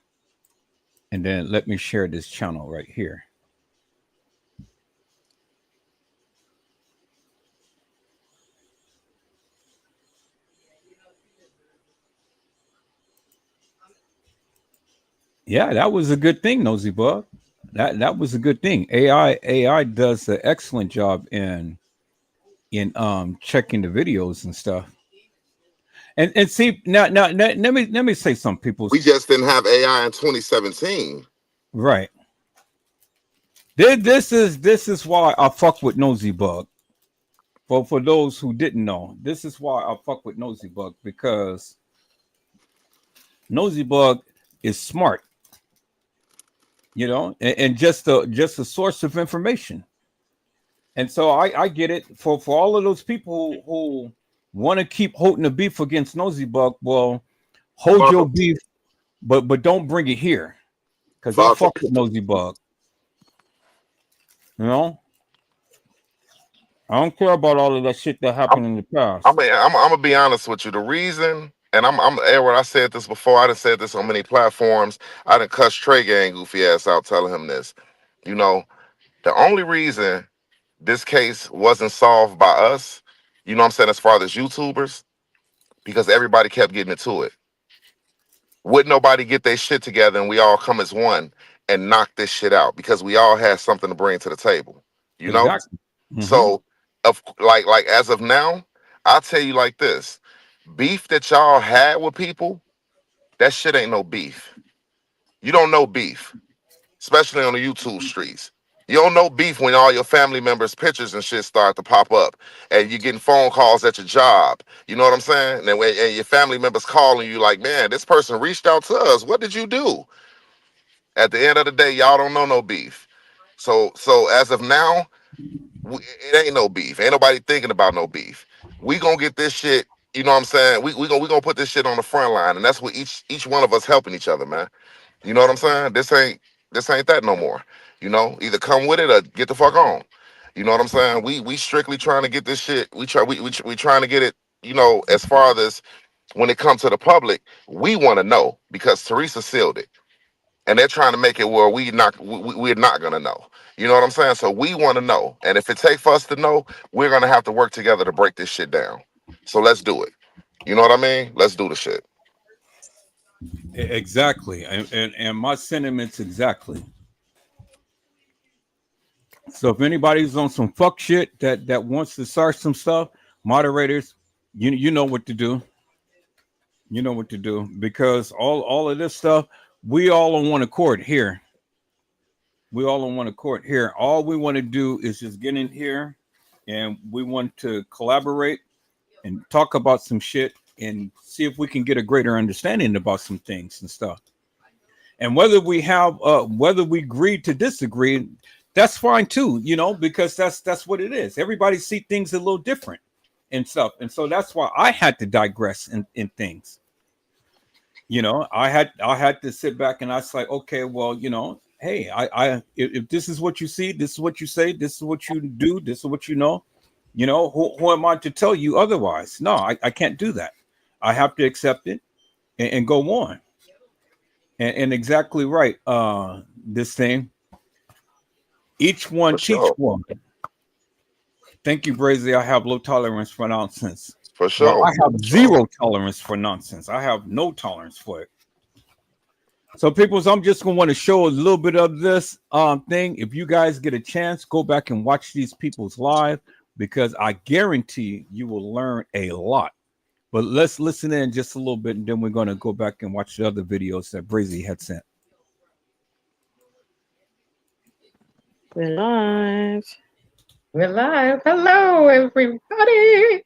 and then let me share this channel right here. Yeah, that was a good thing, Nosy Bug. That was a good thing. AI does an excellent job in checking the videos and stuff. And see, now let me say some people. We just didn't have AI in 2017. Right. This is why I fuck with Nosy Bug. For those who didn't know, this is why I fuck with Nosy Bug, because Nosy Bug is smart, and just a source of information. And so I get it. For all of those people who want to keep holding the beef against Nosy Bug, well, hold your beef, but don't bring it here, because I fuck with Nosy Bug. I don't care about all of that shit that happened in the past. I'm gonna be honest with you. The reason, and I'm Edward, I said this before. I done said this on many platforms. I done cussed Trey Gang goofy ass out telling him this. The only reason this case wasn't solved by us, I'm saying, as far as YouTubers, because everybody kept getting into it. Would nobody get their shit together and we all come as one and knock this shit out, because we all had something to bring to the table, Exactly. Mm-hmm. So, like as of now, I'll tell you like this: beef that y'all had with people, that shit ain't no beef. You don't know beef, especially on the YouTube streets. You don't know beef when all your family members' pictures and shit start to pop up, and you're getting phone calls at your job. You know what I'm saying? And your family members calling you like, man, this person reached out to us. What did you do? At the end of the day, y'all don't know no beef. So as of now, it ain't no beef. Ain't nobody thinking about no beef. We gonna get this shit. You know what I'm saying? We gonna put this shit on the front line, and that's what each one of us helping each other, man. You know what I'm saying? This ain't that no more. Either come with it or get the fuck on. You know what I'm saying? We strictly trying to get this shit. We trying to get it. As far as when it comes to the public, we want to know, because Teresa sealed it, and they're trying to make it where we're not gonna know. You know what I'm saying? So we want to know, and if it takes for us to know, we're gonna have to work together to break this shit down. So let's do it. You know what I mean? Let's do the shit. Exactly, and my sentiments exactly. So if anybody's on some fuck shit that wants to start some stuff, moderators, you know what to do. You know what to do, because all of this stuff, we all on one accord here. We all on one accord here. All we want to do is just get in here, and we want to collaborate and talk about some shit and see if we can get a greater understanding about some things and stuff. And whether we agree to disagree, that's fine too, because that's what it is. Everybody see things a little different and stuff. And so that's why I had to digress in things. I had to sit back and I was like, okay, well, hey, if this is what you see, this is what you say, this is what you do, this is what you know, who am I to tell you otherwise? No, I can't do that. I have to accept it and go on. And exactly right. This thing, each one teach one. Thank you, Brazy. I have low tolerance for nonsense. For Well, sure. I have zero tolerance for nonsense. I have no tolerance for it. So, peoples, I'm just gonna want to show a little bit of this thing. If you guys get a chance, go back and watch these people's live because I guarantee you will learn a lot. But let's listen in just a little bit, and then we're gonna go back and watch the other videos that Brazy had sent. We're live. We're live. Hello, everybody.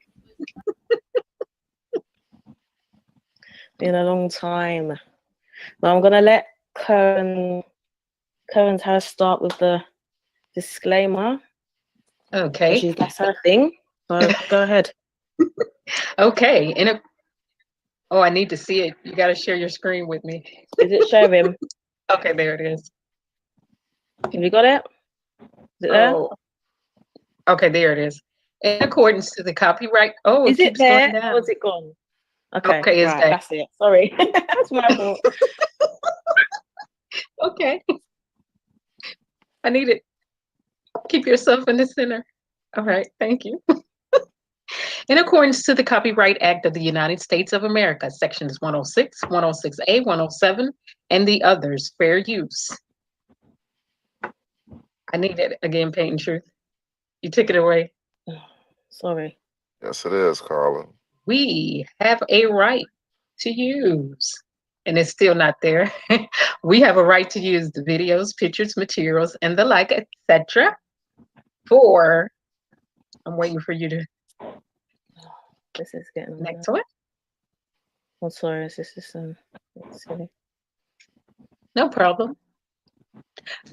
Been a long time. Now I'm gonna let Karen's house start with the disclaimer. Okay. That's her thing. So go ahead. Okay. Oh, I need to see it. You got to share your screen with me. Is it showing? Okay, there it is. Have you got it? Is it there? Oh, okay, there it is. In accordance to the copyright. Oh, Is it keeps there going down. or is it gone? Okay, Okay, it's right, there. that's it. Sorry. That's my fault. Okay. I need it. Keep yourself in the center. All right, thank you. In accordance to the Copyright Act of the United States of America, Sections 106, 106A, 107, and the others, fair use. I need it again, Paint and Truth. You took it away. Sorry. Yes, it is, Carla. We have a right to use, and it's still not there. We have a right to use the videos, pictures, materials, and the like, etc. For, I'm waiting for you to. This is getting next one. Oh, sorry. This is silly. No problem.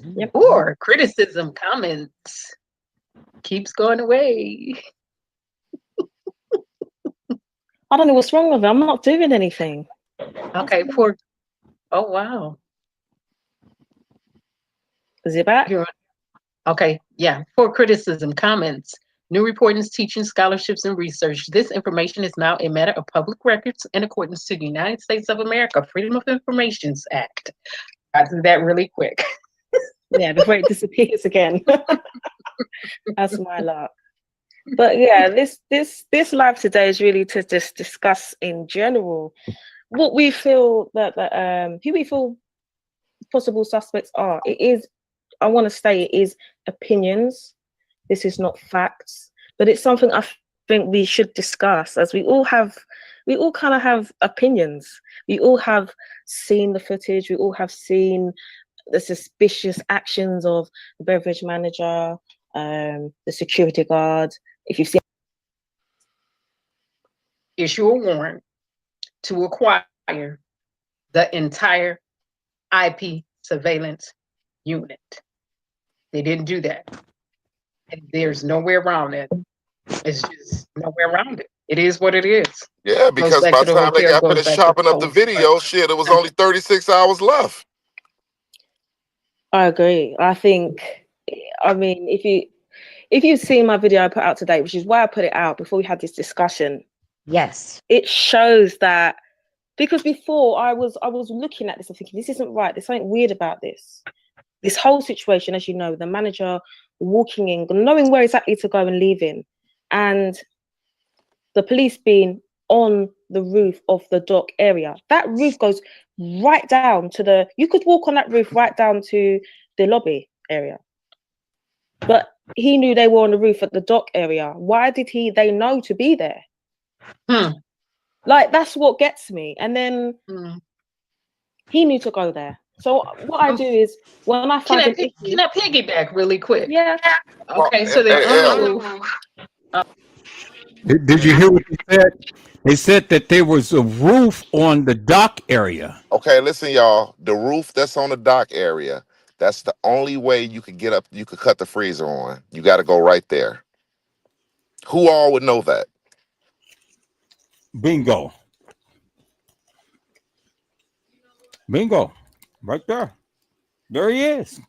Yep. Or criticism, comments. Keeps going away. I don't know what's wrong with it. I'm not doing anything. Okay, oh wow. Is it back? Okay, yeah. For criticism, comments, new reportings, teaching, scholarships, and research. This information is now a matter of public records in accordance to the United States of America Freedom of Information Act. I do that really quick. Yeah, before it disappears again. That's my luck. But yeah, this live today is really to just discuss in general what we feel that who we feel possible suspects are. It is, I want to say, it is opinions. This is not facts, but it's something I think we should discuss, as we all kind of have opinions. We all have seen the footage. We all have seen the suspicious actions of the beverage manager, the security guard. If you've seen, issue a warrant to acquire the entire IP surveillance unit. They didn't do that. And there's nowhere around it. It's just nowhere around it. It is what it is. Yeah, because by the time they got finished chopping up the video, shit, it was only 36 hours left. I agree. I mean, if you've seen my video I put out today, which is why I put it out before we had this discussion. Yes. It shows that, because before I was looking at this and thinking, this isn't right. There's something weird about this. This whole situation, as you know, the manager walking in, knowing where exactly to go and leaving, and the police being on the roof of the dock area. That roof goes right down to you could walk on that roof right down to the lobby area. But he knew they were on the roof at the dock area. Why did they know to be there? Like, that's what gets me. And then he knew to go there. So what I do is, when I find can I piggyback really quick? Yeah. Okay, so Did you hear what they said? They said that there was a roof on the dock area. Okay, listen, y'all. The roof that's on the dock area, that's the only way you could get up. You could cut the freezer on. You got to go right there. Who all would know that? Bingo. Bingo. Right there. There he is.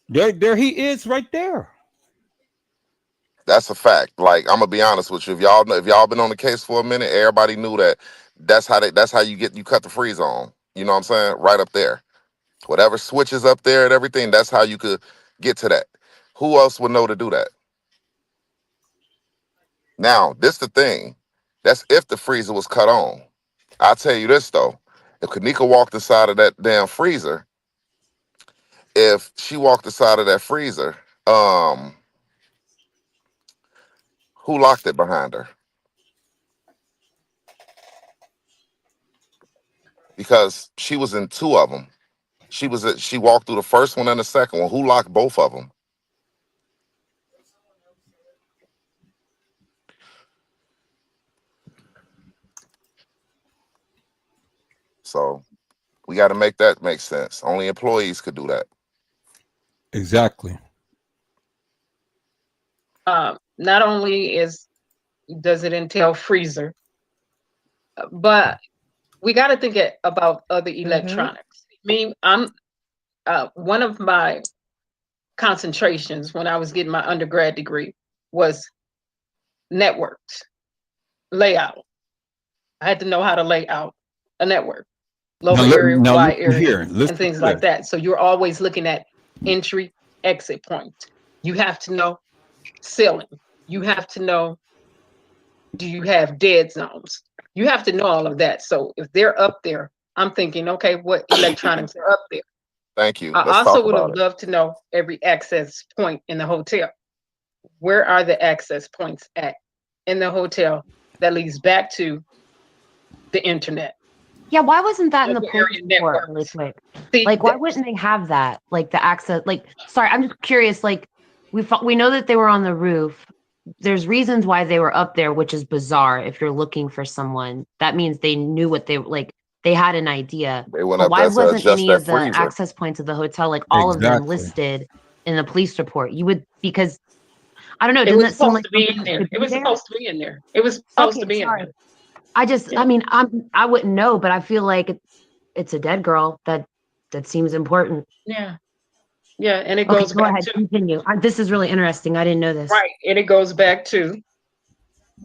There he is right there. That's a fact. Like, I'm gonna be honest with you. If y'all been on the case for a minute, everybody knew that. That's how you cut the freezer on. You know what I'm saying? Right up there. Whatever switches up there and everything, that's how you could get to that. Who else would know to do that? Now, this the thing. That's if the freezer was cut on. I'll tell you this though. If Kenneka walked inside of that damn freezer, if she walked inside of that freezer, who locked it behind her? Because she was in two of them. She walked through the first one and the second one. Who locked both of them? So we got to make that make sense. Only employees could do that. Exactly. Not only does it entail freezer, but we got to think about other electronics. I'm one of my concentrations when I was getting my undergrad degree was networks, layout. I had to know how to lay out a network, local area, wide area, and things like that. So you're always looking at entry, exit points. You have to know ceiling. You have to know, do you have dead zones? You have to know all of that. So if they're up there, I'm thinking, okay, what electronics are up there? Thank you. I also would have loved to know every access point in the hotel. Where are the access points at in the hotel that leads back to the internet? Yeah, why wasn't that in the police report really quick? Like, why wouldn't they have that? Like the access, like, sorry, I'm just curious. Like, we know that they were on the roof. There's reasons why they were up there, which is bizarre. If you're looking for someone, that means they knew what they had an idea. They went but up why there to wasn't adjust any that of the freezer. access points of the hotel, like all of them listed in the police report? You would, because I don't know, It was didn't that seem supposed like to be in there. It was supposed to be in there. It was supposed to be in there. I just, I mean, I wouldn't know, but I feel like it's a dead girl that seems important. Yeah. Yeah, and it goes go back ahead, to continue. This is really interesting. I didn't know this. right, and it goes back to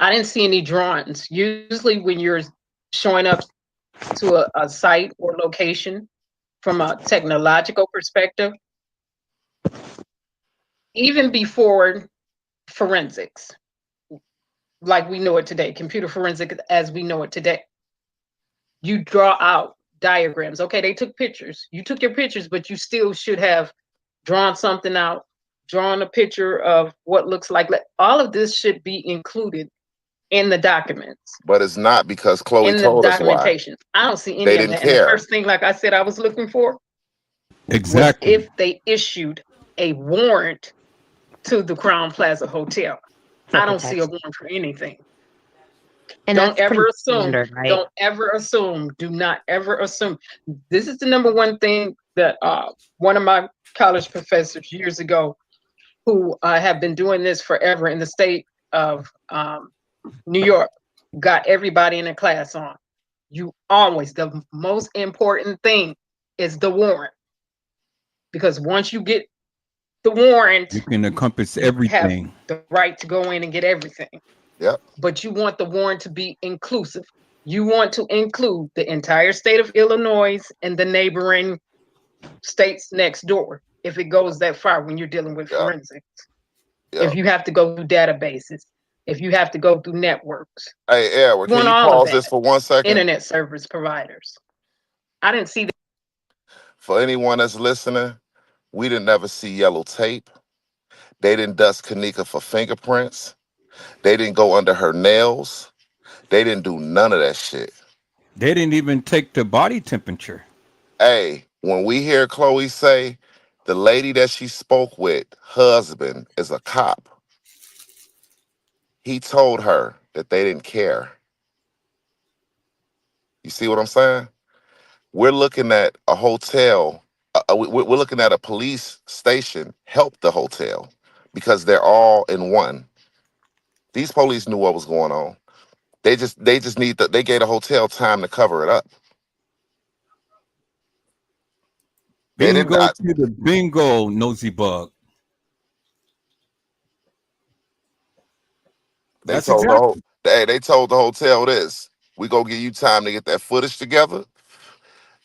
I didn't see any drawings. Usually, when you're showing up to a site or location from a technological perspective, even before forensics, like we know it today, computer forensics as we know it today, you draw out diagrams. Okay, they took pictures. You took your pictures, but you still should have drawn something out, drawn a picture of what looks like. All of this should be included in the documents. But it's not because Chloe in the told us why. documentation. I don't see any They of didn't that. care. And the first thing, like I said, I was looking for was if they issued a warrant to the Crown Plaza Hotel. I don't see a warrant for anything. And don't ever assume. Standard, right? Don't ever assume. Do not ever assume. This is the number one thing that one of my college professors years ago, who have been doing this forever in the state of New York, got everybody in the class on. You always, the most important thing is the warrant. Because once you get the warrant, you can encompass everything. You have the right to go in and get everything. Yep. But you want the warrant to be inclusive. You want to include the entire state of Illinois and the neighboring states next door, if it goes that far when you're dealing with forensics. If you have to go through databases, if you have to go through networks. Hey, Edward, can you pause this for 1 second? Internet service providers. I didn't see that. For anyone that's listening, we didn't ever see yellow tape. They didn't dust Kenneka for fingerprints. They didn't go under her nails. They didn't do none of that shit. They didn't even take the body temperature. Hey, when we hear Chloe say the lady that she spoke with, husband, is a cop, he told her that they didn't care. You see what I'm saying? We're looking at a hotel. We're looking at a police station help the hotel because they're all in one. These police knew what was going on. They just need they gave the hotel time to cover it up. They didn't Bingo to the bingo, nosy bug. They told the hotel this. We gonna give you time to get that footage together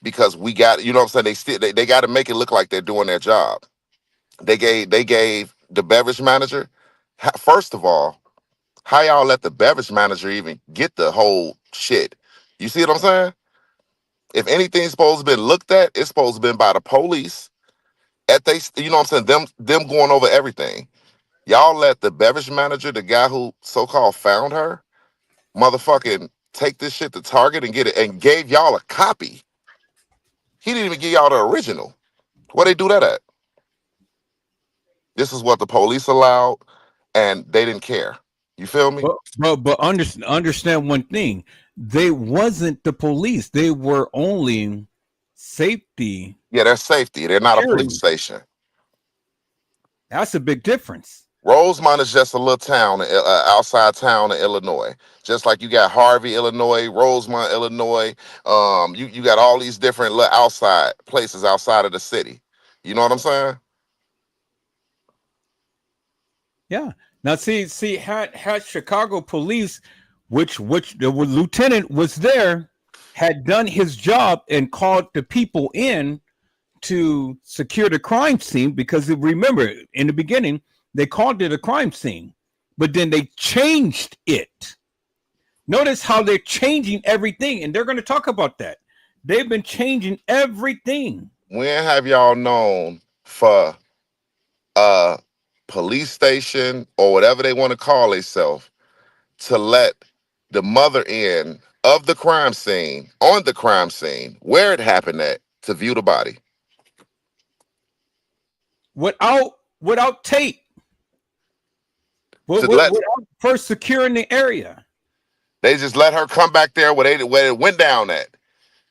because we got, you know what I'm saying? They got to make it look like they're doing their job. They gave the beverage manager. First of all, how y'all let the beverage manager even get the whole shit? You see what I'm saying? If anything's supposed to be looked at, it's supposed to be by the police. At they, you know what I'm saying? Them going over everything. Y'all let the beverage manager, the guy who so-called found her, motherfucking take this shit to Target and get it, and gave y'all a copy. He didn't even give y'all the original. Where they do that at? This is what the police allowed, and they didn't care. You feel me? But understand one thing: they wasn't the police; they were only safety. Yeah, they're safety. They're not a Security. police station. That's a big difference. Rosemont is just a little town, outside town in Illinois. Just like you got Harvey, Illinois, Rosemont, Illinois. You got all these different little outside places outside of the city. You know what I'm saying? Yeah. Now, see, had Chicago police, which the lieutenant was there, had done his job and called the people in to secure the crime scene, because remember in the beginning they called it a crime scene, but then they changed it. Notice how they're changing everything, and they're going to talk about that. They've been changing everything. When have y'all known for a police station or whatever they want to call themselves to let the mother in of the crime scene, on the crime scene, where it happened at, to view the body? Without tape. Without first securing the area. They just let her come back there where it went down at.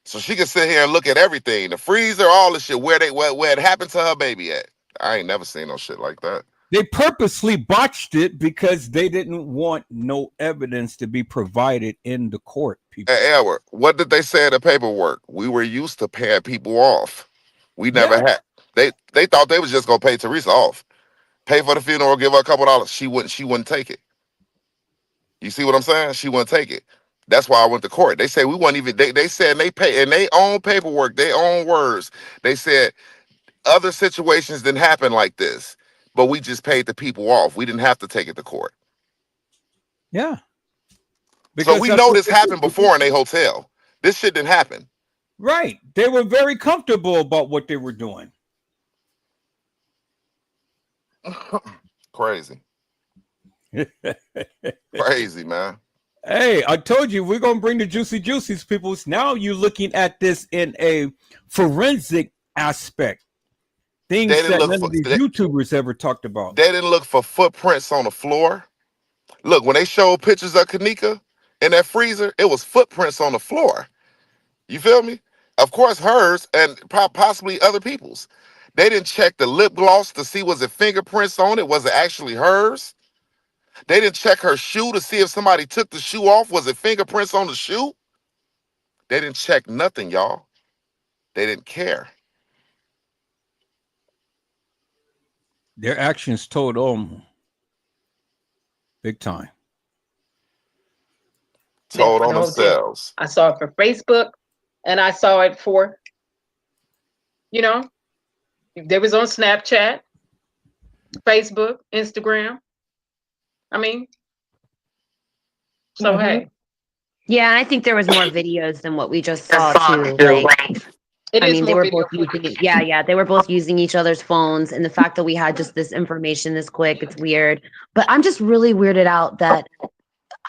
So she could sit here and look at everything. The freezer, all the shit, where it happened to her baby at. I ain't never seen no shit like that. They purposely botched it because they didn't want no evidence to be provided in the court. People. Hey, Edward, what did they say in the paperwork? We were used to paying people off. We never had. They thought they was just gonna pay Teresa off, pay for the funeral, give her a couple dollars. She wouldn't take it. You see what I'm saying? She wouldn't take it. That's why I went to court. They said we weren't even. They said they pay in their own paperwork, their own words. They said other situations didn't happen like this, but we just paid the people off. We didn't have to take it to court. Yeah. So we know this happened before in a hotel. This shit didn't happen. Right. They were very comfortable about what they were doing. Crazy. Crazy, man. Hey, I told you we're going to bring the juicy juicies, people. Now you're looking at this in a forensic aspect. Things that none of these YouTubers ever talked about. They didn't look for footprints on the floor. Look, when they showed pictures of Kenneka in that freezer, it was footprints on the floor. You feel me? Of course, hers and possibly other people's. They didn't check the lip gloss to see was it fingerprints on it. Was it actually hers? They didn't check her shoe to see if somebody took the shoe off. Was it fingerprints on the shoe? They didn't check nothing, y'all. They didn't care. Their actions told on big time. Told on themselves. I saw it for Facebook, and I saw it for, they was on Snapchat, Facebook, Instagram. I mean, so hey. Yeah, I think there was more videos than what we just saw too. Like, they were both using it. Yeah, they were both using each other's phones, and the fact that we had just this information this quick, it's weird. But I'm just really weirded out that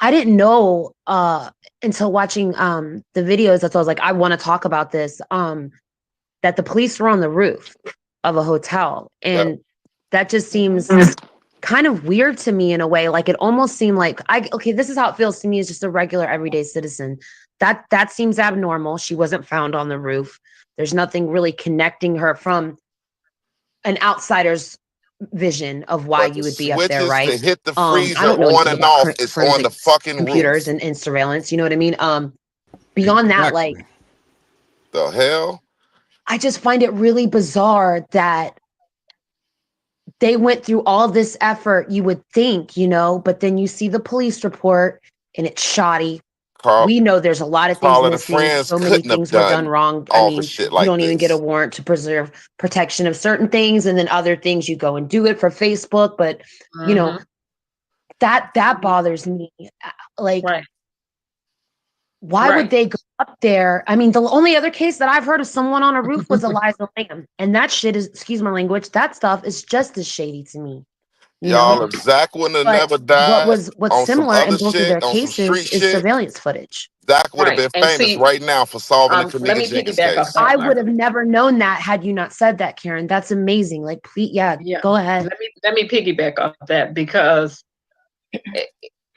I didn't know until watching the videos. That's why I was like, I want to talk about this. That the police were on the roof of a hotel, and that just seems kind of weird to me in a way. Like, it almost seemed like this is how it feels to me as just a regular everyday citizen. That seems abnormal. She wasn't found on the roof. There's nothing really connecting her from an outsider's vision of why you would be up there, right? To hit the freezer I don't know on and off. It's on the fucking computers roof. and surveillance. You know what I mean? Beyond that, like, the hell? I just find it really bizarre that they went through all this effort, you would think, but then you see the police report and it's shoddy. we know there's a lot of things Carla, the missing. friends So many couldn't have things were done done wrong. I all the mean, shit you like don't even get a this. warrant to preserve protection of certain things, and then other things you go and do it for Facebook. But you know, that bothers me. Like, Right. why would they go up there? I mean, the only other case that I've heard of someone on a roof was Eliza Lamb, and that shit is, excuse my language, that stuff is just as shady to me. You Y'all, know, if Zach wouldn't have but never died what's on some similar in other both of their shit, on some street cases is shit, surveillance footage. Zach would have Right. been And famous see, right now for solving the let Kenneka me Jenkins piggyback off case. that, I would Marvin. have never known that had you not said that, Karen. That's amazing. Like, please, yeah. Go ahead. Let me piggyback off that, because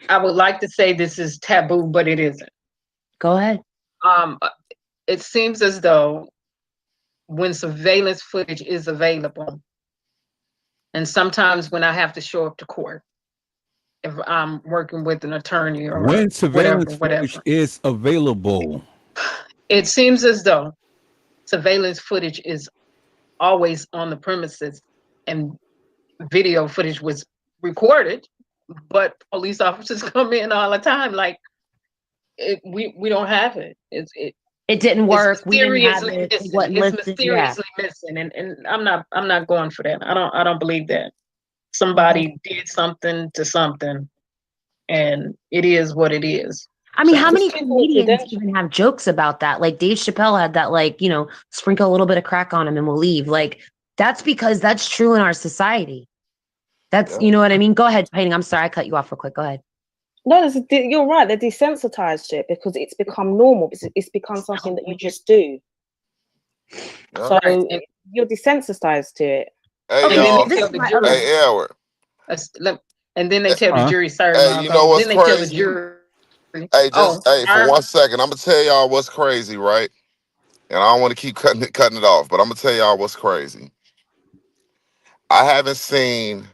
I would like to say this is taboo, but it isn't. Go ahead. It seems as though when surveillance footage is available, and sometimes when I have to show up to court, if I'm working with an attorney or When surveillance whatever, footage is available, it seems as though surveillance footage is always on the premises, and video footage was recorded, but police officers come in all the time like, we don't have it. It didn't work. We didn't have Mysteriously it. It missing. wasn't It's listed. Yeah. mysteriously missing, and I'm not going for that. I don't believe that. Somebody did something to something, and it is what it is. I mean, So- how many comedians even have jokes about that? Like Dave Chappelle had that, like, you know, sprinkle a little bit of crack on him and we'll leave. Like, that's because that's true in our society. That's, you know what I mean? Go ahead, Painting. I'm sorry, I cut you off real quick. Go ahead. No, you're right. They're desensitized to it because it's become normal. It's become something that you just do. So you're desensitized to it. Hey, Okay, y'all. then they tell the jury. Hey, Edward. And then they tell the jury, sorry, Hey, you know what's then they tell the crazy? jury. Hey, just hey, for sorry. 1 second, I'm gonna tell y'all what's crazy, right? And I don't want to keep cutting it off, but I'm gonna tell y'all what's crazy. I haven't seen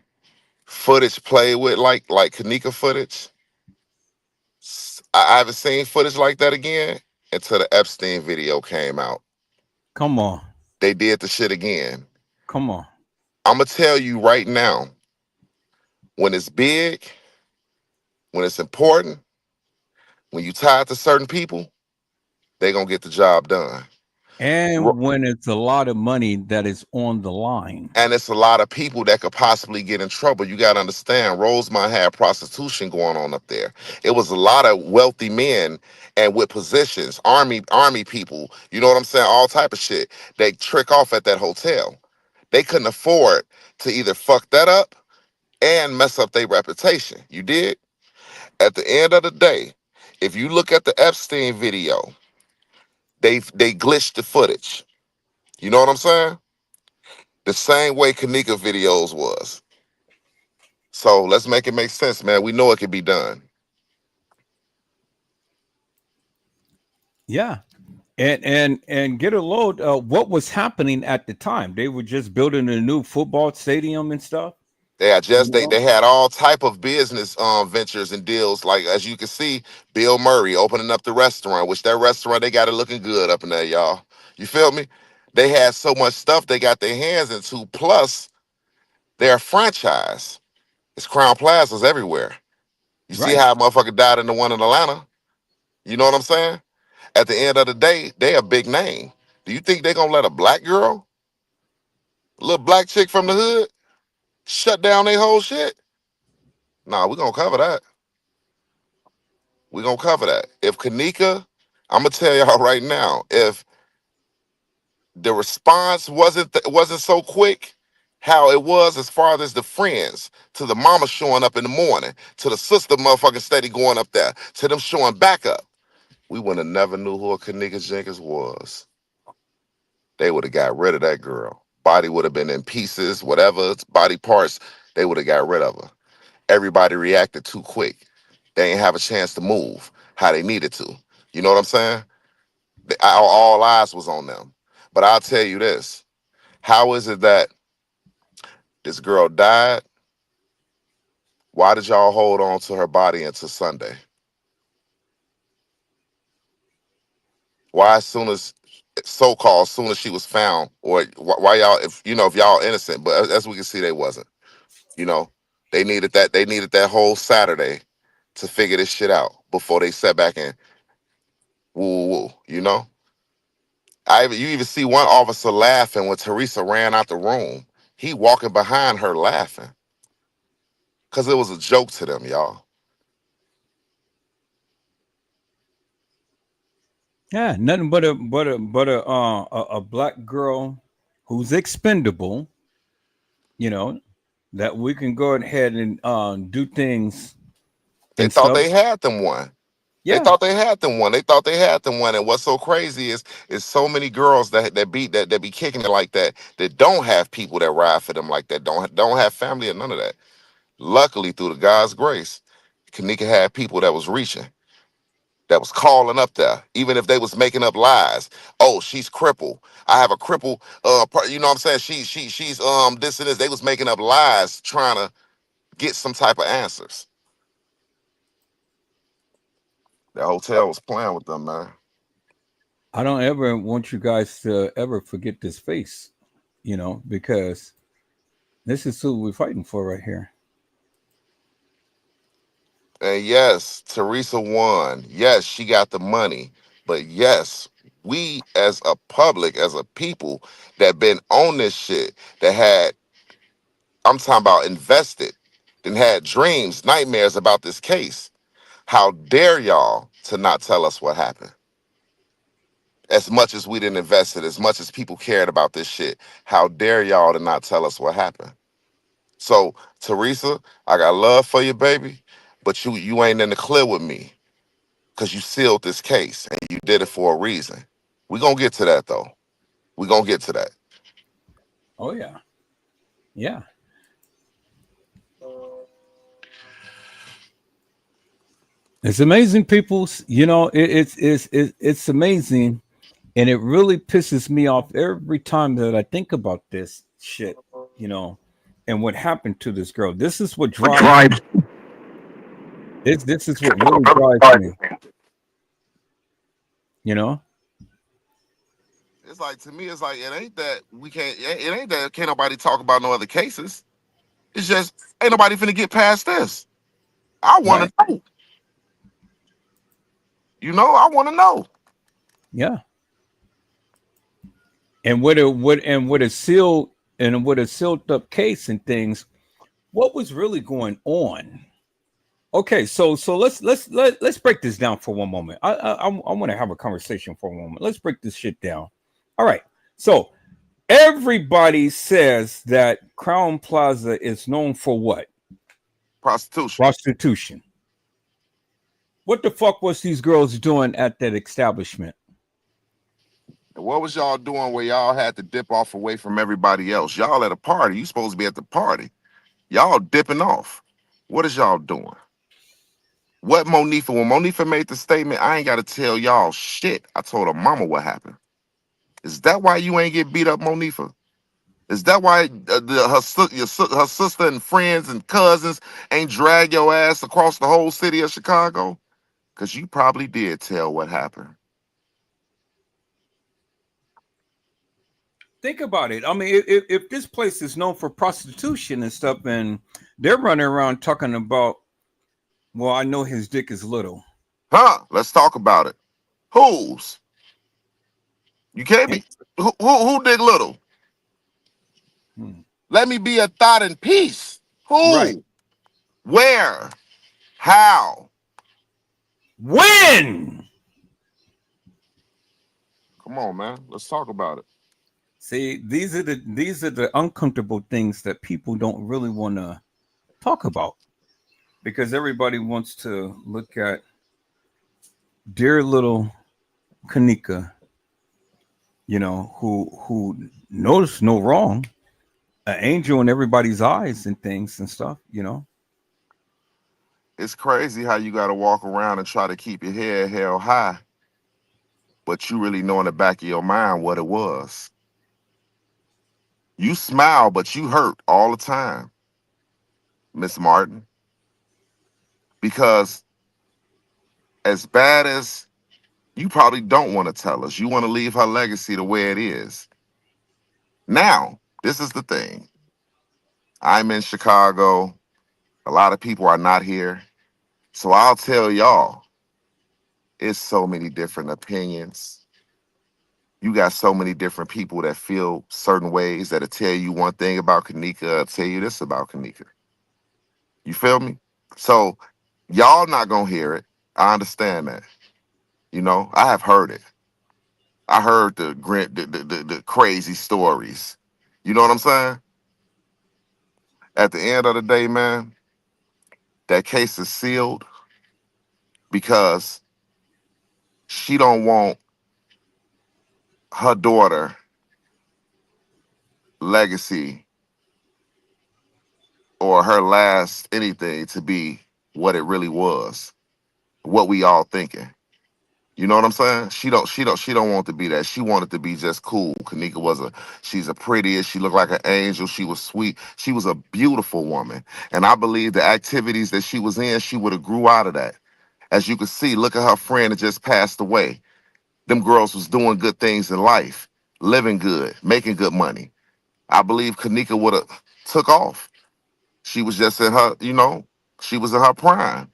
footage played with like Kenneka footage. I haven't seen footage like that again until the Epstein video came out. come on, They did the shit again. come on. I'm gonna tell you right now, when it's big, when it's important, when you tie it to certain people, they gonna get the job done. And when it's a lot of money that is on the line. And it's a lot of people that could possibly get in trouble. You got to understand, Rosemont had prostitution going on up there. It was a lot of wealthy men and with positions, army people, you know what I'm saying? All type of shit. They trick off at that hotel. They couldn't afford to either fuck that up and mess up their reputation. You did? At the end of the day, if you look at the Epstein video, they glitched the footage. You know what I'm saying? The same way Kenneka videos was. So let's make it make sense, man. We know it can be done. Yeah. And get a load. What was happening at the time? They were just building a new football stadium and stuff. They had all type of business ventures and deals. Like, as you can see, Bill Murray opening up the restaurant, which that restaurant, they got it looking good up in there, y'all. You feel me? They had so much stuff they got their hands into. Plus, they're a franchise. It's Crown Plazas everywhere. You see how a motherfucker died in the one in Atlanta? You know what I'm saying? At the end of the day, they a big name. Do you think they're gonna let a black girl, a little black chick from the hood, shut down their whole shit? Nah, we're gonna cover that. We're gonna cover that. If Kenneka, I'm gonna tell y'all right now, if the response wasn't so quick, how it was as far as the friends, to the mama showing up in the morning, to the sister motherfucking steady going up there, to them showing back up, we would have never knew who a Kenneka Jenkins was. They would have got rid of that girl. Body would have been in pieces, whatever, body parts, they would have got rid of her. Everybody reacted too quick. They ain't have a chance to move how they needed to. You know what I'm saying? All eyes was on them. But I'll tell you this. How is it that this girl died? Why did y'all hold on to her body until Sunday? Why as soon as she was found, or why y'all, if y'all innocent, but as we can see, they wasn't. You know, they needed that whole Saturday to figure this shit out before they sat back and Woo, woo, woo, you know? You even see one officer laughing when Teresa ran out the room. He walking behind her laughing. Because it was a joke to them, y'all. Yeah, nothing but a black girl who's expendable, you know, that we can go ahead and do things They and thought stuff. they had them one. They Yeah. thought they had them one. They thought they had them one. And what's so crazy is so many girls that be kicking it like that don't have people that ride for them like that, don't have family or none of that. Luckily, through the God's grace, Kenneka had people that was reaching, that was calling up there, even if they was making up lies. Oh, she's crippled. I have a cripple. You know what I'm saying? She's this and this. They was making up lies trying to get some type of answers. The hotel was playing with them, man. I don't ever want you guys to ever forget this face, because this is who we're fighting for right here. And yes, Teresa won. Yes, she got the money. But yes, we as a public, as a people that been on this shit, that had, I'm talking about invested, and had dreams, nightmares about this case. How dare y'all to not tell us what happened? As much as we didn't invest it, as much as people cared about this shit, how dare y'all to not tell us what happened? So, Teresa, I got love for you, baby, but you ain't in the clear with me. Because you sealed this case and you did it for a reason. We're going to get to that, though. We're going to get to that. Oh, yeah. Yeah. It's amazing, peoples. It's amazing. And it really pisses me off every time that I think about this shit, and what happened to this girl. This is what drives me. This is what really drives me. You know? It's like, to me, it's like, it ain't that we can't, it ain't that can't nobody talk about no other cases. It's just, ain't nobody finna get past this. I want Right. to know. I want to know. Yeah. And with a sealed up case and things, what was really going on? Okay, so let's break this down for one moment. I want to have a conversation for a moment. Let's break this shit down. All right. So everybody says that Crown Plaza is known for what? Prostitution. Prostitution. What the fuck was these girls doing at that establishment? And what was y'all doing where y'all had to dip off away from everybody else? Y'all at a party. You supposed to be at the party. Y'all dipping off. What is y'all doing? When Monifa made the statement, I ain't got to tell y'all shit. I told her mama what happened. Is that why you ain't get beat up, Monifa? Is that why her sister and friends and cousins ain't drag your ass across the whole city of Chicago? Because you probably did tell what happened. Think about it. I mean, if this place is known for prostitution and stuff, and they're running around talking about, well, I know his dick is little. Huh? Let's talk about it. Whose? You can't be. Who dick little? Let me be a thought in peace. Right. Who? Where? How? When? Come on, man. Let's talk about it. See, these are the uncomfortable things that people don't really want to talk about, because everybody wants to look at dear little Kenneka, who knows no wrong, an angel in everybody's eyes and things and stuff. It's crazy how you got to walk around and try to keep your head held high, but you really know in the back of your mind what it was. You smile, but you hurt all the time, Miss Martin, because as bad as you probably don't want to tell us, you want to leave her legacy the way it is. Now, this is the thing. I'm in Chicago. A lot of people are not here. So I'll tell y'all, It's so many different opinions. You got so many different people that feel certain ways that'll tell you one thing about Kenneka, tell you this about Kenneka. You feel me? So y'all not gonna hear it. I understand that. You know, I have heard it. I heard the crazy stories. You know what I'm saying? At the end of the day, man, that case is sealed because she don't want her daughter legacy or her last anything to be what it really was, what we all thinking. You know what I'm saying? She don't want to be that. She wanted to be just cool. Kenneka she's a prettiest, she looked like an angel, she was sweet, she was a beautiful woman. And I believe the activities that she was in, she would have grew out of that. As you can see, look at her friend that just passed away. Them girls was doing good things in life, living good, making good money. I believe Kenneka would have took off. She was just in her, she was in her prime.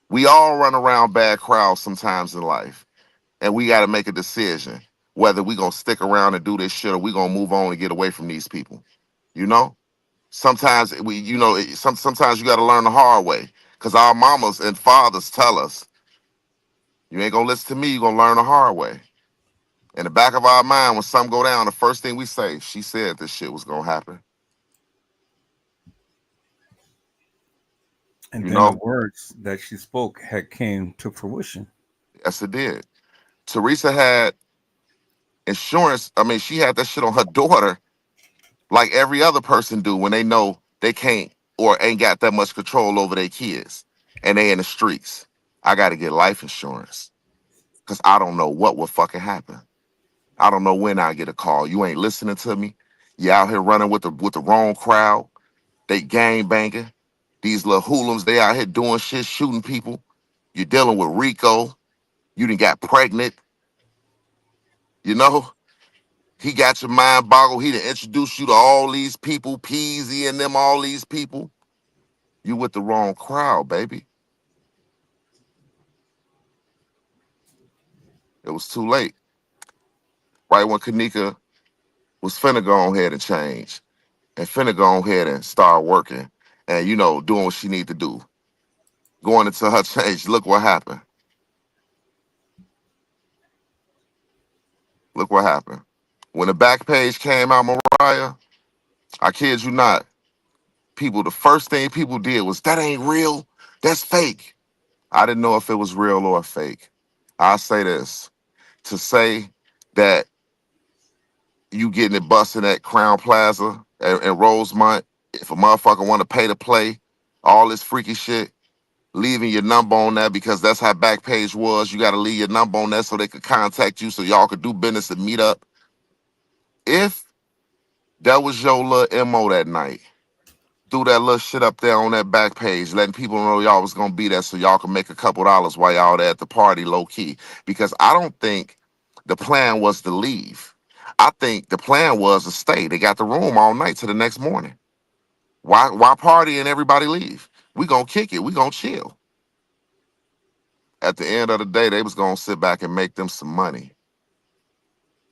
We all run around bad crowds sometimes in life, and we got to make a decision whether we gonna stick around and do this shit or we gonna move on and get away from these people. You know, sometimes sometimes you got to learn the hard way because our mamas and fathers tell us you ain't gonna listen to me, you gonna learn the hard way. In the back of our mind, when something go down, the first thing we say, she said this shit was gonna happen. And You then the know, words that she spoke had came to fruition. yes, it did. Teresa had insurance. I mean, she had that shit on her daughter like every other person do when they know they can't or ain't got that much control over their kids and they in the streets. I got to get life insurance because I don't know what will fucking happen. I don't know when I get a call. You ain't listening to me. You out here running with the wrong crowd. They gang banging. These little hoodlums, they out here doing shit, shooting people. You're dealing with Rico. You done got pregnant. You know, he got your mind boggled. He done introduced you to all these people, Peasy and them, all these people. You with the wrong crowd, baby. It was too late. Right when Kenneka was finna go on ahead and change and finna go on ahead and start working and, doing what she need to do. Going into her change, look what happened. Look what happened. When the back page came out, Mariah, I kid you not, the first thing people did was, that ain't real. That's fake. I didn't know if it was real or fake. I say this to say that you getting it busted at Crown Plaza and Rosemont. If a motherfucker want to pay to play, all this freaky shit, leaving your number on that because that's how Backpage was. You got to leave your number on that so they could contact you so y'all could do business and meet up. If that was your little MO that night, threw that little shit up there on that back page, letting people know y'all was gonna be there so y'all can make a couple dollars while y'all there at the party low key. Because I don't think the plan was to leave. I think the plan was to stay. They got the room all night to the next morning. Why party and everybody leave? We gonna kick it. We gonna chill. At the end of the day, they was gonna sit back and make them some money.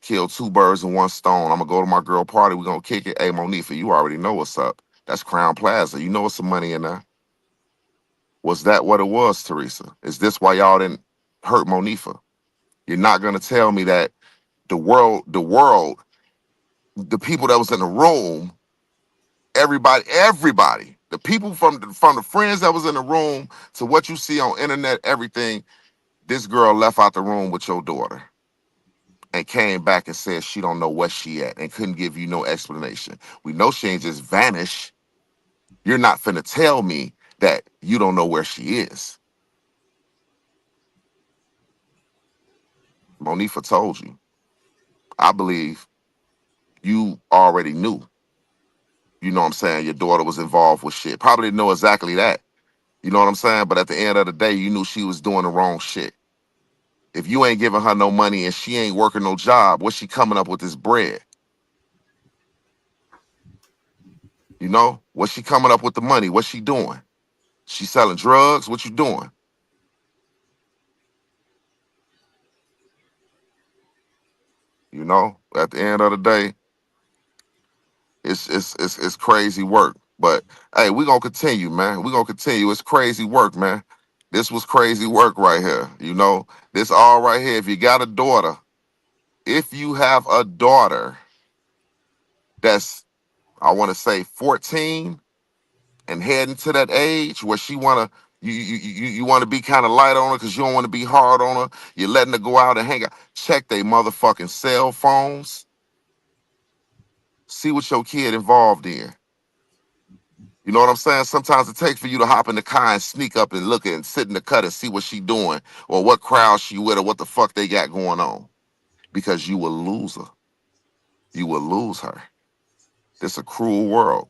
Kill two birds with one stone. I'm gonna go to my girl party. We gonna kick it. Hey, Monifa, you already know what's up. That's Crown Plaza. You know what's some money in there. Was that what it was, Teresa? Is this why y'all didn't hurt Monifa? You're not gonna tell me that the people that was in the room, everybody, the people from the friends that was in the room to what you see on internet, everything, this girl left out the room with your daughter and came back and said she don't know where she at and couldn't give you no explanation. We know she ain't just vanished. You're not finna tell me that you don't know where she is. Monifa told you. I believe you already knew. You know what I'm saying? Your daughter was involved with shit. Probably didn't know exactly that. You know what I'm saying? But at the end of the day, you knew she was doing the wrong shit. If you ain't giving her no money and she ain't working no job, what's she coming up with this bread? You know? What's she coming up with the money? What's she doing? She selling drugs? What you doing? You know, at the end of the day, it's crazy work. But hey, we're gonna continue, man. We're gonna continue. It's crazy work, man. This was crazy work right here. You know, this all right here. If you got a daughter, if you have a daughter that's, I want to say 14 and heading to that age where she wanna you want to be kind of light on her because you don't want to be hard on her. You're letting her go out and hang out. Check they motherfucking cell phones. See what your kid involved in. You know what I'm saying? Sometimes it takes for you to hop in the car and sneak up and look and sit in the cut and see what she doing or what crowd she with or what the fuck they got going on. Because you will lose her. You will lose her. This a cruel world.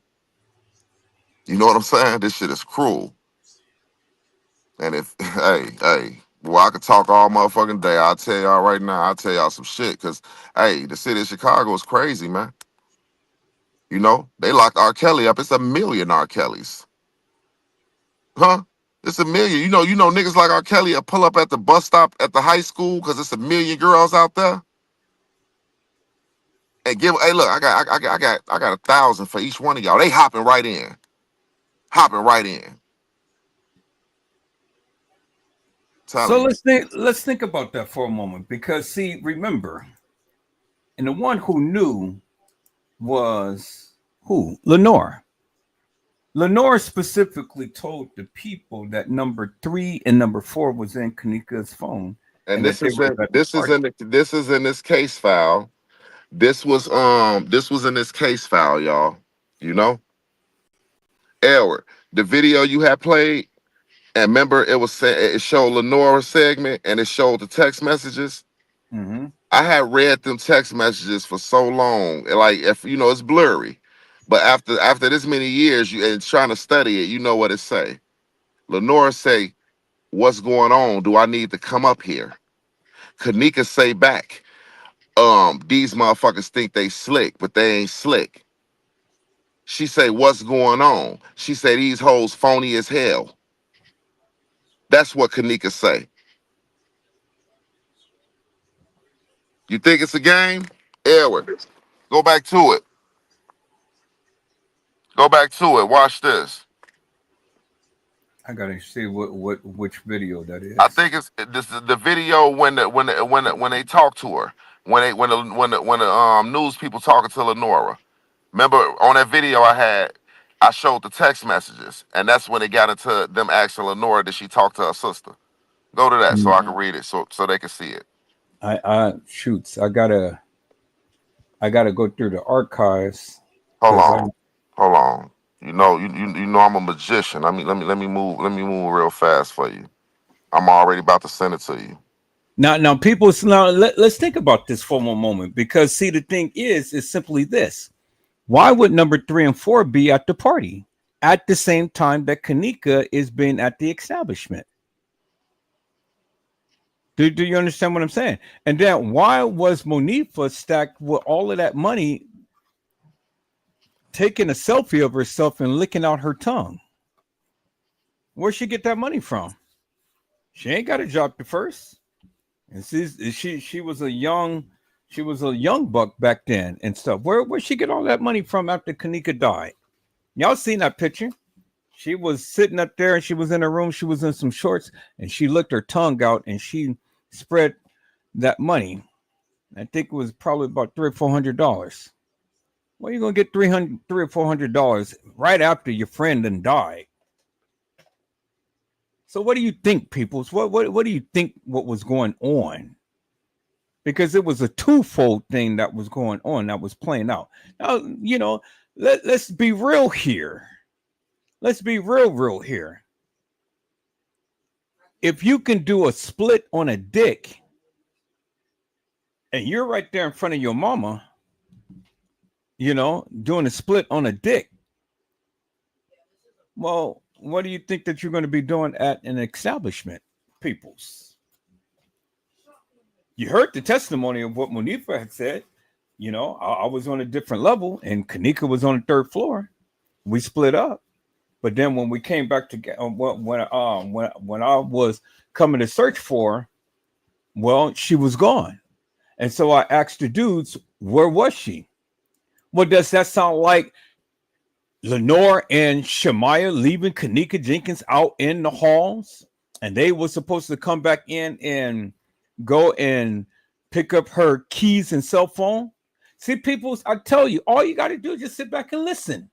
You know what I'm saying? This shit is cruel. And if, hey, well, I could talk all motherfucking day. I'll tell y'all right now, I'll tell y'all some shit. Because, hey, the city of Chicago is crazy, man. You know, they locked R. Kelly up. It's 1 million R. Kellys. Huh? It's 1 million. You know, niggas like R. Kelly will pull up at the bus stop at the high school because it's 1 million girls out there. And hey, look, I got 1,000 for each one of y'all. They hopping right in. Hopping right in. So let's think about that for a moment, because see, remember, and the one who knew was who? Lenore. Lenore specifically told the people that number 3 and number 4 was in Kenneka's phone, and this is in this case file. This was in this case file, y'all. You know, Edward, the video you had played. And remember, it showed Lenore's segment and it showed the text messages. Mm-hmm. I had read them text messages for so long, like, if you know, it's blurry. But after this many years, and trying to study it, you know what it say. Lenore say, "What's going on? Do I need to come up here?" Kenneka say back, "These motherfuckers think they slick, but they ain't slick." She say, "What's going on?" She say, "These hoes phony as hell." That's what Kenneka say. You think it's a game? Edward, go back to it. Go back to it. Watch this. I gotta see which video that is. I think this is the video when they talk to her, when the news people talking to Lenora. Remember on that video I showed the text messages, and that's when they got into them asking Lenora did she talk to her sister. Go to that so I can read it so they can see it. I shoots. I gotta go through the archives. Hold on. You know I'm a magician. Let me move real fast for you. I'm already about to send it to you. Now, people. Now, let's think about this for one moment, because see, the thing is simply this: why would number 3 and 4 be at the party at the same time that Kenneka is being at the establishment? Do you understand what I'm saying? And then why was Monifa stacked with all of that money, taking a selfie of herself and licking out her tongue? Where'd she get that money from? She ain't got a job at first, and she was a young buck back then and stuff. Where'd she get all that money from after Kenneka died? Y'all seen that picture? She was sitting up there and she was in her room. She was in some shorts and she licked her tongue out and she spread that money. I think it was probably about $300 or $400. Where are you gonna get $300 or $400 right after your friend then died? So what do you think, peoples? What do you think what was going on? Because it was a twofold thing that was going on that was playing out. Now, you know, let's be real here. Let's be real here. If you can do a split on a dick and you're right there in front of your mama, you know, doing a split on a dick, well, what do you think that you're going to be doing at an establishment, peoples? You heard the testimony of what Monifa had said. You know, I was on a different level and Kenneka was on the 3rd floor. We split up. But then when we came back to when I was coming to search for her, well, she was gone. And so I asked the dudes, where was she? Well, does that sound like Lenore and Shemaiah leaving Kenneka Jenkins out in the halls? And they were supposed to come back in and go and pick up her keys and cell phone. See, people, I tell you, all you got to do is just sit back and listen.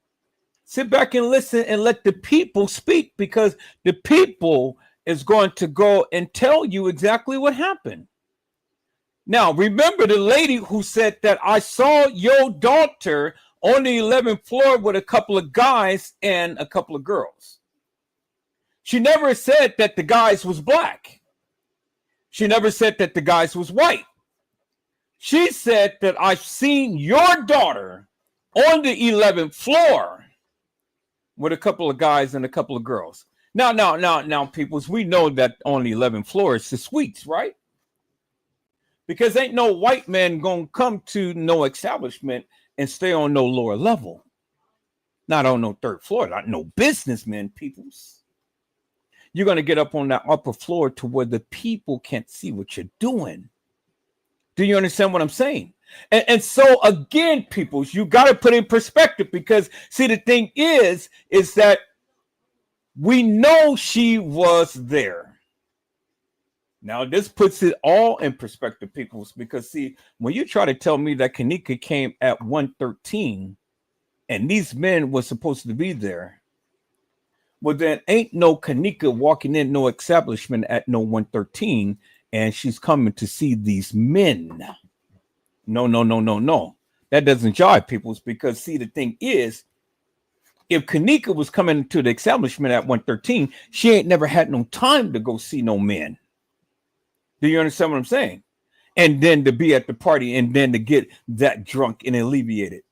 Sit back and listen and let the people speak, because the people is going to go and tell you exactly what happened. Now, remember the lady who said that I saw your daughter on the 11th floor with a couple of guys and a couple of girls. She never said that the guys was black. She never said that the guys was white. She said that I've seen your daughter on the 11th floor with a couple of guys and a couple of girls. Now, peoples, we know that on the 11th floor it's the suites, right? Because ain't no white man gonna come to no establishment and stay on no lower level. Not on no third floor, not no businessmen, peoples. You're gonna get up on that upper floor to where the people can't see what you're doing. Do you understand what I'm saying? And so again, peoples, you got to put in perspective, because see, the thing is that we know she was there. Now, this puts it all in perspective, peoples, because see, when you try to tell me that Kenneka came at 1:13 and these men were supposed to be there, well, then ain't no Kenneka walking in no establishment at no 1:13 and she's coming to see these men. No. That doesn't jive, peoples, because see, the thing is, if Kenneka was coming to the establishment at 1:13, she ain't never had no time to go see no men. Do you understand what I'm saying? And then to be at the party and then to get that drunk and alleviated.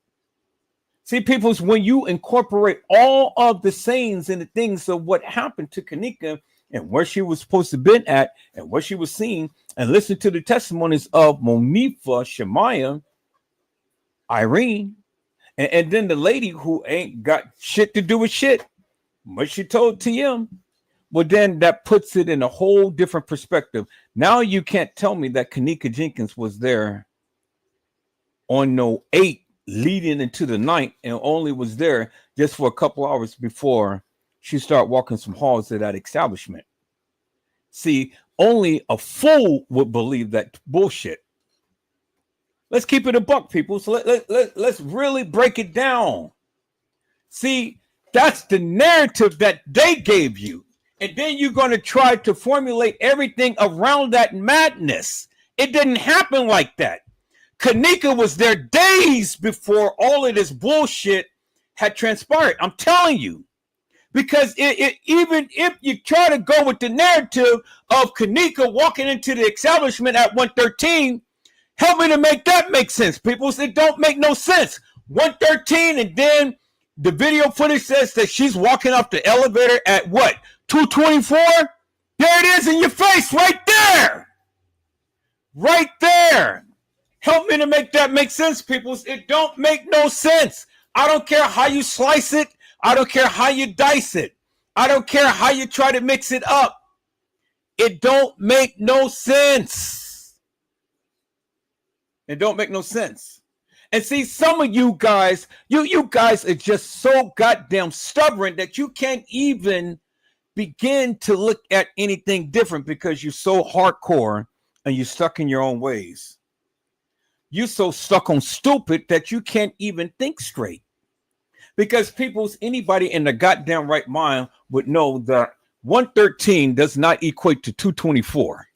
See, peoples, when you incorporate all of the sayings and the things of what happened to Kenneka and where she was supposed to been at and what she was seeing, and listen to the testimonies of Monifa, Shemaiah, Irene, and then the lady who ain't got shit to do with shit, what she told TM, well, then that puts it in a whole different perspective. Now you can't tell me that Kenneka Jenkins was there on no 8 leading into the night and only was there just for a couple hours before she started walking some halls of that establishment. See, only a fool would believe that bullshit. Let's keep it a buck, people. So let's really break it down. See, that's the narrative that they gave you. And then you're going to try to formulate everything around that madness. It didn't happen like that. Kenneka was there days before all of this bullshit had transpired. I'm telling you. Because even if you try to go with the narrative of Kenneka walking into the establishment at 1:13, help me to make that make sense, people. It don't make no sense. 1:13, and then the video footage says that she's walking up the elevator at what? 2:24? There it is in your face right there. Right there. Help me to make that make sense, people. It don't make no sense. I don't care how you slice it. I don't care how you dice it. I don't care how you try to mix it up. It don't make no sense. It don't make no sense. And see, some of you guys, you guys are just so goddamn stubborn that you can't even begin to look at anything different because you're so hardcore and you're stuck in your own ways. You're so stuck on stupid that you can't even think straight. Because anybody in the goddamn right mind would know that 1:13 does not equate to 2:24.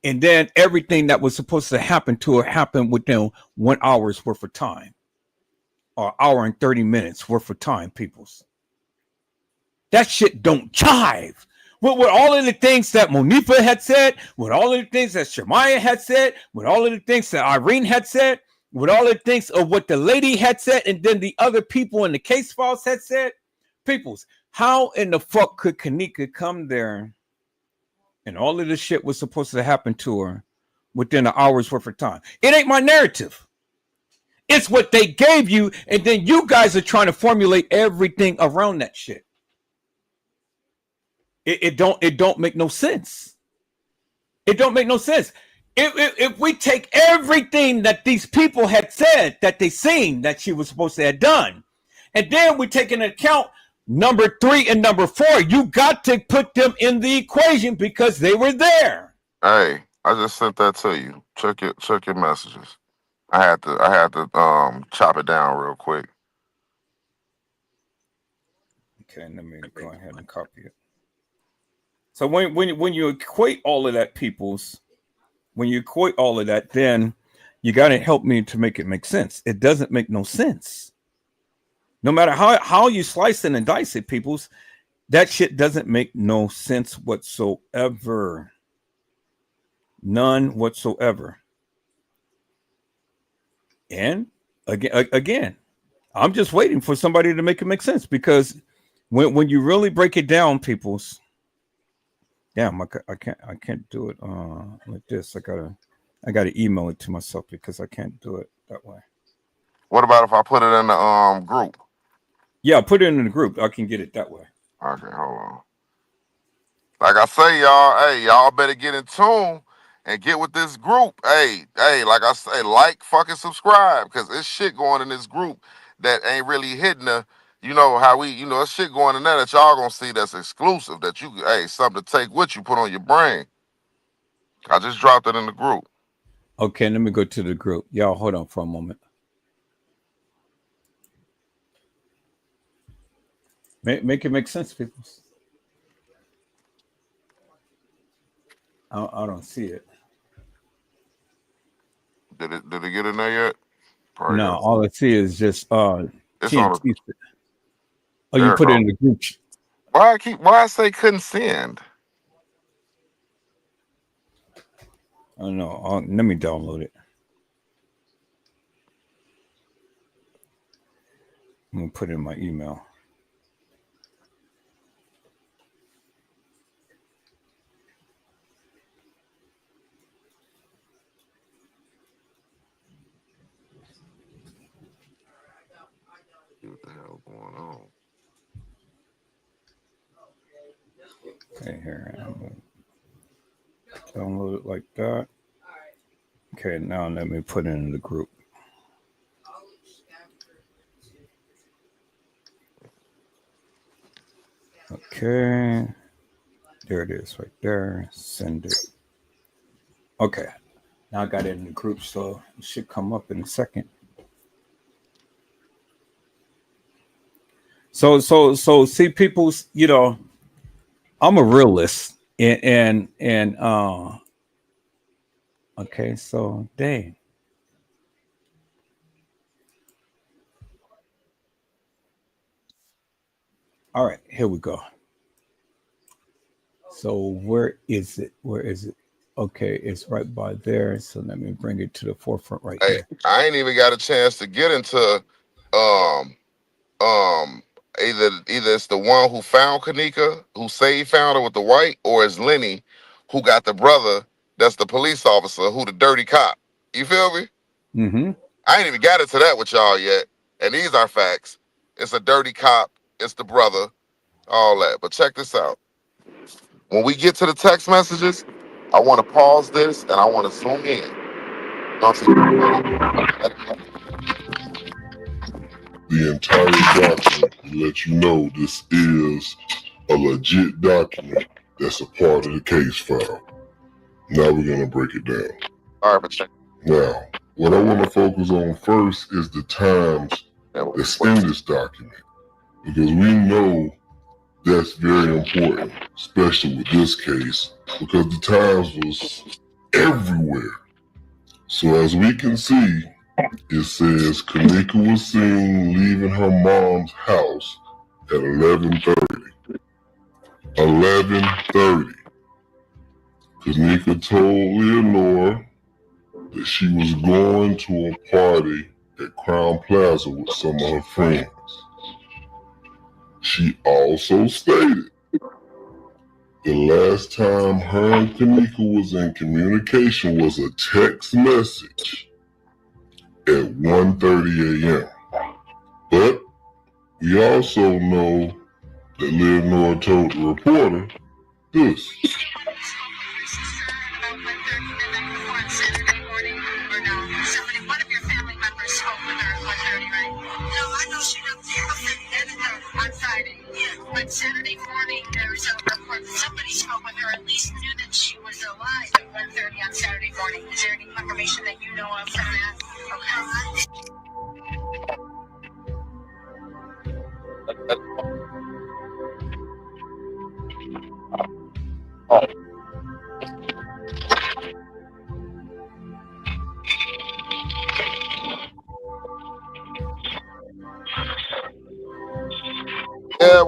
And then everything that was supposed to happen to her happened within 1 hour's worth of time. Or hour and 30 minutes worth of time, peoples. That shit don't jive. With all of the things that Monifa had said, with all of the things that Shemaiah had said, with all of the things that Irene had said, with all the things of what the lady had said, and then the other people in the case files had said, peoples, how in the fuck could Kenneka come there and all of this shit was supposed to happen to her within an hour's worth of time? It ain't my narrative. It's what they gave you, and then you guys are trying to formulate everything around that shit. It don't make no sense. It don't make no sense. if we take everything that these people had said that they seen that she was supposed to have done, and then we take into account number 3 and number 4, you got to put them in the equation because they were there. Hey, I just sent that to you. Check your messages. I had to chop it down real quick. Okay, let me go ahead and copy it. So when you equate all of that, then you got to help me to make it make sense. It doesn't make no sense. No matter how you slice it and dice it, peoples, that shit doesn't make no sense whatsoever. None whatsoever. And again, I'm just waiting for somebody to make it make sense, because when you really break it down, peoples, damn, I can't do it like this. I gotta email it to myself because I can't do it that way. What about if I put it in the group? Yeah, put it in the group. I can get it that way. Okay, hold on. Like I say, y'all, hey, y'all better get in tune and get with this group. Hey, like I say, like, fucking subscribe, because there's shit going in this group that ain't really hitting the, you know, how we, you know, there's shit going in there that y'all gonna see that's exclusive, that you, hey, something to take with you, put on your brain. I just dropped it in the group. Okay, let me go to the group. Y'all hold on for a moment. Make it make sense, people. I don't see it. Did it get in there yet? Probably no, not. all I see is just It's on TNT. Oh, there you it put it go. in the group. Why I say couldn't send? Oh no, let me download it. I'm gonna put it in my email. What the hell going on? Okay, here I'm gonna download it like that. Okay, now let me put it in the group. Okay, there it is right there. Send it. Okay, now I got it in the group, so it should come up in a second. So see, people, you know, I'm a realist, and okay, so dang. All right, here we go. So where is it? Okay, it's right by there. So let me bring it to the forefront right Hey, here. I ain't even got a chance to get into either it's the one who found Kenneka, who say he found her with the white, or it's Lenny, who got the brother that's the police officer, who the dirty cop. You feel me? Mm-hmm. I ain't even got into that with y'all yet. And these are facts. It's a dirty cop, it's the brother, all that. But check this out. When we get to the text messages, I want to pause this and I want to zoom in. The entire document to let you know this is a legit document that's a part of the case file. Now we're going to break it down. All right, but check. Now, what I want to focus on first is the times that's in this document, because we know that's very important, especially with this case, because the times was everywhere. So as we can see, it says Kenneka was seen leaving her mom's house at 11:30. 11:30. Kenneka told Leonora that she was going to a party at Crown Plaza with some of her friends. She also stated the last time her and Kenneka was in communication was a text message at 1:30 a.m. But we also know that Leonora told the reporter this. But Saturday morning, there was a report that somebody spoke with her, at least knew that she was alive at 1:30 on Saturday morning. Is there any confirmation that you know of from that? Yeah.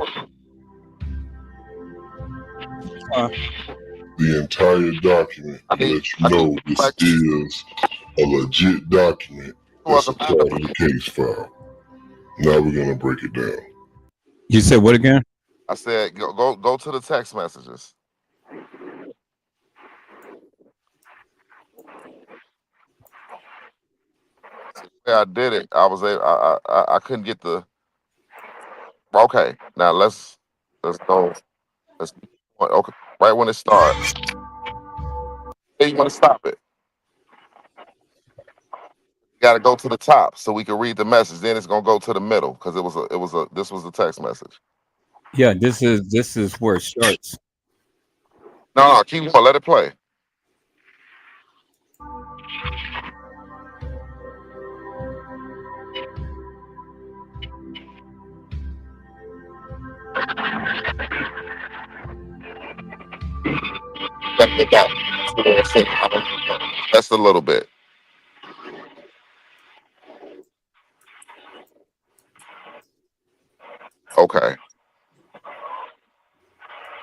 The entire document to let you know this is a legit document that's a part of the case file. Now we're gonna break it down. You said what again? I said go to the text messages. Yeah, I did it. I was I couldn't get the. Okay, now let's go. Okay, right when it starts. Hey, you want to stop it? You got to go to the top so we can read the message. Then it's gonna go to the middle because this was the text message. Yeah, this is where it starts. No, keep going. Let it play. That's a little bit. Okay.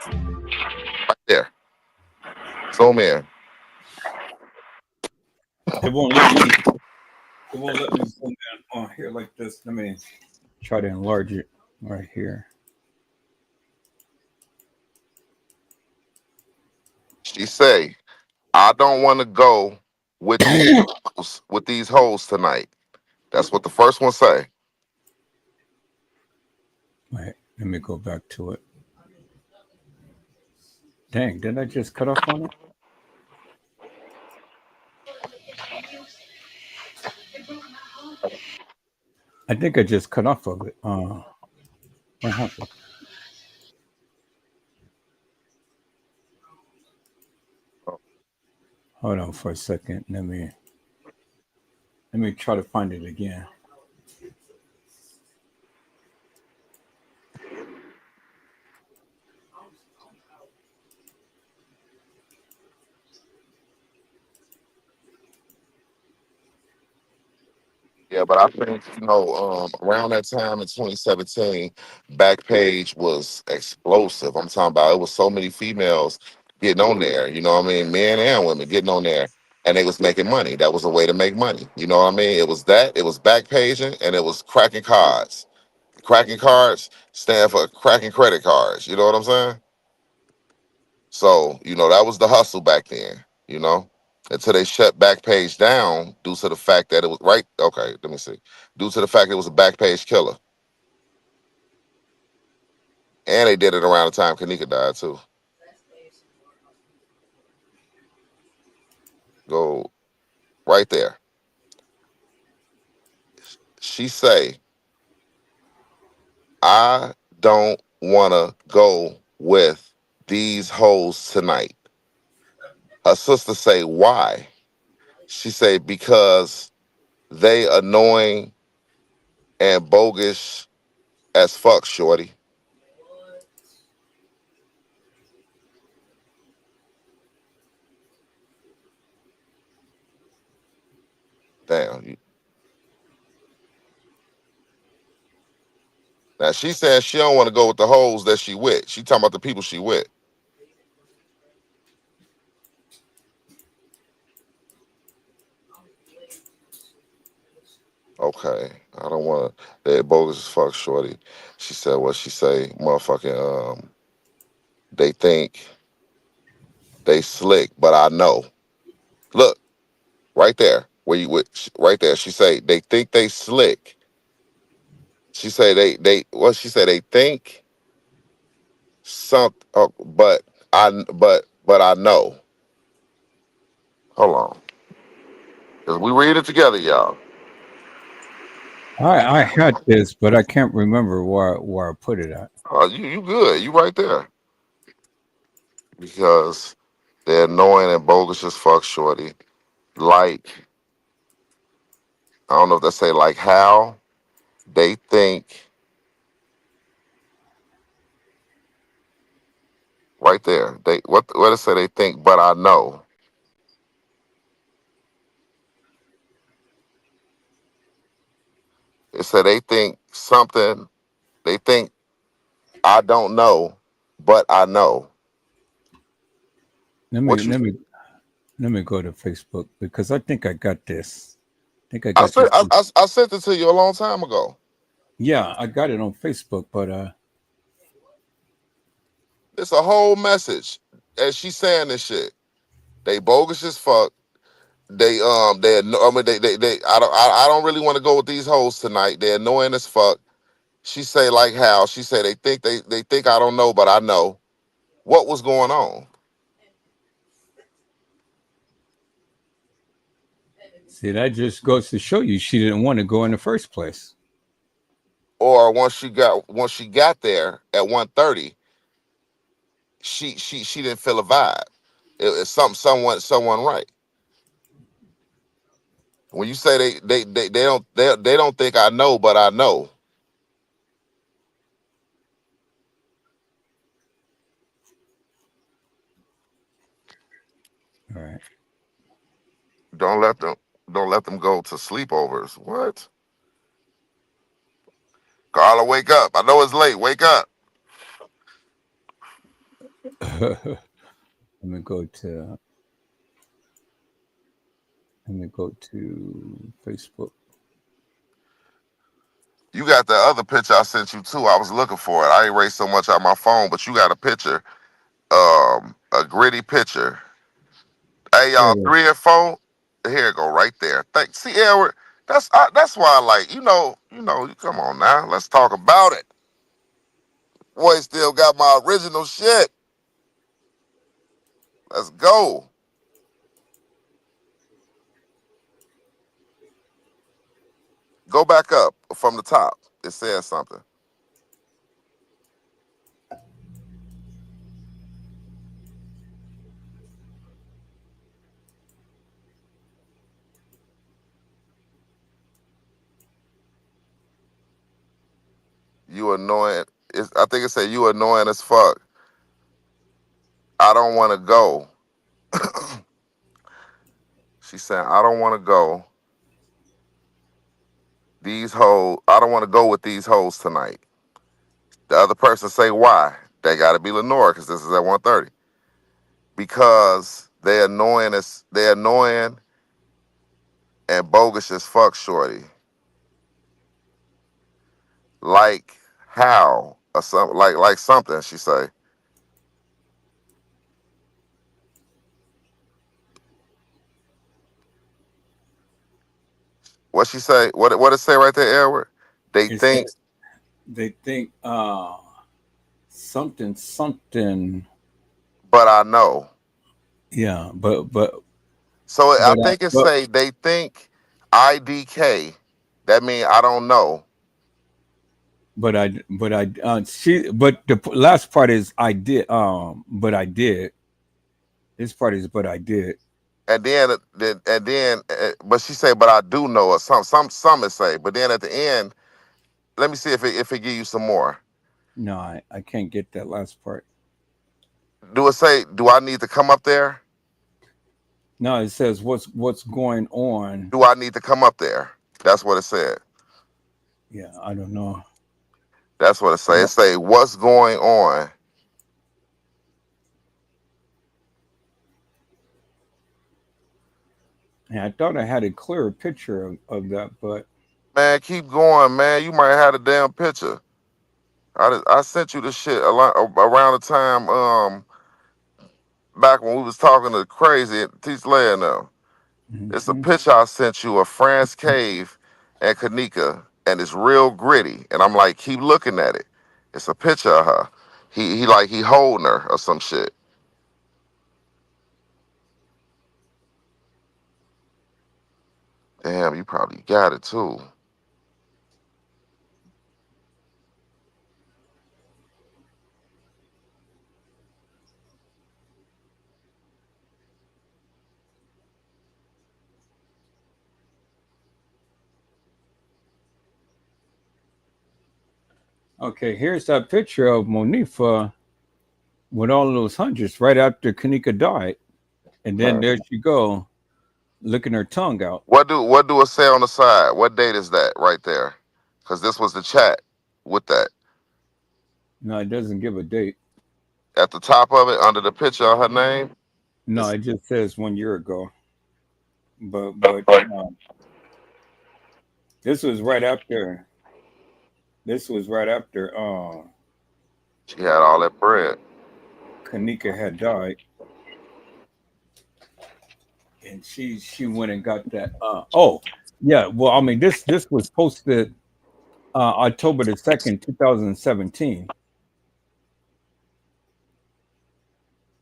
Right there. Zoom in. It won't let me. It won't let me zoom in on here like this. Let me try to enlarge it right here. She say, "I don't want to go with these hoes tonight." That's what the first one say. Wait, let me go back to it. Dang, did I just cut off on it? I think I just cut off of it. What happened? Hold on for a second. Let me try to find it again. Yeah, but I think around that time in 2017, Backpage was explosive. I'm talking about it was so many females getting on there. You know what I mean? Men and women getting on there, and they was making money. That was a way to make money. You know what I mean? It was Backpaging, and it was cracking cards. Cracking cards stand for cracking credit cards. You know what I'm saying? So that was the hustle back then. Until they shut Backpage down due to the fact that it was right. Okay, let me see. Due to the fact it was a Backpage killer, and they did it around the time Kenneka died too. Go right there. She say, "I don't want to go with these hoes tonight." Her sister say, "Why?" She say, "Because they annoying and bogus as fuck, shorty." Damn. Now she said she don't want to go with the hoes that she with. She talking about the people she with. Okay, I don't want to. They bogus as fuck, shorty. She said what she say, motherfucking. They think they slick, but I know. Look, right there, where you with? Right there. She say they think they slick. She say they what she said they think something, but I know. Hold on, cause we read it together, y'all. I had this, but I can't remember where I put it at. You good. You right there. Because they're annoying and bogus as fuck, shorty. Like, I don't know if they say like how they think right there. They what they say they think, but I know. It said they think something. They think I don't know, but I know. Let me What you? let me let me go to Facebook because I think I got this. I think I got this. I sent it to you a long time ago. Yeah, I got it on Facebook, but It's a whole message, and she's saying this shit. They bogus as fuck. I mean they I don't really want to go with these hoes tonight. They're annoying as fuck. She say like how she say they think I don't know, but I know. What was going on? see that just goes to show you she didn't want to go in the first place. Or once she got there at 1:30, she didn't feel a vibe. It's someone right. When you say they don't think I know, but I know. All right. Don't let them don't let them go to sleepovers. What? Carla, wake up. I know it's late. Wake up. let me go to let me go to Facebook. You got the other picture I sent you too. I was looking for it. I erased so much on my phone, but you got a picture. A gritty picture. Hey There y'all, it is. 3 and 4. Here it go right there. Thank. See, Edward. That's why I like. You come on now. Let's talk about it. Boy, still got my original shit. Let's go. Go back up from the top. It says something. You annoying. I think it said you annoying as fuck. I don't want to go. She said, I don't want to go. These hoes. I don't want to go with these hoes tonight. The other person say why? They got to be Lenore because this is at 1:30. Because they annoying and bogus as fuck, shorty. Like how or something like something. She say. What she say? What it say right there, Edward? They It think, says they think something something. but I know. Yeah, So I but think it say they think IDK. That mean I don't know. she but the last part is I did but I did. This part is but I did. But she say, but I do know, or some it say. But then at the end, let me see if it give you some more. No, I can't get that last part. Do it say? Do I need to come up there? No, it says what's going on. Do I need to come up there? That's what it said. Yeah, I don't know. That's what it say. It But say what's going on. yeah, I thought I had a clearer picture of that, but Man, keep going, man. You might have a damn picture. I sent you the shit a lot around the time back when we was talking to Crazy and Teach Leia now. It's a mhm. picture I sent you of Fran's Cave and Kenneka, and it's real gritty. And I'm like, keep looking at it. It's a picture of her. He holding her or some shit. Damn, you probably got it too. Okay, here's that picture of Monifa with all of those hundreds right after Kenneka died, and then Right. there she go, licking her tongue out. What do it say on the side? What date is that right there? Because this was the chat with that. No, it doesn't give a date. At the top of it, under the picture of her name. No, It's, it just says 1 year ago. But this was right after. This was right after she had all that bread. Kenneka had died, and she went and got that. Oh, yeah. Well, I mean, this was posted October the 2nd, 2017.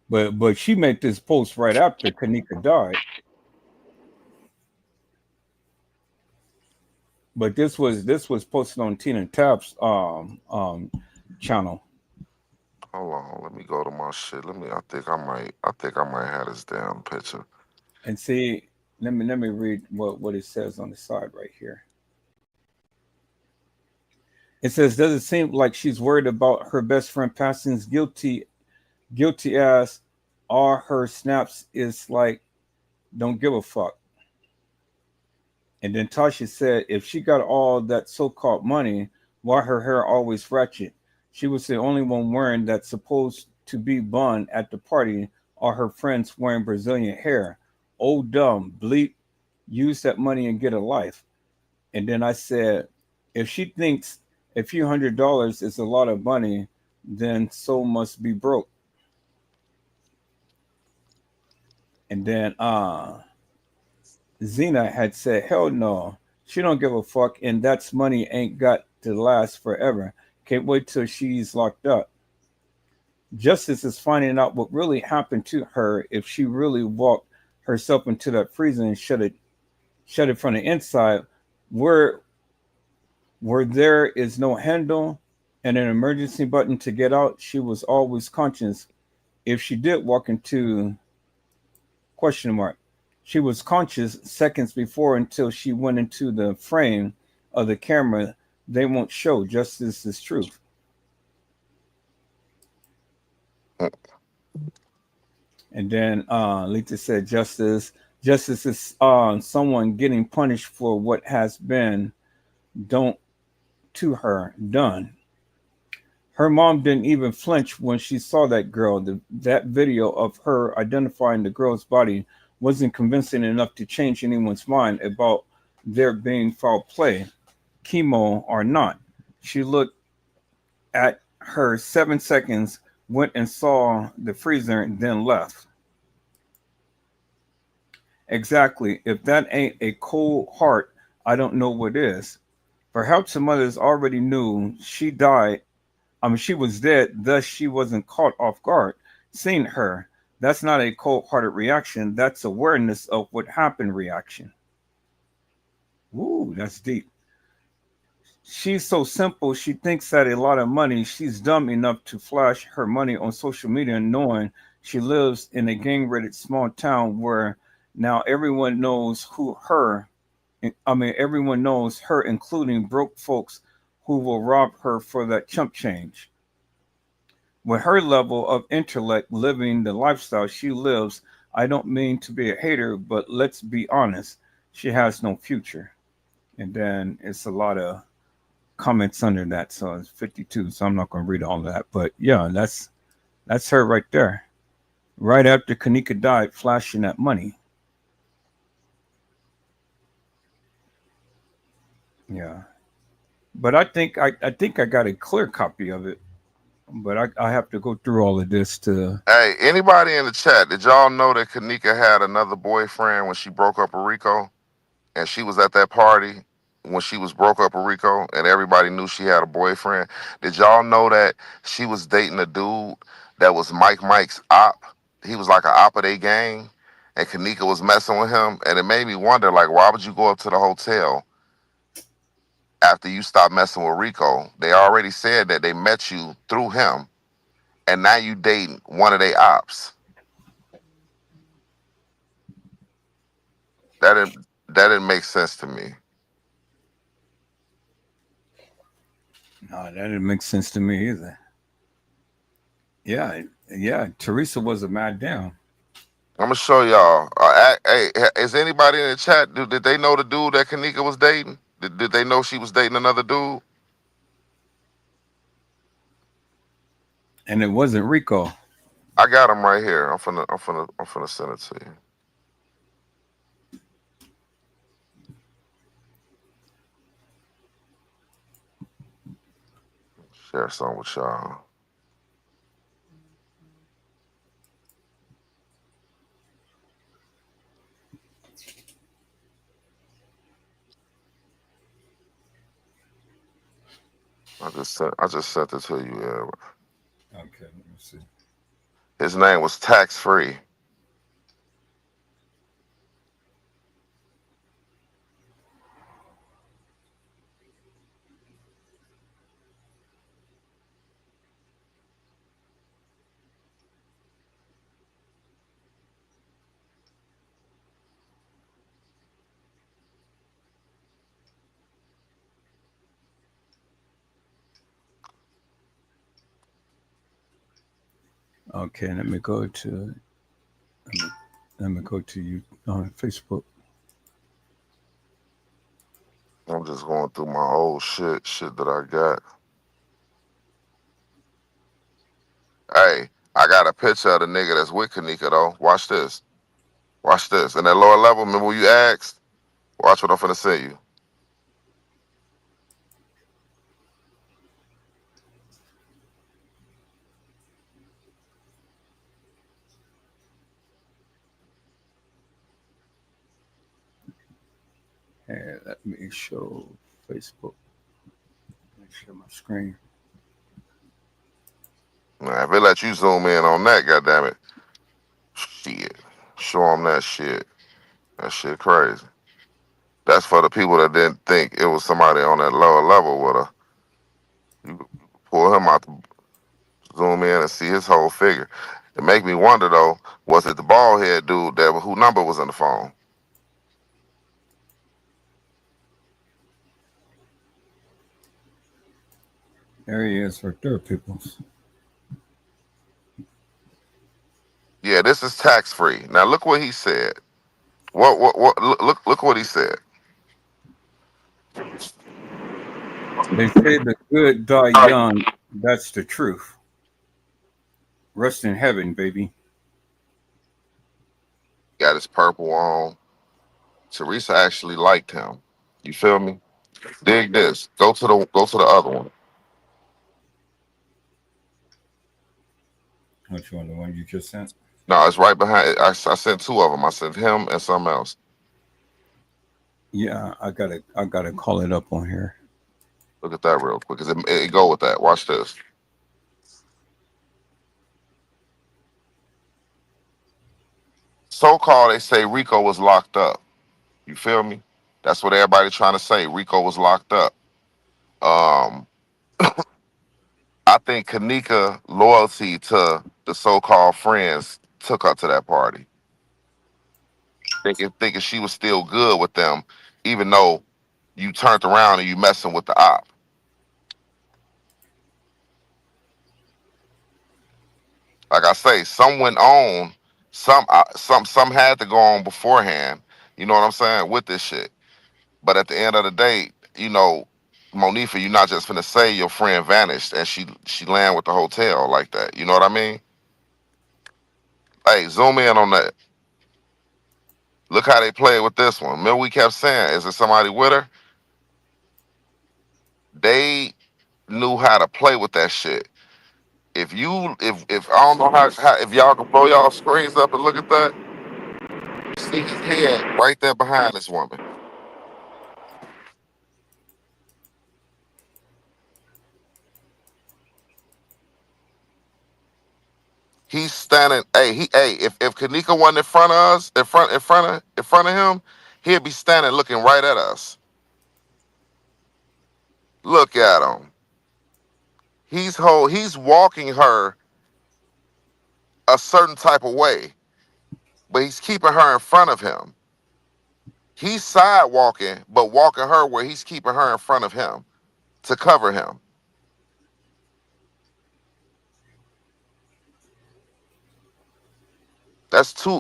But she made this post right after Kenneka died. But this was posted on Tina Tapp's channel. Hold on, let me go to my shit. I think I might have this damn picture. And see, let me read what it says on the side right here. It says, "Does it seem like she's worried about her best friend passing's guilty as all her snaps is like don't give a fuck?" And then Tasha said, "If she got all that so-called money, why her hair always ratchet? She was the only one wearing that supposed to be bun at the party. All her friends wearing Brazilian hair. Oh dumb, bleep, use that money and get a life." And then I said, if she thinks a few $100s is a lot of money, then so must be broke. And then Zena had said, "Hell no, she don't give a fuck, and that's money ain't got to last forever. Can't wait till she's locked up." Justice is finding out what really happened to her if she really walked herself into that freezer and shut it from the inside, where there is no handle and an emergency button to get out. She was always conscious. If she did walk into question mark, she was conscious seconds before until she went into the frame of the camera. They won't show. Justice is truth. And then Lita said, Justice is someone getting punished for what has been don't to her done. Her mom didn't even flinch when she saw that girl. That video of her identifying the girl's body wasn't convincing enough to change anyone's mind about there being foul play, chemo or not. She looked at her 7 seconds, went and saw the freezer, and then left. Exactly. If that ain't a cold heart, I don't know what is. Perhaps the mothers already knew she died. I mean, she was dead, thus she wasn't caught off guard. Seeing her, that's not a cold-hearted reaction. That's awareness of what happened reaction. Ooh, that's deep. She's so simple. She thinks that a lot of money. She's dumb enough to flash her money on social media, knowing she lives in a gang-rated small town where now everyone knows who her. I mean, everyone knows her, including broke folks who will rob her for that chump change. With her level of intellect, living the lifestyle she lives, I don't mean to be a hater, but let's be honest, she has no future. And then it's a lot of comments under that, so it's 52. So I'm not going to read all of that, but yeah, that's her right there. Right after Kenneka died, flashing that money. Yeah, but I think I got a clear copy of it, but I have to go through all of this to. Hey, anybody in the chat, did y'all know that Kenneka had another boyfriend when she broke up with Rico? And she was at that party when she was broke up with Rico, and everybody knew she had a boyfriend. Did y'all know that she was dating a dude that was Mike's op? He was like an op of their gang, and Kenneka was messing with him. And it made me wonder, like, why would you go up to the hotel after you stopped messing with Rico? They already said that they met you through him, and now you dating one of their ops. That didn't make sense to me. No, that didn't make sense to me either. Yeah, yeah. Teresa was a mad damn. I'm gonna show y'all. Hey, is anybody in the chat? Did they know the dude that Kenneka was dating? Did they know she was dating another dude? And it wasn't Rico. I got him right here. I'm finna send it to you. Share some with y'all. I just sent it to you. Yeah. Okay, let me see. His name was Tax Free. Okay, let me go to you on Facebook. I'm just going through my old shit that I got. Hey, I got a picture of the nigga that's with Kenneka though. Watch this. Watch this. In that lower level, remember what you asked? Watch what I'm finna say you. Hey, let me show Facebook. Let me share my screen. Now, if it let you zoom in on that, goddammit, shit. Show them that shit. That shit crazy. That's for the people that didn't think it was somebody on that lower level with her. You could pull him out, zoom in and see his whole figure. It make me wonder though, was it the bald head dude that who number was in the phone? There he is right there, people. Yeah, this is tax free. Now look what he said. What look what he said. They say the good die young. That's the truth. Rest in heaven, baby. Got his purple on. Teresa actually liked him. You feel me? Dig this. Go to the other one. Which one? The one you just sent? No, it's right behind. I sent two of them. I sent him and something else. Yeah, I gotta call it up on here. Look at that real quick. 'Cause it go with that. Watch this. So-called, they say Rico was locked up. You feel me? That's what everybody trying to say. Rico was locked up. Um, I think Kenneka loyalty to the so-called friends took her to that party, thinking she was still good with them, even though you turned around and you messing with the op. Like I say, some went on, some had to go on beforehand. You know what I'm saying with this shit. But at the end of the day, Monifa, you're not just finna say your friend vanished and she land with the hotel like that. You know what I mean? Hey, zoom in on that. Look how they played with this one. Remember we kept saying, is it somebody with her? They knew how to play with that shit. If I don't know how if y'all can blow y'all screens up and look at that, see his head right there behind this woman. He's standing. If Kenneka wasn't in front of us, in front of him, he'd be standing looking right at us. Look at him. He's walking her a certain type of way, but he's keeping her in front of him. He's sidewalking, but walking her where he's keeping her in front of him to cover him.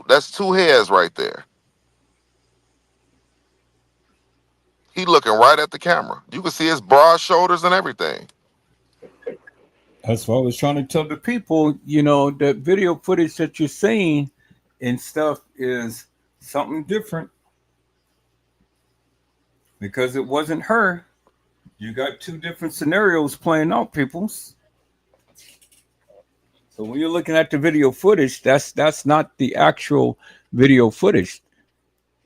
That's two hairs right there. He looking right at the camera. You can see his broad shoulders and everything. That's what I was trying to tell the people. You know, that video footage that you're seeing and stuff is something different because it wasn't her. You got two different scenarios playing out, peoples. So when you're looking at the video footage, that's not the actual video footage.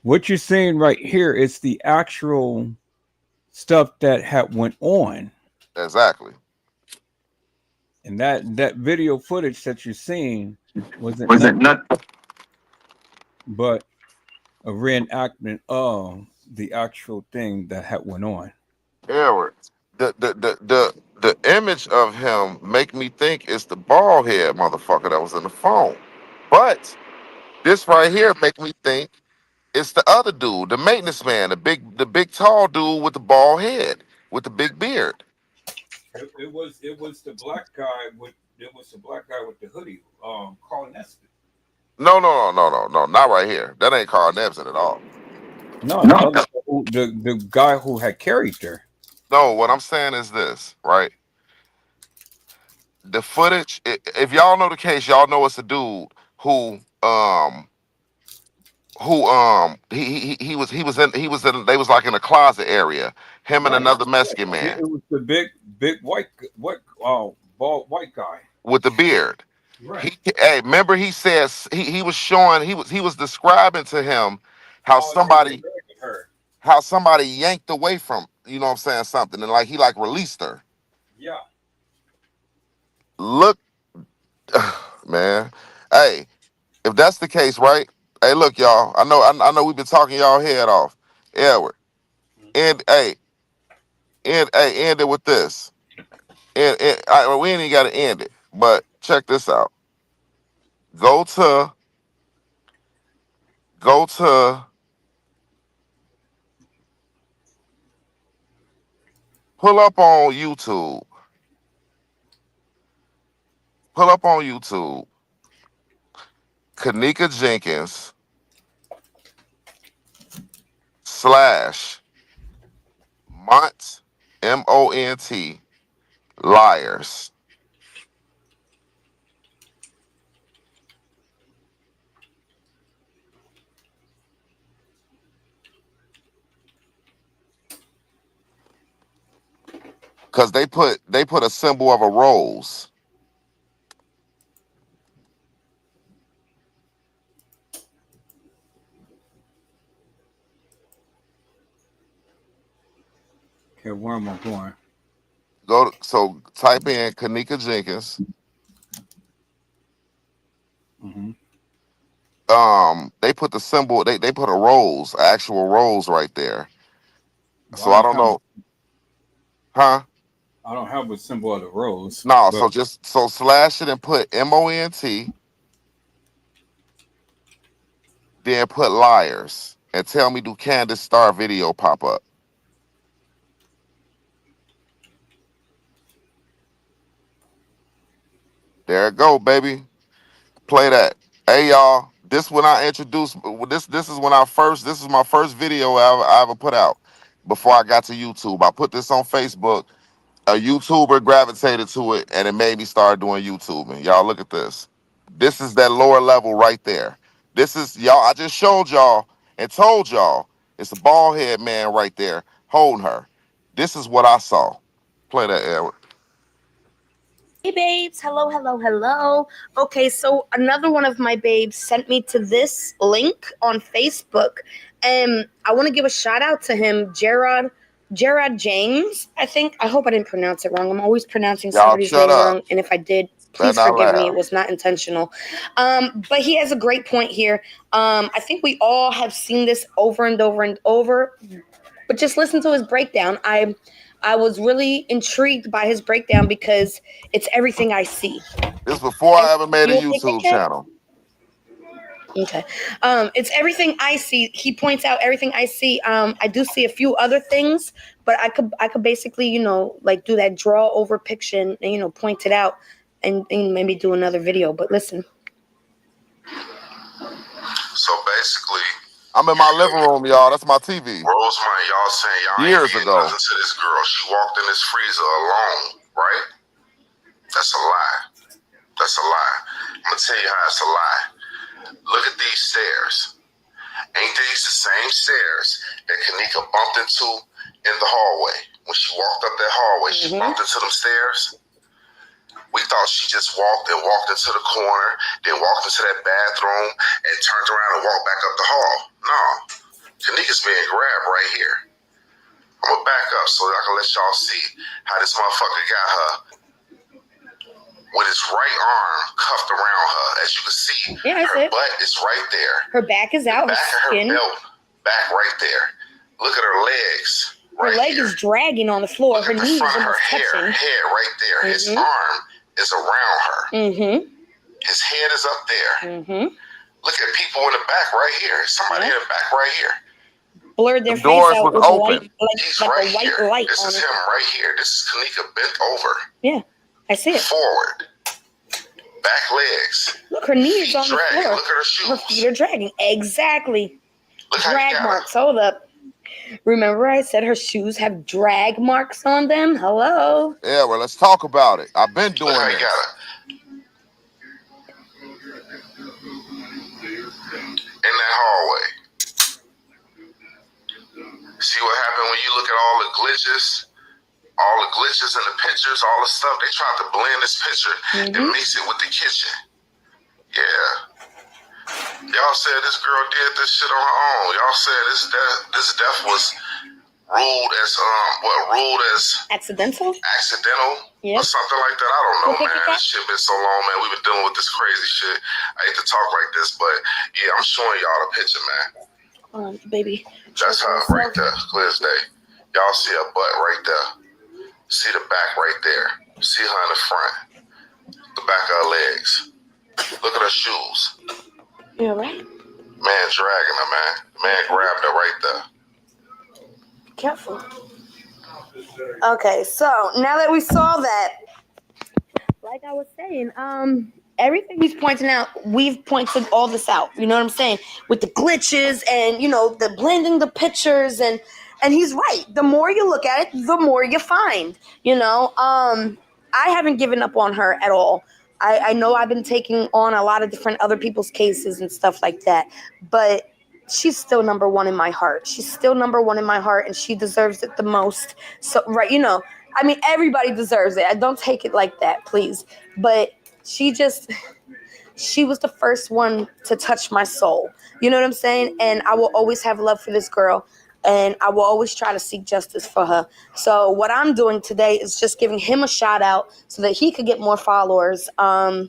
What you're seeing right here is the actual stuff that had went on, Exactly. and that video footage that you're seeing wasn't Was it nothing not? but a reenactment of the actual thing that had went on. Edward, the image of him make me think it's the bald head motherfucker that was in the phone. But this right here make me think it's the other dude, the maintenance man, the big tall dude with the bald head, with the big beard. It was the black guy with the hoodie, Carl Nesbitt. No, not right here. That ain't Carl Nebson at all. No, I'm No. talking about the guy who had carried her. No, what I'm saying is this, right? The footage, if y'all know the case, y'all know it's a dude who they was like in a closet area, him and Right. another Mexican It man was the big white bald white guy. with the beard. Right. Hey, remember he says he was showing he was describing to him how Oh, he was somebody dragging her. how somebody yanked away from, you know what I'm saying, something, and like he like released her. Yeah. Look, man. Hey, if that's the case, right? Hey, look, y'all. I know we've been talking y'all head off. Edward. And end it with this. We ain't even gotta end it. But check this out. Go to go to pull up on YouTube. Pull up on YouTube. Kenneka Jenkins / Mont MONT liars. Cause they put a symbol of a rose. Okay, where am I going? So type in Kenneka Jenkins. Mm-hmm. They put the symbol, they put a rose, actual rose right there. Well, So I don't know. Huh? I don't have a symbol of the rose, No, but so slash it and put MONT, then put liars. And tell me, do Candace Star video pop up? There it go, baby. Play that. Hey y'all, this when I introduced this is when this is my first video I ever put out before I got to YouTube. I put this on Facebook. A YouTuber gravitated to it and it made me start doing YouTubing. Y'all look at this. This is that lower level right there. This is y'all. I just showed y'all and told y'all it's a bald head man right there holding her. This is what I saw. Play that, Edward. Hey babes, hello, hello, hello. Okay, so another one of my babes sent me to this link on Facebook. I want to give a shout out to him, Gerard James, I think. I hope I didn't pronounce it wrong. I'm always pronouncing Y'all somebody's shut name up. wrong, and if I did, Better please not forgive me. laugh. It was not intentional. But he has a great point here. I think we all have seen this over and over and over. But just listen to his breakdown. I was really intrigued by his breakdown because it's everything I see. This before I ever made a You okay, YouTube Kit? channel. Okay. It's everything I see. He points out everything I see. I do see a few other things, but I could basically, like do that draw over picture and, point it out and maybe do another video. But listen. basically, I'm in my living room, y'all. That's my TV. Rosemary, y'all saying y'all Years ain't did ago. nothing to this girl. She walked in this freezer alone, right? That's a lie. That's a lie. I'm gonna tell you how it's a lie. Look at these stairs. Ain't these the same stairs that Kenneka bumped into in the hallway? When she walked up that hallway, she bumped into them stairs. We thought she just walked into the corner, then walked into that bathroom and turned around and walked back up the hall. No, Kenneka's being grabbed right here. I'm gonna back up so I can let y'all see how this motherfucker got her with his right arm cuffed around her. As you can see, her butt is right there. Her back is out. The back of her belt, back right there. Look at her legs. Her leg is dragging on the floor. Her knees Front of almost her touching. head right there. His arm is around her. His head is up there. Look at people in the back right here. Somebody in the back right here. Blurred their The face doors out was with open. He's like right a white here. light This on is it. him right here. This is Kenneka bent over. Yeah, I see it. Forward. Back legs. Look, her knees Feet on the dragging. floor. Look at her shoes. Her feet are dragging. Exactly. Look how Drag marks. Hold up. Remember I said her shoes have drag marks on them? Hello? Yeah, well, let's talk about it. I've been doing Look how this. he got her. In that hallway. See what happened when you look at all the glitches? All the glitches in the pictures, all the stuff. They tried to blend this picture and mix it with the kitchen. Yeah. Y'all said this girl did this shit on her own. Y'all said this death was ruled as accidental or something like that. I don't know, man. This shit been so long, man. We've been dealing with this crazy shit. I hate to talk like this, but yeah, I'm showing y'all the picture, man. Baby. That's her right there, clear as day. Y'all see her butt right there. See the back right there. See her in the front. The back of her legs. Look at her shoes. Yeah, right? Man dragging her, man. Man grabbed her right there. Careful. Okay, so now that we saw that, like I was saying, everything he's pointing out, we've pointed all this out. You know what I'm saying? With the glitches and, you know, the blending the pictures and he's right. The more you look at it, the more you find. You know, I haven't given up on her at all. I know I've been taking on a lot of different other people's cases and stuff like that, but she's still number one in my heart. She's still number one in my heart, and she deserves it the most. So, right, you know, I mean, everybody deserves it. I don't take it like that, please. But she was the first one to touch my soul. You know what I'm saying? And I will always have love for this girl. And I will always try to seek justice for her. So what I'm doing today is just giving him a shout out so that he could get more followers. And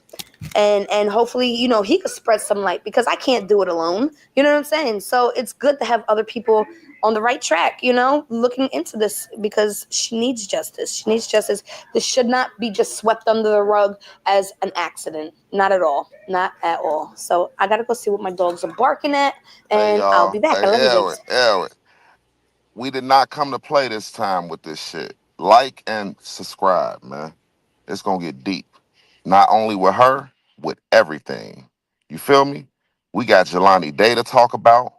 hopefully, you know, he could spread some light because I can't do it alone. You know what I'm saying? So it's good to have other people on the right track, you know, looking into this because she needs justice. She needs justice. This should not be just swept under the rug as an accident. Not at all. Not at all. So I got to go see what my dogs are barking at, and I'll be back. I love you. Aaron, we did not come to play this time with this shit. Like and subscribe, man. It's going to get deep. Not only with her, with everything. You feel me? We got Jelani Day to talk about.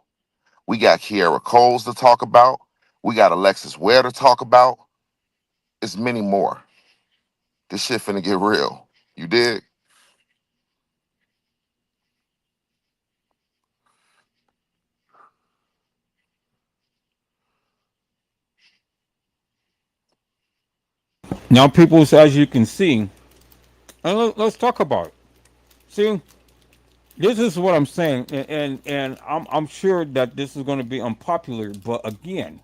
We got Kiara Coles to talk about. We got Alexis Ware to talk about. It's many more. This shit finna get real. You dig? Now, people, as you can see, and let's talk about it. See, this is what I'm saying, and I'm sure that this is going to be unpopular, but again,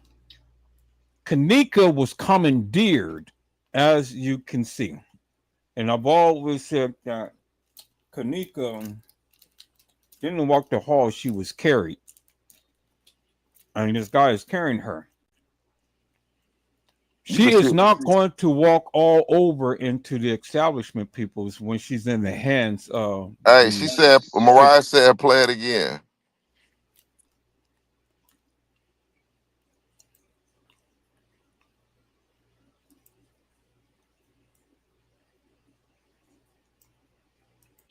Kenneka was commandeered, as you can see, and I've always said that Kenneka didn't walk the hall; she was carried, and this guy is carrying her. She is not going to walk all over into the establishment, peoples, when she's in the hands of. Hey, she said, Mariah said, play it again.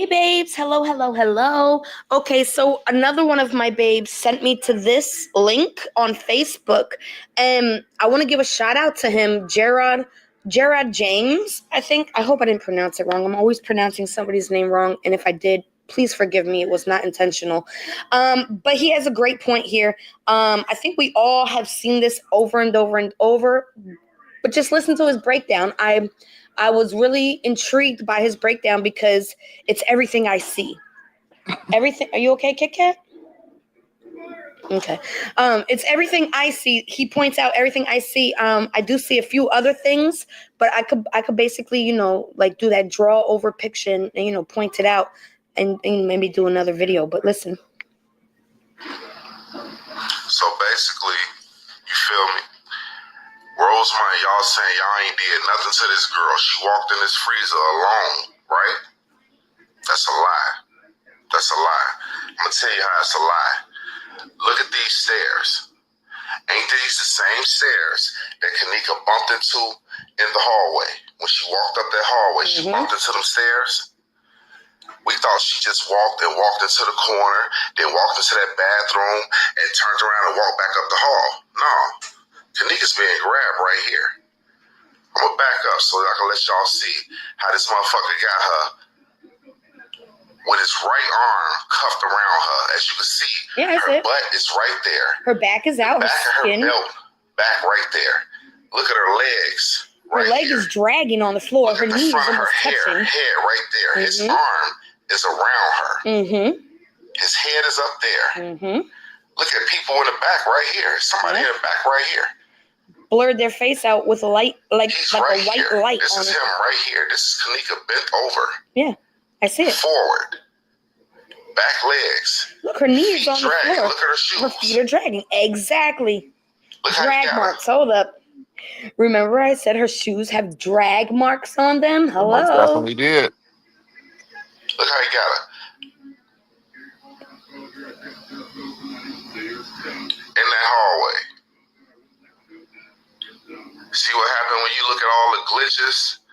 Hey babes, hello. Okay, so another one of my babes sent me to this link on Facebook, and I want to give a shout out to him, Gerard James. I hope I didn't pronounce it wrong. I'm always pronouncing somebody's name wrong, and if I did, please forgive me. It was not intentional. But he has a great point here. I think we all have seen this over and over and over, but just listen to his breakdown. I was really intrigued by his breakdown because it's everything I see. Everything. Are you okay, Kit Kat? Okay. It's everything I see. He points out everything I see. I do see a few other things, but I could basically, like do that draw over picture and point it out and maybe do another video. But listen. So basically, you feel me? Rosemary, y'all saying y'all ain't did nothing to this girl. She walked in this freezer alone, right? That's a lie. That's a lie. I'm gonna tell you how it's a lie. Look at these stairs. Ain't these the same stairs that Kenneka bumped into in the hallway? When she walked up that hallway, she bumped into them stairs. We thought she just walked into the corner, then walked into that bathroom and turned around and walked back up the hall. No. Kenneka's being grabbed right here. I'm gonna back up so I can let y'all see how this motherfucker got her with his right arm cuffed around her. As you can see, her butt is right there. Her back is out. Back of her belt, back right there. Look at her legs. Her leg is dragging on the floor. Her knees Front of almost her touching. head right there. His arm is around her. His head is up there. Look at people in the back right here. Somebody in the back right here. Blurred their face out with a light, like He's a right white here. light This on is it. him right here. This is Kenneka bent over. Yeah, I see it. Forward. Back legs. Look, her knees Feet on the dragging. floor. Look at her shoes. Her feet are dragging. Exactly. Look how Drag he got marks. Hold up. Remember I said her shoes have drag marks on them? Hello. Most definitely did. Look how he got her. In that hallway. See what happened when you look at all the glitches?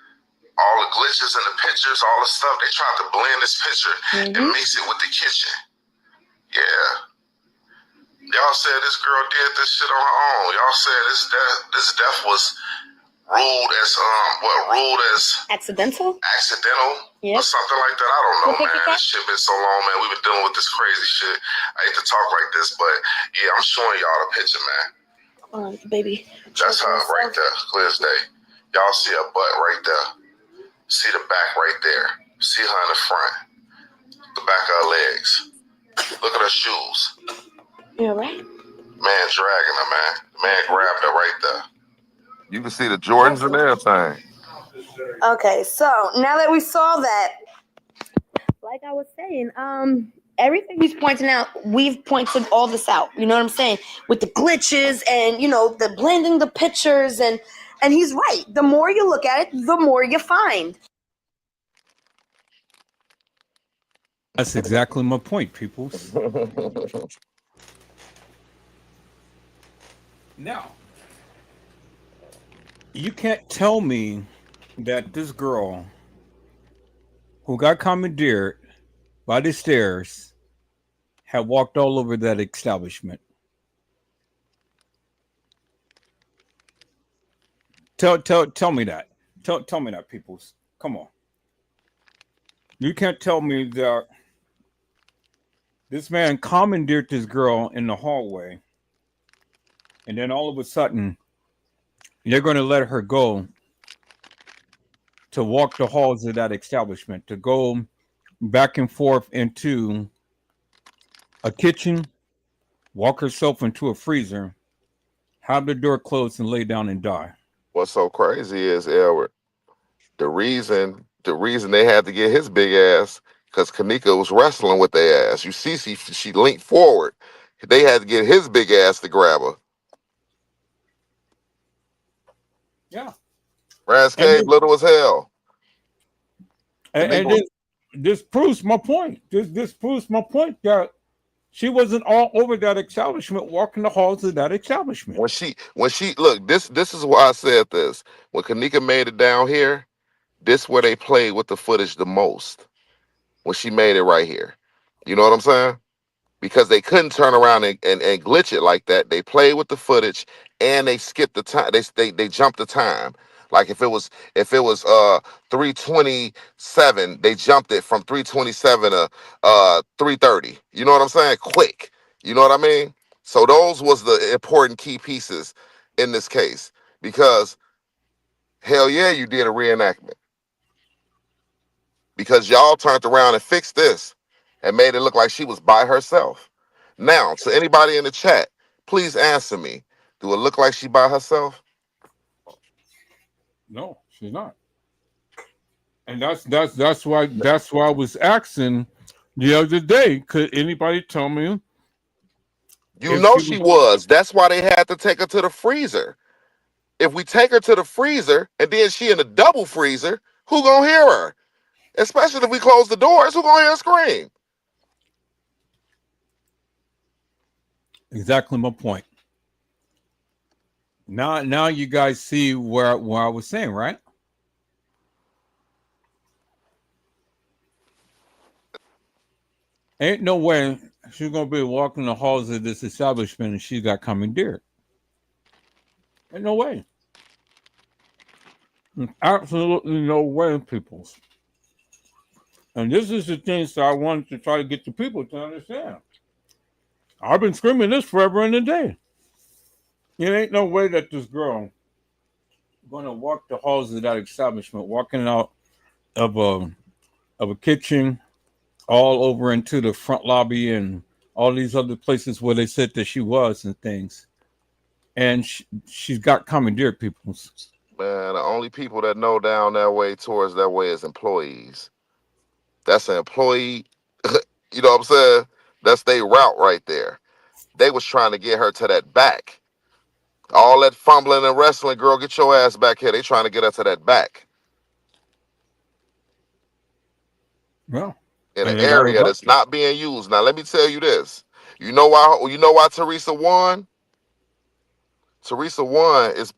All the glitches in the pictures, all the stuff. They tried to blend this picture and mix it with the kitchen. Yeah. Y'all said this girl did this shit on her own. Y'all said this death was ruled as accidental or something like that. I don't know, man. This shit been so long, man. We've been dealing with this crazy shit. I hate to talk like this, but yeah, I'm showing y'all the picture, man. Baby. That's her right there, clear as day. Y'all see her butt right there. See the back right there. See her in the front. The back of her legs. Look at her shoes. Yeah, right. Man dragging her, man. The man grabbed her right there. You can see the Jordans and everything. Okay, so now that we saw that, like I was saying, everything he's pointing out, we've pointed all this out. You know what I'm saying? With the glitches and the blending the pictures and he's right. The more you look at it, the more you find. That's exactly my point, people. Now, you can't tell me that this girl who got commandeered by the stairs had walked all over that establishment. Tell me that. Tell me that, peoples. Come on. You can't tell me that this man commandeered this girl in the hallway, and then all of a sudden, they're going to let her go to walk the halls of that establishment, to go back and forth into a kitchen, walk herself into a freezer, have the door closed, and lay down and die. What's so crazy is, Edward, the reason they had to get his big ass, because Kenneka was wrestling with their ass. You see, she leaned forward. They had to get his big ass to grab her. Yeah. Brass cave, little as hell. And this proves my point. This proves my point that she wasn't all over that establishment, walking the halls of that establishment. When she look, this is why I said this. When Kenneka made it down here, this where they played with the footage the most. when she made it right here. You know what I'm saying? Because they couldn't turn around and glitch it like that. They played with the footage and they skipped the time. They jumped the time. Like if it was 3:27, they jumped it from 3:27 to 3:30. You know what I'm saying? Quick. You know what I mean? So those was the important key pieces in this case. Because hell yeah, you did a reenactment. Because y'all turned around and fixed this and made it look like she was by herself. Now, to anybody in the chat, please answer me. Do it look like she by herself? No, she's not. And that's why I was asking the other day. Could anybody tell me You if know she she was? was. That's why they had to take her to the freezer. If we take her to the freezer and then she in a double freezer, who gonna hear her? Especially if we close the doors, who gonna hear her scream? Exactly my point. Now you guys see where I was saying, right? Ain't no way she's gonna be walking the halls of this establishment and she got commandeered. Ain't no way. Absolutely no way, peoples. And this is the things that I wanted to try to get the people to understand. I've been screaming this forever and a day. It ain't no way that this girl gonna walk the halls of that establishment, walking out of a kitchen, all over into the front lobby and all these other places where they said that she was and things. And she's got commandeered peoples. Man, the only people that know down that way towards that way is employees. That's an employee. You know what I'm saying? That's their route right there. They was trying to get her to that back. All that fumbling and wrestling, girl, get your ass back here. They trying to get her to that back Well, in it an ain't all area about that's not being used. Now, let me tell you this. You know why? You know why Teresa won? Teresa won is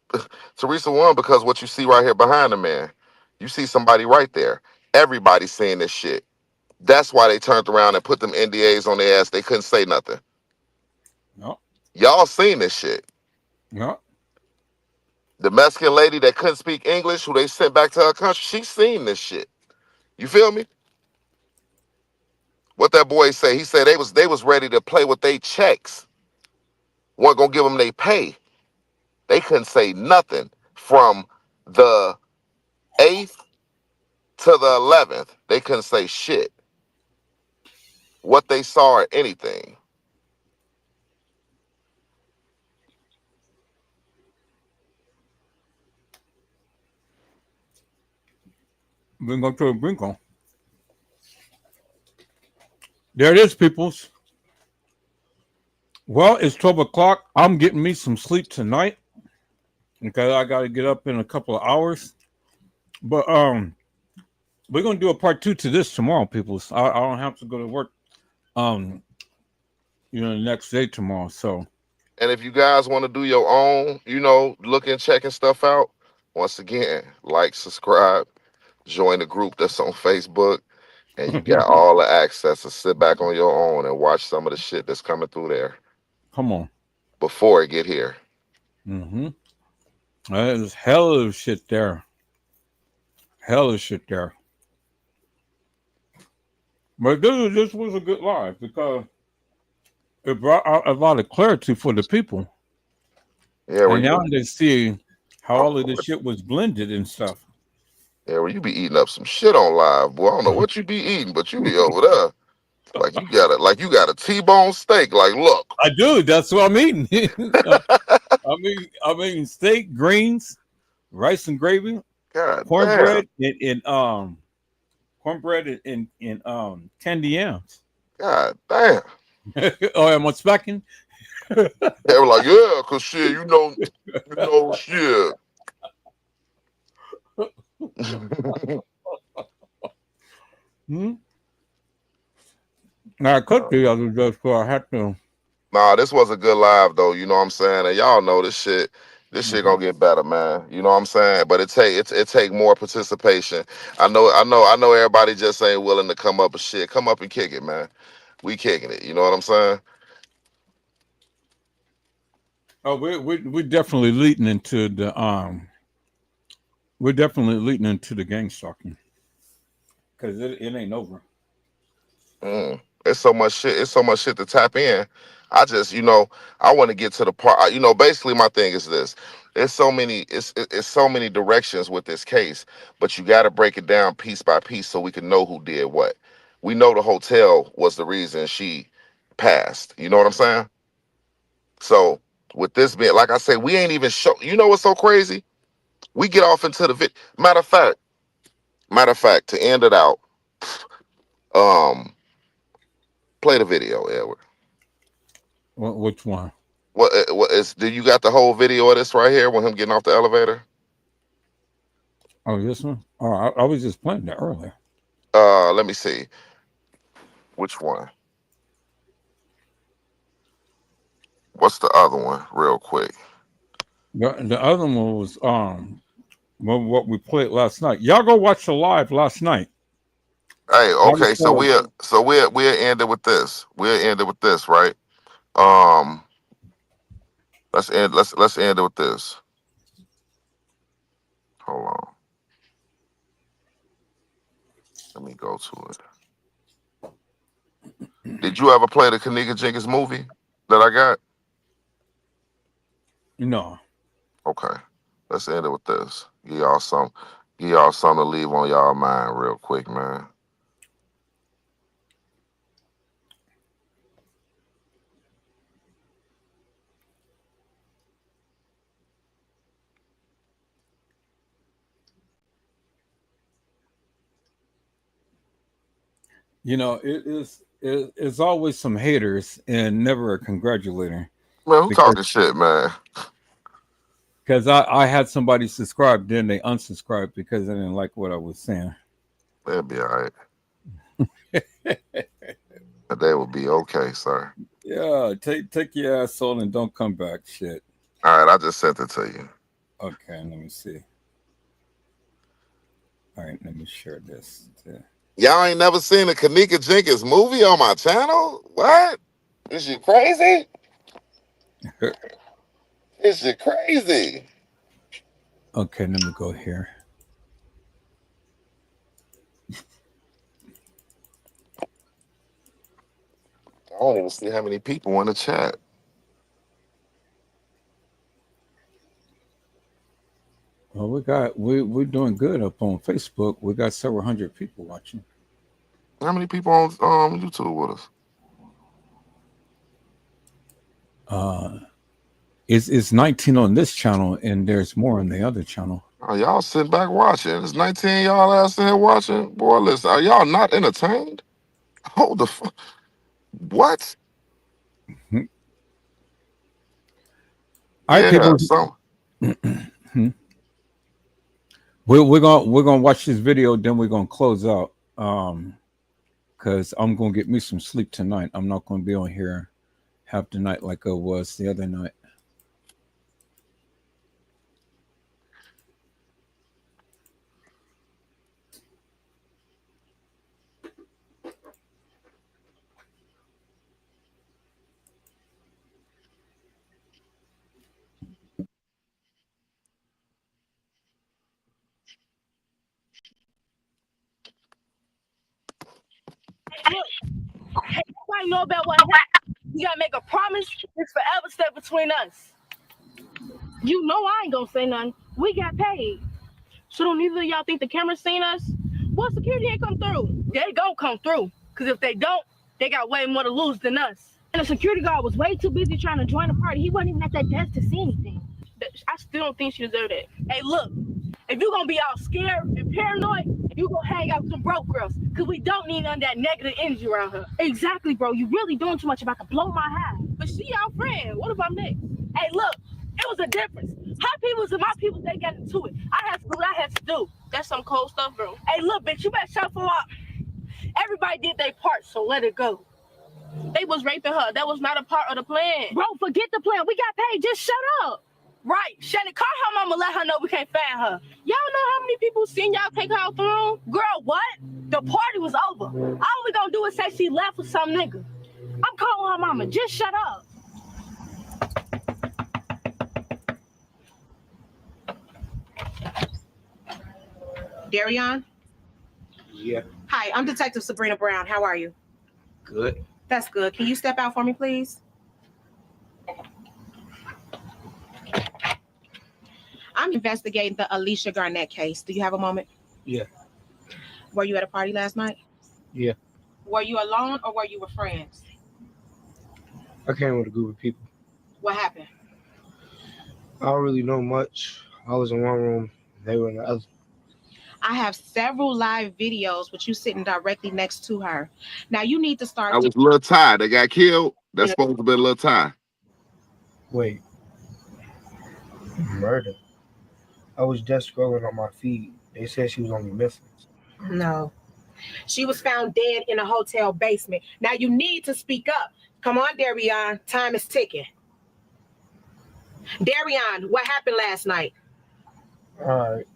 Teresa won because what you see right here behind the man. You see somebody right there. Everybody's seeing this shit. That's why they turned around and put them NDAs on their ass. They couldn't say nothing. no, Y'all seen this shit. no. The Mexican lady that couldn't speak English, who they sent back to her country, she seen this shit. You feel me? What that boy say? He said they was ready to play with their checks. Weren't gonna give them their pay. They couldn't say nothing from the 8th to the 11th. They couldn't say shit. What they saw or anything. Bingo to a bingo. There it is, peoples. Well, it's 12 o'clock. I'm getting me some sleep tonight because I got to get up in a couple of hours. But we're gonna do a part 2 to this tomorrow, peoples. I don't have to go to work um the next day tomorrow. So And if you guys want to do your own, looking, checking stuff out, once again, like, subscribe, join the group that's on Facebook, and you got all the access to sit back on your own and watch some of the shit that's coming through there come on. before it get here. Mm-hmm. There's hell of shit there. Hell of shit there. But this was a good live because it brought out a lot of clarity for the people. Yeah, where And now you they see how all of this shit was blended and stuff. where you be eating up some shit on live, boy. I don't know what you be eating, but you be over there like you got a T-bone steak. Like, look. I do. That's what I'm eating. I'm eating steak, greens, rice and gravy, God cornbread, damn. cornbread and candy yams. God damn. Oh, am I smacking? They were like, yeah, cause shit, shit. Now I cooked the other day, so I had to. Nah, this was a good live though. You know what I'm saying? And y'all know this shit. This shit gonna get better, man. You know what I'm saying? But it take more participation. I know everybody just ain't willing to come up and shit. Come up and kick it, man. We kicking it. You know what I'm saying? Oh, we're definitely leading into the we're definitely leading into the gang stalking because it ain't over. It's so much shit. It's so much shit to tap in. I just, I want to get to the part. Basically, my thing is this: it's so many, it's so many directions with this case, but you got to break it down piece by piece so we can know who did what. We know the hotel was the reason she passed. You know what I'm saying? So with this being, like I say, we ain't even show. You know what's so crazy? We get off into the Matter of fact, to end it out, play the video, Edward. Which one? What is? Do you got the whole video of this right here with him getting off the elevator? Oh, this one. Oh, I was just playing that earlier. Let me see. Which one? What's the other one? Real quick. The other one was what we played last night. Y'all go watch the live last night. Hey, okay, so we'll end it with this. We'll end it with this, right? Let's end it with this. Hold on. Let me go to it. Did you ever play the Kenneka Jenkins movie that I got? No. Okay. Let's end it with this. Give y'all something to leave on y'all mind real quick, man. It's always some haters and never a congratulator. Man, who talking shit, man? Because I had somebody subscribe, then they unsubscribed because they didn't like what I was saying. They'll be all right. They will be okay, sir. Yeah, take your ass on and don't come back. Shit. All right, I just sent it to you. Okay, let me see. All right, let me share this. Y'all ain't never seen a Kenneka Jenkins movie on my channel? What? Is you crazy? Is you crazy? Okay, let me go here. I don't even see how many people in the chat. Well, we're doing good up on Facebook. We got several hundred people watching. How many people on YouTube with us? It's 19 on this channel, and there's more on the other channel. Oh, y'all sitting back watching. It's 19 y'all ass in here watching. Boy, listen, are y'all not entertained? Hold the fuck. What? All right, people. We're gonna watch this video, then we're gonna close out. Because I'm gonna get me some sleep tonight. I'm not gonna be on here half the night like I was the other night. Look, hey, nobody know about what happened. We gotta make a promise. It's forever step between us. You know I ain't gonna say nothing. We got paid. So don't neither of y'all think the camera seen us? Well, security ain't come through. They gon' come through. Cause if they don't, they got way more to lose than us. And the security guard was way too busy trying to join the party. He wasn't even at that desk to see anything. I still don't think she deserved it. Hey, look, if you're gonna be all scared and paranoid, you gonna hang out with some broke girls. Cause we don't need none of that negative energy around her. Exactly, bro. You really doing too much about to blow my high. But she our friend. What if I'm next? Hey, look, it was a difference. Her peoples and my people, they got into it. I had to do what I had to do. That's some cold stuff, bro. Hey, look, bitch, you better shut for up. Everybody did their part, so let it go. They was raping her. That was not a part of the plan. Bro, forget the plan. We got paid. Just shut up. Right. Shannon, call her mama, let her know we can't find her. Y'all know how many people seen y'all take her out the room? Girl, what? The party was over. All we gonna do is say she left with some nigga. I'm calling her mama. Just shut up. Darion? Yeah, Hi, I'm Detective Sabrina Brown. How are you? good. That's good. Can you step out for me, please? I'm investigating the Alicia Garnett case. Do you have a moment? Yeah, Were you at a party last night? yeah. Were you alone or were you with friends? I came with a group of people. What happened? I don't really know much. I was in one room, they were in the other. I have several live videos with you sitting directly next to her. Now you need to start. I was Lil Ty that got killed. That's supposed to be Lil Ty. Wait, murder? I was just scrolling on my feed. They said she was only missing. No. She was found dead in a hotel basement. Now you need to speak up. Come on, Darion. Time is ticking. Darion, what happened last night? All right.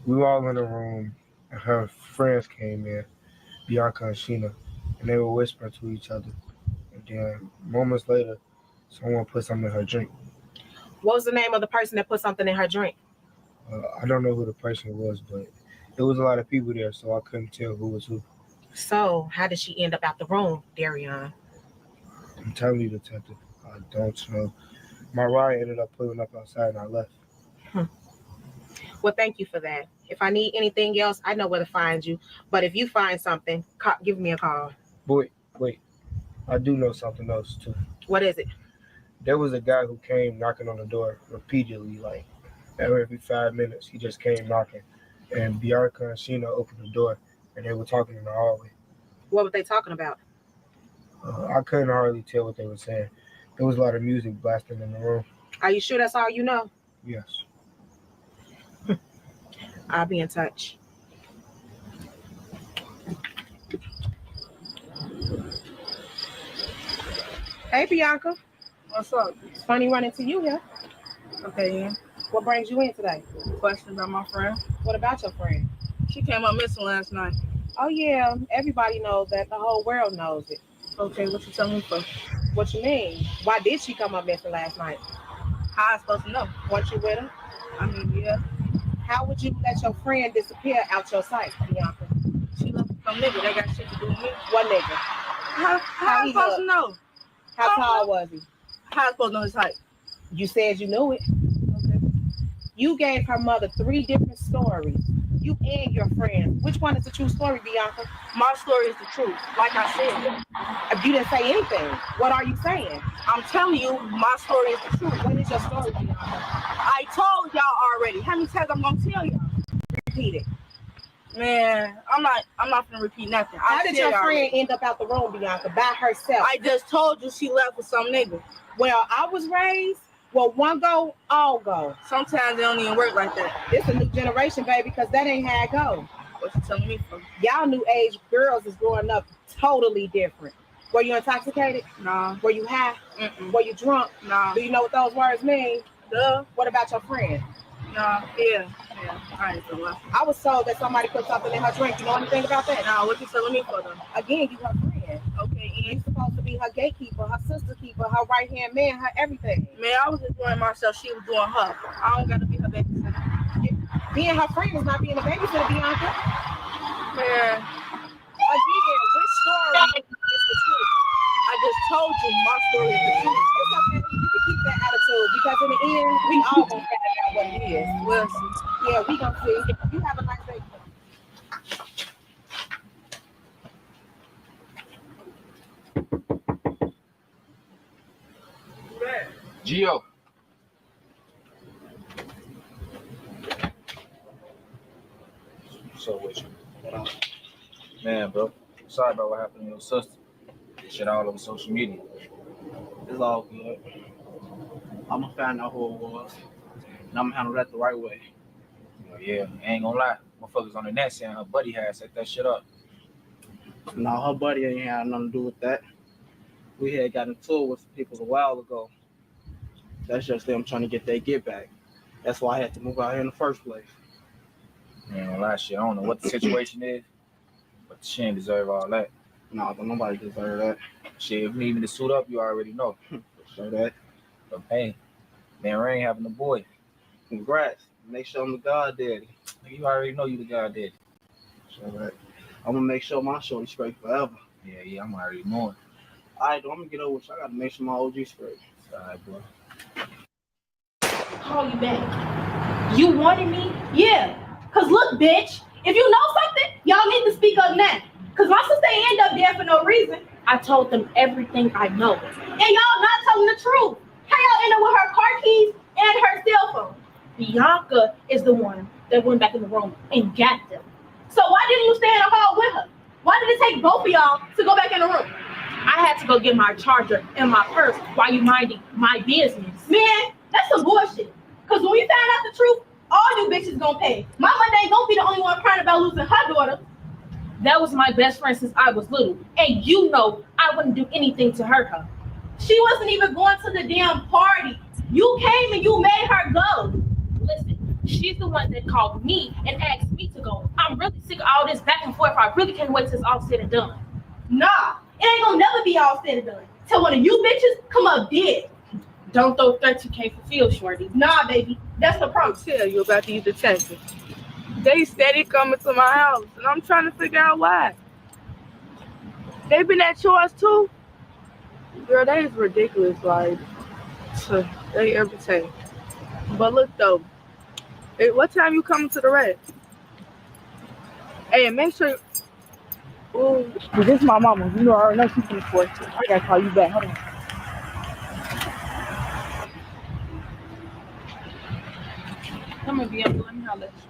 We were all in a room, and her friends came in, Bianca and Sheena, and they were whispering to each other. And then moments later, someone put something in her drink. What was the name of the person that put something in her drink? I don't know who the person was, but there was a lot of people there, so I couldn't tell who was who. So, how did she end up out the room, Darion? I'm telling you, Detective, I don't know. My ride ended up pulling up outside, and I left. Well, thank you for that. If I need anything else, I know where to find you. But if you find something, give me a call. Wait, I do know something else, too. What is it? There was a guy who came knocking on the door repeatedly, like every 5 minutes. He just came knocking. And Bianca and Sheena opened the door, and they were talking in the hallway. What were they talking about? I couldn't hardly tell what they were saying. There was a lot of music blasting in the room. Are you sure that's all you know? Yes. I'll be in touch. Hey, Bianca. What's up? It's funny running to you here. Okay, yeah. What brings you in today? Question about my friend. What about your friend? She came up missing last night. Oh, yeah. Everybody knows that. The whole world knows it. Okay, what you telling me for? What you mean? Why did she come up missing last night? How I supposed to know? Weren't you with her? I mean, yeah. How would you let your friend disappear out your sight, Bianca? She left with some nigga. They got shit to do with me. What nigga? How I supposed to know? How tall was he? How I supposed to know his height? You said you knew it. Okay. You gave her mother 3 different stories. You and your friend. Which one is the true story, Bianca? My story is the truth. Like I said. You didn't say anything. What are you saying? I'm telling you, my story is the truth. What is your story, Bianca? I told y'all already. How many times I'm gonna tell y'all? Repeat it. Man, I'm not gonna repeat nothing. How did your friend end up out the room, Bianca, by herself? I just told you she left with some nigga. Well, I was raised, well, one go, all go. Sometimes they don't even work like that. It's a new generation, baby, because that ain't how it go. What you telling me for? Y'all new age girls is growing up totally different. Were you intoxicated? Nah. Were you high? Mm-mm. Were you drunk? Nah. Do you know what those words mean? Duh. What about your friend? Nah. Yeah. I ain't so well. I was told that somebody put something in her drink. You know anything about that? Nah, what you telling me for though? Again, you her friend. Okay, and you supposed to be her gatekeeper, her sister keeper, her right hand man, her everything. Man, I was enjoying myself. She was doing her. I don't gotta be her babysitter. Being her friend is not being a babysitter, Bianca. Man. Again, which story is the truth? I just told you my story is the truth. It's okay. You can keep that attitude because in the end, we all gonna find out what it is. We'll see. Yeah, we gonna see. You have a nice day. Gio. So with you? Man, bro. Sorry about what happened to your sister. Shit all over social media. It's all good. I'm gonna find out who it was, and I'm gonna handle that the right way. Yeah, I ain't gonna lie. Motherfuckers on the net saying her buddy had set that shit up. No, her buddy ain't had nothing to do with that. We had gotten into it with people a while ago. That's just them trying to get their get back. That's why I had to move out here in the first place. Man, last shit, I don't know what the situation is, but she ain't deserve all that. No, don't nobody deserve that. Shit, if you need me to suit up, you already know. Show that. But hey, man, Rain having a boy. Congrats. Make sure I'm the god daddy. You already know you the god daddy. Show that. I'm gonna make sure my shorty straight forever. Yeah, I'm already knowing. Alright, I'm gonna get over with you. I gotta make sure my OG straight. Alright, boy. Call you back. You wanted me? Yeah. Cause look, bitch, if you know something, y'all need to speak up now. Cause my sister ain't end up there for no reason. I told them everything I know. And y'all not telling the truth. How y'all end up with her car keys and her cell phone? Bianca is the one that went back in the room and got them. So why didn't you stay in the hall with her? Why did it take both of y'all to go back in the room? I had to go get my charger and my purse while you minding my business. Man, that's some bullshit. Cause when we find out the truth, all you bitches gonna pay. My mother ain't gonna be the only one crying about losing her daughter. That was my best friend since I was little. And you know I wouldn't do anything to hurt her. She wasn't even going to the damn party. You came and you made her go. Listen, she's the one that called me and asked me to go. I'm really sick of all this back and forth. I really can't wait till it's all said and done. Nah, it ain't gonna never be all said and done. Till one of you bitches come up dead. Don't throw threats you can't fulfill, shorty. Nah, baby, that's the problem. Tell you about these detectives. They steady coming to my house, and I'm trying to figure out why. They been at yours too? Girl, that is ridiculous. Like, they irritate. But look though, what time you coming to the red? Hey, and make sure. Ooh, this is my mama. You know, I already know she's in the force. I gotta call you back. Hold on. Come on, Bianca. Let me holler at you.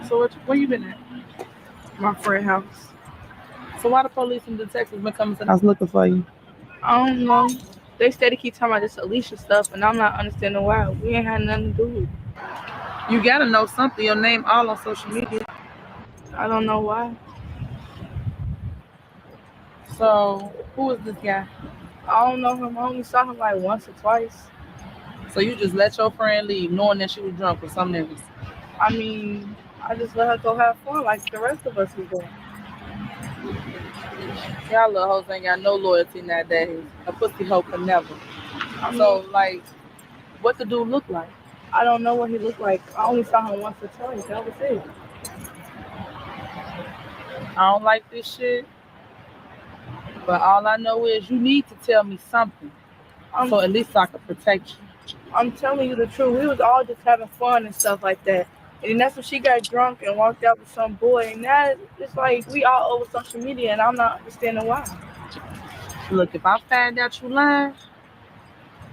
So where you been at? My friend's house. So why the police and detectives been coming to the house looking for you? I don't know. They steady keep talking about this Alicia stuff, and I'm not understanding why. We ain't had nothing to do with it. You gotta know something. Your name all on social media. I don't know why. So who is this guy? I don't know him. I only saw him like once or twice. So you just let your friend leave knowing that she was drunk with some niggas? I mean, I just let her go have fun like the rest of us was doing. Y'all little hoes ain't got no loyalty nowadays. A pussy hoe can never. So, like, what the dude look like? I don't know what he looked like. I only saw him once or twice. That was it. I don't like this shit. But all I know is you need to tell me something. So at least I can protect you. I'm telling you the truth. We was all just having fun and stuff like that. And that's when she got drunk and walked out with some boy. And now it's like we all over social media and I'm not understanding why. Look, if I find out you lying,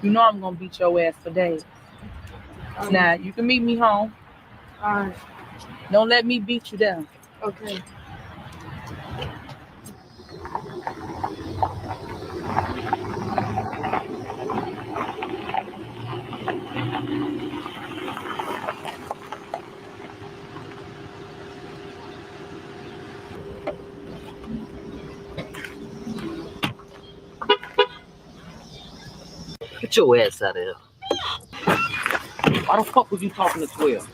you know I'm going to beat your ass for days. Now, you can meet me home. All right. Don't let me beat you down. Okay. Get your ass out of here. Why the fuck was you talking to 12?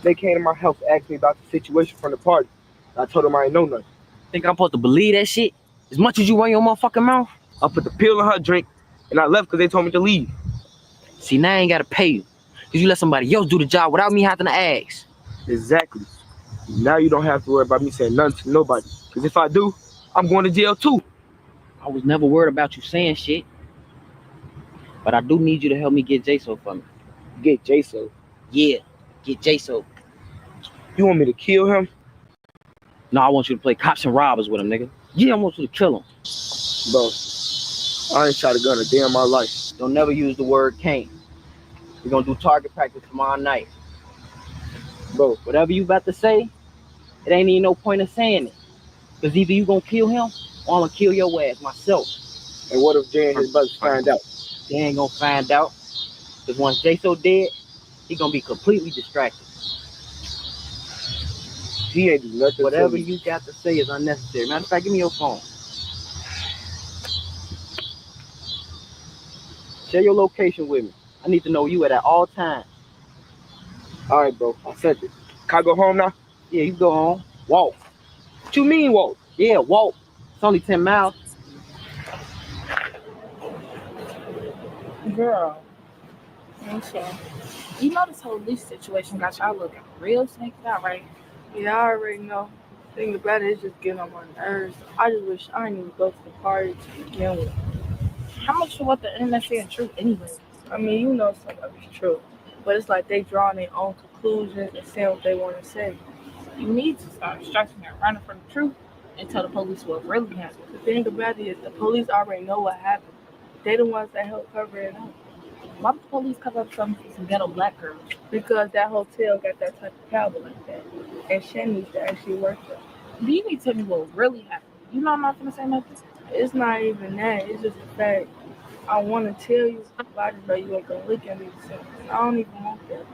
They came to my house and asked me about the situation from the party. I told them I ain't know nothing. Think I'm supposed to believe that shit? As much as you run your motherfucking mouth? I put the pill in her drink and I left because they told me to leave. See, now I ain't gotta pay you. Because you let somebody else do the job without me having to ask. Exactly. Now you don't have to worry about me saying nothing to nobody. Because if I do, I'm going to jail too. I was never worried about you saying shit. But I do need you to help me get J-So for me. Get J-So? Yeah, get J-So. You want me to kill him? No, I want you to play cops and robbers with him, nigga. Yeah, I want you to kill him. Bro, I ain't shot a gun a day in my life. Don't never use the word can't. We're gonna do target practice tomorrow night. Bro, whatever you about to say, it ain't even no point of saying it. Because either you gonna kill him or I'm gonna kill your ass myself. And what if Jay and his brothers find out? They ain't gonna find out. Because once J-So dead, he gonna be completely distracted. He ain't do nothing. Whatever you got to say is unnecessary. Matter of fact, give me your phone. Share your location with me. I need to know you at all times. All right, bro. I sent it. Can I go home now? Yeah, you go home. Walk. What you mean walk? Yeah, walk. It's only 10 miles. Girl, okay. You know this whole lease situation got y'all looking real snaked out, right? Yeah, I already know. The thing about it is just getting on my nerves. I just wish I didn't even go to the party to begin with. How much of what the internet saying true anyway? I mean, you know some of it's true. But it's like they drawing their own conclusions and saying what they want to say. You need to start stretching and running from the truth and tell the police what really happened. The thing about it is the police already know what happened. They the ones that help cover it up. Why would the police cover up some ghetto black girls? Because that hotel got that type of power like that. And Shen needs to actually work there. Do you need to tell me what really happened? You know I'm not gonna say nothing. It's not even that. It's just the fact I want to tell you, but I just know you ain't gonna look at me the same. I don't even want that.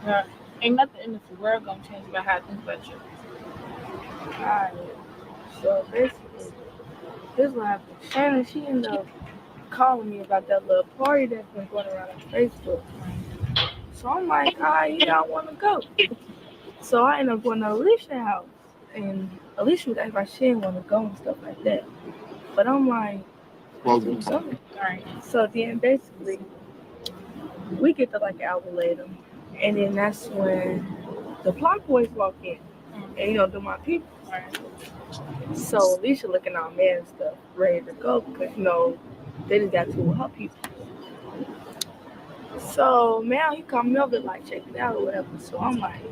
Yeah. Ain't nothing in this world gonna change about how I think about you. Alright. So basically, this is what happened. Shannon, she ended up calling me about that little party that's been going around on Facebook. So I'm like, alright, yeah, I want to go. So I ended up going to Alicia's house. And Alicia was acting like she didn't want to go and stuff like that. But I'm like, let's go. Alright. So then basically, we get to like an hour later. And then that's when the block boys walk in. And you know, do my people. So Alicia looking all mad and stuff, ready to go because you know they just got two of her people. So now he called me over to like check it out or whatever. So I'm like,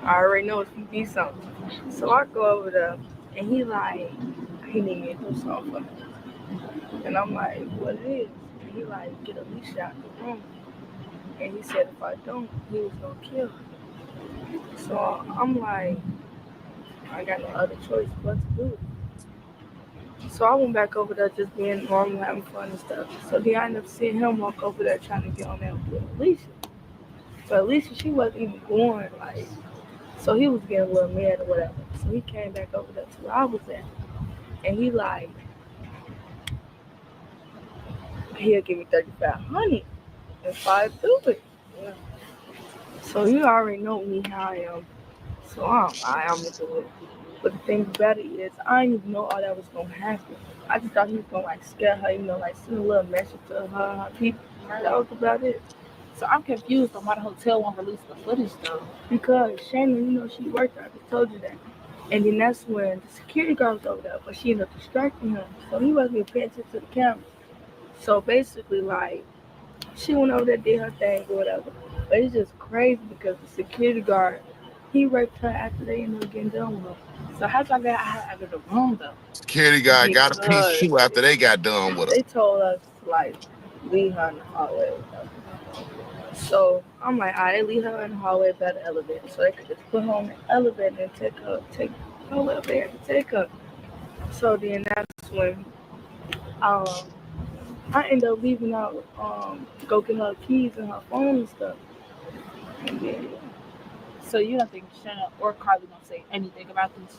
I already know it's gonna be something. So I go over there and he like, he need me to do something for me. And I'm like, what it is? And he like, get Alicia out the room. And he said if I don't, he was gonna kill her. So I'm like, I got no other choice but to do it. So I went back over there just being normal, having fun and stuff. So then I ended up seeing him walk over there trying to get on there with Alicia. But Alicia, she wasn't even going, like, so he was getting a little mad or whatever. So he came back over there to where I was at. And he like, he'll give me 3,500 if I do it. Yeah. So you already know me how I am. So I'm gonna do it. But the thing about it is, I didn't even know all that was gonna happen. I just thought he was gonna like scare her, you know, like send a little message to her people. That was about it. So I'm confused on why the hotel won't release the footage though. Because Shannon, you know, she worked there. I just told you that. And then that's when the security guard was over there, but she ended up distracting him. So he wasn't even paying attention to the camera. So basically, like, she went over there, did her thing or whatever. But it's just crazy because the security guard, he raped her after they ended up getting done with her. So how'd y'all get out of the room though? Security guy got a piece too after they got done with her. They told us to like leave her in the hallway. So I'm like, they leave her in the hallway by the elevator. So they could just put her on the elevator and take her up there to take her. So then that's when I ended up leaving out, go get her keys and her phone and stuff. And then, so you don't think Shannon or Carly gonna say anything about this?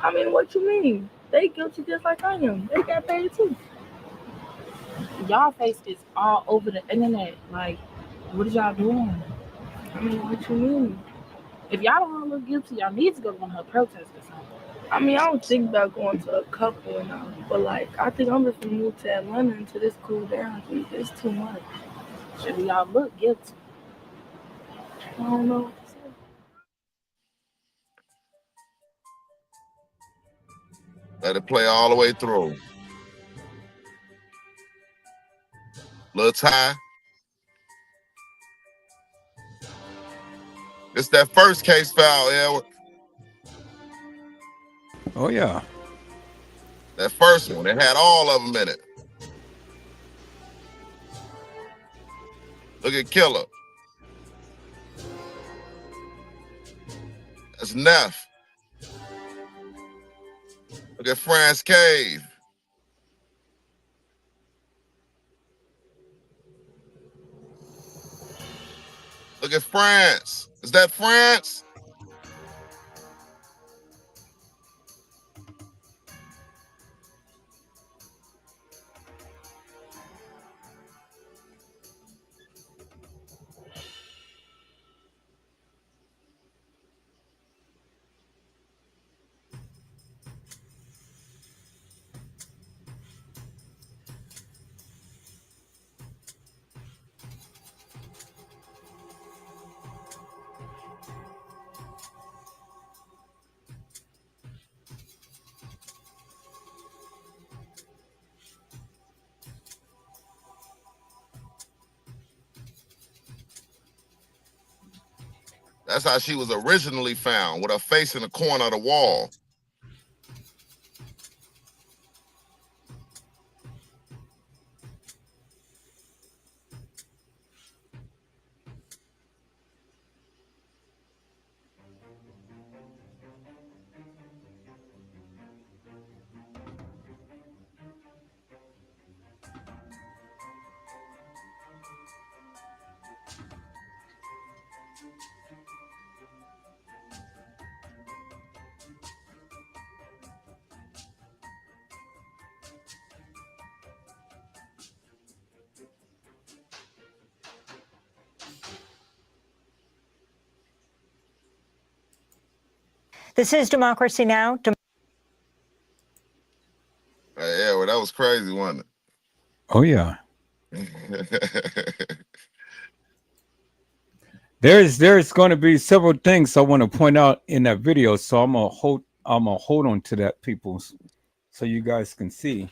I mean, what you mean? They guilty just like I am. They got paid too. Y'all face is all over the internet. Like, what is y'all doing? I mean, what you mean? If y'all don't want to look guilty, y'all need to go to one of her protests or something. I mean, I don't think about going to a couple and all, but like, I think I'm just gonna move to Atlanta until this cool down. It's too much. Should y'all look guilty? I don't know what to say. Let it play all the way through. Little Ty. It's that first case file, Edward. Oh, yeah. That first one, it had all of them in it. Look at Killer. That's Neff. Look at France Cave. Look at France. Is that France? That's how she was originally found, with her face in the corner of the wall. This is Democracy Now! Yeah, well, that was crazy, wasn't Oh yeah. it? There's going to be several things I want to point out in that video, so I'm gonna hold on to that, people, so you guys can see,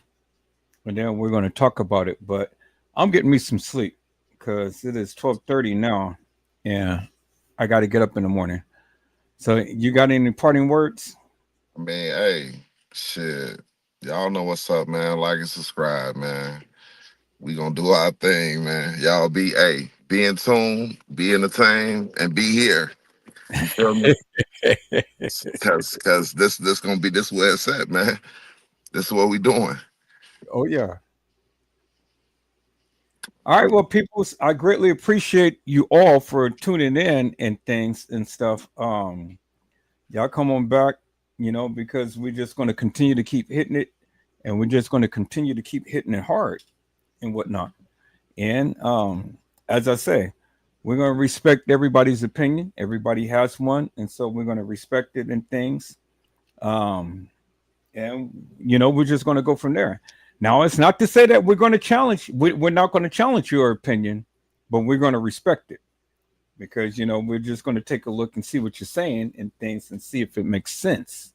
and then we're going to talk about it. But I'm getting me some sleep because it is 12:30 now, and I got to get up in the morning. So you got any parting words? I mean, hey, shit. Y'all know what's up, man. Like and subscribe, man. We gonna do our thing, man. Y'all be in tune, be entertained, and be here. You feel me? Cause this gonna be this where it's at, man. This is what we doing. Oh yeah. All right, well, people, I greatly appreciate you all for tuning in and things and stuff. Y'all come on back, because we're just going to continue to keep hitting it, and we're just going to continue to keep hitting it hard and whatnot. And as I say, we're going to respect everybody's opinion. Everybody has one, and so we're going to respect it and things. And we're just going to go from there. Now, it's not to say that we're going to challenge. We're not going to challenge your opinion, but we're going to respect it because we're just going to take a look and see what you're saying and things and see if it makes sense.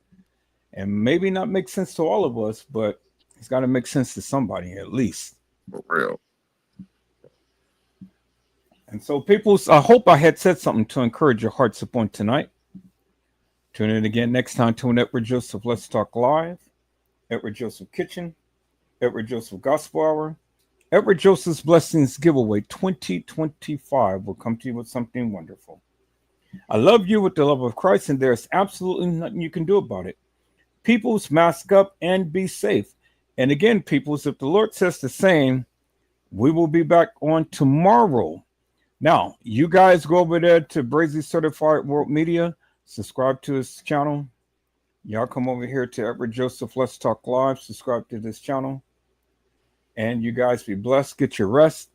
And maybe not make sense to all of us, but it's got to make sense to somebody at least. For real. And so, people, I hope I had said something to encourage your hearts upon tonight. Tune in again next time to an Edward Joseph Let's Talk Live, Edward Joseph Kitchen, Edward Joseph Gospel Hour, Edward Joseph's Blessings Giveaway 2025 will come to you with something wonderful. I love you with the love of Christ, and there's absolutely nothing you can do about it. Peoples, mask up and be safe. And again, peoples, if the Lord says the same, we will be back on tomorrow. Now, you guys go over there to Brazy Certified World Media, subscribe to his channel. Y'all come over here to Edward Joseph Let's Talk Live, subscribe to this channel. And you guys be blessed, get your rest,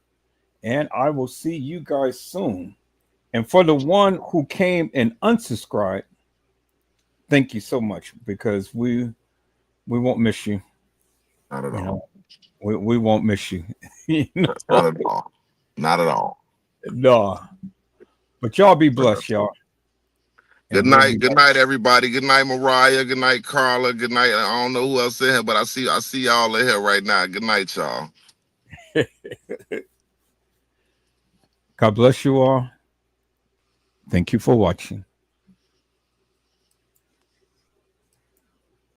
and I will see you guys soon. And for the one who came and unsubscribed, thank you so much, because we won't miss you. Not at all. We won't miss you. Not at all. Not at all. No. But y'all be blessed, y'all. Good night. Good night, everybody. Good night, Mariah. Good night, Carla. Good night. I don't know who else in here, but I see y'all in here right now. Good night, y'all. God bless you all. Thank you for watching.